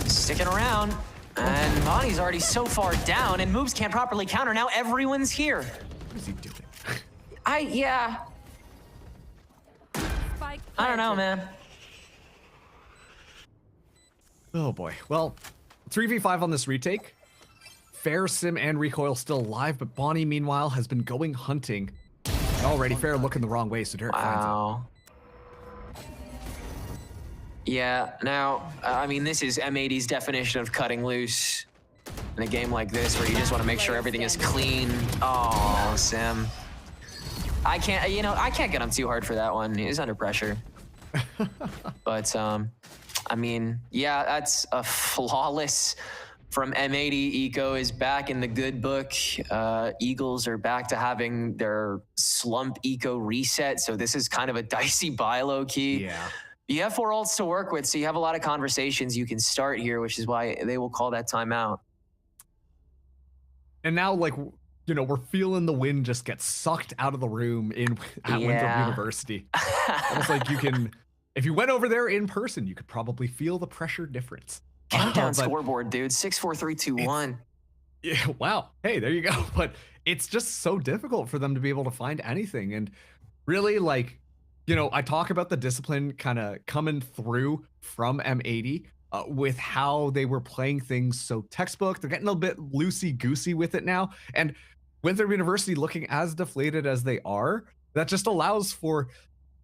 Sticking around. And Bonnie's already so far down, and moves can't properly counter. Now everyone's here. What is he doing? Yeah. I don't know, man. Oh boy. Well, 3v5 on this retake. Fair, Sim, and Recoil still alive, but Bonnie, meanwhile, has been going hunting. And already Fair looking the wrong way, so Derek finds him. Wow. Yeah, now, I mean, this is M80's definition of cutting loose in a game like this where you just want to make sure everything is clean. Oh, Sim. I can't, you know, I can't get him too hard for that one. He's under pressure. But, I mean, yeah, that's a flawless from M80. Eco is back in the good book. Eagles are back to having their slump Eco reset. So this is kind of a dicey buy low key. Yeah. You have 4 ults to work with, so you have a lot of conversations you can start here, which is why they will call that timeout. And now, like, you know, we're feeling the wind just get sucked out of the room at Winthrop University. Almost like you can, if you went over there in person, you could probably feel the pressure difference. Countdown scoreboard, dude. 6, 4, 3, 2, 1. Yeah, wow. Hey, there you go. But it's just so difficult for them to be able to find anything. And really, like, you know, I talk about the discipline kind of coming through from M80 with how they were playing things so textbook. They're getting a bit loosey-goosey with it now. And Winthrop University looking as deflated as they are, that just allows for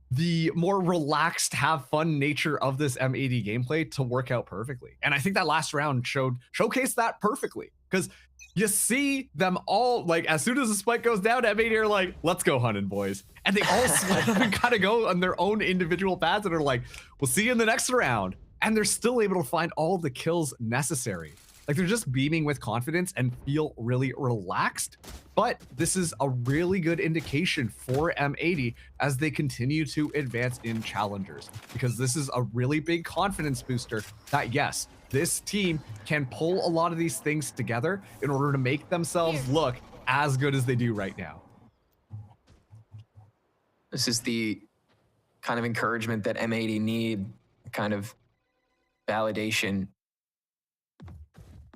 the more relaxed, have fun nature of this M80 gameplay to work out perfectly. And I think that last round showcased that perfectly, because you see them all, like, as soon as the spike goes down, M80 are like, let's go hunting, boys. And they all split up and kind of go on their own individual paths and are like, we'll see you in the next round. And they're still able to find all the kills necessary. Like, they're just beaming with confidence and feel really relaxed. But this is a really good indication for M80 as they continue to advance in challengers, because this is a really big confidence booster that, yes, this team can pull a lot of these things together in order to make themselves look as good as they do right now. This is the kind of encouragement that M80 need, kind of validation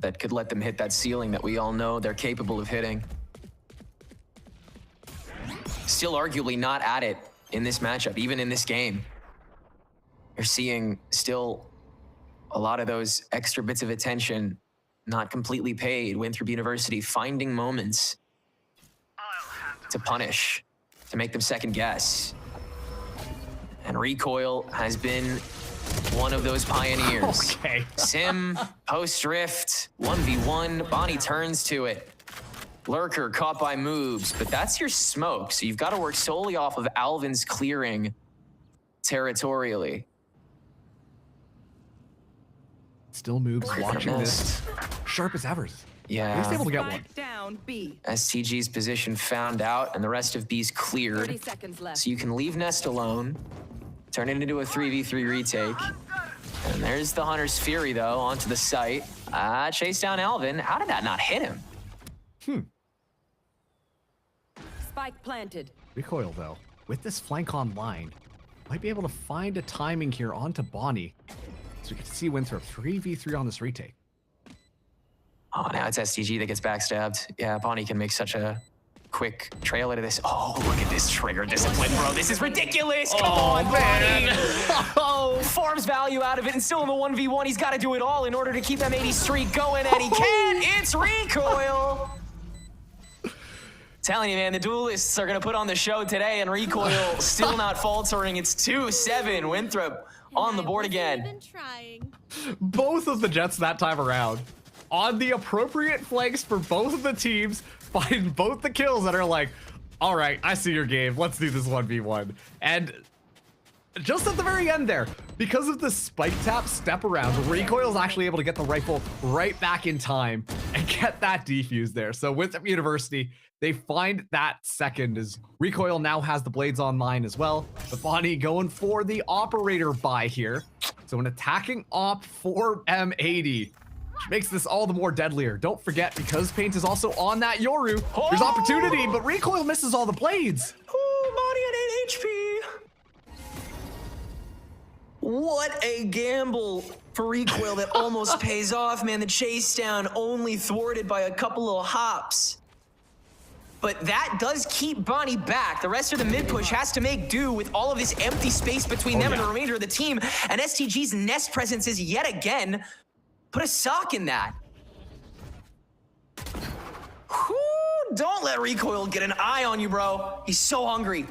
that could let them hit that ceiling that we all know they're capable of hitting. Still arguably not at it in this matchup, even in this game. You're seeing still a lot of those extra bits of attention not completely paid. Winthrop University finding moments to punish, to make them second guess. And Recoil has been one of those pioneers. Okay. Sim, post rift, 1v1, Bonnie turns to it. Lurker caught by moves, but that's your smoke, so you've got to work solely off of Alvin's clearing territorially. Still moves, watching this. Sharp as ever. Yeah. He's able to get one. Spike down, B. STG's position found out, and the rest of B's 30 cleared. seconds left. So you can leave Nest alone, turn it into a 3v3 retake. And there's the Hunter's Fury, though, onto the site. Chase down Alvin. How did that not hit him? Spike planted. Recoil, though, with this flank online, might be able to find a timing here onto Bonnie. So we get to see Winthrop 3v3 on this retake. Oh, now it's STG that gets backstabbed. Yeah, Bonnie can make such a quick trail out of this. Oh, look at this trigger discipline, bro. This is ridiculous. Come on, Bonnie. Farms value out of it, and still in the 1v1, he's got to do it all in order to keep M80's streak going, and he can't. It's Recoil. Telling you, man, the duelists are going to put on the show today, and Recoil still not faltering. It's 2-7. Winthrop on the board again. Even trying. Both of the Jets that time around, on the appropriate flanks for both of the teams, find both the kills that are like, all right, I see your game. Let's do this 1v1. And just at the very end there, because of the spike tap step around, Recoil's actually able to get the rifle right back in time and get that defuse there. So Winthrop University, they find that second as Recoil now has the blades online as well. But Bonnie going for the operator buy here. So an attacking op for M80. Which makes this all the more deadlier. Don't forget, because Paint is also on that Yoru, there's opportunity, but Recoil misses all the blades. Oh, Bonnie at 8 HP. What a gamble for Recoil that almost pays off, man. The chase down only thwarted by a couple of hops. but that does keep Bonnie back. The rest of the mid push has to make do with all of this empty space between them and the remainder of the team. And STG's Nest presence is yet again put a sock in that. Whew, don't let Recoil get an eye on you, bro. He's so hungry.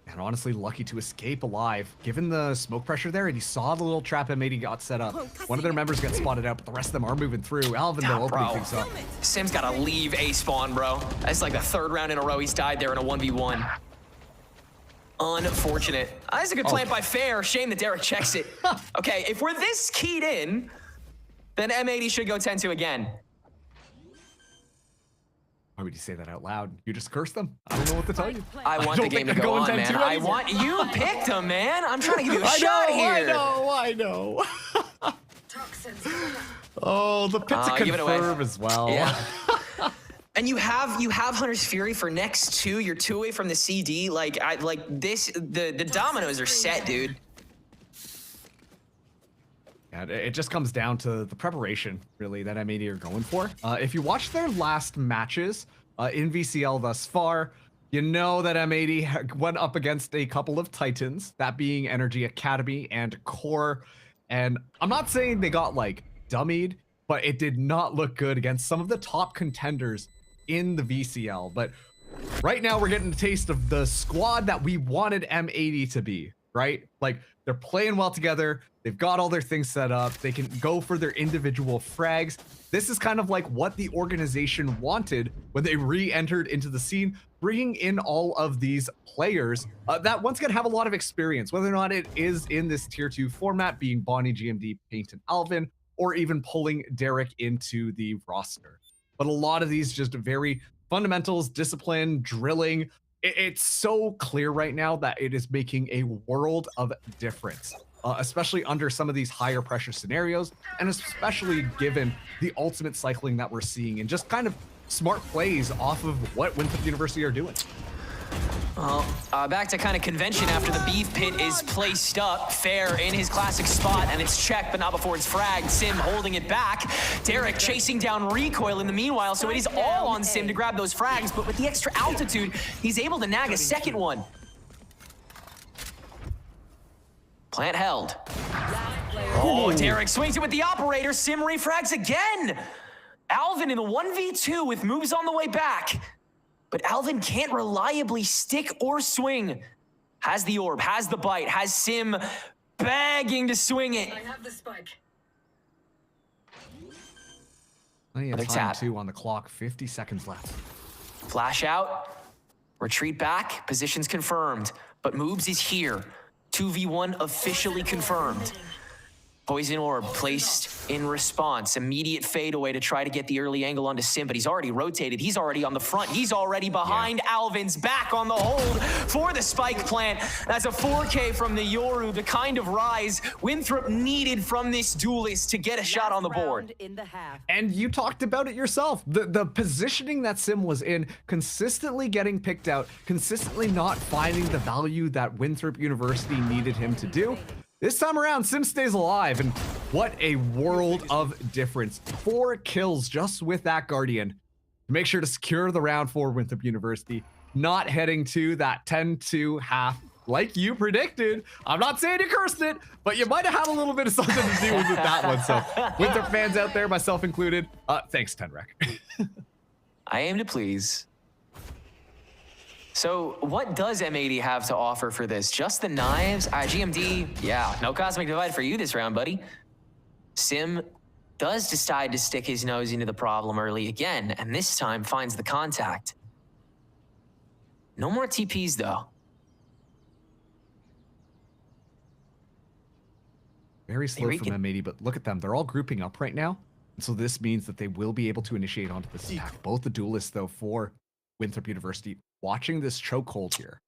And honestly, lucky to escape alive. Given the smoke pressure there, and he saw the little trap M80 got set up. One of their members got spotted out, but the rest of them are moving through. Alvin, though, opening things up. Sim's got to leave A spawn, bro. That's like the third round in a row he's died there in a 1v1. Unfortunate. That's a good plant by Fair. Shame that Derek checks it. Okay, if we're this keyed in, then M80 should go 10-2 again. Why would you say that out loud? You just cursed them? I don't know what to tell you. I want the game to go on, man. I want you picked him, man. I'm trying to give you a shot here. I know. Oh, the pit to confirm as well. Yeah. And you have Hunter's Fury for next 2. You're 2 away from the CD. Like the dominoes are set, dude. And it just comes down to the preparation, really, that M80 are going for. If you watch their last matches in VCL thus far, you know that M80 went up against a couple of titans, that being Energy Academy and Core. And I'm not saying they got, like, dummied, but it did not look good against some of the top contenders in the VCL. But right now, we're getting a taste of the squad that we wanted M80 to be, right? Like, they're playing well together. They've got all their things set up. They can go for their individual frags. This is kind of like what the organization wanted when they re-entered into the scene, bringing in all of these players that once again have a lot of experience, whether or not it is in this tier 2 format, being Bonnie, GMD, Paint, and Alvin, or even pulling Derek into the roster. But a lot of these just very fundamentals, discipline, drilling. It's so clear right now that it is making a world of difference. Especially under some of these higher pressure scenarios, and especially given the ultimate cycling that we're seeing and just kind of smart plays off of what Winthrop University are doing. Well, back to kind of convention after the beef pit is placed up. Fair in his classic spot, and it's checked, but not before it's fragged. Sim holding it back. Derek chasing down Recoil in the meanwhile, so it is all on Sim to grab those frags, but with the extra altitude, he's able to nag a second one. Plant held. Oh, Derek swings it with the operator. Sim refrags again. Alvin in the 1v2 with moves on the way back. But Alvin can't reliably stick or swing. Has the orb, has the bite, has Sim begging to swing it. I have the spike. Plenty of time too on the clock, 50 seconds left. Flash out, retreat back, positions confirmed. But moves is here. 2v1 officially confirmed. Poison orb placed in response. Immediate fade away to try to get the early angle onto Sim, but he's already rotated. He's already on the front. He's already behind Alvin's back on the hold for the spike plant. That's a 4K from the Yoru, the kind of rise Winthrop needed from this duelist to get a shot on the board. And you talked about it yourself. The positioning that Sim was in, consistently getting picked out, consistently not finding the value that Winthrop University needed him to do. This time around, Sim stays alive, and what a world of difference. 4 kills just with that Guardian. Make sure to secure the round for Winthrop University, not heading to that 10-2 half like you predicted. I'm not saying you cursed it, but you might have had a little bit of something to do with that one. So Winthrop fans out there, myself included, thanks, Tenrec. I aim to please. So what does M80 have to offer for this? Just the knives? GMD, yeah, no Cosmic Divide for you this round, buddy. Sim does decide to stick his nose into the problem early again, and this time finds the contact. No more TPs, though. Very slow from M80, but look at them. They're all grouping up right now. And so this means that they will be able to initiate onto this attack. Both the duelists, though, for Winthrop University, watching this chokehold here.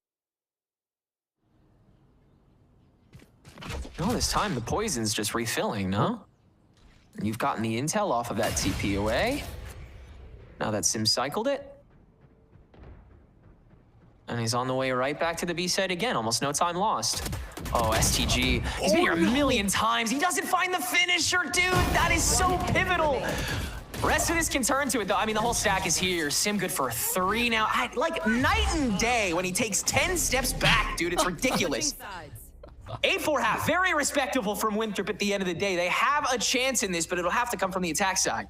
No, this time the poison's just refilling, no? You've gotten the intel off of that TP away. Now that Sim cycled it. And he's on the way right back to the B side again. Almost no time lost. Oh, STG. He's been here a million times. He doesn't find the finisher, dude. That is so pivotal. Rest of this can turn to it, though. I mean, the whole stack is here. Sim good for 3 now. Like, night and day when he takes 10 steps back, dude. It's ridiculous. 8-4 half. Very respectable from Winthrop at the end of the day. They have a chance in this, but it'll have to come from the attack side.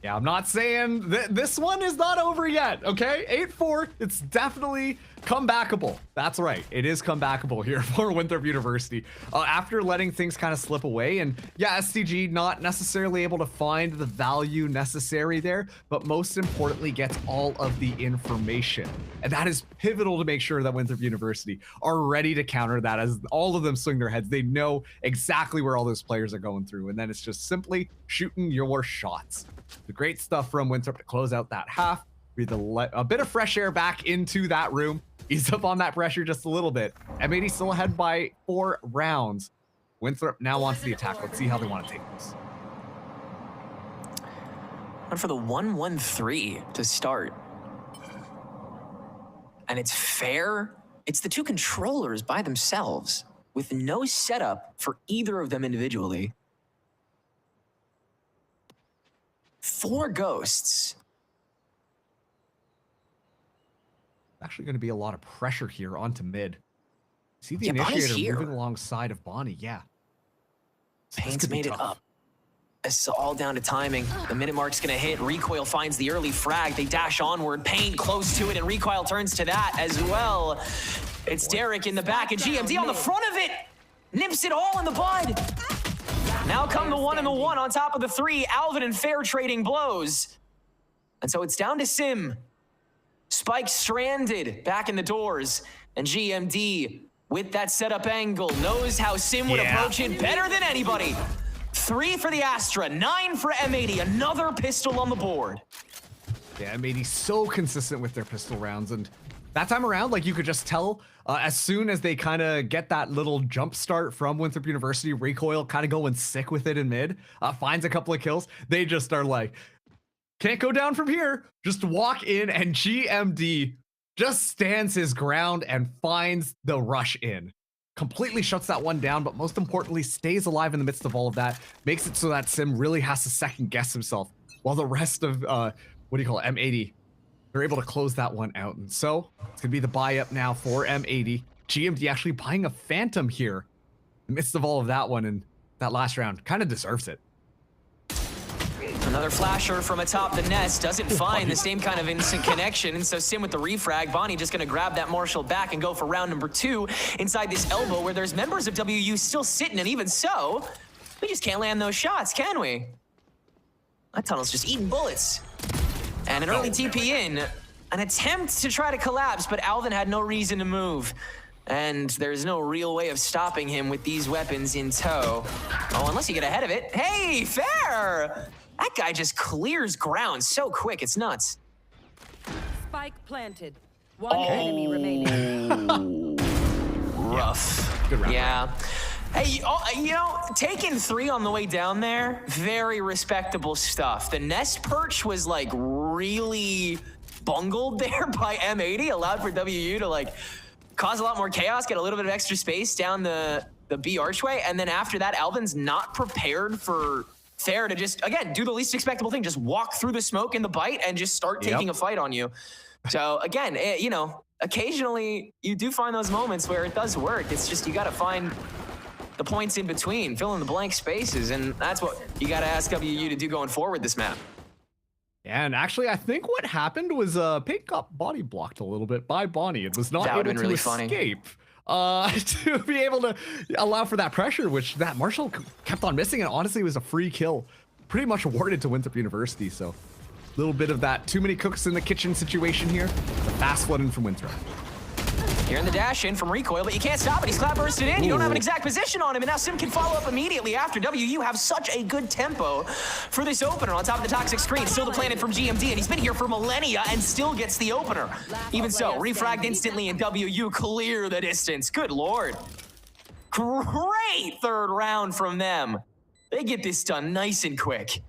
Yeah, I'm not saying this one is not over yet, okay? 8-4, it's definitely comebackable. That's right, it is comebackable here for Winthrop University. After letting things kind of slip away, and yeah, STG not necessarily able to find the value necessary there, but most importantly gets all of the information. And that is pivotal to make sure that Winthrop University are ready to counter that as all of them swing their heads. They know exactly where all those players are going through, and then it's just simply shooting your shots. The great stuff from Winthrop to close out that half. Breathe a bit of fresh air back into that room. Ease up on that pressure just a little bit. M80 still ahead by 4 rounds. Winthrop now wants the attack. Let's see how they want to take this. Went for the 1-1-3 to start. And it's fair. It's the 2 controllers by themselves with no setup for either of them individually. 4 ghosts. Actually going to be a lot of pressure here onto mid. See the Yeah, Bonnie's initiator here. moving alongside of Bonnie. Yeah. So this Payne's could be made it tough. up. It's all down to timing. The minute mark's gonna hit. Recoil finds the early frag. They dash onward. Payne close to it, and Recoil turns to that as well. It's Derek in the back, and GMD on the front of it. Nips it all in the bud. Now come the 1 and the 1 on top of the 3. Alvin and Fair trading blows. And so it's down to Sim. Spike stranded back in the doors. And GMD, with that setup angle, knows how Sim would approach it better than anybody. 3 for the Astra, 9 for M80. Another pistol on the board. Yeah, M80 so consistent with their pistol rounds, and that time around, like you could just tell as soon as they kind of get that little jump start from Winthrop University, Recoil kind of going sick with it in mid, finds a couple of kills. They just are like, can't go down from here. Just walk in, and GMD just stands his ground and finds the rush in. Completely shuts that one down, but most importantly, stays alive in the midst of all of that. Makes it so that Sim really has to second guess himself, while the rest of, M80, they're able to close that one out. And so it's gonna be the buy up now for M80. GMD actually buying a Phantom here in the midst of all of that one, and that last round kind of deserves it. Another flasher from atop the nest doesn't find the same kind of instant connection, and so Sim with the refrag. Bonnie just gonna grab that Marshall back and go for round number 2 inside this elbow where there's members of WU still sitting, and even so, we just can't land those shots, can we? That tunnel's just eating bullets. And an early TP in, an attempt to try to collapse, but Alvin had no reason to move. And there's no real way of stopping him with these weapons in tow. Oh, unless you get ahead of it. Hey, Fair! That guy just clears ground so quick, it's nuts. Spike planted. 1 enemy remaining. Rough. Good round. Yeah. Hey, you know, taking 3 on the way down there, very respectable stuff. The nest perch was like really bungled there by M80, allowed for WU to like cause a lot more chaos, get a little bit of extra space down the B archway, and then after that, Alvin's not prepared for Fair to just, again, do the least expectable thing, just walk through the smoke in the bite and just start taking a fight on you. So again, you know, occasionally you do find those moments where it does work. It's just you got to find the points in between, fill in the blank spaces, and that's what you got to ask WU to do going forward this map. Yeah, and actually, I think what happened was Pink got body blocked a little bit by Bonnie. It was not That able would've to been really funny. escape to be able to allow for that pressure, which that Marshall kept on missing, and honestly, it was a free kill, pretty much awarded to Winthrop University. So, a little bit of that too many cooks in the kitchen situation here. The fast flood in from Winthrop. You're in the dash in from Recoil, but you can't stop it. He's clap bursted in. You don't have an exact position on him, and now Sim can follow up immediately after. WU have such a good tempo for this opener on top of the toxic screen. Still the planet from GMD, and he's been here for millennia and still gets the opener. Even so, refragged instantly, and WU clear the distance. Good lord. Great 3rd round from them. They get this done nice and quick.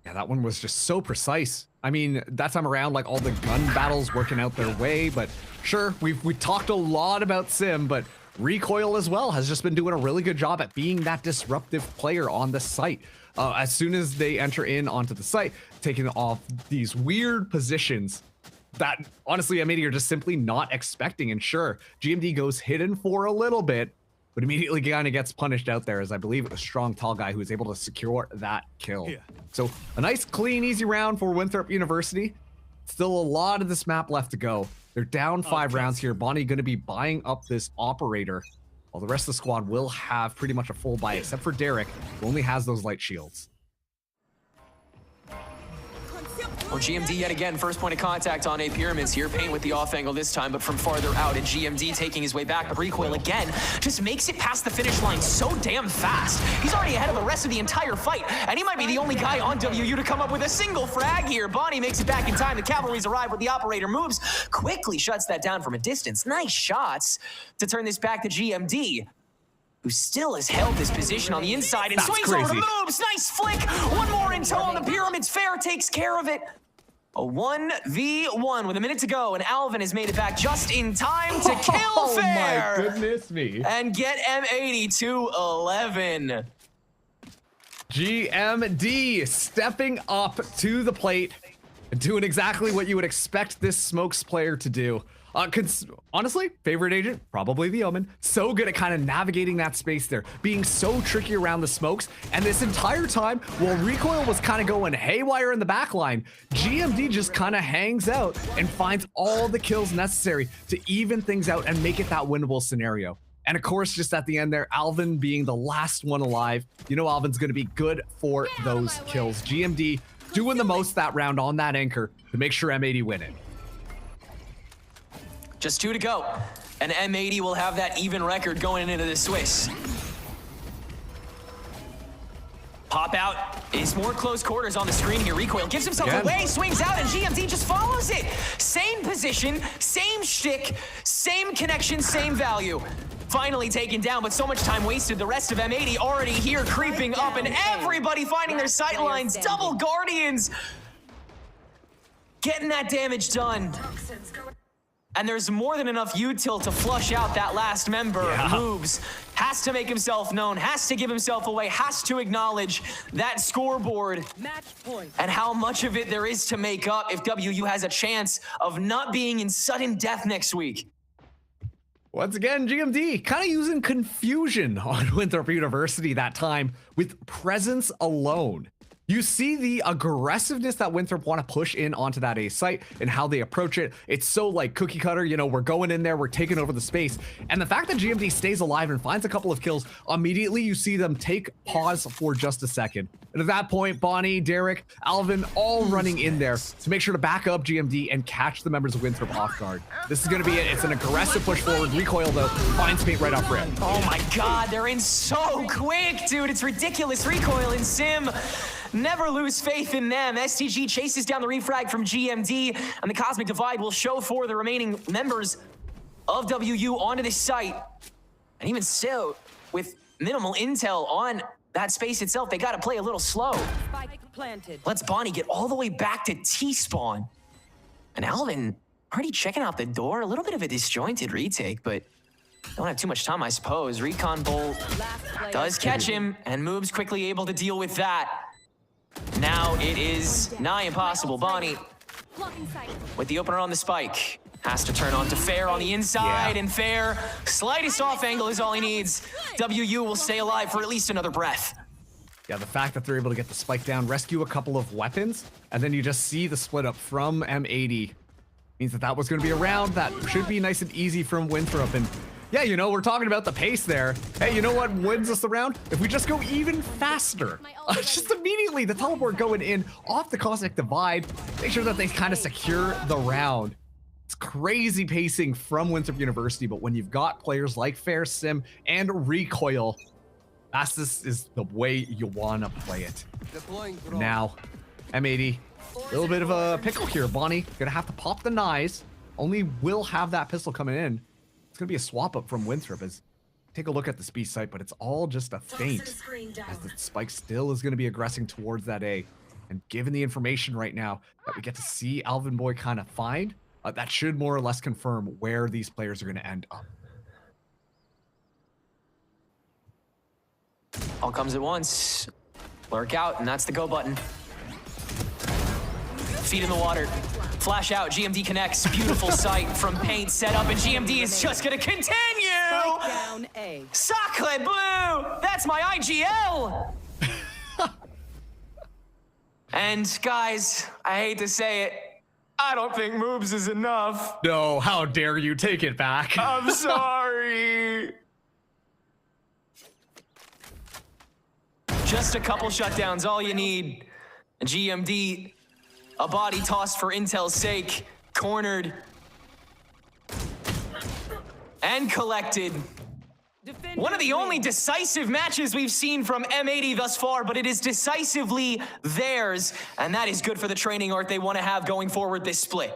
Yeah, that one was just so precise. I mean, that time around, like all the gun battles working out their way, but sure, we talked a lot about Sim, but Recoil as well has just been doing a really good job at being that disruptive player on the site. As soon as they enter in onto the site, taking off these weird positions that honestly M80 are just simply not expecting. And sure, GMD goes hidden for a little bit, but immediately kind of gets punished out there, as I believe it was Strong Tall Guy who was able to secure that kill. Yeah. So a nice, clean, easy round for Winthrop University. Still a lot of this map left to go. They're down 5 rounds here. Bonnie going to be buying up this operator, while the rest of the squad will have pretty much a full buy, except for Derek, who only has those light shields. Well, GMD yet again, first point of contact on A pyramids here. Paint with the off angle this time, but from farther out. And GMD taking his way back, but Recoil again just makes it past the finish line so damn fast. He's already ahead of the rest of the entire fight, and he might be the only guy on WU to come up with a single frag here. Bonnie makes it back in time. The cavalry's arrived, but the operator moves, quickly shuts that down from a distance. Nice shots to turn this back to GMD, who still has held this position on the inside and swings over to moves. Nice flick. One more in tow on the pyramids. Fair takes care of it. A 1v1 with a minute to go, and Alvin has made it back just in time to kill Fair. Oh my goodness me. And get M80 to 11. GMD stepping up to the plate and doing exactly what you would expect this Smokes player to do. Honestly, favorite agent, probably the Omen. So good at kind of navigating that space there, being so tricky around the smokes. And this entire time, while Recoil was kind of going haywire in the back line, GMD just kind of hangs out and finds all the kills necessary to even things out and make it that winnable scenario. And of course, just at the end there, Alvin being the last one alive. You know Alvin's going to be good for those kills. GMD doing the most that round on that anchor to make sure M80 win it. Just 2 to go, and M80 will have that even record going into the Swiss. Pop out is more close quarters on the screen here. Recoil gives himself away, swings out, and GMD just follows it. Same position, same shtick, same connection, same value. Finally taken down, but so much time wasted. The rest of M80 already here creeping up, and everybody finding their sight lines. Double Guardians getting that damage done. And there's more than enough util to flush out that last member. Moves, has to make himself known, has to give himself away, has to acknowledge that scoreboard and how much of it there is to make up if WU has a chance of not being in sudden death next week. Once again, GMD kind of using confusion on Winthrop University that time with presence alone. You see the aggressiveness that Winthrop want to push in onto that A site and how they approach it. It's so like cookie cutter, you know, we're going in there, we're taking over the space. And the fact that GMD stays alive and finds a couple of kills, immediately you see them take pause for just a second. And at that point, Bonnie, Derek, Alvin, all running in there to make sure to back up GMD and catch the members of Winthrop off guard. This is going to be it. It's an aggressive push forward. Recoil, though, finds Paint right off rip. Oh my God, they're in so quick, dude. It's ridiculous. Recoil and Sim. Never lose faith in them. STG chases down the refrag from GMD, and the Cosmic Divide will show for the remaining members of WU onto this site. And even so, with minimal intel on that space itself, they got to play a little slow. Spike planted. Let's Bonnie get all the way back to T-spawn. And Alvin already checking out the door. A little bit of a disjointed retake, but don't have too much time, I suppose. Recon Bolt does catch him, and Moob's quickly able to deal with that. Now it is nigh impossible. Bonnie, with the opener on the spike, has to turn on to Fair on the inside, and Fair, slightest off angle is all he needs. WU will stay alive for at least another breath. Yeah, the fact that they're able to get the spike down, rescue a couple of weapons, and then you just see the split up from M80 means that that was going to be a round that should be nice and easy from Winthrop. And yeah, you know, we're talking about the pace there. Hey, you know what wins us the round? If we just go even faster. Just immediately, the teleport going in off the Cosmic Divide. Make sure that they kind of secure the round. It's crazy pacing from Winthrop University, but when you've got players like Fair, Sim, and Recoil, this is the way you want to play it. Now, M80, a little bit of a pickle here. Bonnie, gonna have to pop the knives. Only will have that pistol coming in. It's gonna be a swap up from Winthrop. As take a look at the speed site, but it's all just a feint, as the spike still is gonna be aggressing towards that A. And given the information right now that we get to see Alvin Boy kind of find, that should more or less confirm where these players are gonna end up. All comes at once. Lurk out, and that's the go button. Feet in the water. Flash out, GMD connects. Beautiful sight from paint set up, and GMD is just gonna continue! Down A. Sacre bleu! That's my IGL! And guys, I hate to say it, I don't think moves is enough. No, how dare you take it back? I'm sorry. Just a couple shutdowns, all you need. GMD, a body tossed for intel's sake, cornered and collected. One of the only decisive matches we've seen from M80 thus far, but it is decisively theirs, and that is good for the training arc they want to have going forward this split.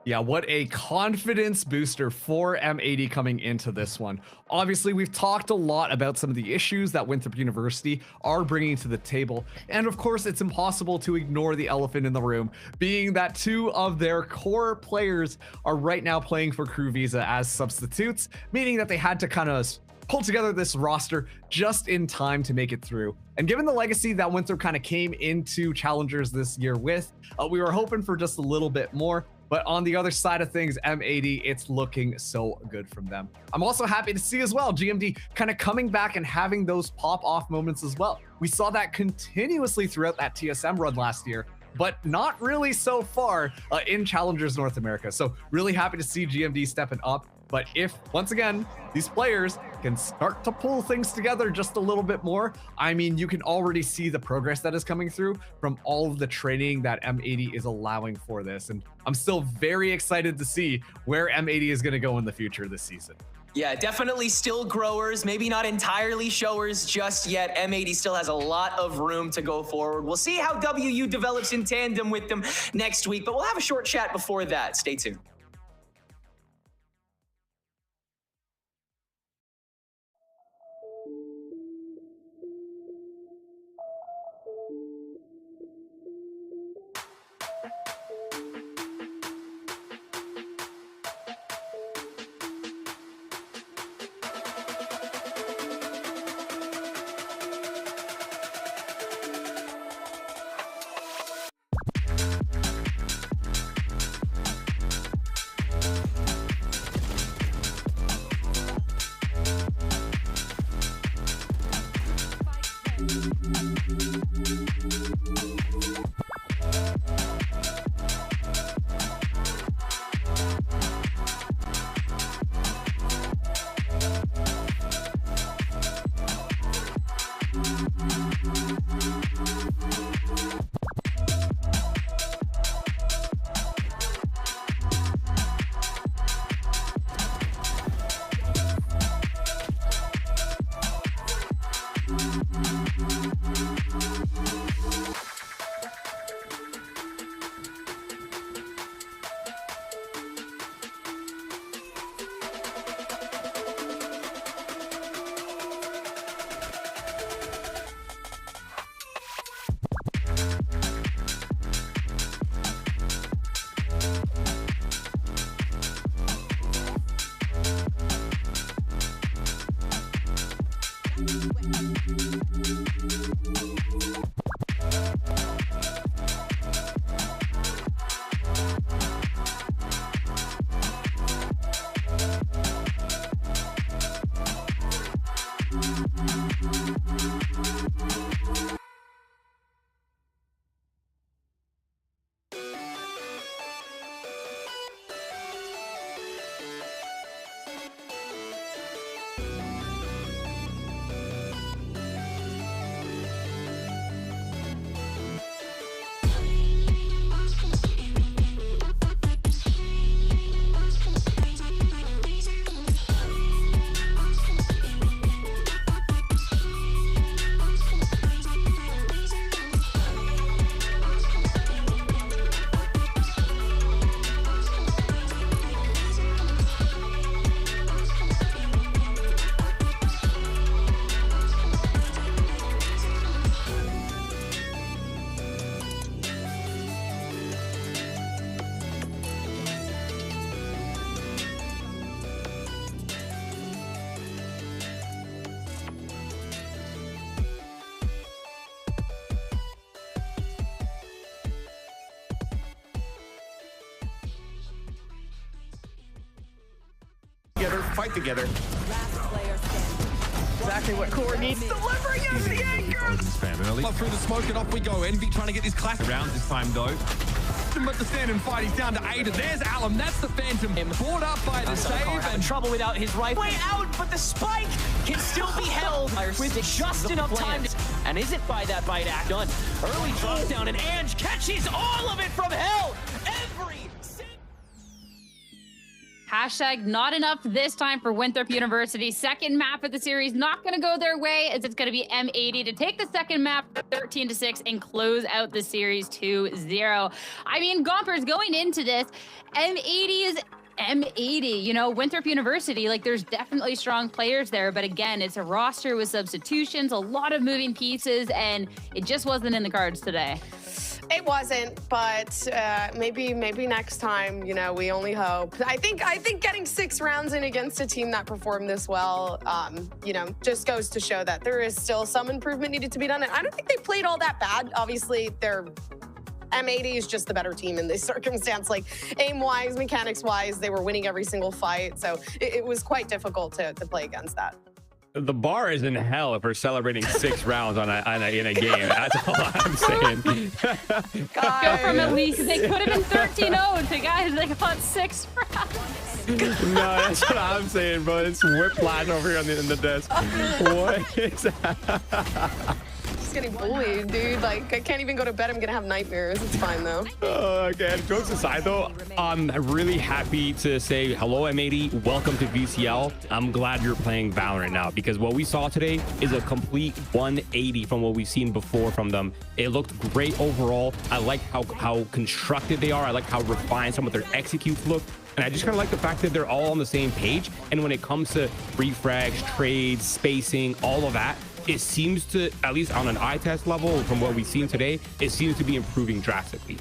Yeah, what a confidence booster for M80 coming into this one. Obviously, we've talked a lot about some of the issues that Winthrop University are bringing to the table. And of course, it's impossible to ignore the elephant in the room, being that two of their core players are right now playing for Crew Visa as substitutes, meaning that they had to kind of pull together this roster just in time to make it through. And given the legacy that Winthrop kind of came into Challengers this year with, we were hoping for just a little bit more. But on the other side of things, M80, it's looking so good from them. I'm also happy to see as well GMD kind of coming back and having those pop-off moments as well. We saw that continuously throughout that TSM run last year, but not really so far in Challengers North America. So really happy to see GMD stepping up. But if, once again, these players can start to pull things together just a little bit more, I mean, you can already see the progress that is coming through from all of the training that M80 is allowing for this. And I'm still very excited to see where M80 is going to go in the future this season. Yeah, definitely still growers, maybe not entirely showers just yet. M80 still has a lot of room to go forward. We'll see how WU develops in tandem with them next week, but we'll have a short chat before that. Stay tuned. together, fight together. Exactly what Core needs. Delivering as the anchor. Odin's fan early. Through the smoke and off we go. Envy trying to get this class around this time though. But the stand and fight, he's down to Ada. There's Alum, that's the Phantom. Brought up by the save And trouble without his rifle. Way out, but the spike can still be held with just enough time. And is it by that bite act done? Early drop down and Ange catches all of it from hell. Hashtag not enough this time for Winthrop University. Second map of the series not going to go their way, as it's going to be M80 to take the second map 13-6 and close out the series 2-0. I mean, Gompers, going into this, M80 is M80, you know, Winthrop University, like there's definitely strong players there, but again, it's a roster with substitutions, a lot of moving pieces, and it just wasn't in the cards today. It wasn't, but maybe next time, you know, we only hope. I think getting 6 rounds in against a team that performed this well, you know, just goes to show that there is still some improvement needed to be done. And I don't think they played all that bad. Obviously, they're M80 is just the better team in this circumstance. Like aim-wise, mechanics-wise, they were winning every single fight. So it was quite difficult to play against that. The bar is in hell if we're celebrating 6 rounds in a game. That's all I'm saying. Go from at least, they could have been 13-0 to guys, they got 6 rounds. No, that's what I'm saying, bro. It's whiplash over here in the desk. What is that? Getting bullied, dude. Like, I can't even go to bed. I'm gonna have nightmares. It's fine though. Okay, jokes aside though, I'm really happy to say hello, M80. Welcome to VCL. I'm glad you're playing Valorant now, because what we saw today is a complete 180 from what we've seen before from them. It looked great overall. I like how constructed they are. I like how refined some of their executes look. And I just kind of like the fact that they're all on the same page. And when it comes to refrags, trades, spacing, all of that, it seems to, at least on an eye test level, from what we've seen today, it seems to be improving drastically.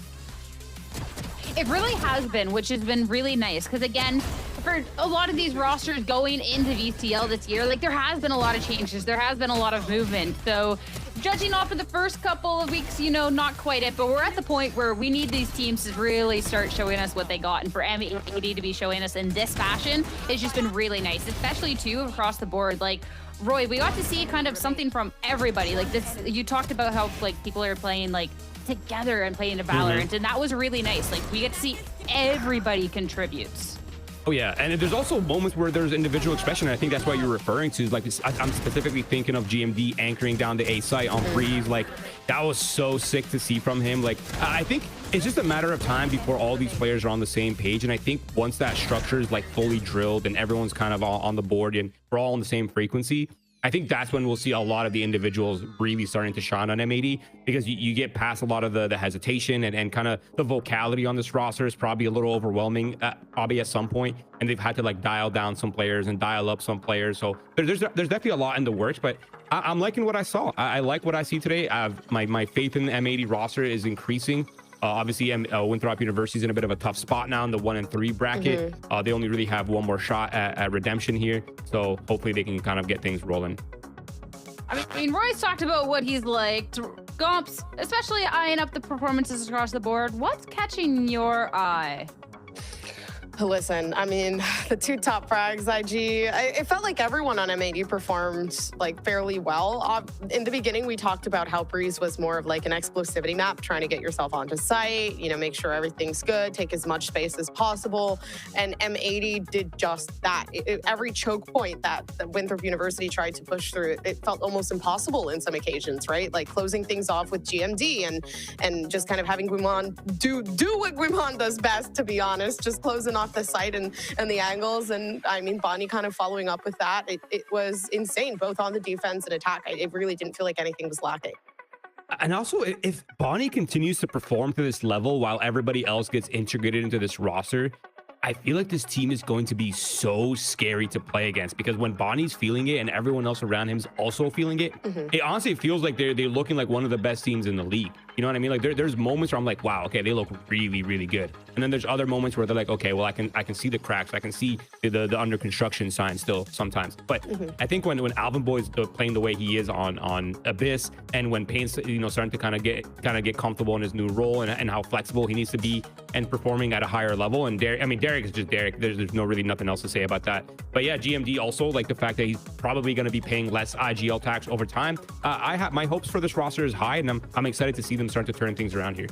It really has been, which has been really nice. Because again, for a lot of these rosters going into VCL this year, like there has been a lot of changes. There has been a lot of movement. So judging off of the first couple of weeks, you know, not quite it, but we're at the point where we need these teams to really start showing us what they got. And for M80 to be showing us in this fashion, it's just been really nice, especially too across the board. Like, Roy, we got to see kind of something from everybody. Like this, you talked about how like people are playing like together and playing a Valorant, and that was really nice. Like we get to see everybody contributes. Oh yeah, and there's also moments where there's individual expression. I think that's what you're referring to. Like I'm specifically thinking of GMD anchoring down the A site on Breeze. Like that was so sick to see from him. Like I think it's just a matter of time before all these players are on the same page. And I think once that structure is like fully drilled and everyone's kind of all on the board and we're all on the same frequency, I think that's when we'll see a lot of the individuals really starting to shine on M80, because you get past a lot of the hesitation and kind of the vocality on this roster is probably a little overwhelming probably at some point, and they've had to like dial down some players and dial up some players. So there's definitely a lot in the works, but I'm liking what I saw. I like what I see today. My faith in the M80 roster is increasing. Obviously, Winthrop University is in a bit of a tough spot now in the 1 and 3 bracket. They only really have one more shot at redemption here, so hopefully they can kind of get things rolling. I mean, Roy's talked about what he's like. Gomps, especially eyeing up the performances across the board. What's catching your eye? Listen, I mean, the 2 top frags, IG, it felt like everyone on M80 performed like fairly well. In the beginning, we talked about how Breeze was more of like an explosivity map, trying to get yourself onto site, you know, make sure everything's good, take as much space as possible. And M80 did just that. Every choke point that Winthrop University tried to push through, it felt almost impossible in some occasions, right? Like closing things off with GMD and just kind of having Guimon do what Guimon does best, to be honest, just closing off the site and the angles. And I mean, Bonnie kind of following up with that. It was insane, both on the defense and attack. It really didn't feel like anything was lacking. And also, if Bonnie continues to perform to this level while everybody else gets integrated into this roster, I feel like this team is going to be so scary to play against, because when Bonnie's feeling it and everyone else around him is also feeling it, it honestly feels like they're looking like one of the best teams in the league. You know what I mean? Like there's moments where I'm like, wow, okay, they look really, really good. And then there's other moments where they're like, okay, well, I can see the cracks. I can see the under construction signs still sometimes. But I think when Alvin Boy is playing the way he is on Abyss, and when Payne's, you know, starting to kind of get comfortable in his new role and how flexible he needs to be and performing at a higher level. And Derek is just Derek. There's no really nothing else to say about that. But yeah, GMD also, like the fact that he's probably going to be paying less IGL tax over time. I have my hopes for this roster is high, and I'm excited to see them start to turn things around here.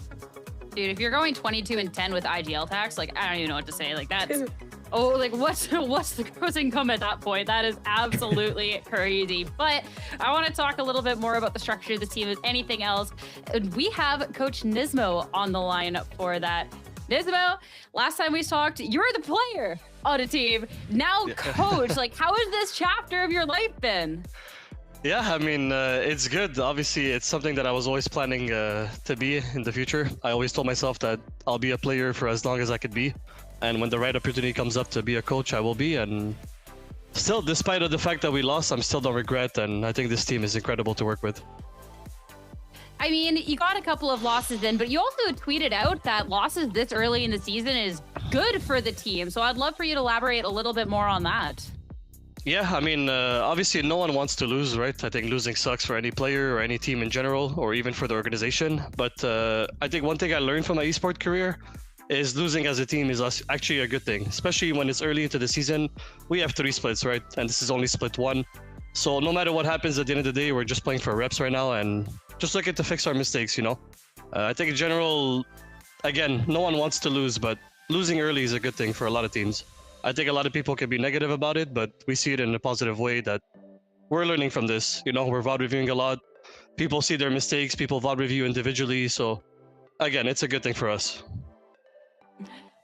Dude, if you're going 22-10 with IGL tax, like, I don't even know what to say. Like, that's, oh, like, what's the gross income at that point? That is absolutely crazy. But I want to talk a little bit more about the structure of the team, if anything else. We have Coach Nismo on the line for that. Nismo, last time we talked, you were the player on a team. Now coach, like, how has this chapter of your life been? Yeah, I mean, it's good. Obviously, it's something that I was always planning to be in the future. I always told myself that I'll be a player for as long as I could be. And when the right opportunity comes up to be a coach, I will be. And still, despite of the fact that we lost, I'm still don't regret. And I think this team is incredible to work with. I mean, you got a couple of losses in, but you also tweeted out that losses this early in the season is good for the team. So I'd love for you to elaborate a little bit more on that. Yeah, I mean, obviously no one wants to lose, right? I think losing sucks for any player or any team in general, or even for the organization. But I think one thing I learned from my esports career is losing as a team is actually a good thing, especially when it's early into the season. We have 3 splits, right? And this is only split 1. So no matter what happens at the end of the day, we're just playing for reps right now and just looking to fix our mistakes, you know? I think in general, again, no one wants to lose, but losing early is a good thing for a lot of teams. I think a lot of people can be negative about it, but we see it in a positive way that we're learning from this. You know, we're VOD reviewing a lot. People see their mistakes. People VOD review individually. So again, it's a good thing for us.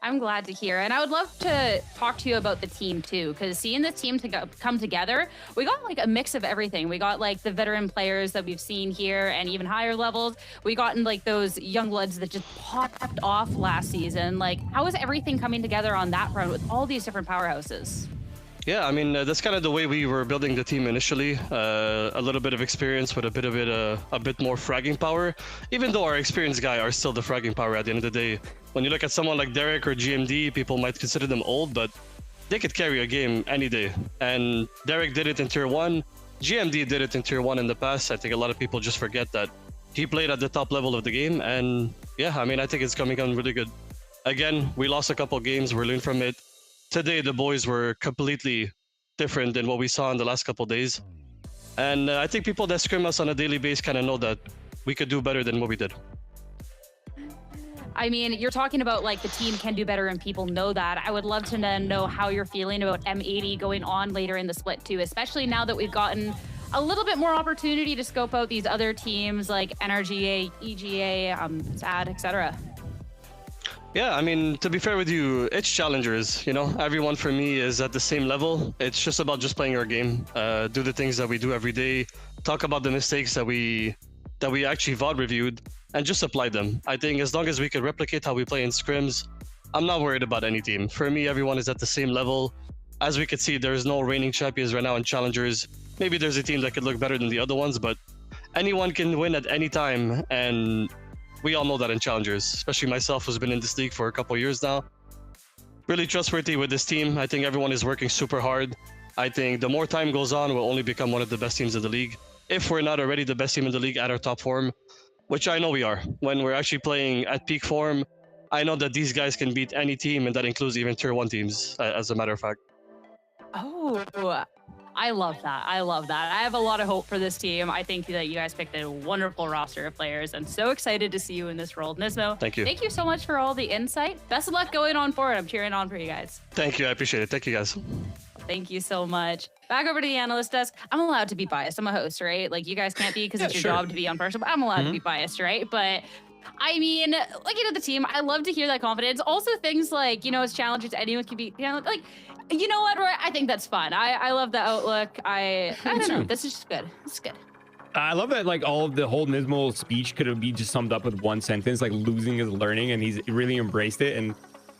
I'm glad to hear. And I would love to talk to you about the team too, because seeing this team come together, we got like a mix of everything. We got like the veteran players that we've seen here and even higher levels. We got in like those young bloods that just popped off last season. Like, how is everything coming together on that front with all these different powerhouses? Yeah, I mean, that's kind of the way we were building the team initially. A little bit of experience with a bit more fragging power. Even though our experienced guys are still the fragging power at the end of the day. When you look at someone like Derek or GMD, people might consider them old, but they could carry a game any day. And Derek did it in Tier 1. GMD did it in Tier 1 in the past. I think a lot of people just forget that he played at the top level of the game. And yeah, I mean, I think it's coming on really good. Again, we lost a couple games. We learned from it. Today, the boys were completely different than what we saw in the last couple days. And I think people that scrim us on a daily basis kind of know that we could do better than what we did. I mean, you're talking about like the team can do better and people know that. I would love to know how you're feeling about M80 going on later in the split too, especially now that we've gotten a little bit more opportunity to scope out these other teams like NRGA, EGA, SAD, etc. Yeah, I mean, to be fair with you, it's challengers, you know, everyone for me is at the same level. It's just about just playing our game, do the things that we do every day, talk about the mistakes that we actually VOD reviewed, and just apply them. I think as long as we can replicate how we play in scrims, I'm not worried about any team. For me, everyone is at the same level. As we could see, there's no reigning champions right now in challengers. Maybe there's a team that could look better than the other ones, but anyone can win at any time, and we all know that in challengers, especially myself who's been in this league for a couple of years now. Really trustworthy with this team. I think everyone is working super hard. I think the more time goes on, we'll only become one of the best teams in the league. If we're not already the best team in the league at our top form, which I know we are. When we're actually playing at peak form, I know that these guys can beat any team, and that includes even Tier 1 teams, as a matter of fact. Oh, I love that. I love that. I have a lot of hope for this team. I think that you guys picked a wonderful roster of players. I'm so excited to see you in this role. Nismo, thank you. Thank you so much for all the insight. Best of luck going on forward. I'm cheering on for you guys. Thank you. I appreciate it. Thank you, guys. Thank you so much. Back over to the analyst desk. I'm allowed to be biased. I'm a host, right? Like, you guys can't be because it's your job to be impartial, but I'm allowed to be biased, right? But I mean, looking at the team, I love to hear that confidence. Also things like, you know, as challengers, anyone can be, you know, like, you know what, Roy? I think that's fun. I love the outlook. I don't know. This is just good. It's good. I love that, like, all of the whole Nismo speech could be just summed up with one sentence, like, losing is learning, and he's really embraced it. And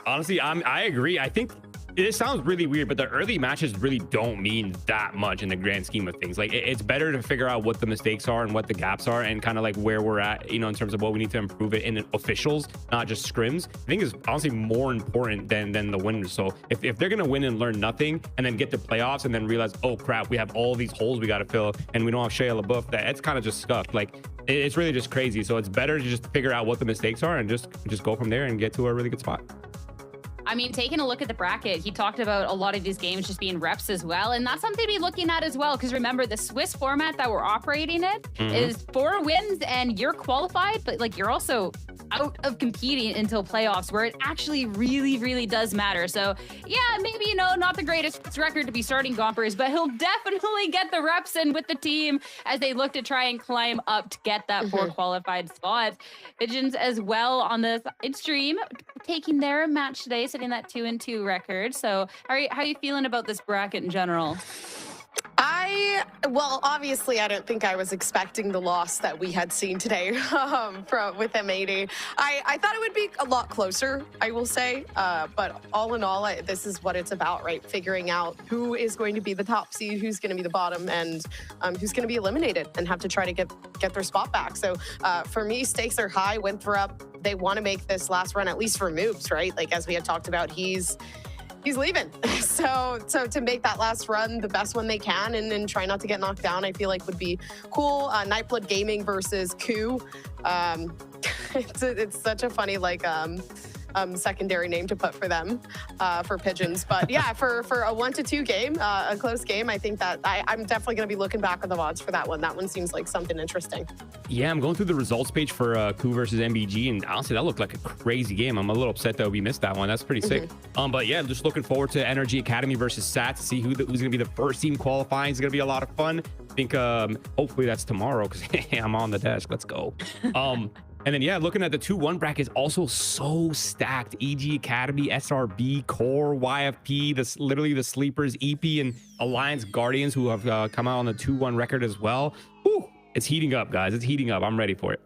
honestly, I agree. I think It sounds really weird, but the early matches really don't mean that much in the grand scheme of things. Like, it's better to figure out what the mistakes are and what the gaps are and kind of like where we're at, you know, in terms of what we need to improve it in officials, not just scrims. I think is honestly more important than the winners. So if they're going to win and learn nothing and then get to playoffs and then realize, oh crap, we have all these holes we got to fill and we don't have Shia LaBeouf, it's kind of just stuck. Like, it's really just crazy. So it's better to just figure out what the mistakes are and just go from there and get to a really good spot. I mean, taking a look at the bracket, he talked about a lot of these games just being reps as well. And that's something to be looking at as well. Because remember, the Swiss format that we're operating in is 4 wins and you're qualified, but like you're also out of competing until playoffs, where it actually really, really does matter. So yeah, maybe, you know, not the greatest record to be starting Gompers, but he'll definitely get the reps in with the team as they look to try and climb up to get that 4 qualified spots. Pigeons as well on the side stream, taking their match today, setting that 2-2 record. So how are you feeling about this bracket in general? Well, obviously, I don't think I was expecting the loss that we had seen today with M80. I thought it would be a lot closer, I will say. But all in all, this is what it's about, right? Figuring out who is going to be the top seed, who's going to be the bottom, and who's going to be eliminated and have to try to get their spot back. So for me, stakes are high. Winthrop, they want to make this last run, at least for Moops, right? Like, as we had talked about, he's leaving. So to make that last run the best one they can and try not to get knocked down, I feel like would be cool. Nightblood Gaming versus Coup. It's such a funny, like, secondary name to put for them, for Pigeons. But yeah, for a 1-2 game, a close game, I think that I'm definitely going to be looking back at the VODs for that one. That one seems like something interesting. Yeah, I'm going through the results page for Coup versus MBG, and honestly, that looked like a crazy game. I'm a little upset that we missed that one. That's pretty sick. But yeah, just looking forward to Energy Academy versus SAT to see who's going to be the first team qualifying. It's going to be a lot of fun. I think hopefully that's tomorrow because I'm on the desk. Let's go. And then, yeah, looking at the 2-1 bracket is also so stacked. EG Academy, SRB, Core, YFP, literally the sleepers, EP, and Alliance Guardians, who have come out on the 2-1 record as well. Whew, it's heating up, guys. It's heating up. I'm ready for it.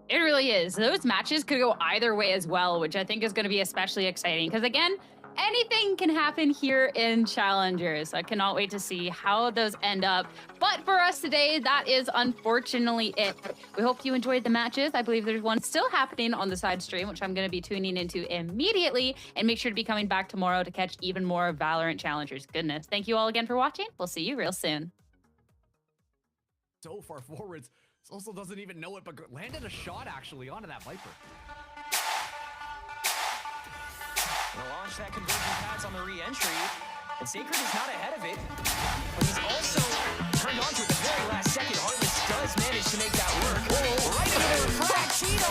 It really is. Those matches could go either way as well, which I think is going to be especially exciting. Because, again, anything can happen here in Challengers. I cannot wait to see how those end up. But for us today, that is unfortunately it. We hope you enjoyed the matches. I believe there's one still happening on the side stream, which I'm going to be tuning into immediately. And make sure to be coming back tomorrow to catch even more Valorant Challengers goodness. Thank you all again for watching. We'll see you real soon. So far forwards, Social doesn't even know it, but landed a shot actually onto that Viper. Gonna launch that conversion pass on the re-entry, and Sacred is not ahead of it, but he's also turned on to it the very last second. Heartless does manage to make that work. Right into the refract, Cheetah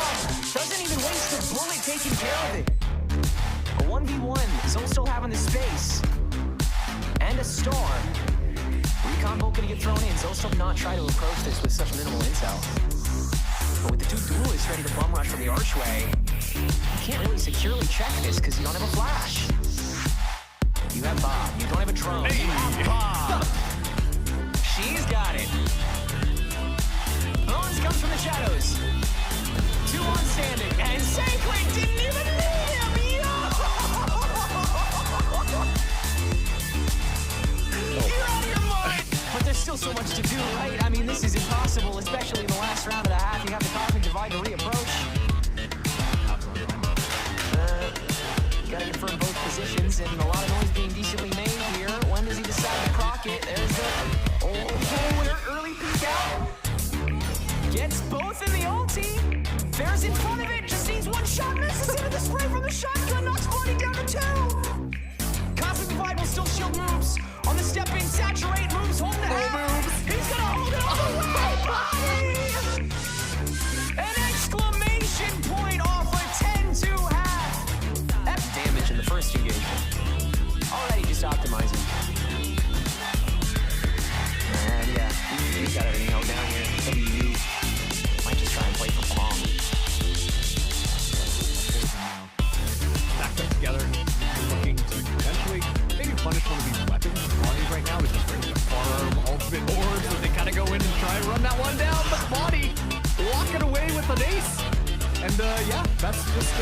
doesn't even waste a bullet taking care of it. A 1v1, Zol still having the space, and a storm. Recon bolt gonna get thrown in. Zol still not try to approach this with such minimal intel. But with the 2 duelists ready to bum rush from the archway, you can't really securely check this because you don't have a flash. You have Bob. You don't have a drone. You have Bob. She's got it. Lawrence comes from the shadows. 2 on standing, and Sacred didn't even need him. You're out of your mind. But there's still so much to do, right? I mean, this is impossible, especially in the last round of the half. You have the Cosmic Divide to reapproach. Gotta confirm both positions, and a lot of noise being decently made here. When does he decide to proc it? There's the early peek out. Gets both in the ulti. Fair's in front of it. Just needs 1 shot. Misses into the spray from the shotgun. Knocks Bloody down to 2. Cosmic Divide will still shield moves. On the step in, saturate moves. Hold the half. He's gonna hold it all the way. Body. An exclamation point off a 10-2 half. That's damage in the first engagement. Already just optimizing. And yeah, he's got everything held down here. WU might just try and play for long. Back up together, looking to potentially maybe punish one of these weapons. Bonnie right now is just bringing the firearm ultimate board, so they kind of go in and try and run that one down. But Bonnie walking away with an ace. And yeah, that's just